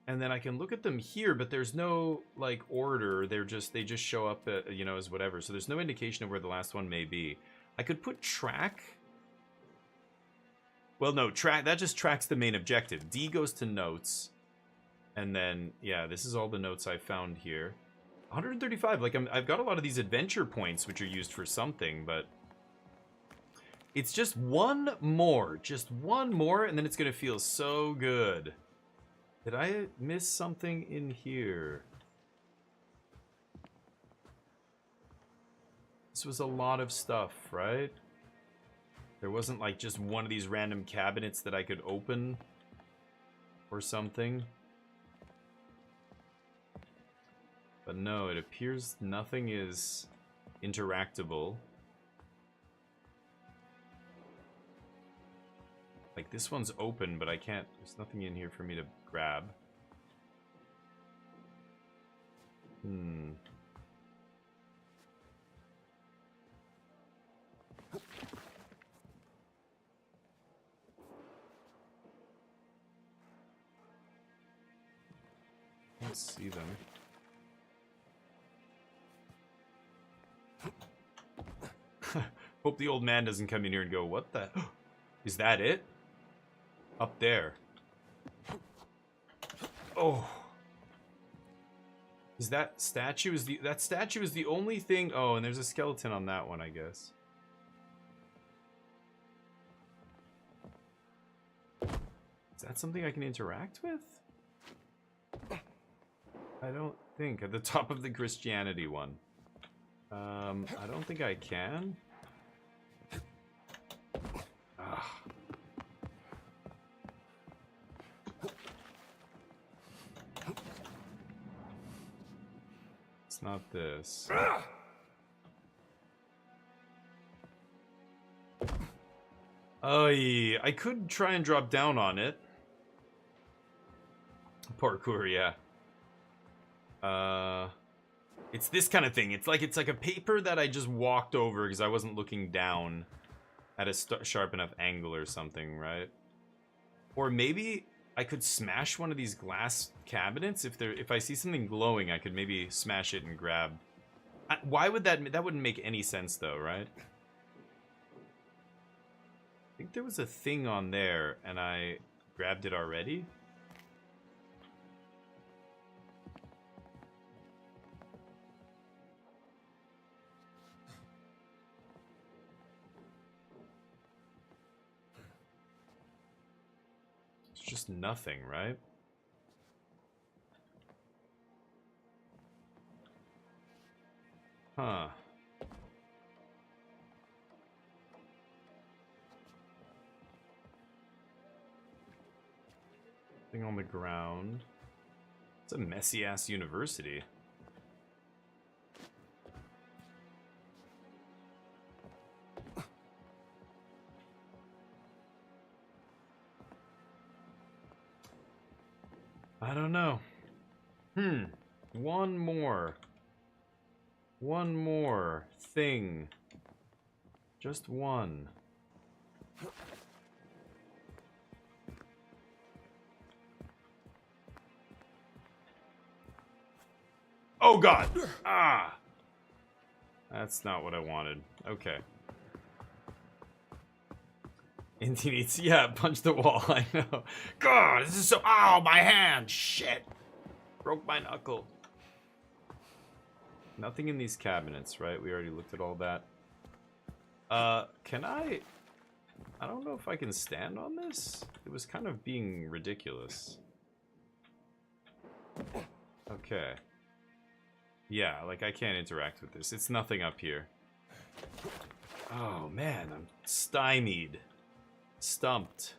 And then I can look at them here, but there's no, like, order. They just show up, you know, as whatever. So there's no indication of where the last one may be. I could put track. Well, no, track. That just tracks the main objective. D goes to notes. And then, yeah, this is all the notes I found here. 135. Like, I've got a lot of these adventure points, which are used for something, but it's just one more. Just one more, and then it's going to feel so good. Did I miss something in here? This was a lot of stuff, right? There wasn't like just one of these random cabinets that I could open. or something. But no, it appears nothing is interactable. Like, this one's open, but I can't... There's nothing in here for me to grab. Let's see them. Hope the old man doesn't come in here and go, what the... Is that it? Up there. Oh. Is that statue is the... That statue is the only thing... Oh, and there's a skeleton on that one, I guess. Is that something I can interact with? I don't think. At the top of the Christianity one. I don't think I can. Ah. It's not this. Oh, yeah. I could try and drop down on it. Parkour, yeah. It's this kind of thing. It's like a paper that I just walked over because I wasn't looking down at a sharp enough angle or something, right? Or maybe I could smash one of these glass cabinets. If I see something glowing, I could maybe smash it and grab. Why would that wouldn't make any sense though, right? I think there was a thing on there and I grabbed it already. Just nothing, right? Huh. Thing on the ground. It's a messy-ass university. I don't know. One more thing. Just one. Oh god! Ah! That's not what I wanted. Okay. Indy needs, yeah, punch the wall, I know. God, this is so, ow, my hand, shit. Broke my knuckle. Nothing in these cabinets, right? We already looked at all that. Can I don't know if I can stand on this. It was kind of being ridiculous. Okay. Yeah, like I can't interact with this. It's nothing up here. Oh man, I'm stymied. Stumped.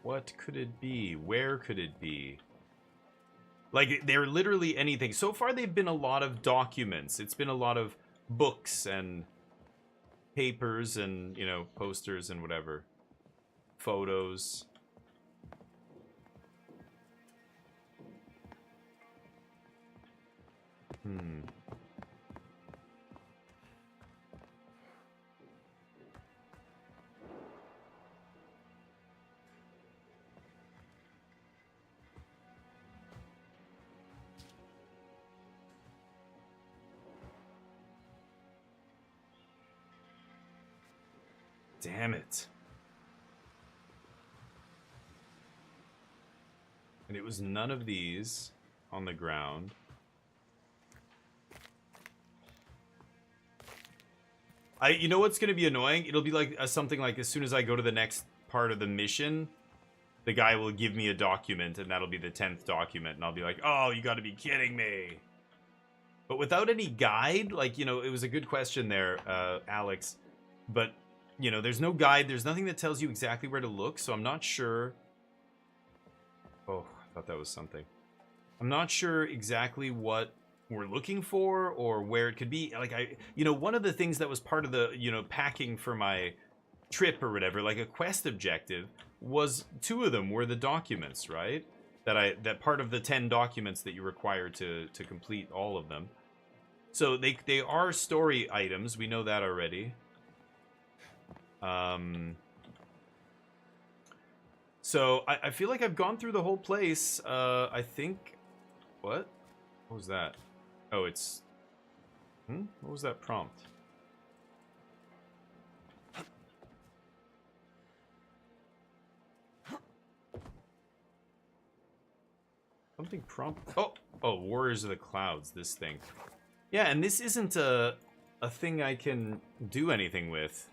What could it be? Where could it be? Like, they're literally anything. So far, they've been a lot of documents. It's been a lot of books and papers and, you know, posters and whatever. Photos. Damn it. And it was none of these on the ground. You know what's going to be annoying? It'll be like something like as soon as I go to the next part of the mission, the guy will give me a document and that'll be the 10th document and I'll be like, oh, you got to be kidding me. But without any guide, like, you know, it was a good question there, Alex. But, you know, there's no guide. There's nothing that tells you exactly where to look. So I'm not sure. Oh, I thought that was something. I'm not sure exactly what we're looking for or where it could be. Like, you know, one of the things that was part of the, you know, packing for my trip or whatever, like a quest objective, was 2 of them were the documents, right? That part of the 10 documents that you require to complete all of them. So they are story items. We know that already. So I feel like I've gone through the whole place. I think. What was that? Oh, it's. What was that prompt? Something prompt. Oh, Warriors of the Clouds. This thing. Yeah, and this isn't a thing I can do anything with.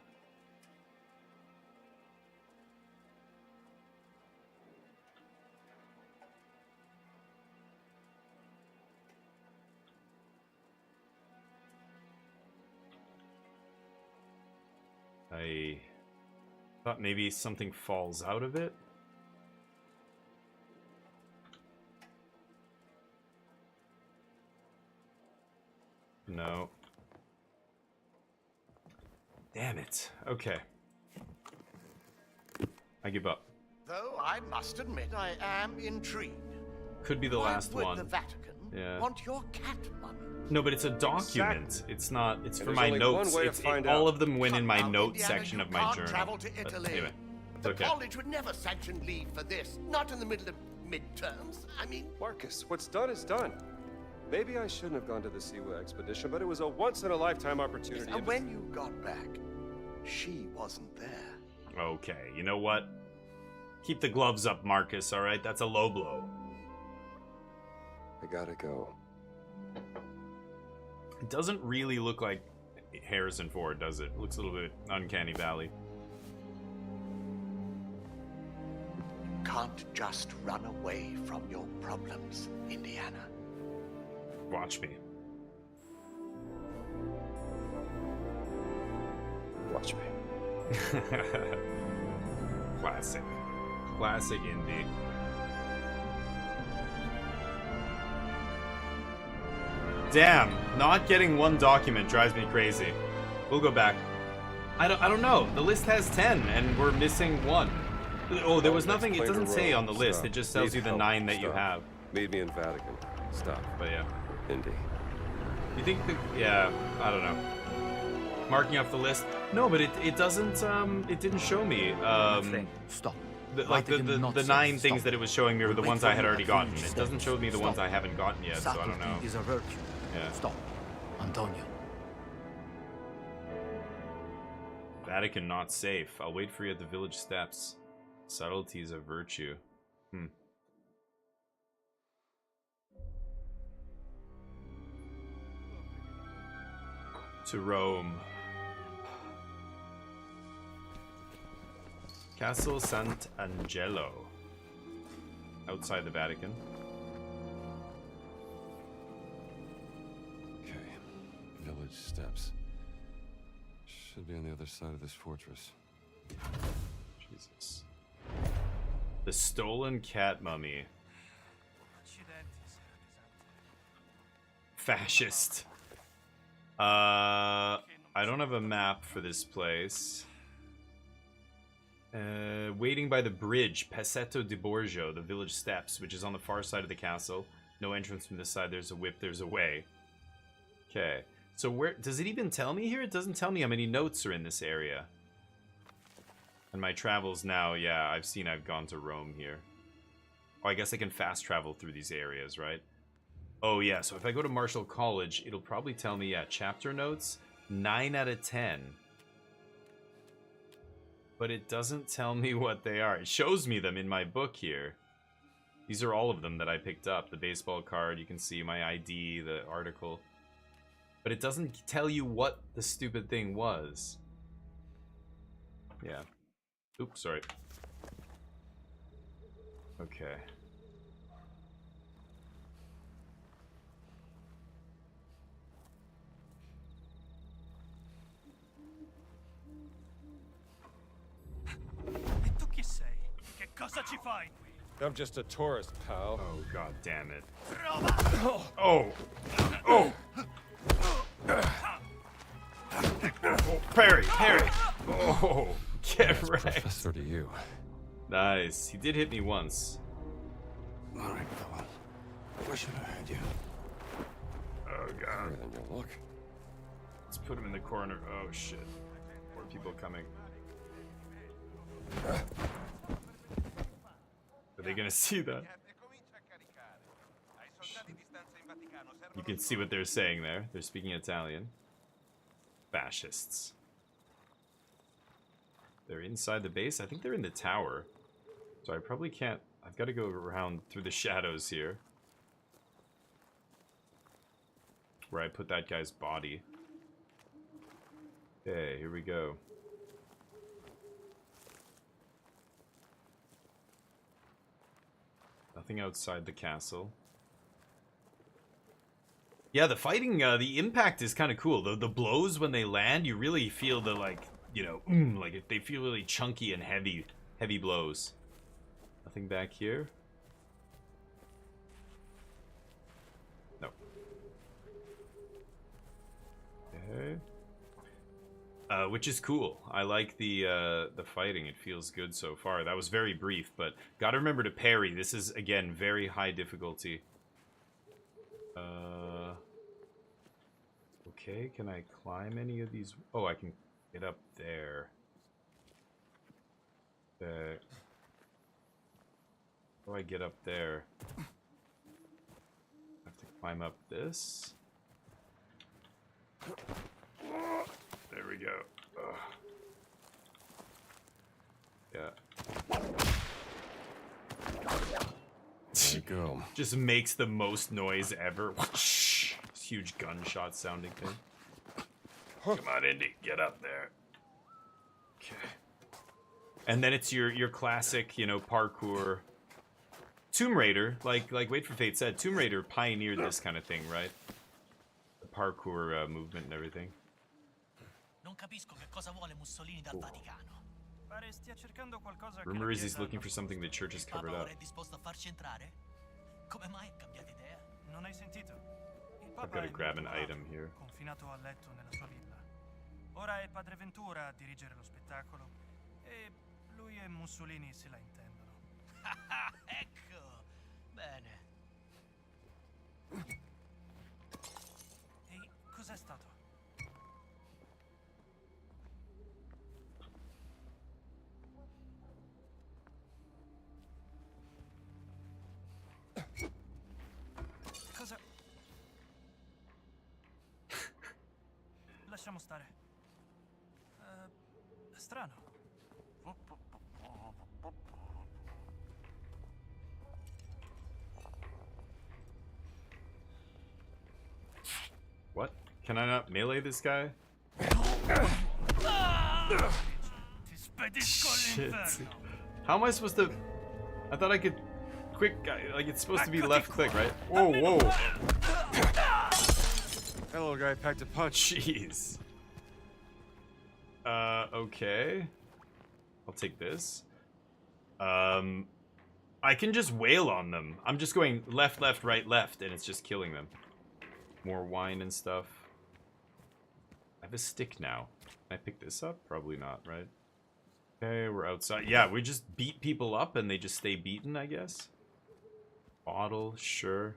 I thought maybe something falls out of it. No. Damn it. Okay. I give up. Though I must admit I am intrigued. Could be the last Why would one. the Vatican want your cat money? No, but it's a document. It's not. It's for there's my only notes. one way to find all out. of them went in my Now, notes Indiana, section you of my can't journal. travel to But Italy. anyway, it's The okay. college would never sanction leave for this. Not in the middle of midterms. I mean, Marcus, what's done is done. Maybe I shouldn't have gone to the Siwa expedition, but it was a once-in-a-lifetime opportunity. and when you got back, she wasn't there. Okay, you know what? Keep the gloves up, Marcus, alright? That's a low blow. I gotta go. It doesn't really look like Harrison Ford, does it? It looks a little bit Uncanny Valley. Can't just run away from your problems, Indiana. Watch me. Watch me. Classic. Classic indie. Damn, not getting one document drives me crazy. We'll go back. I don't know. The list has 10 and we're missing 1. Oh, there was nothing. It doesn't say on the list. It just tells you the 9 that you have. Meet me in Vatican. Stop. But yeah. Indy. You think yeah, I don't know. Marking off the list. No, but it doesn't it didn't show me Stop. the 9 things that it was showing me were the ones I had already gotten. It doesn't show me the ones I haven't gotten yet, so I don't know. Is a virtue. Yeah. Stop. Antonio. Vatican not safe. I'll wait for you at the village steps. Subtlety is a virtue. To Rome. Castle Sant'Angelo. Outside the Vatican. Okay. Village steps. Should be on the other side of this fortress. Jesus. The stolen cat mummy. Fascist. I don't have a map for this place. Waiting by the bridge, Passetto di Borgio, the village steps, which is on the far side of the castle. No entrance from this side. There's a whip. There's a way. Okay. So where does it even tell me here? It doesn't tell me how many notes are in this area. And my travels now, yeah, I've gone to Rome here. Oh, I guess I can fast travel through these areas, right? Oh, yeah, so if I go to Marshall College, it'll probably tell me, yeah, chapter notes, 9 out of 10. But it doesn't tell me what they are. It shows me them in my book here. These are all of them that I picked up. The baseball card, you can see my ID, the article. But it doesn't tell you what the stupid thing was. Yeah. Oops, sorry. Okay. Cosa ci fai? I'm just a tourist, pal. Oh, god damn it. Oh. Oh. Parry. Oh, get wrecked. Professor to you. Nice. He did hit me once. All right, fella. Where should I hide you? Oh, god. Better than you look. Let's put him in the corner. Oh, shit. More people coming. Are they gonna see that? You can see what they're saying there. They're speaking Italian. Fascists. They're inside the base? I think they're in the tower. So I probably can't... I've got to go around through the shadows here. Where I put that guy's body. Okay, here we go. Nothing outside the castle. Yeah, the fighting, the impact is kind of cool. The blows when they land, you really feel the, like, you know, like they feel really chunky and heavy blows. Nothing back here. No. Okay. Which is cool. I like the fighting. It feels good so far. That was very brief, but gotta remember to parry. This is, again, very high difficulty. Okay, can I climb any of these? Oh, I can get up there. How do I get up there? I have to climb up this. There we go. Ugh. Yeah. There you go. Just makes the most noise ever. This huge gunshot sounding thing. Come on, Indy, get up there. Okay. And then it's your classic, you know, parkour. Tomb Raider, like Wait for Fate said, Tomb Raider pioneered this kind of thing, right? The parkour movement and everything. Non capisco che cosa vuole Mussolini dal Vaticano. Pare stia cercando qualcosa che Rumor la is he's Chiesa looking for something the church has Il Papa covered up. ora è disposto a farci entrare? Come mai cambiate idea? Non hai sentito? Il I've Papa got to è grab an morto, item here. confinato a letto nella sua villa. Ora è Padre Ventura a dirigere lo spettacolo e lui e Mussolini se la intendono. Ecco, bene. Ehi, cos'è stato? Cosa? Lasciamo stare. Strano. What? Can I not melee this guy? Ti spedisco Shit. all'inferno. How am I supposed to... I thought I could... Quick, like it's supposed to be left click, right? Whoa, whoa. That little guy packed a punch. Jeez. Okay. I'll take this. I can just wail on them. I'm just going left, left, right, left, and it's just killing them. More wine and stuff. I have a stick now. Can I pick this up? Probably not, right? Okay, we're outside. Yeah, we just beat people up and they just stay beaten, I guess. Bottle, sure.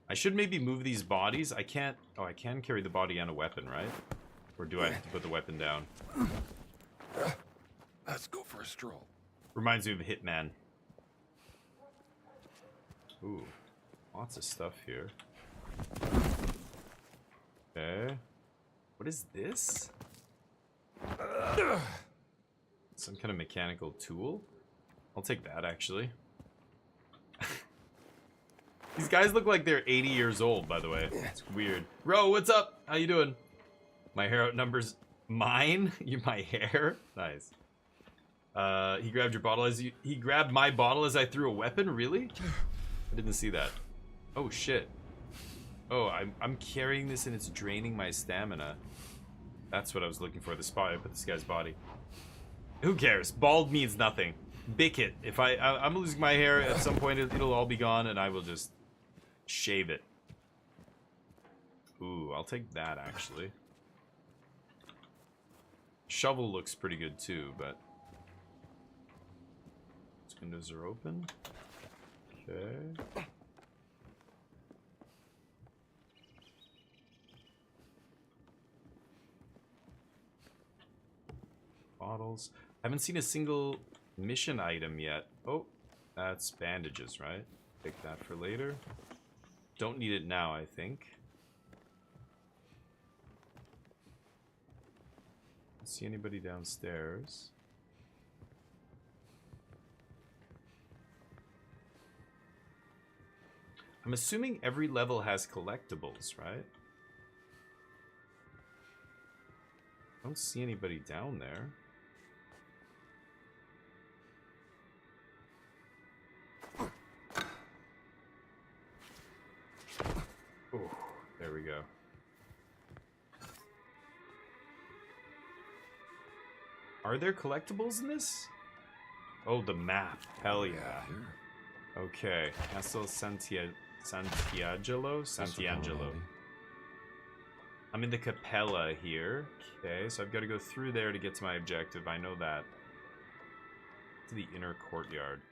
I should maybe move these bodies. I can't... Oh, I can carry the body and a weapon, right? Or do I have to put the weapon down? Let's go for a stroll. Reminds me of Hitman. Ooh. Lots of stuff here. Okay. What is this? Some kind of mechanical tool? I'll take that, actually. These guys look like they're 80 years old, by the way. It's weird. Ro, what's up? How you doing? My hair outnumbers mine? My hair? Nice. He grabbed your bottle as you... He grabbed my bottle as I threw a weapon? Really? I didn't see that. Oh, shit. Oh, I'm carrying this and it's draining my stamina. That's what I was looking for, the spot I put this guy's body. Who cares? Bald means nothing. bick it. If I'm losing my hair at some point, it'll all be gone, and I will just shave it. Ooh, I'll take that actually. Shovel looks pretty good too, but these windows are open. Okay. Bottles. I haven't seen a single mission item yet. Oh, that's bandages, right? Take that for later. Don't need it now, I think. Don't see anybody downstairs. I'm assuming every level has collectibles, right? I don't see anybody down there. Oh, there we go. Are there collectibles in this? Oh, the map. Hell yeah. Okay. Castle Santiangelo? Santiangelo. I'm in the Capella here. Okay, so I've got to go through there to get to my objective. I know that. To the inner courtyard.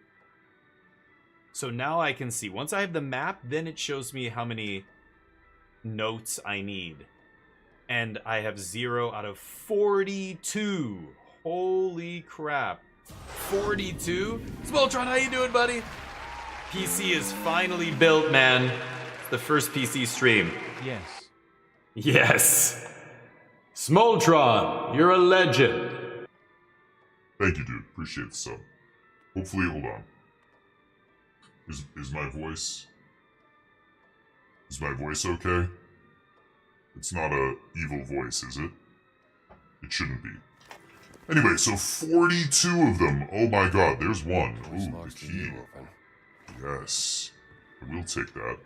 So now I can see. Once I have the map, then it shows me how many notes I need. And I have 0 out of 42. Holy crap. 42? Smoltron, how you doing, buddy? PC is finally built, man. It's the first PC stream. Yes. Yes. Smoltron, you're a legend. Thank you, dude. Appreciate the sub. Hopefully, hold on. Is my voice... Is my voice okay? It's not a evil voice, is it? It shouldn't be. Anyway, so 42 of them. Oh my god, there's one. Ooh, the key. Yes. I will take that.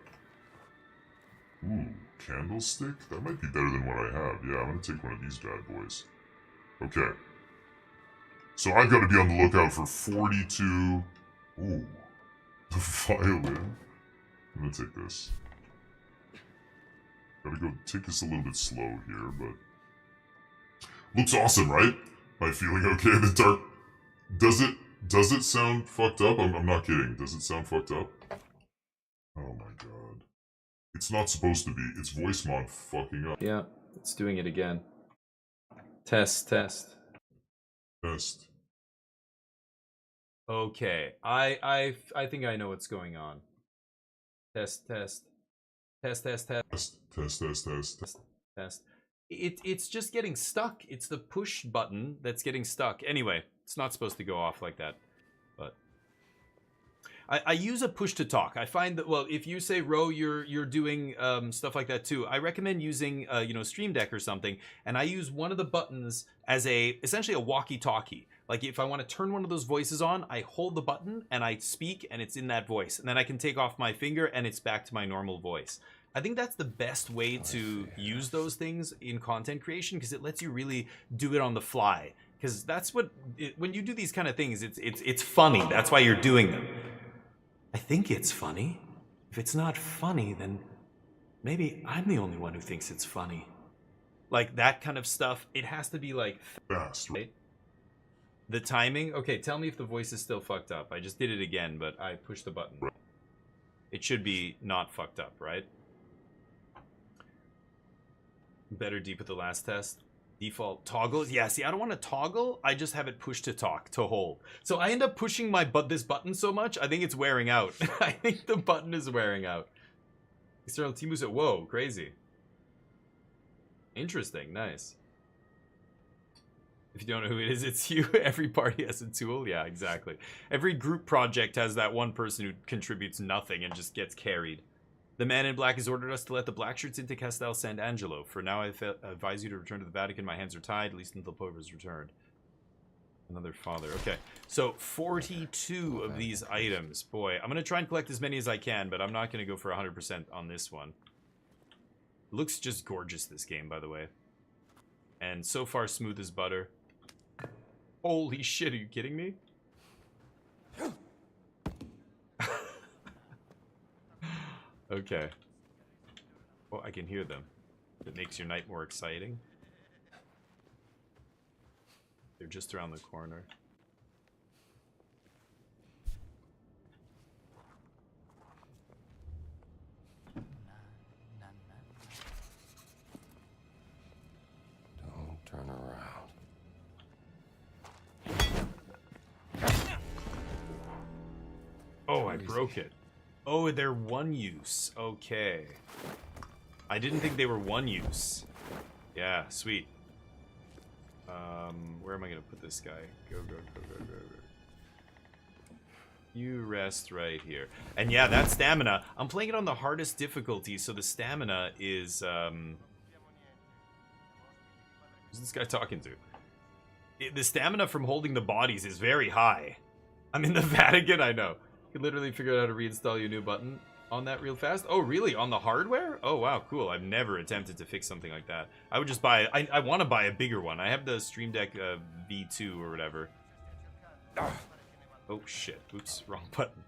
Ooh, candlestick? That might be better than what I have. Yeah, I'm gonna take one of these bad boys. Okay. So I've got to be on the lookout for 42... Ooh. The violin. I'm gonna take this. Gotta go take this a little bit slow here, but... Looks awesome, right? Am I feeling okay in the dark? Does it sound fucked up? I'm not kidding. Does it sound fucked up? Oh my god. It's not supposed to be. It's voice mod fucking up. Yeah, it's doing it again. Test, test. Test. Okay, I think I know what's going on. Test, test. Test, test, test. Test, test, test, test. Test. It's just getting stuck. It's the push button that's getting stuck. Anyway, it's not supposed to go off like that. But I use a push to talk. I find that, well, if you say, Ro, you're doing stuff like that too, I recommend using you know, Stream Deck or something, and I use one of the buttons as essentially a walkie-talkie. Like if I want to turn one of those voices on, I hold the button and I speak and it's in that voice. And then I can take off my finger and it's back to my normal voice. I think that's the best way to use those things in content creation, because it lets you really do it on the fly. Because that's what, when you do these kind of things, it's funny. That's why you're doing them. I think it's funny. If it's not funny, then maybe I'm the only one who thinks it's funny. Like that kind of stuff, it has to be like fast, right? The timing? Okay, tell me if the voice is still fucked up. I just did it again, but I pushed the button. It should be not fucked up, right? Better deep with the last test. Default toggle. Yeah, see, I don't want to toggle. I just have it push to talk, to hold. So I end up pushing this button so much, I think it's wearing out. I think the button is wearing out. External Timu said, whoa, crazy. Interesting, nice. If you don't know who it is, it's you. Every party has a tool. Yeah, exactly. Every group project has that one person who contributes nothing and just gets carried. The man in black has ordered us to let the black shirts into Castel Sant'Angelo. For now, I advise you to return to the Vatican. My hands are tied, at least until Pope is returned. Another father. Okay, so 42 of these items. Boy, I'm going to try and collect as many as I can, but I'm not going to go for 100% on this one. Looks just gorgeous, this game, by the way. And so far, smooth as butter. Holy shit, are you kidding me? Okay. Oh, I can hear them. It makes your night more exciting. They're just around the corner. Don't turn around. Oh, I broke it. Oh, they're one use. Okay. I didn't think they were one use. Yeah, sweet. Where am I gonna put this guy? Go. You rest right here. And yeah, that stamina. I'm playing it on the hardest difficulty, so the stamina is who's this guy talking to? The stamina from holding the bodies is very high. I'm in the Vatican, I know. You can literally figure out how to reinstall your new button on that real fast. Oh, really? On the hardware? Oh, wow, cool. I've never attempted to fix something like that. I would just buy... I want to buy a bigger one. I have the Stream Deck V2 or whatever. Oh, shit. Oops, wrong button.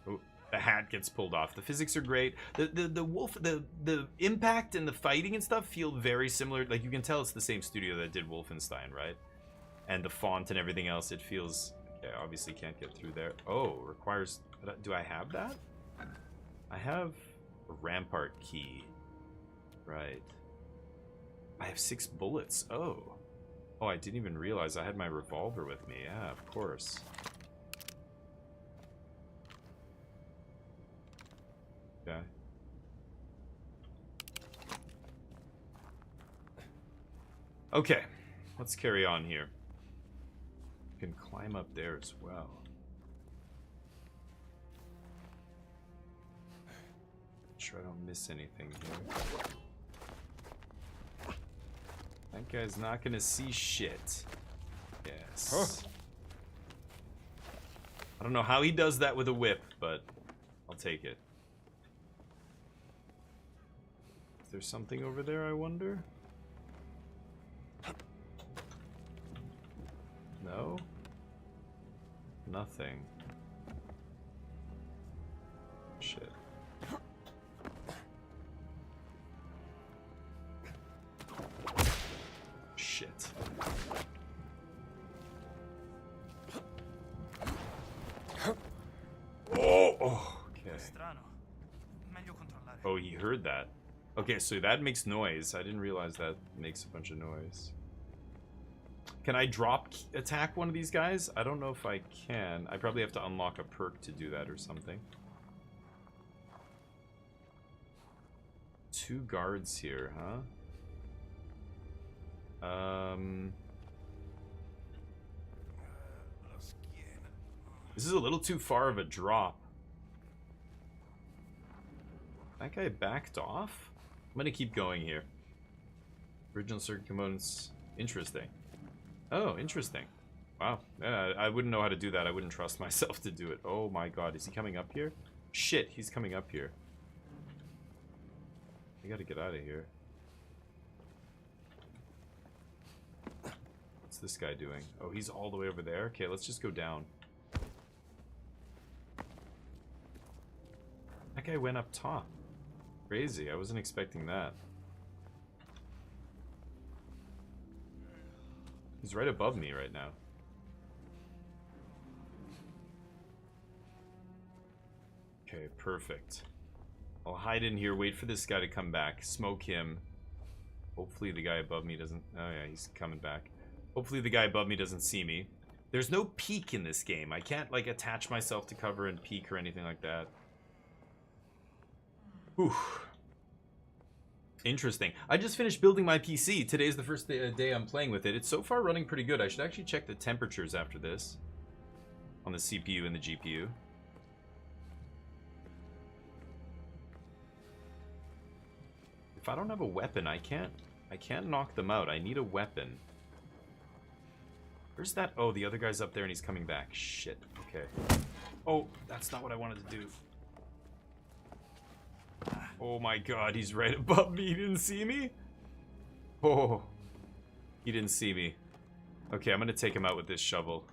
Oh, the hat gets pulled off. The physics are great. The impact and the fighting and stuff feel very similar. Like, you can tell it's the same studio that did Wolfenstein, right? And the font and everything else, it feels... Okay, obviously can't get through there. Oh, requires... Do I have that? I have a Rampart key. Right. I have 6 bullets. Oh. Oh, I didn't even realize I had my revolver with me. Yeah, of course. Okay. Okay. Let's carry on here. You can climb up there as well. Sure I don't miss anything here. That guy's not gonna see shit. Yes. Huh. I don't know how he does that with a whip, but I'll take it. Is there something over there, I wonder? No? Nothing. Shit. Shit. Oh, okay. Oh, he heard that. Okay, so that makes noise. I didn't realize that makes a bunch of noise. Can I drop attack one of these guys? I don't know if I can. I probably have to unlock a perk to do that or something. 2 guards here, huh? This is a little too far of a drop. That guy backed off? I'm gonna keep going here. Original circuit components. Interesting. Oh, interesting. Wow. Yeah, I wouldn't know how to do that. I wouldn't trust myself to do it. Oh my god, is he coming up here? Shit, he's coming up here. I gotta get out of here. What's this guy doing? Oh, he's all the way over there? Okay, let's just go down. That guy went up top. Crazy, I wasn't expecting that. He's right above me right now. Okay, perfect. I'll hide in here, wait for this guy to come back, smoke him. Hopefully the guy above me doesn't... Oh yeah, he's coming back. Hopefully the guy above me doesn't see me. There's no peek in this game. I can't, like, attach myself to cover and peek or anything like that. Whew. Interesting. I just finished building my PC. Today's the first day I'm playing with it. It's so far running pretty good. I should actually check the temperatures after this on the CPU and the GPU. If I don't have a weapon, I can't knock them out. I need a weapon. Where's that? Oh, the other guy's up there and he's coming back. Shit. Okay. Oh, that's not what I wanted to do. Oh my god, he's right above me. He didn't see me? Oh. He didn't see me. Okay, I'm gonna take him out with this shovel.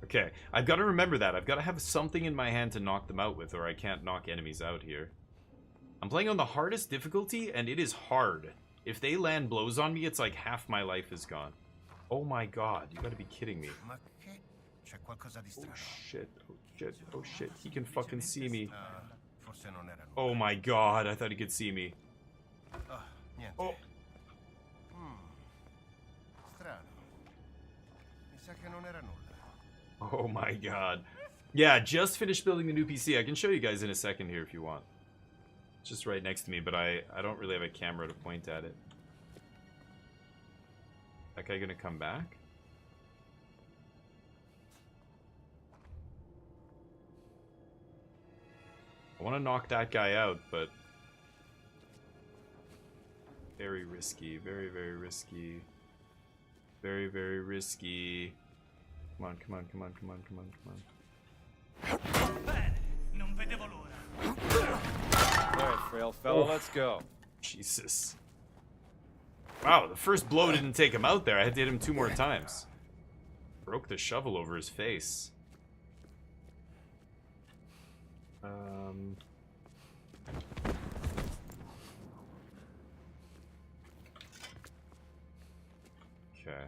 Okay, I've got to remember that. I've got to have something in my hand to knock them out with, or I can't knock enemies out here. I'm playing on the hardest difficulty, and it is hard. If they land blows on me, it's like half my life is gone. Oh my god, you gotta be kidding me. Oh shit, oh shit, oh shit, he can fucking see me. Oh my god, I thought he could see me. Oh. Oh my god. Yeah, just finished building the new PC. I can show you guys in a second here if you want. It's just right next to me, but I don't really have a camera to point at it. That guy gonna come back? I want to knock that guy out, but very risky, very, very risky. Very, very risky. Come on, come on, come on, come on, come on, come on. Alright, frail fella, let's go. Jesus. Wow, the first blow didn't take him out there. I had to hit him 2 more times. Broke the shovel over his face. Okay.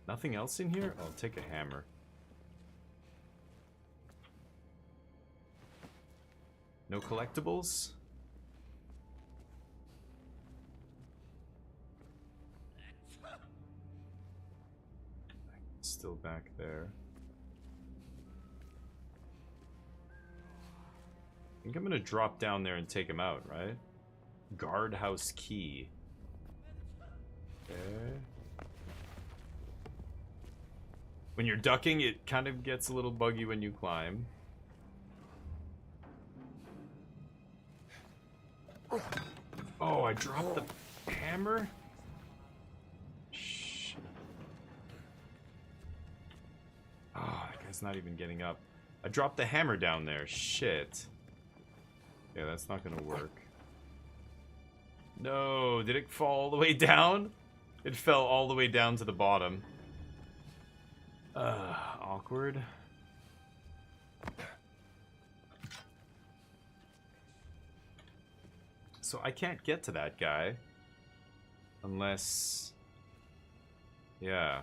Nothing else in here? I'll take a hammer. No collectibles? Still back there. I think I'm gonna drop down there and take him out, right? Guardhouse key. Okay. When you're ducking, it kind of gets a little buggy when you climb. Oh, I dropped the hammer? Shit. Oh, that guy's not even getting up. I dropped the hammer down there. Shit. Yeah, that's not gonna work. No, did it fall all the way down? It fell all the way down to the bottom. Awkward. So I can't get to that guy. Unless... Yeah.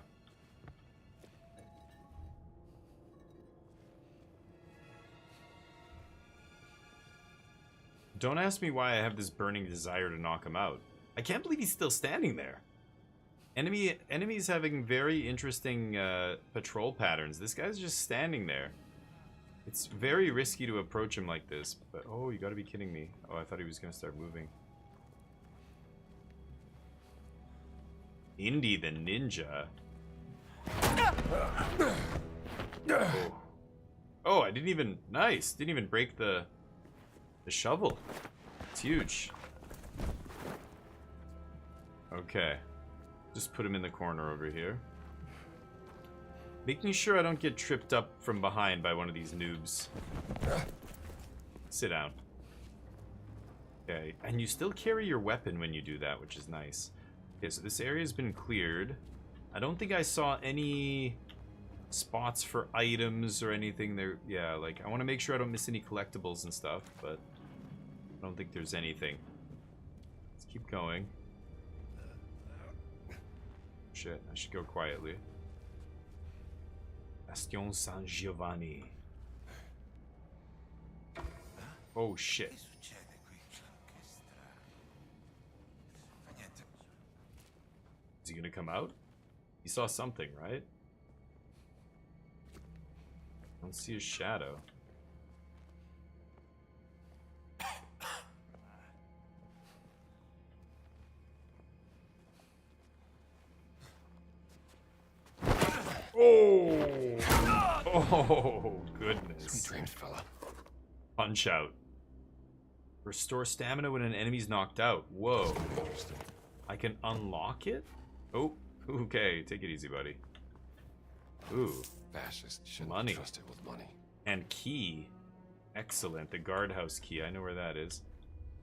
Don't ask me why I have this burning desire to knock him out. I can't believe he's still standing there. Enemies having very interesting patrol patterns. This guy's just standing there. It's very risky to approach him like this. But oh, you gotta be kidding me. Oh, I thought he was gonna start moving. Indy the ninja. Oh. Oh, I didn't even... Nice. Didn't even break the shovel. It's huge. Okay. Just put him in the corner over here. Making sure I don't get tripped up from behind by one of these noobs. Sit down. Okay, and you still carry your weapon when you do that, which is nice. Okay, so this area's been cleared. I don't think I saw any spots for items or anything there. Yeah, like, I want to make sure I don't miss any collectibles and stuff, but I don't think there's anything. Let's keep going. Shit, I should go quietly. Bastion San Giovanni. Oh shit. Is he gonna come out? He saw something, right? I don't see his shadow. Oh! Oh, goodness. Sweet dreams, fella. Punch out. Restore stamina when an enemy's knocked out. Whoa. I can unlock it? Oh, okay. Take it easy, buddy. Ooh. Fascist shouldn't Money. be trusted with money. And key. Excellent. The guardhouse key. I know where that is.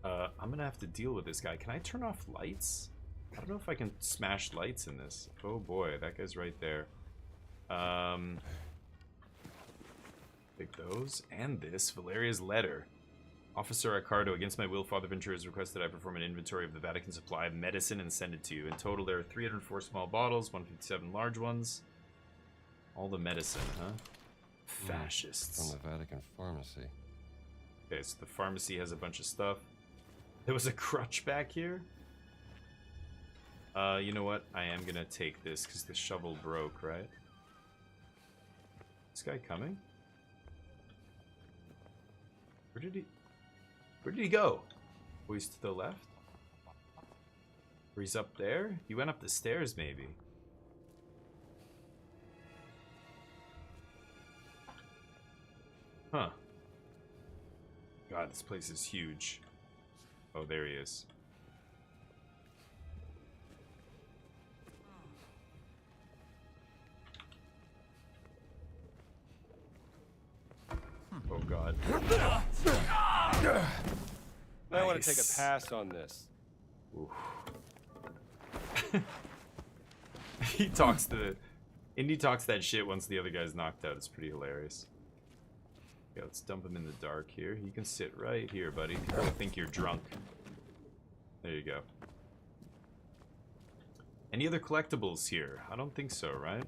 I'm gonna have to deal with this guy. Can I turn off lights? I don't know if I can smash lights in this. Oh boy, that guy's right there. Take those and this. Valeria's letter. Officer Ricardo, against my will, Father Ventura has requested I perform an inventory of the Vatican supply of medicine and send it to you. In total, there are 304 small bottles, 157 large ones. All the medicine, huh? Fascists. From the Vatican pharmacy. Okay, so the pharmacy has a bunch of stuff. There was a crutch back here. You know what? I am gonna take this because the shovel broke, right? This guy coming? Where did he go? Oh, he's to the left? Or he's up there? He went up the stairs, maybe. Huh. God, this place is huge. Oh, there he is. Oh, God. I want to take a pass on this. Indy talks that shit once the other guy's knocked out. It's pretty hilarious. Okay, let's dump him in the dark here. You can sit right here, buddy. People think you're drunk. There you go. Any other collectibles here? I don't think so, right?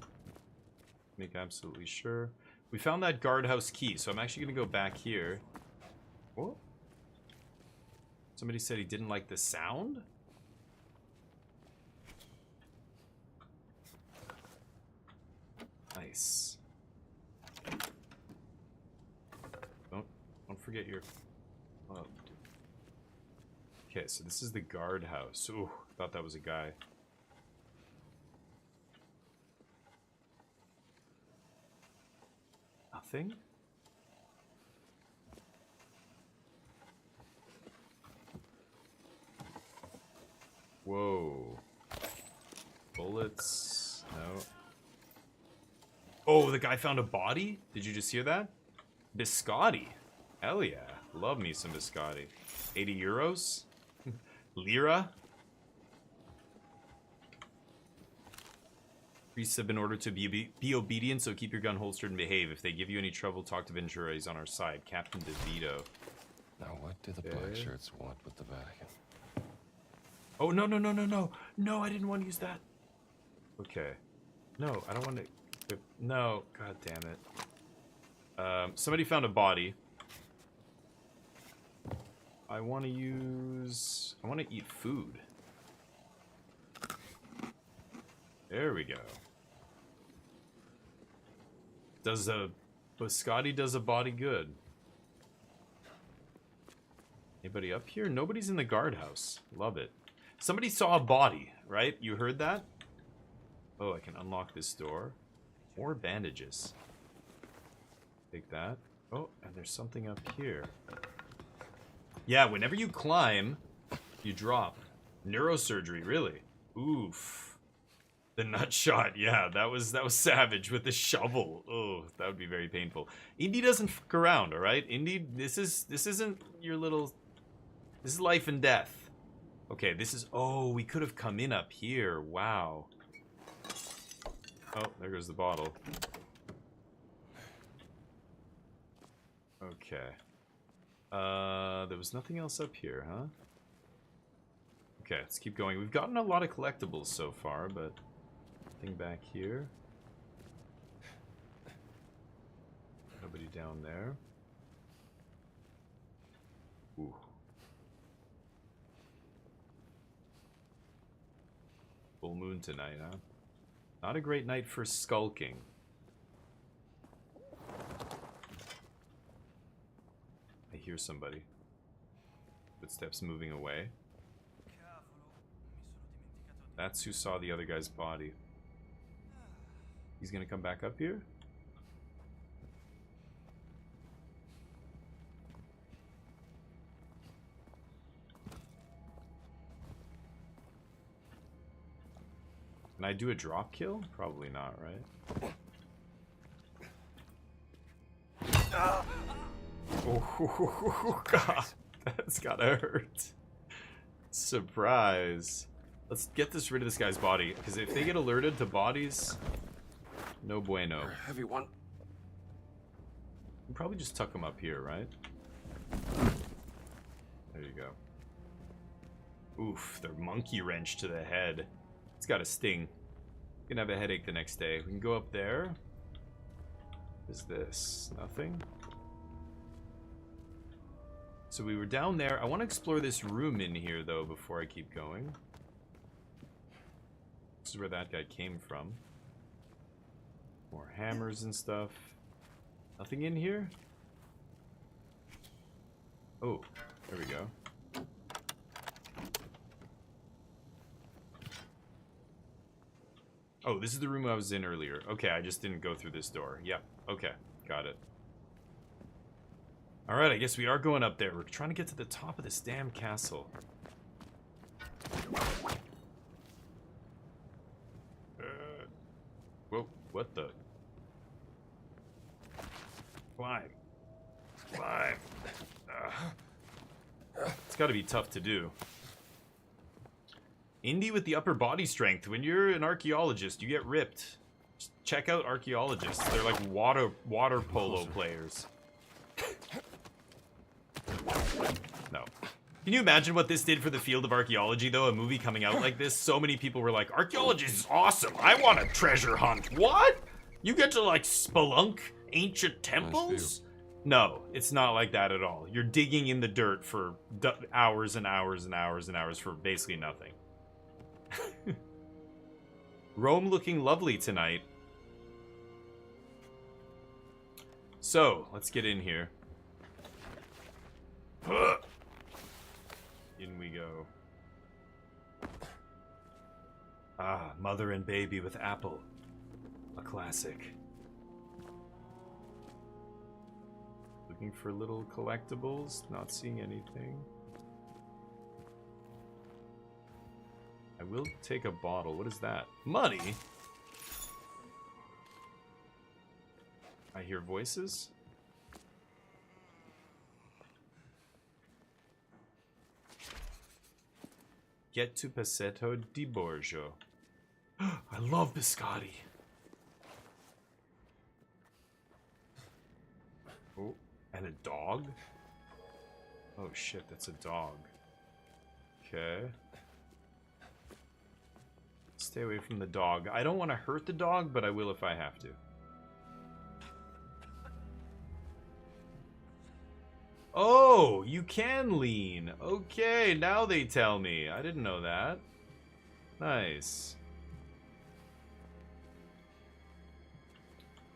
Make absolutely sure. We found that guardhouse key, so I'm actually gonna go back here. Whoa. Somebody said he didn't like the sound? Nice. Don't forget your... Oh. Okay, so this is the guardhouse. Ooh, thought that was a guy. Nothing? Whoa. Bullets. No. Oh, the guy found a body? Did you just hear that? Biscotti. Hell yeah. Love me some biscotti. 80 euros? Lira? Priests have been ordered to be obedient, so keep your gun holstered and behave. If they give you any trouble, talk to Ventura. He's on our side. Captain DeVito. Now what do the black shirts want with the Vatican? Oh, no, no, no, no, no. No, I didn't want to use that. Okay. No, I don't want to... No, god damn it. Somebody found a body. I want to use... I want to eat food. There we go. Does a... Biscotti does a body good. Anybody up here? Nobody's in the guardhouse. Love it. Somebody saw a body, right? You heard that? Oh, I can unlock this door. More bandages. Take that. Oh, and there's something up here. Yeah, whenever you climb, you drop. Neurosurgery, really? Oof. The nut shot, yeah, that was savage with the shovel. Oh, that would be very painful. Indy doesn't fuck around, all right? Indy, this isn't your little... This is life and death. Okay, this is... Oh, we could have come in up here. Wow. Oh, there goes the bottle. Okay. There was nothing else up here, huh? Okay, let's keep going. We've gotten a lot of collectibles so far, but... Nothing back here. Nobody down there. Ooh. Full moon tonight, huh? Not a great night for skulking. I hear somebody. Footsteps moving away. That's who saw the other guy's body. He's gonna come back up here? Can I do a drop kill? Probably not, right? Oh, God. That's gotta hurt. Surprise. Let's get rid of this guy's body, because if they get alerted to bodies... No bueno. Heavy one. Can probably just tuck them up here, right? There you go. Oof, the monkey wrench to the head. It's got a sting. You can have a headache the next day. We can go up there. What is this? Nothing? So we were down there. I want to explore this room in here, though, before I keep going. This is where that guy came from. More hammers and stuff. Nothing in here? Oh, there we go. Oh, this is the room I was in earlier. Okay, I just didn't go through this door. Yep, okay, got it. Alright, I guess we are going up there. We're trying to get to the top of this damn castle. Whoa, what the? Climb. Climb. It's gotta be tough to do. Indy with the upper body strength. When you're an archaeologist, you get ripped. Just check out archaeologists. They're like water polo players. No. Can you imagine what this did for the field of archaeology, though? A movie coming out like this? So many people were like, archaeology is awesome. I want a treasure hunt. What? You get to, like, spelunk ancient temples? No, it's not like that at all. You're digging in the dirt for hours and hours and hours and hours for basically nothing. Rome looking lovely tonight. So, let's get in here. In we go. Ah, mother and baby with apple. A classic. Looking for little collectibles, not seeing anything. I will take a bottle. What is that? Money? I hear voices. Get to Passetto di Borgio. I love biscotti. Oh, and a dog? Oh shit, that's a dog. Okay. Stay away from the dog. I don't want to hurt the dog, but I will if I have to. Oh, you can lean. Okay, now they tell me. I didn't know that. Nice.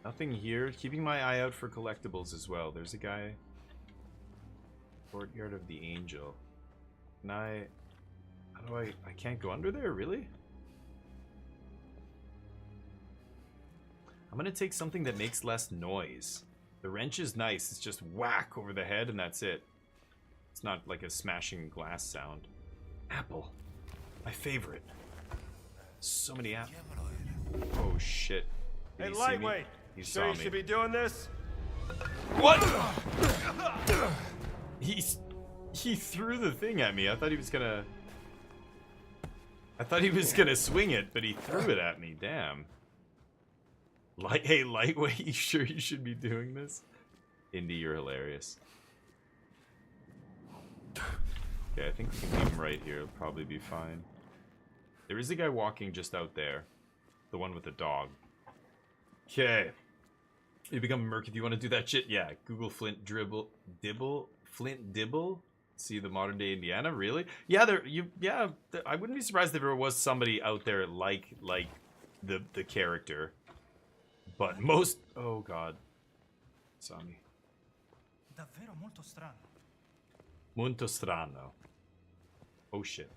Nothing here. Keeping my eye out for collectibles as well. There's a guy. Courtyard of the Angel. Can I... How do I can't go under there, really? I'm gonna take something that makes less noise. The wrench is nice. It's just whack over the head and that's it. It's not like a smashing glass sound. Apple. My favorite. So many apples. Oh shit. Did Hey, he see lightweight. me? He Sure saw you me. should be doing this? What? He threw the thing at me. I thought he was gonna swing it, but he threw it at me. Damn. Hey, lightweight, you sure you should be doing this? Indy, you're hilarious. Okay, I think we can leave him right here. It'll probably be fine. There is a guy walking just out there. The one with the dog. Okay. You become a merc if you want to do that shit? Yeah. Google Flint Dibble. Flint Dibble? See the modern day Indiana? Really? Yeah, I wouldn't be surprised if there was somebody out there like the character. But most... Oh, God. Sami. Davvero molto strano. Molto strano. Oh, shit.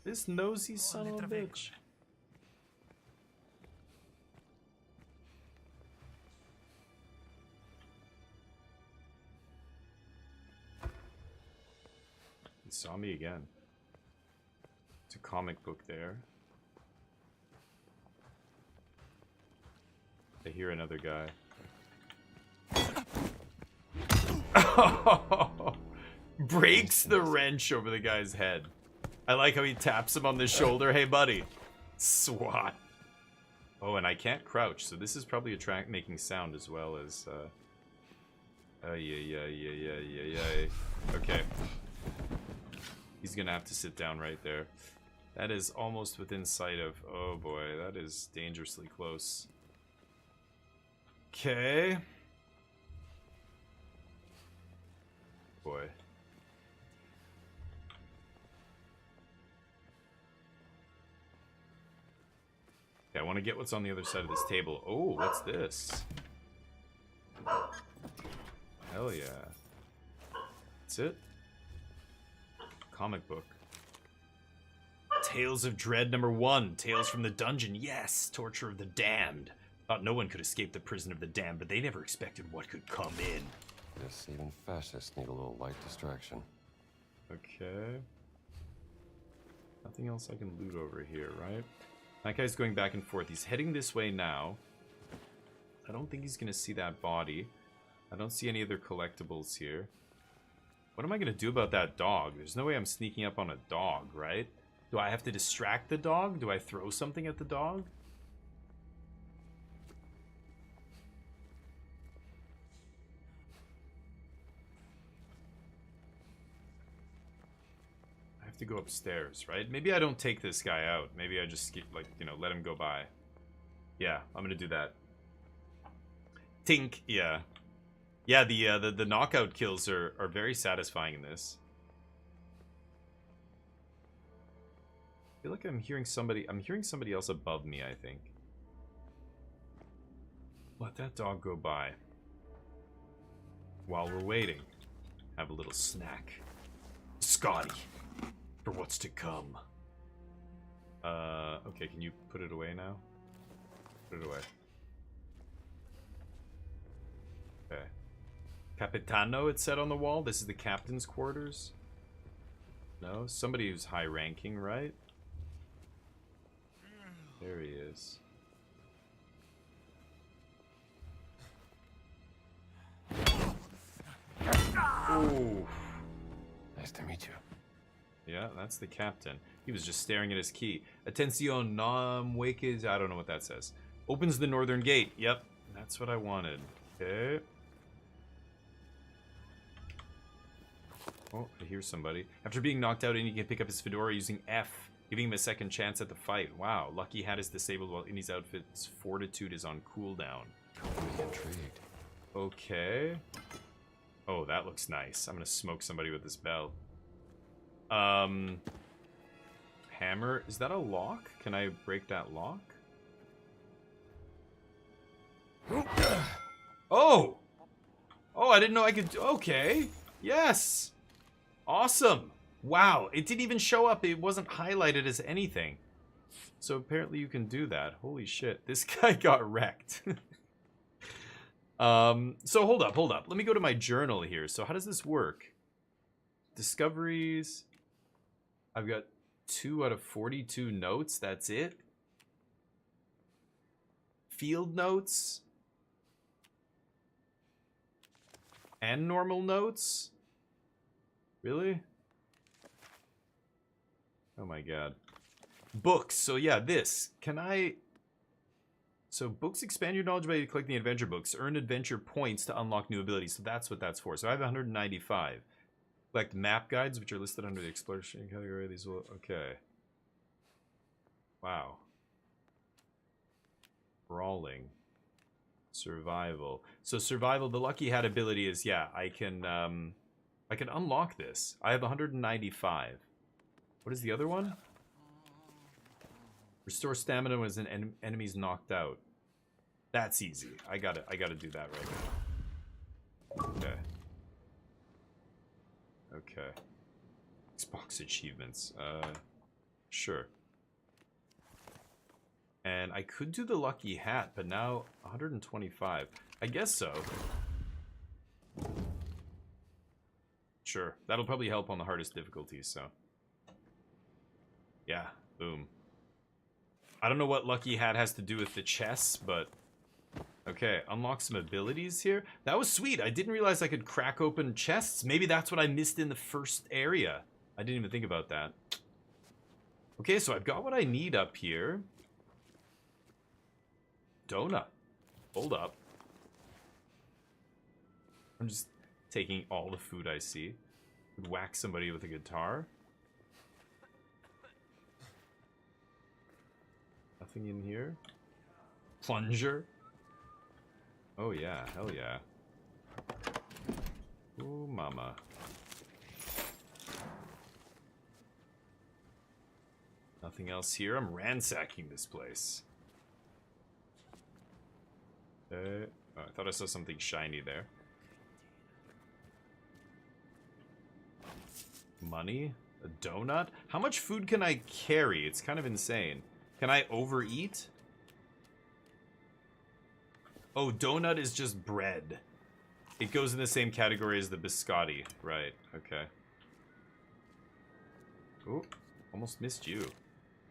This nosy son of a bitch. He saw me again. It's a comic book there. I hear another guy. Breaks the wrench over the guy's head. I like how he taps him on the shoulder. Hey, buddy. SWAT. Oh, and I can't crouch, so this is probably a track making sound as well as, yeah. Okay. He's gonna have to sit down right there. That is almost within sight of... Oh boy, that is dangerously close. Okay. Boy. Okay, I want to get what's on the other side of this table. Oh, what's this? Hell yeah. That's it? Comic book. Tales of Dread #1. Tales from the Dungeon. Yes! Torture of the Damned. Thought no one could escape the prison of the damned, but they never expected what could come in. Yes, even fascists need a little light distraction. Okay. Nothing else I can loot over here, right? That guy's going back and forth. He's heading this way now. I don't think he's going to see that body. I don't see any other collectibles here. What am I going to do about that dog? There's no way I'm sneaking up on a dog, right? Do I have to distract the dog? Do I throw something at the dog? I have to go upstairs, right? Maybe I don't take this guy out. Maybe I just keep, like, you know, let him go by. Yeah, I'm gonna do that. Tink, yeah. Yeah, the knockout kills are very satisfying in this. I feel like I'm hearing somebody else above me, I think. Let that dog go by. While we're waiting, have a little snack. Scotty, for what's to come. Okay, can you put it away now? Put it away. Okay. Capitano, it said on the wall. This is the captain's quarters. No? Somebody who's high ranking, right? There he is. Ooh. Nice to meet you. Yeah, that's the captain. He was just staring at his key. Atención, no mueques. I don't know what that says. Opens the northern gate. Yep, that's what I wanted. Okay. Oh, I hear somebody. After being knocked out, Indy can pick up his fedora using F, giving him a second chance at the fight. Wow, Lucky Hat is disabled while Indy's outfit's fortitude is on cooldown. I'm intrigued. Okay. Oh, that looks nice. I'm gonna smoke somebody with this bell. Hammer. Is that a lock? Can I break that lock? Oh! Oh, I didn't know I could... Okay. Yes! Awesome! Wow, it didn't even show up. It wasn't highlighted as anything. So apparently you can do that. Holy shit. This guy got wrecked. So hold up. Let me go to my journal here. So how does this work? Discoveries. I've got 2 out of 42 notes. That's it. Field notes. And normal notes? Really? Oh my god. Books. So yeah, this. Can I... So books expand your knowledge by collecting adventure books. Earn adventure points to unlock new abilities. So that's what that's for. So I have 195. Collect map guides, which are listed under the exploration category. These will... Okay. Wow. Brawling. Survival. So survival, the Lucky Hat ability is, yeah, I can unlock this. I have 195. What is the other one? Restore stamina when an enemy's knocked out. That's easy. I gotta do that right now. Okay. Okay. Xbox achievements. Sure. And I could do the Lucky Hat, but now 125. I guess so. Sure. That'll probably help on the hardest difficulties, so. Yeah, boom. I don't know what Lucky Hat has to do with the chests, but... Okay, unlock some abilities here. That was sweet. I didn't realize I could crack open chests. Maybe that's what I missed in the first area. I didn't even think about that. Okay, so I've got what I need up here. Donut. Hold up. I'm just taking all the food I see. Would whack somebody with a guitar. Nothing in here. Plunger. Oh yeah, hell yeah. Ooh, mama. Nothing else here. I'm ransacking this place. Oh, I thought I saw something shiny there. Money? A donut? How much food can I carry? It's kind of insane. Can I overeat? Oh, donut is just bread. It goes in the same category as the biscotti. Right, okay. Ooh, almost missed you.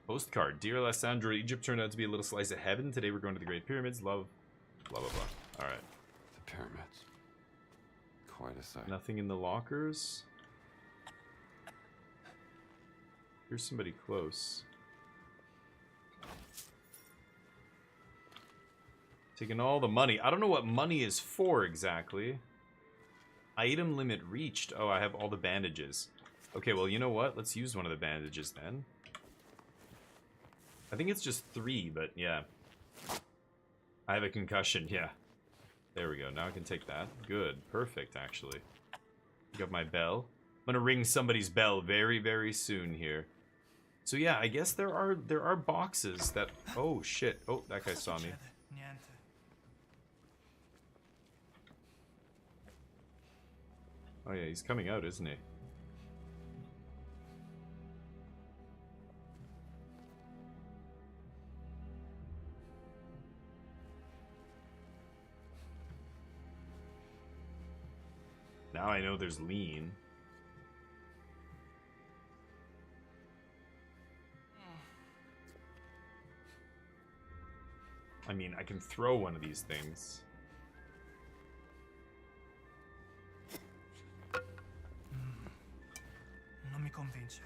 Postcard. Dear Alessandro, Egypt turned out to be a little slice of heaven. Today we're going to the Great Pyramids. Love. Blah, blah, blah. Alright. The pyramids. Quite a sight. Nothing in the lockers. Here's somebody close. Taking all the money. I don't know what money is for exactly. Item limit reached. Oh, I have all the bandages. Okay, well, you know what? Let's use one of the bandages then. I think it's just 3, but yeah. I have a concussion, yeah. There we go. Now I can take that. Good. Perfect, actually. Pick up my bell. I'm gonna ring somebody's bell very, very soon here. So yeah, I guess there are boxes that... Oh, shit. Oh, that guy saw me. Oh yeah, he's coming out, isn't he? Now I know there's lean. I mean, I can throw one of these things. Non mi convince.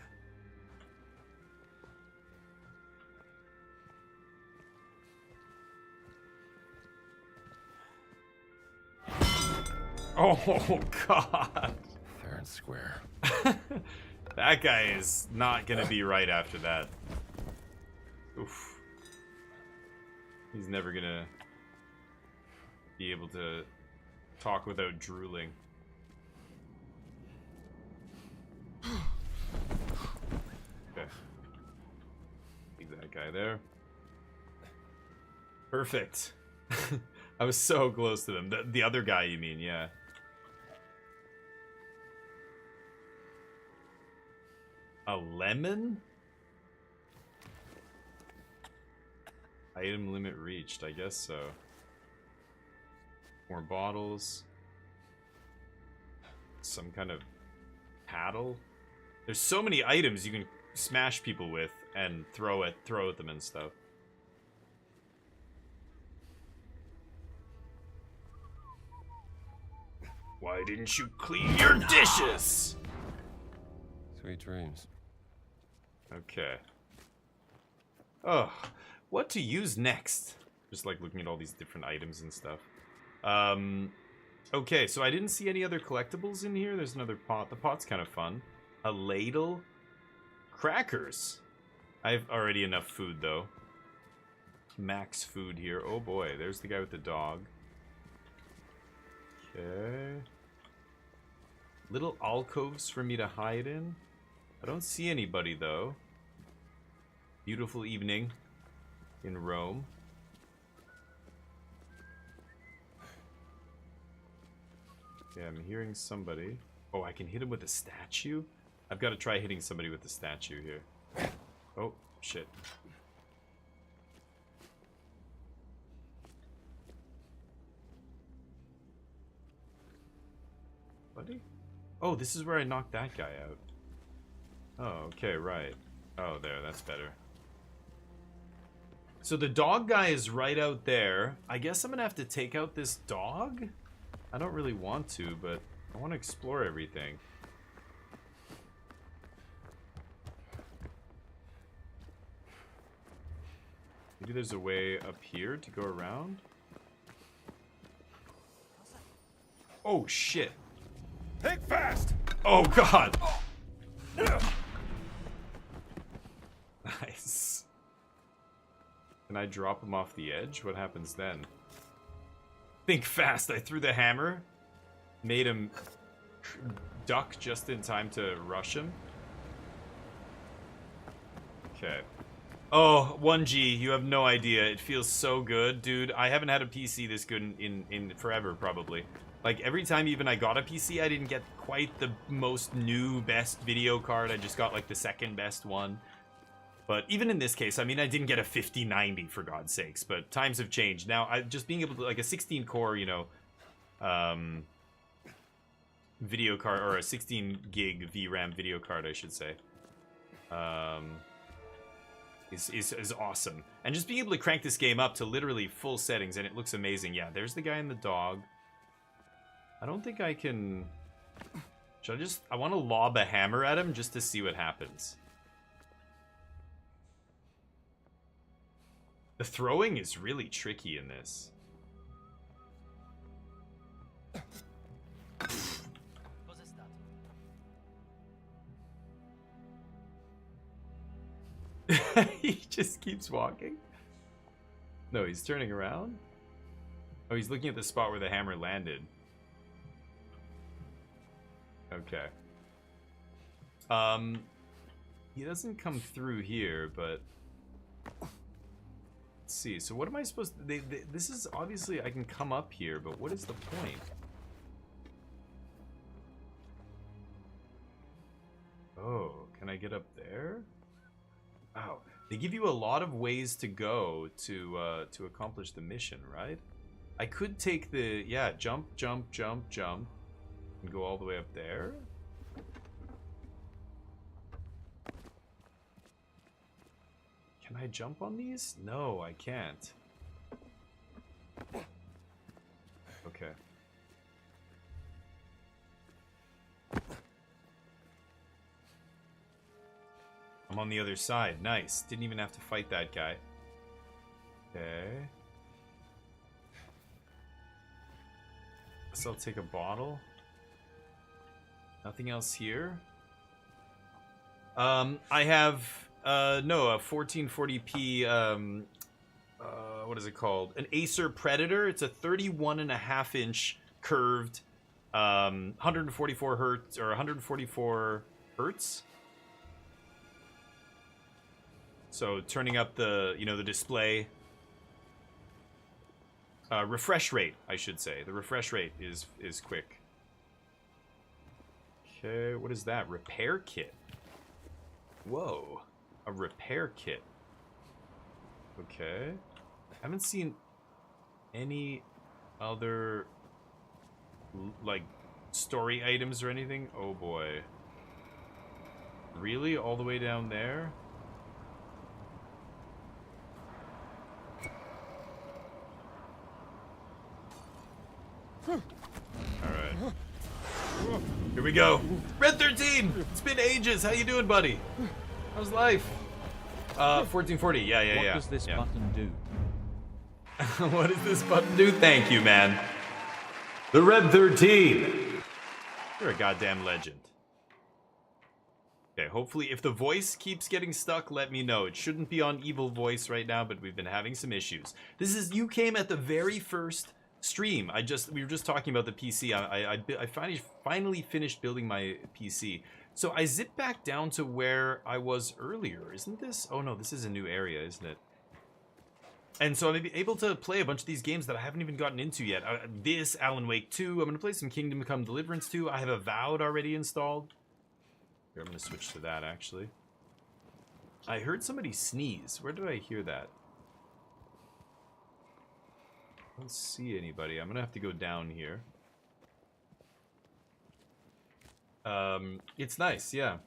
Oh, God. Fair and square. That guy is not gonna be right after that. Oof. He's never gonna be able to talk without drooling. Okay. Leave that guy there. Perfect. I was so close to them. The other guy, you mean, yeah. A lemon? Item limit reached, I guess so. More bottles. Some kind of paddle. There's so many items you can smash people with and throw at them and stuff. Why didn't you clean your dishes? Sweet dreams. Okay. Oh, what to use next? Just like looking at all these different items and stuff. Okay, so I didn't see any other collectibles in here. There's another pot. The pot's kind of fun. A ladle. Crackers. I have already enough food, though. Max food here. Oh boy, there's the guy with the dog. Okay. Little alcoves for me to hide in. I don't see anybody, though. Beautiful evening in Rome. Okay, I'm hearing somebody. Oh, I can hit him with a statue? I've got to try hitting somebody with the statue here. Oh, shit. Buddy? Oh, this is where I knocked that guy out. Oh, okay, right. Oh, there, that's better. So the dog guy is right out there. I guess I'm gonna have to take out this dog? I don't really want to, but I want to explore everything. Maybe there's a way up here to go around? Oh, shit. Think fast! Oh, God! Nice. Can I drop him off the edge? What happens then? Think fast! I threw the hammer. Made him duck just in time to rush him. Okay. Oh, 1G, you have no idea. It feels so good. Dude, I haven't had a PC this good in forever, probably. Like, every time even I got a PC, I didn't get quite the most new, best video card. I just got, like, the second best one. But even in this case, I mean, I didn't get a 5090, for God's sakes. But times have changed. Now, just being able to, like, a 16-core, you know, video card, or a 16-gig VRAM video card, I should say, is awesome. And just being able to crank this game up to literally full settings, and it looks amazing. Yeah, there's the guy and the dog. I don't think I can... Should I just... I want to lob a hammer at him just to see what happens. The throwing is really tricky in this. He just keeps walking. No, he's turning around. Oh, he's looking at the spot where the hammer landed. Okay. He doesn't come through here, but let's see. So what am I supposed to... this is obviously... I can come up here, but what is the point? Oh, can I get up there? Oh, they give you a lot of ways to go to accomplish the mission, right? I could take the... Yeah, jump, jump, jump, jump. And go all the way up there. Can I jump on these? No, I can't. Okay. I'm on the other side. Nice. Didn't even have to fight that guy. Okay. Guess I'll take a bottle. Nothing else here. I have no, a 1440p what is it called? An Acer Predator. It's a 31.5-inch curved 144 hertz or 144 hertz. So turning up the, you know, the display refresh rate, I should say. The refresh rate is quick. Okay, what is that? Repair kit. Whoa, a repair kit. Okay. Haven't seen any other like story items or anything. Oh boy. Really? All the way down there? Alright. Here we go. Red 13! It's been ages. How you doing, buddy? How's life? 1440. Yeah. What does this button do? What does this button do? Thank you, man. The Red 13. You're a goddamn legend. Okay, hopefully if the voice keeps getting stuck, let me know. It shouldn't be on evil voice right now, but we've been having some issues. You came at the very first stream. We were just talking about the PC. I finally finished building my PC. So I zipped back down to where I was earlier. Isn't this? Oh no, this is a new area, isn't it? And so I'm able to play a bunch of these games that I haven't even gotten into yet. This, Alan Wake 2. I'm going to play some Kingdom Come Deliverance 2. I have Avowed already installed. Here, I'm going to switch to that, actually. I heard somebody sneeze. Where did I hear that? I don't see anybody. I'm going to have to go down here. It's nice, yeah.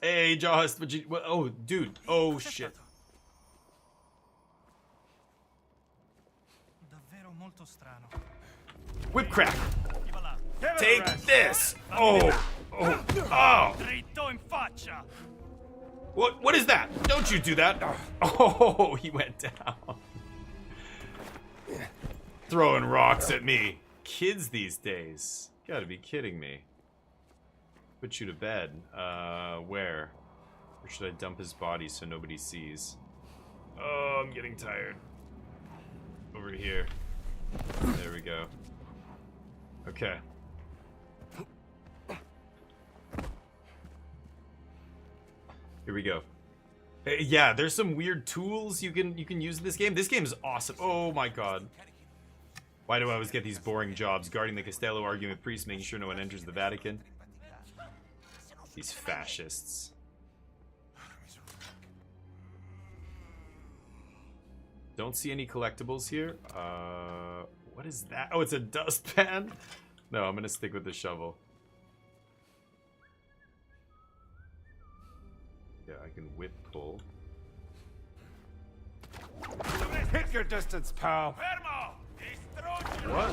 Hey, Jost, oh, dude. Oh, shit. Whip crack. Take this. Oh. What is that? Don't you do that. Oh, he went down. Throwing rocks at me. Kids these days. Gotta be kidding me. Put you to bed. Where? Or should I dump his body so nobody sees? Oh, I'm getting tired. Over here. There we go. Okay. Here we go. Yeah, there's some weird tools you can use in this game. This game is awesome. Oh my god. Why do I always get these boring jobs? Guarding the Castello, arguing with priests, making sure no one enters the Vatican. These fascists. Don't see any collectibles here. What is that? Oh, it's a dustpan? No, I'm gonna stick with the shovel. Yeah, I can whip pull. Hit your distance, pal. What?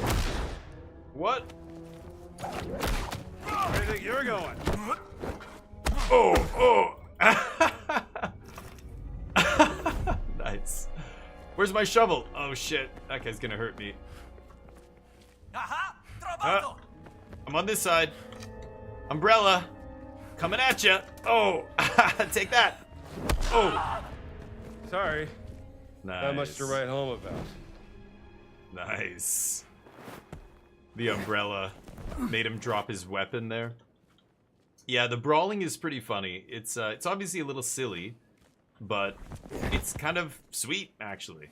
What? Where do you think you're going? Oh, oh. Nice. Where's my shovel? Oh shit, that guy's gonna hurt me. I'm on this side. Umbrella. Coming at you. Oh, take that. Oh. Sorry. Nice. Not much to write home about. Nice. The umbrella made him drop his weapon there. Yeah, the brawling is pretty funny. It's obviously a little silly, but it's kind of sweet, actually.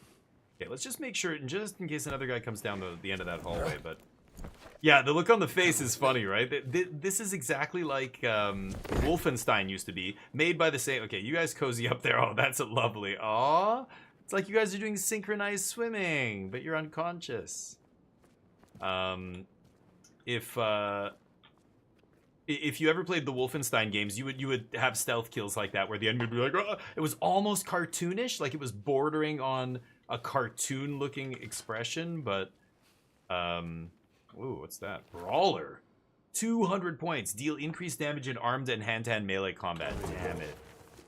Okay, let's just make sure, just in case another guy comes down the end of that hallway, but... Yeah, the look on the face is funny, right? This is exactly like Wolfenstein used to be, made by the same... Okay, you guys cozy up there. Oh, that's a lovely... Aw, it's like you guys are doing synchronized swimming, but you're unconscious. If you ever played the Wolfenstein games, you would have stealth kills like that, where the enemy would be like, oh! It was almost cartoonish, like it was bordering on a cartoon-looking expression, but... Ooh, what's that? Brawler. 200 points. Deal increased damage in armed and hand-to-hand melee combat. Damn it.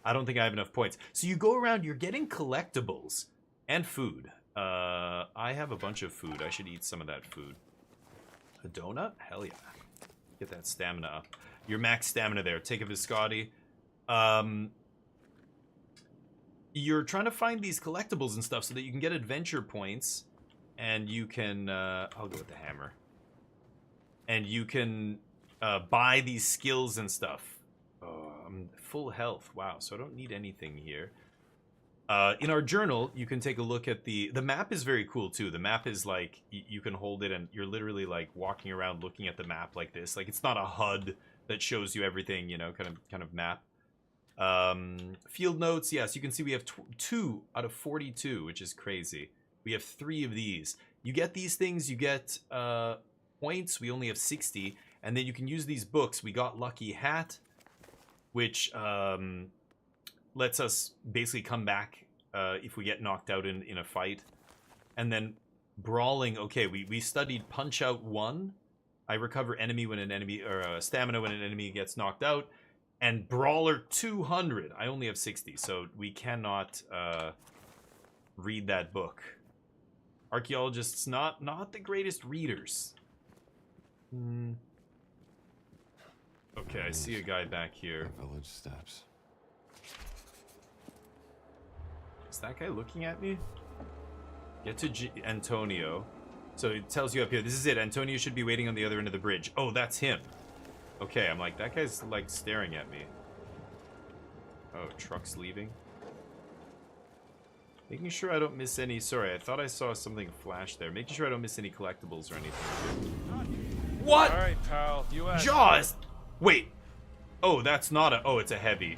I don't think I have enough points. So you go around, you're getting collectibles and food. I have a bunch of food. I should eat some of that food. A donut? Hell yeah. Get that stamina up. Your max stamina there. Take a Viscotti. You're trying to find these collectibles and stuff so that you can get adventure points. And you can... I'll go with the hammer. And you can buy these skills and stuff. I'm full health. Wow, so I don't need anything here. In our journal, you can take a look at the map is very cool too. The map is like, you can hold it and you're literally like walking around looking at the map like this. Like, it's not a HUD that shows you everything, you know, kind of map. Field notes, yes, you can see we have 2 out of 42, which is crazy. We have 3 of these. You get these things, you get points. We only have 60. And then you can use these books. We got Lucky Hat, which lets us basically come back if we get knocked out in a fight. And then Brawling, okay, we studied Punch Out 1. I recover enemy when an enemy, or stamina when an enemy gets knocked out. And Brawler 200. I only have 60, so we cannot read that book. Archaeologists, not the greatest readers. Okay, I see a guy back here. Village steps. Is that guy looking at me? Get to Antonio. So it tells you up here, this is it. Antonio should be waiting on the other end of the bridge. Oh, that's him. Okay, I'm like, that guy's like staring at me. Oh, truck's leaving. Making sure I don't miss any... Sorry, I thought I saw something flash there. Making sure I don't miss any collectibles or anything. What? All right, pal. You asked. Jaws! Wait. Oh, that's not a... Oh, it's a heavy.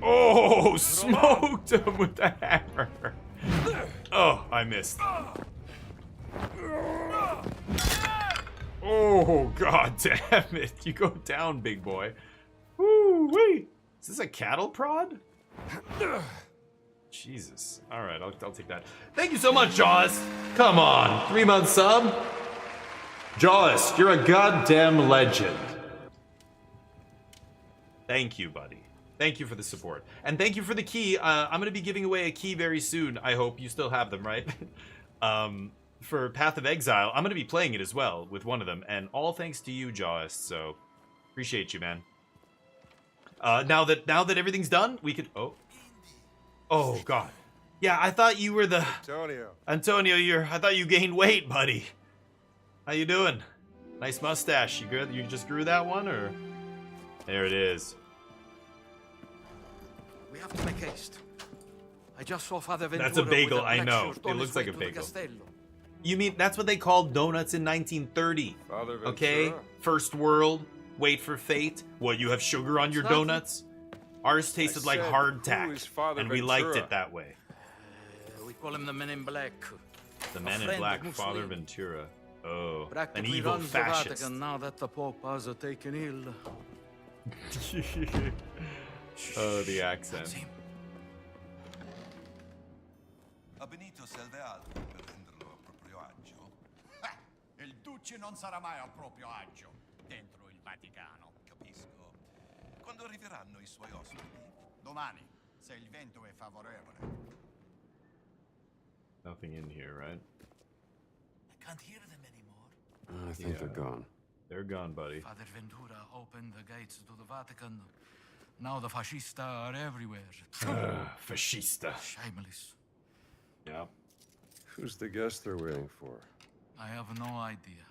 Oh, smoked him with the hammer. Oh, I missed. Oh, god damn it. You go down, big boy. Woo-wee. Is this a cattle prod? Jesus. Alright, I'll take that. Thank you so much, Jaws. Come on. 3-month sub. Jaws, you're a goddamn legend. Thank you, buddy. Thank you for the support. And thank you for the key. I'm going to be giving away a key very soon. I hope you still have them, right? For Path of Exile. I'm going to be playing it as well with one of them. And all thanks to you, Jawist. So, appreciate you, man. Now that everything's done, we could... Oh, God. Yeah, I thought you were the... Antonio, I thought you gained weight, buddy. How you doing? Nice mustache. You good? You just grew that one, or... There it is. We have to make haste. I just saw Father Ventura. That's a bagel, with I know. lectures It on looks his like way a to the bagel. Castello. You mean that's what they called donuts in 1930? Father Ventura. Okay? First world, wait for fate. What, you have sugar on your donuts? Ours tasted like said, hardtack, who is Father and we liked Ventura? it that way. We call him the Men in Black. The Man in friend Black, of Father Mussolini. Ventura. Oh, an Practically evil runs fascist. the Vatican now that the Pope has taken ill. Oh, the accent. A Benito serve altro per renderlo a proprio agio. Il Duce non sarà mai a proprio agio dentro il Vaticano. Capisco. Quando arriveranno i suoi ospiti? Domani, se il vento è favorevole. Nothing in here, right? I can't hear them anymore. I think they're gone. They're gone, buddy. Father Ventura opened the gates to the Vatican. Now the fascista are everywhere. Fascista. Shameless. Yeah. Who's the guest they're waiting for? I have no idea.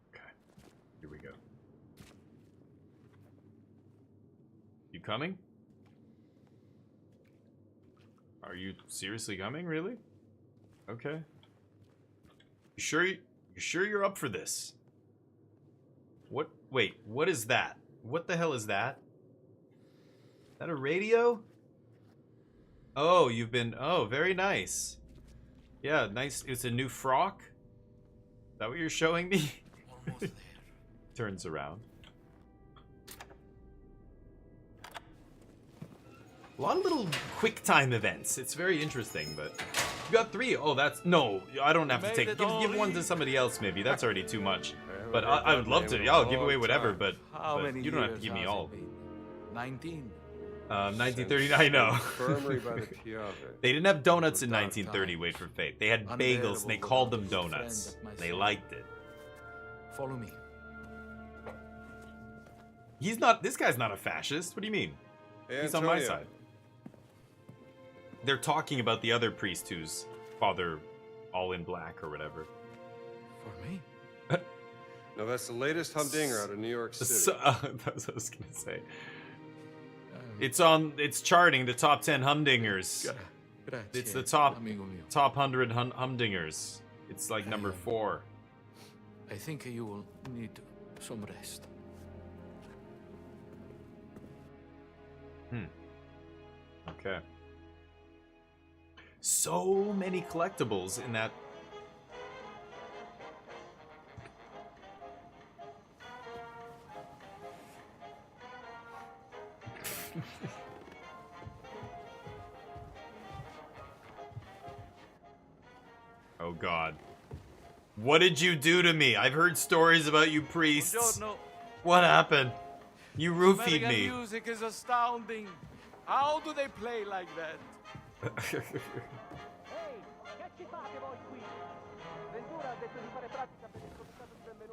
Okay. Here we go. You coming? Are you seriously coming? Really? Okay. You sure you're up for this? What? Wait, what is that? What the hell is that? Is that a radio? Oh, you've been... Oh, very nice. Yeah, nice. It's a new frock? Is that what you're showing me? Almost there. Turns around. A lot of little quick time events. It's very interesting, but... You got 3. Oh, that's... No, I don't have to take... Give one to somebody else, maybe. That's already too much. But I would love to. Yeah, I'll give away whatever, but you don't have to give me all. 19. 1930, I know. Infirmary by the Piave. They didn't have donuts in 1930, wait for fate. They had bagels, and they called them donuts. They liked it. Follow me. He's not... This guy's not a fascist. What do you mean? Hey, He's on my Antonio. side. They're talking about the other priest who's Father All in Black or whatever. For me? No, that's the latest humdinger out of New York City. So, that's what I was gonna say. It's charting the top 10 humdingers. It's the top 100 humdingers. It's like number 4. I think you will need some rest. Okay. So many collectibles in that. Oh God. What did you do to me? I've heard stories about you priests. What happened? You roofied me. Music is astounding. How do they play like that?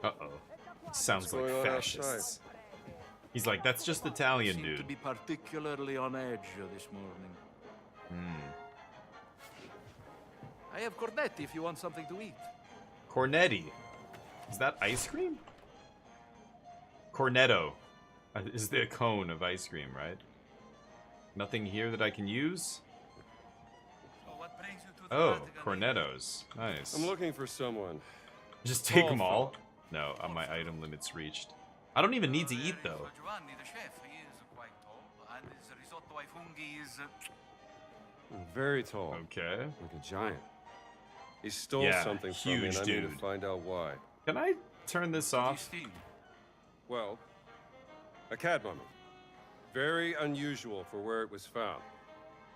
Uh-oh. Sounds like going on fascists. outside? He's like, that's just Italian, Seem to dude. be particularly on edge this morning. I have cornetti if you want something to eat. Cornetti. Is that ice cream? Cornetto is the cone of ice cream, right? Nothing here that I can use? So what brings you to the Oh, Vatican? cornettos. Nice. I'm looking for someone. Just take Tall them all? No, my item limit's reached. I don't even need to eat, though. Giovanni, the chef, he is quite tall, and his risotto ai funghi is... Very tall. Okay. Like a giant. He stole Yeah, something from me, huge and I need dude. to find out why. Can I turn this off? Well, a cat mummy. Very unusual for where it was found.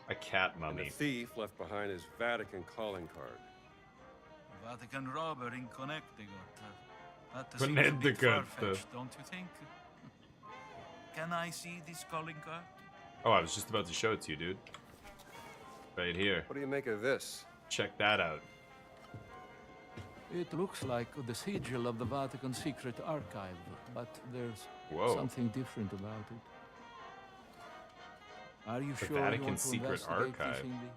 A cat And mummy. the thief left behind his Vatican calling card. Vatican robber in Connecticut. That seems a bit Connecticut. far-fetched, don't you think? Can I see this calling card? Oh, I was just about to show it to you, dude. Right here. What do you make of this? Check that out. It looks like the sigil of the Vatican Secret Archive, but there's Whoa. something different about it. Are you The sure you Vatican want to Secret investigate this, Archive. Indy?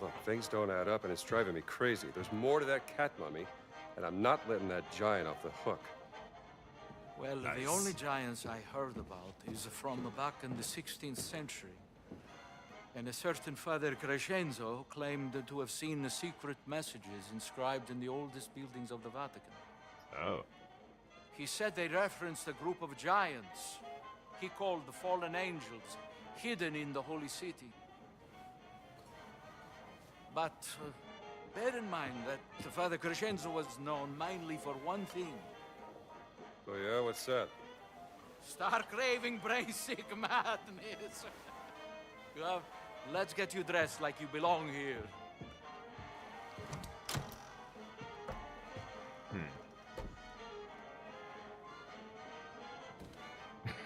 Look, things don't add up, and it's driving me crazy. There's more to that cat mummy, and I'm not letting that giant off the hook. Well, Nice. the only giants I heard about is from back in the 16th century. And a certain Father Crescenzo claimed to have seen the secret messages inscribed in the oldest buildings of the Vatican. Oh. He said they referenced a group of giants he called the fallen angels, hidden in the holy city. But bear in mind that Father Crescenzo was known mainly for one thing. Oh yeah, what's that? Stark raving, brain-sick madness. Well, let's get you dressed like you belong here.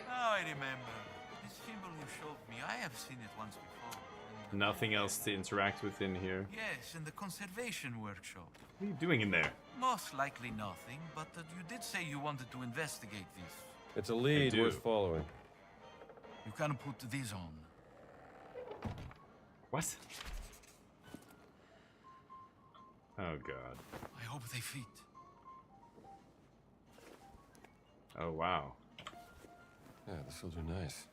Now I remember. This symbol you showed me, I have seen it once before. Nothing else to interact with in here. Yes, in the conservation workshop. What are you doing in there? Most likely nothing, but you did say you wanted to investigate this. It's a lead do. worth following. You can put these on. What? Oh god. I hope they fit. Oh wow. Yeah, this will do nice.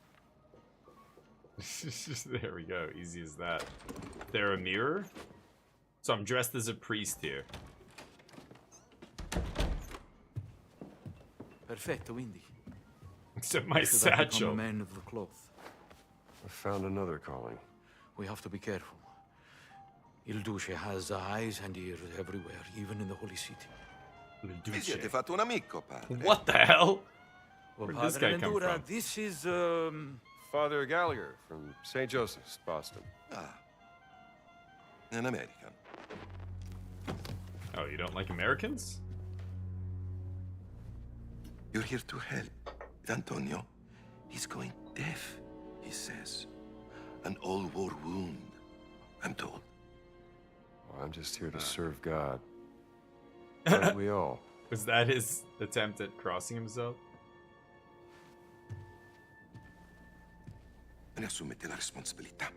There we go. Easy as that. There a mirror? So I'm dressed as a priest here. Perfetto, Indy. Except my You should have become satchel. a man of the cloth. I found another calling. We have to be careful. Il Duce has eyes and ears everywhere, even in the holy city. Vi siete fatto un amico, padre. What the hell? Well, Where'd this Padre guy come Ventura, from? this is, Father Gallagher from St. Joseph's, Boston. Ah. An American. Oh, you don't like Americans? You're here to help. Antonio, he's going deaf, he says. An old war wound, I'm told. Well, I'm just here to serve God. Aren't we all? Was that his attempt at crossing himself? Ne assumete la responsabilità.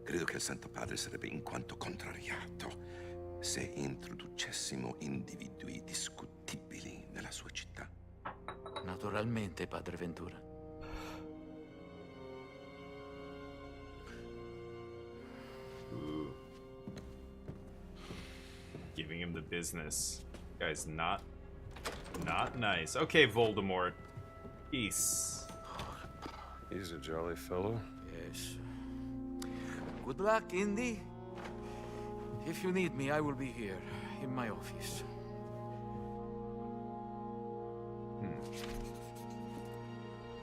Credo che il Santo Padre sarebbe in quanto contrariato se introducessimo individui discutibili nella sua città. naturalmente, Padre Ventura. Ooh. Giving him the business. Guy's not nice. Okay, Voldemort. Peace. He's a jolly fellow. Yes. Good luck, Indy. If you need me, I will be here, in my office.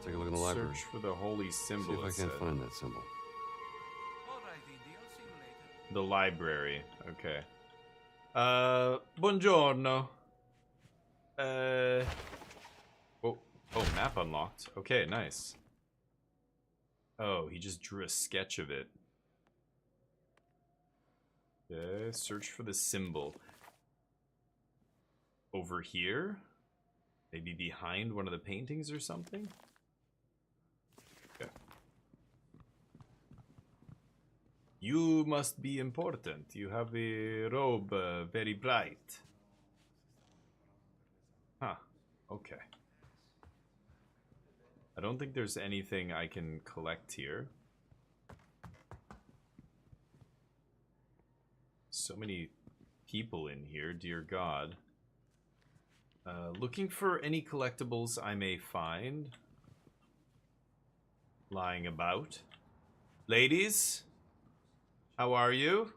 Take a look in the library. Search for the holy symbol. See if I it can't said. find that symbol. All right, Indy. I'll see you later. The library. Okay. Buongiorno. Oh, map unlocked. Okay, nice. Oh, he just drew a sketch of it. Okay, search for the symbol. Over here? Maybe behind one of the paintings or something? Okay. You must be important. You have a robe very bright. Huh. Okay. I don't think there's anything I can collect here. So many people in here, dear God. Looking for any collectibles I may find lying about. Ladies, how are you?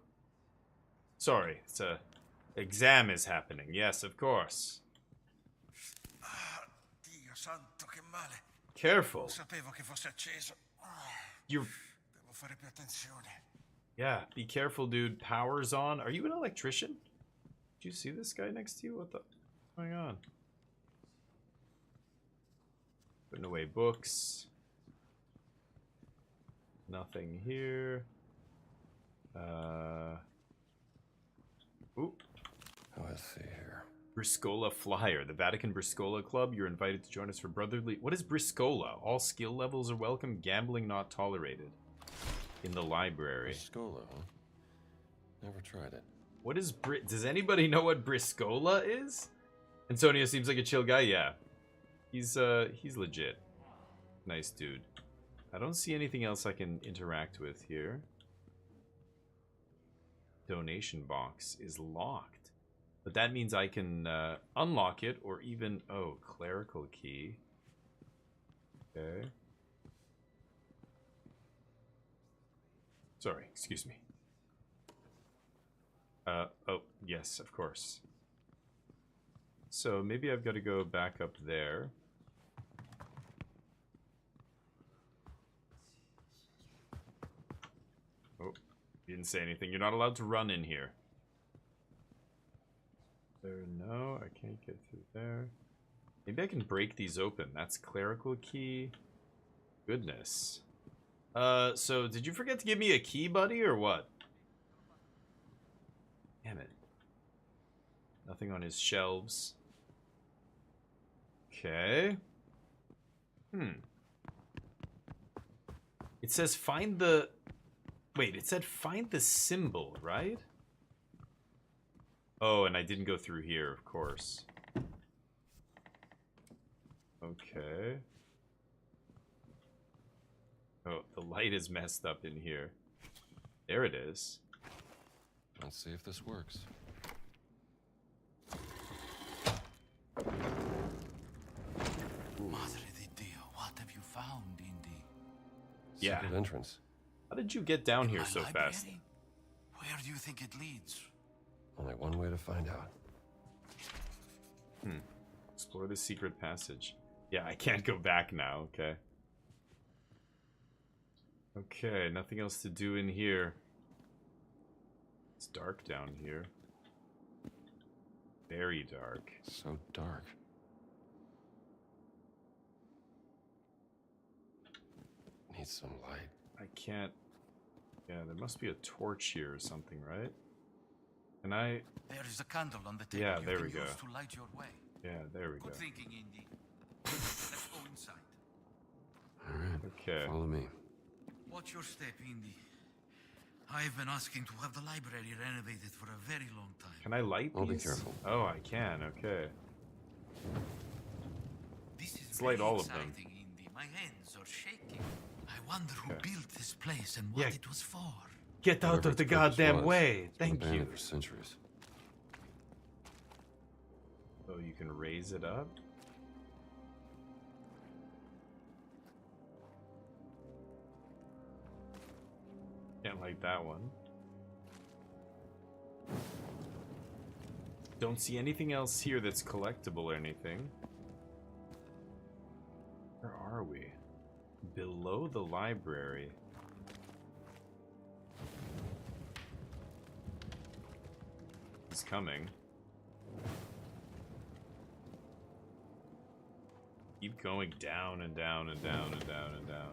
Sorry, it's a exam is happening. Yes, of course. Dio santo, che male. Careful. Non sapevo che fosse acceso. You're... Devo fare più attenzione. Yeah, be careful, dude. Power's on. Are you an electrician? Did you see this guy next to you? What's going on? Putting away books. Nothing here. Ooh. Let's see here. Briscola Flyer, the Vatican Briscola Club. You're invited to join us for brotherly... What is Briscola? All skill levels are welcome. Gambling not tolerated. In the library. Briscola, huh? Never tried it. What is Does anybody know what Briscola is? Antonio seems like a chill guy. Yeah. He's legit. Nice dude. I don't see anything else I can interact with here. Donation box is locked. But that means I can unlock it or even... Oh, clerical key. Okay. Sorry, excuse me. Oh, yes, of course. So maybe I've got to go back up there. Oh, you didn't say anything. You're not allowed to run in here. There, no, I can't get through there. Maybe I can break these open. That's clerical key. Goodness. So did you forget to give me a key, buddy, or what? Damn it. Nothing on his shelves. Okay. It says find the... Wait, it said find the symbol, right? Oh, and I didn't go through here, of course. Okay. Oh, the light is messed up in here. There it is. Let's see if this works. Madre di Dio, what have you found, Indy? Yeah. Secret entrance. How did you get down here so library? fast? Where do you think it leads? Only one way to find out. Explore the secret passage. Yeah, I can't go back now, okay. Okay, nothing else to do in here. It's dark down here. Very dark. So dark. Needs some light. I can't... Yeah, there must be a torch here or something, right? Can I... There is a candle on the table. Yeah, you there can we go. use to light your way. Yeah, there we go. Good thinking, Indy. Let's go inside. Alright. Okay. Follow me. Watch your step, Indy. I've been asking to have the library renovated for a very long time. Can I light these? I'll be careful. Oh, I can, okay. This is Let's light very all of them. exciting, Indy. My hands are shaking. I wonder who Okay. built this place and what Yeah. it was for. Get out Whatever of the its purpose goddamn was, way! it's been Thank you! abandoned for centuries. Oh, you can raise it up? Can't light that one. Don't see anything else here that's collectible or anything. Where are we? Below the library. He's coming. Keep going down and down and down and down and down.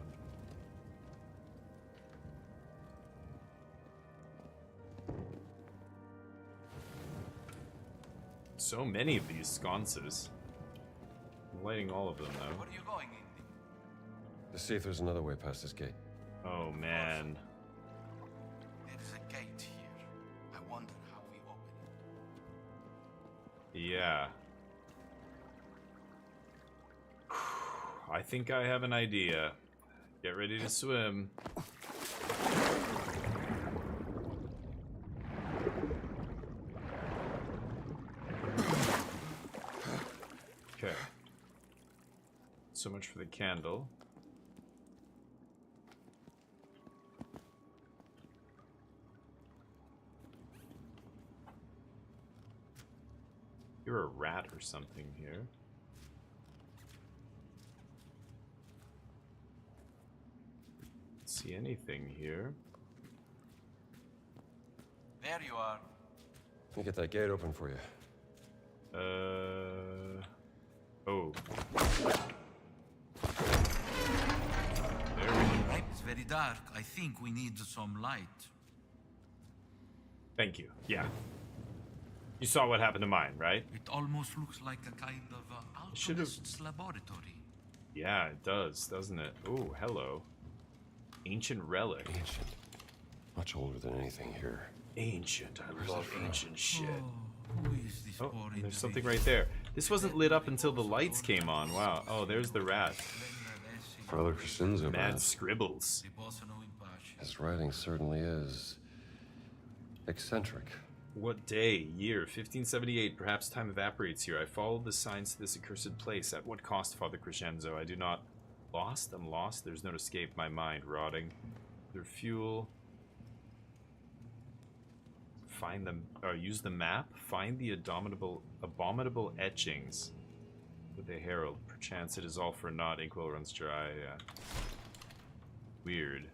So many of these sconces. I'm lighting all of them though. Where are you going, Indy? To see if there's another way past this gate. Oh man. There is a gate here. I wonder how we open it. Yeah. I think I have an idea. Get ready to swim. Okay. So much for the candle. You're a rat or something here. See anything here? There you are. Let me get that gate open for you. Oh. It's very dark. I think we need some light. Thank you. Yeah. You saw what happened to mine, right? It almost looks like a kind of alchemist's laboratory. Yeah, it does, doesn't it? Oh, hello. Ancient relic. Ancient. Much older than anything here. Ancient. I love ancient shit. Who is this Oh, poor and there's something individual? right there. This wasn't lit up until the lights came on. Wow. Oh, there's the rat. Father Crescenzo. Mad scribbles. His writing certainly is eccentric. What day, year, 1578, perhaps time evaporates here. I followed the signs to this accursed place. At what cost, Father Crescenzo? I do not... Lost? I'm lost. There's no escape. My mind rotting. Their fuel... Find them... use the map. Find the abominable etchings. With the herald. Perchance it is all for naught. Inkwell runs dry. Weird.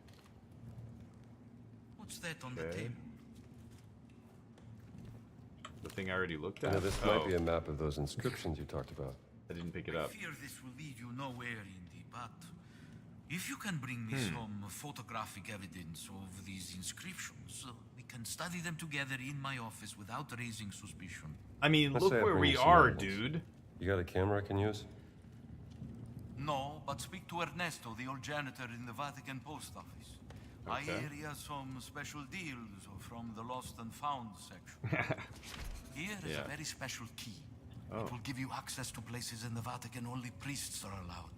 What's that on the table? The thing I already looked You at? know, this might be a map of those inscriptions you talked about. I didn't pick it up. I fear this will lead you nowhere, Indy, but if you can bring me some photographic evidence of these inscriptions, we can study them together in my office without raising suspicion. I mean, Let's look say I where bring we you some are, evidence. dude. You got a camera I can use? No, but speak to Ernesto, the old janitor in the Vatican post office. I Okay. hear he has some special deals from the lost and found section. Here is Yeah. a very special key. Oh. It will give you access to places in the Vatican only priests are allowed.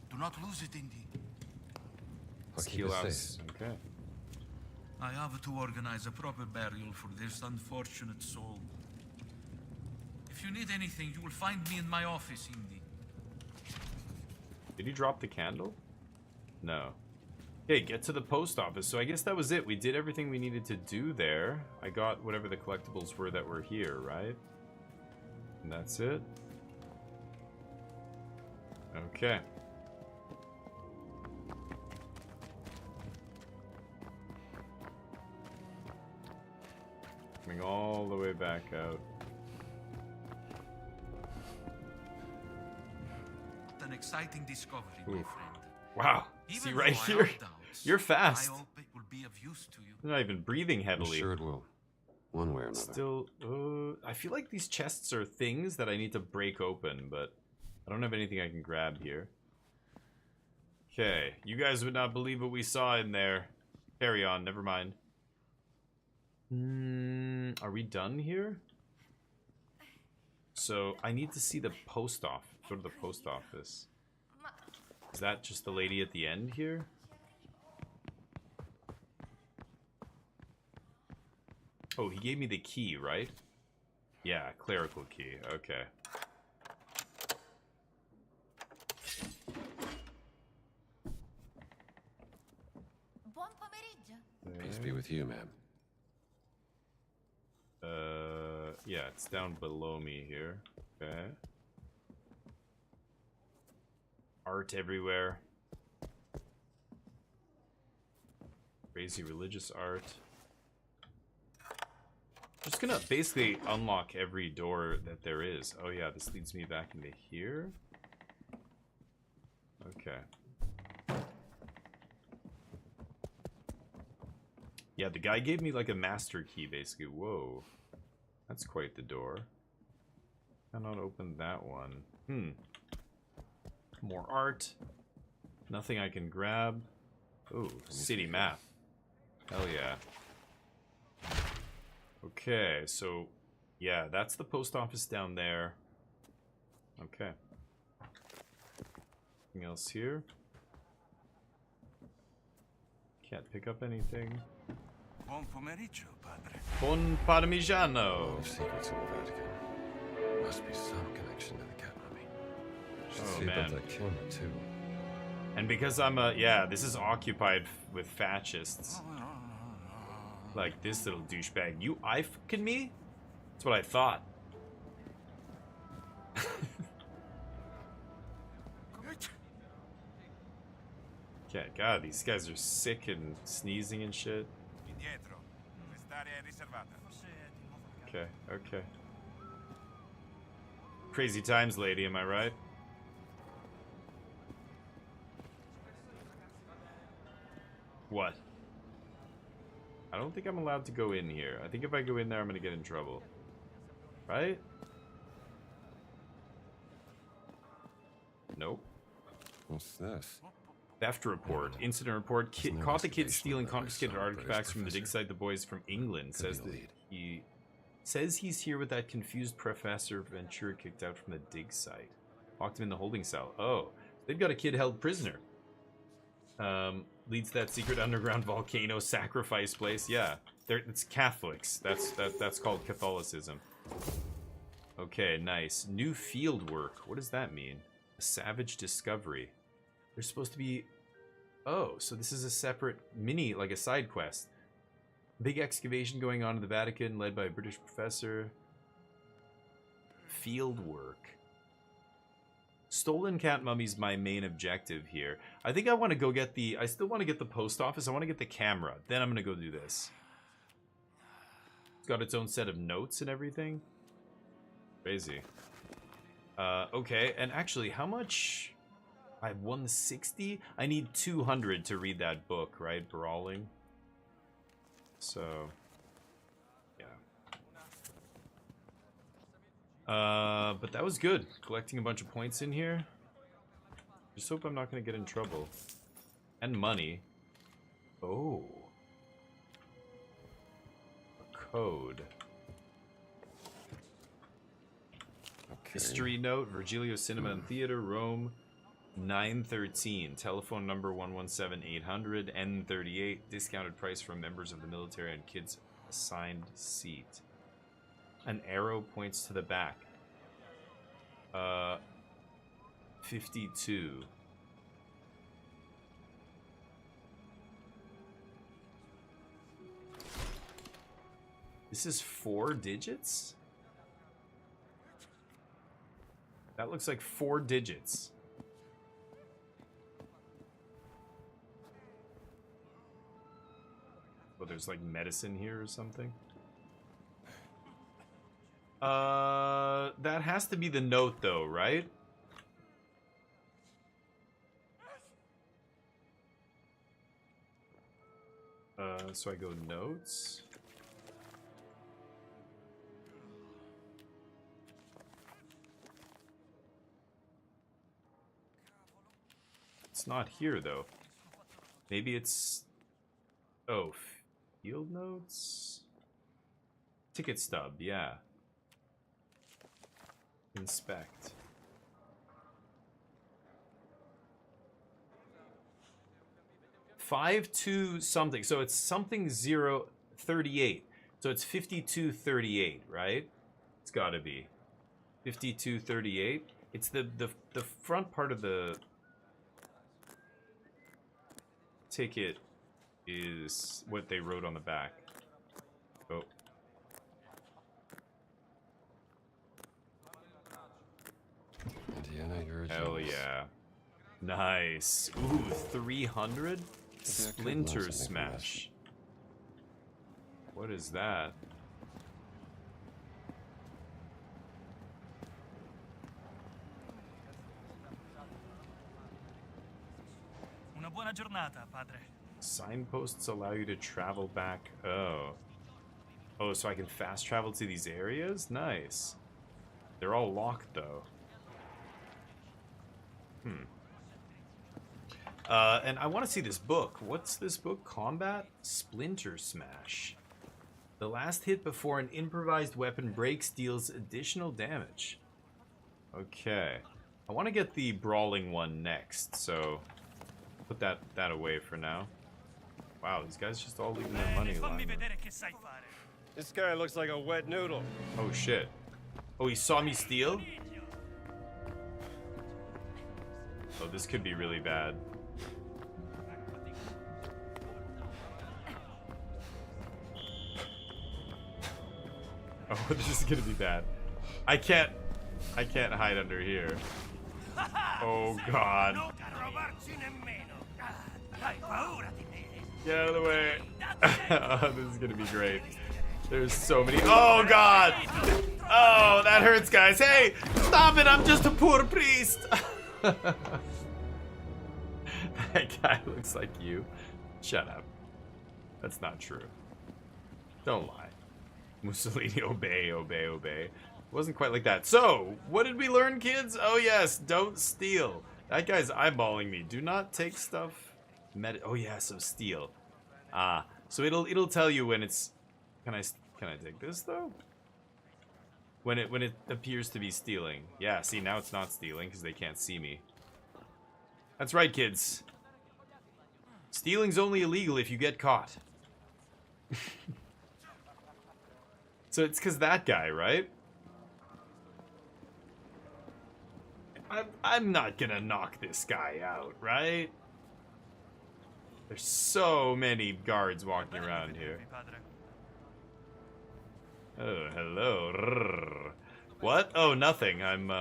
Do not lose it, Indy. I'll keep it Skill safe. Okay. I have to organize a proper burial for this unfortunate soul. If you need anything, you will find me in my office, Indy. Did he drop the candle? No. Okay, get to the post office. So I guess that was it. We did everything we needed to do there. I got whatever the collectibles were that were here, right? And that's it. Okay. Coming all the way back out. What an exciting discovery, my Oof. friend. Wow. Even See though right I here? have doubts, You're fast. I hope it will be of use to you. You're not even breathing I'm heavily. sure it will. One way or another. Still, I feel like these chests are things that I need to break open, but I don't have anything I can grab here. Okay, you guys would not believe what we saw in there. Carry on, never mind. Are we done here? So, I need to see the post office. Go to the post office. Is that just the lady at the end here? Oh, he gave me the key, right? Yeah, clerical key. Okay. Buon pomeriggio. Peace be with you, ma'am. Yeah, it's down below me here. Okay. Art everywhere. Crazy religious art. I'm just gonna basically unlock every door that there is. Oh yeah, this leads me back into here. Okay. Yeah, the guy gave me like a master key basically. Whoa. That's quite the door. Cannot open that one. More art. Nothing I can grab. Oh, city map. Hell yeah. Okay, so yeah, that's the post office down there. Okay. Anything else here? Can't pick up anything. Buon pomeriggio, padre. Buon parmigiano. Of secrets in the Vatican. Must be some connection to the cat mummy. Should Oh, see about man. that camera too. And because I'm yeah, this is occupied with fascists. Like this little douchebag. You fucking me? That's what I thought. Okay, God, these guys are sick and sneezing and shit. Indietro. Quest'area è riservata. Forse è di nuovo il Okay, okay. Crazy times, lady, am I right? What? I don't think I'm allowed to go in here. I think if I go in there, I'm gonna get in trouble. Right? Nope. What's this? Theft report. Incident report. Kid, caught the kid stealing confiscated artifacts from the dig site. The boys from England says that he says he's here with that confused Professor Ventura kicked out from the dig site. Locked him in the holding cell. Oh, they've got a kid held prisoner. Leads to that secret underground volcano sacrifice place. Yeah, it's Catholics. That's called Catholicism. Okay, nice. New field work. What does that mean? A savage discovery. There's supposed to be... Oh, so this is a separate mini, like a side quest. Big excavation going on in the Vatican, led by a British professor. Field work. Stolen cat mummy's my main objective here. I think I want to go get the... I still want to get the post office. I want to get the camera. Then I'm going to go do this. It's got its own set of notes and everything. Crazy. Okay, and actually, how much... I have 160? I need 200 to read that book, right? Brawling. So... but that was good. Collecting a bunch of points in here. Just hope I'm not going to get in trouble. And money. Oh. A code. Okay. History note. Virgilio Cinema and Theater, Rome. 913. Telephone number 117-800. N38. Discounted price for members of the military and kids assigned seat. An arrow points to the back. 52. This is 4 digits? That looks like 4 digits. Oh, there's like medicine here or something? That has to be the note though, right? So I go notes. It's not here though. Maybe it's... Oh, field notes? Ticket stub, yeah. Inspect. 52 something. So it's something 038. So it's 5238, right? It's gotta be 5238. It's the front part of the ticket is what they wrote on the back. Oh. Hell yeah. Nice. Ooh, 300? Splinter Smash. What is that? Una buona giornata, padre. Signposts allow you to travel back. Oh. Oh, so I can fast travel to these areas? Nice. They're all locked, though. And I want to see this book. What's this book? Combat Splinter Smash. The last hit before an improvised weapon breaks deals additional damage. Okay. I want to get the brawling one next, so put that away for now. Wow, these guys just all leaving their money lying. This guy looks like a wet noodle. Oh shit. Oh, he saw me steal? Oh, this could be really bad. Oh, this is gonna be bad. I can't hide under here. Oh god. Get out of the way. Oh, this is gonna be great. There's so many. Oh god! Oh, that hurts, guys. Hey, stop it! I'm just a poor priest. That guy looks like you. Shut up. That's not true. Don't lie. Mussolini, obey, obey, obey. It wasn't quite like that. So, what did we learn, kids? Oh yes, don't steal. That guy's eyeballing me. Do not take stuff. Oh yeah, so steal. So it'll tell you when it's. Can I take this though? When it appears to be stealing. Yeah, see, now it's not stealing because they can't see me. That's right, kids. Stealing's only illegal if you get caught. So it's because that guy, right? I'm not gonna knock this guy out, right? There's so many guards walking around here. Oh, hello. What? Oh, nothing. I'm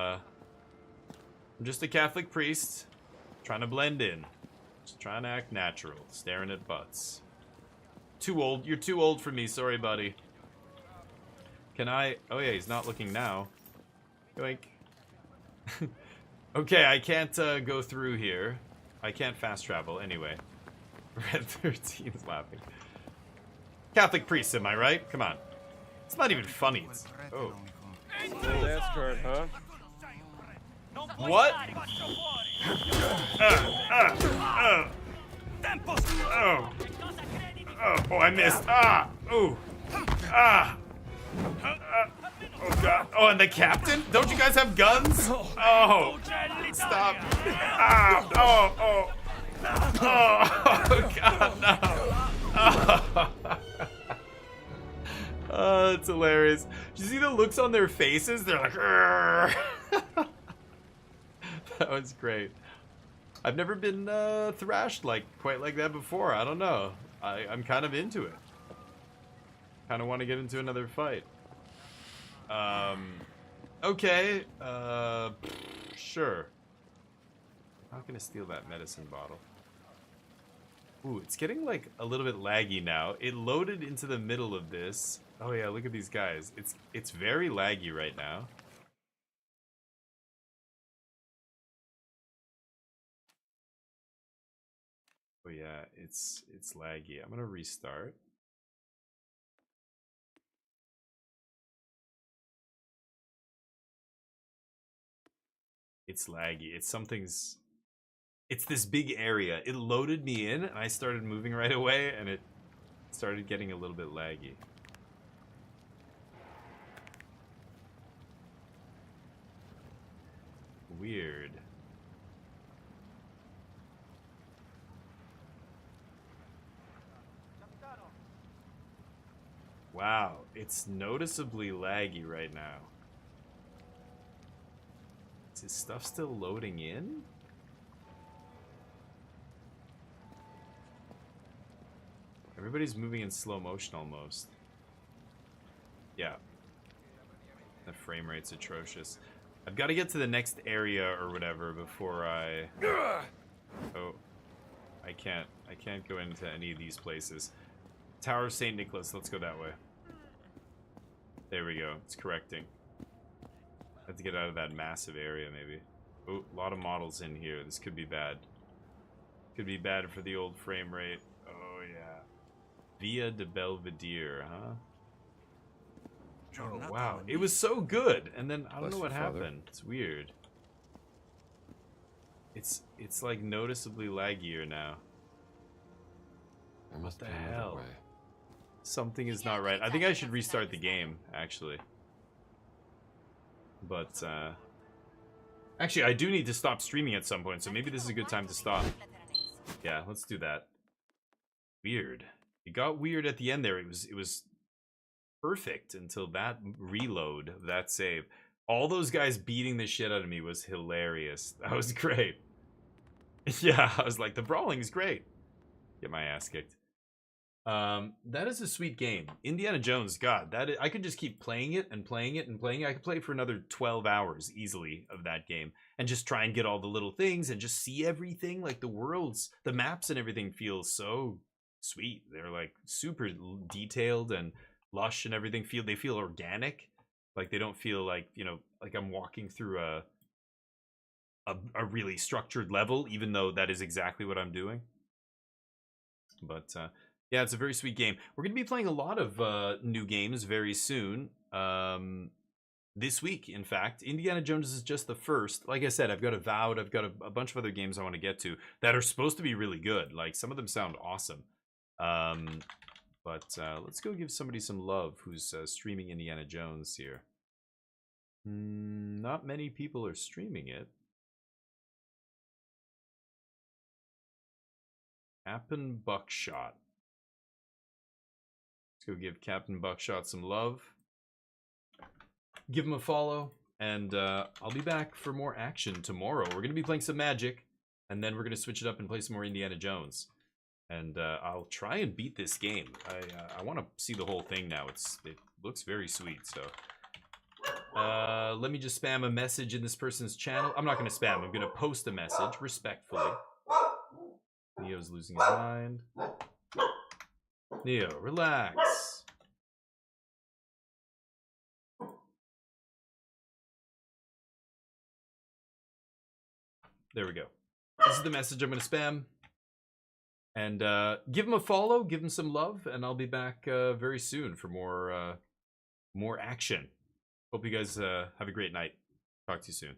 just a Catholic priest trying to blend in. Just trying to act natural, staring at butts. Too old. You're too old for me. Sorry, buddy. Can I? Oh yeah, he's not looking now. Yoink. Okay, I can't go through here. I can't fast travel anyway. Red 13 is laughing. Catholic priest, am I right? Come on. It's not even funny. It's, oh. That's Kurt, huh? What? Oh, I missed. Ooh. Oh god. Oh, and the captain? Don't you guys have guns? Oh. Stop. Oh god, no. Oh, it's hilarious. Did you see the looks on their faces? They're like, that was great. I've never been thrashed quite like that before. I don't know. I'm kind of into it. Kind of want to get into another fight. Okay. Sure. I'm not gonna steal that medicine bottle. Ooh, it's getting like a little bit laggy now. It loaded into the middle of this. Oh yeah, look at these guys. It's very laggy right now. Oh yeah, it's laggy. I'm gonna restart. It's laggy. It's this big area. It loaded me in and I started moving right away and it started getting a little bit laggy. Weird. Wow, it's noticeably laggy right now. Is his stuff still loading in? Everybody's moving in slow motion almost. Yeah. The frame rate's atrocious. I've got to get to the next area or whatever before I... Oh. I can't go into any of these places. Tower of St. Nicholas, let's go that way. There we go, it's correcting. I have to get out of that massive area, maybe. Oh, a lot of models in here. This could be bad. Could be bad for the old frame rate. Oh, yeah. Via de Belvedere, huh? Oh, wow. It was so good, and then I don't know what happened. It's weird. It's like noticeably laggier now. What the hell? Something is not right. I think I should restart the game, actually. But, actually, I do need to stop streaming at some point, so maybe this is a good time to stop. Yeah, let's do that. Weird. It got weird at the end there. It was perfect until that reload of that save. All those guys beating the shit out of me was hilarious. That was great. Yeah, I was like, the brawling is great. Get my ass kicked. That is a sweet game. Indiana Jones, God, I could just keep playing it and playing it and playing it. I could play for another 12 hours easily of that game and just try and get all the little things and just see everything. Like the maps and everything feel so sweet. They're like super detailed and lush and everything. They feel organic. Like they don't feel like, you know, like I'm walking through a really structured level, even though that is exactly what I'm doing. But yeah, it's a very sweet game. We're going to be playing a lot of new games very soon. This week, in fact. Indiana Jones is just the first. Like I said, I've got Avowed. I've got a bunch of other games I want to get to that are supposed to be really good. Like, some of them sound awesome. But let's go give somebody some love who's streaming Indiana Jones here. Not many people are streaming it. Captain Buckshot. Let's go give Captain Buckshot some love. Give him a follow, and I'll be back for more action tomorrow. We're going to be playing some Magic, and then we're going to switch it up and play some more Indiana Jones. And I'll try and beat this game. I want to see the whole thing now. It looks very sweet, so... let me just spam a message in this person's channel. I'm not going to spam. I'm going to post a message, respectfully. Neo's losing his mind. Neo, relax. There we go. This is the message I'm going to spam. And give him a follow, give him some love, and I'll be back very soon for more action. Hope you guys have a great night. Talk to you soon.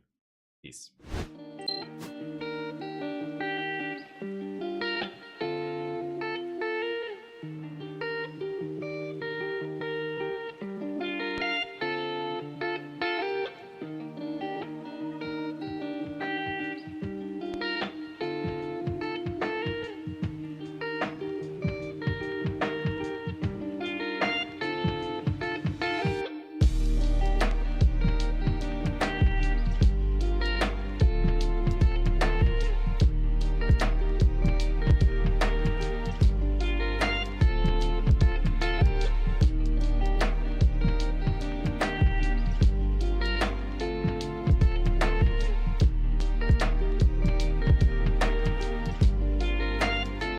Peace.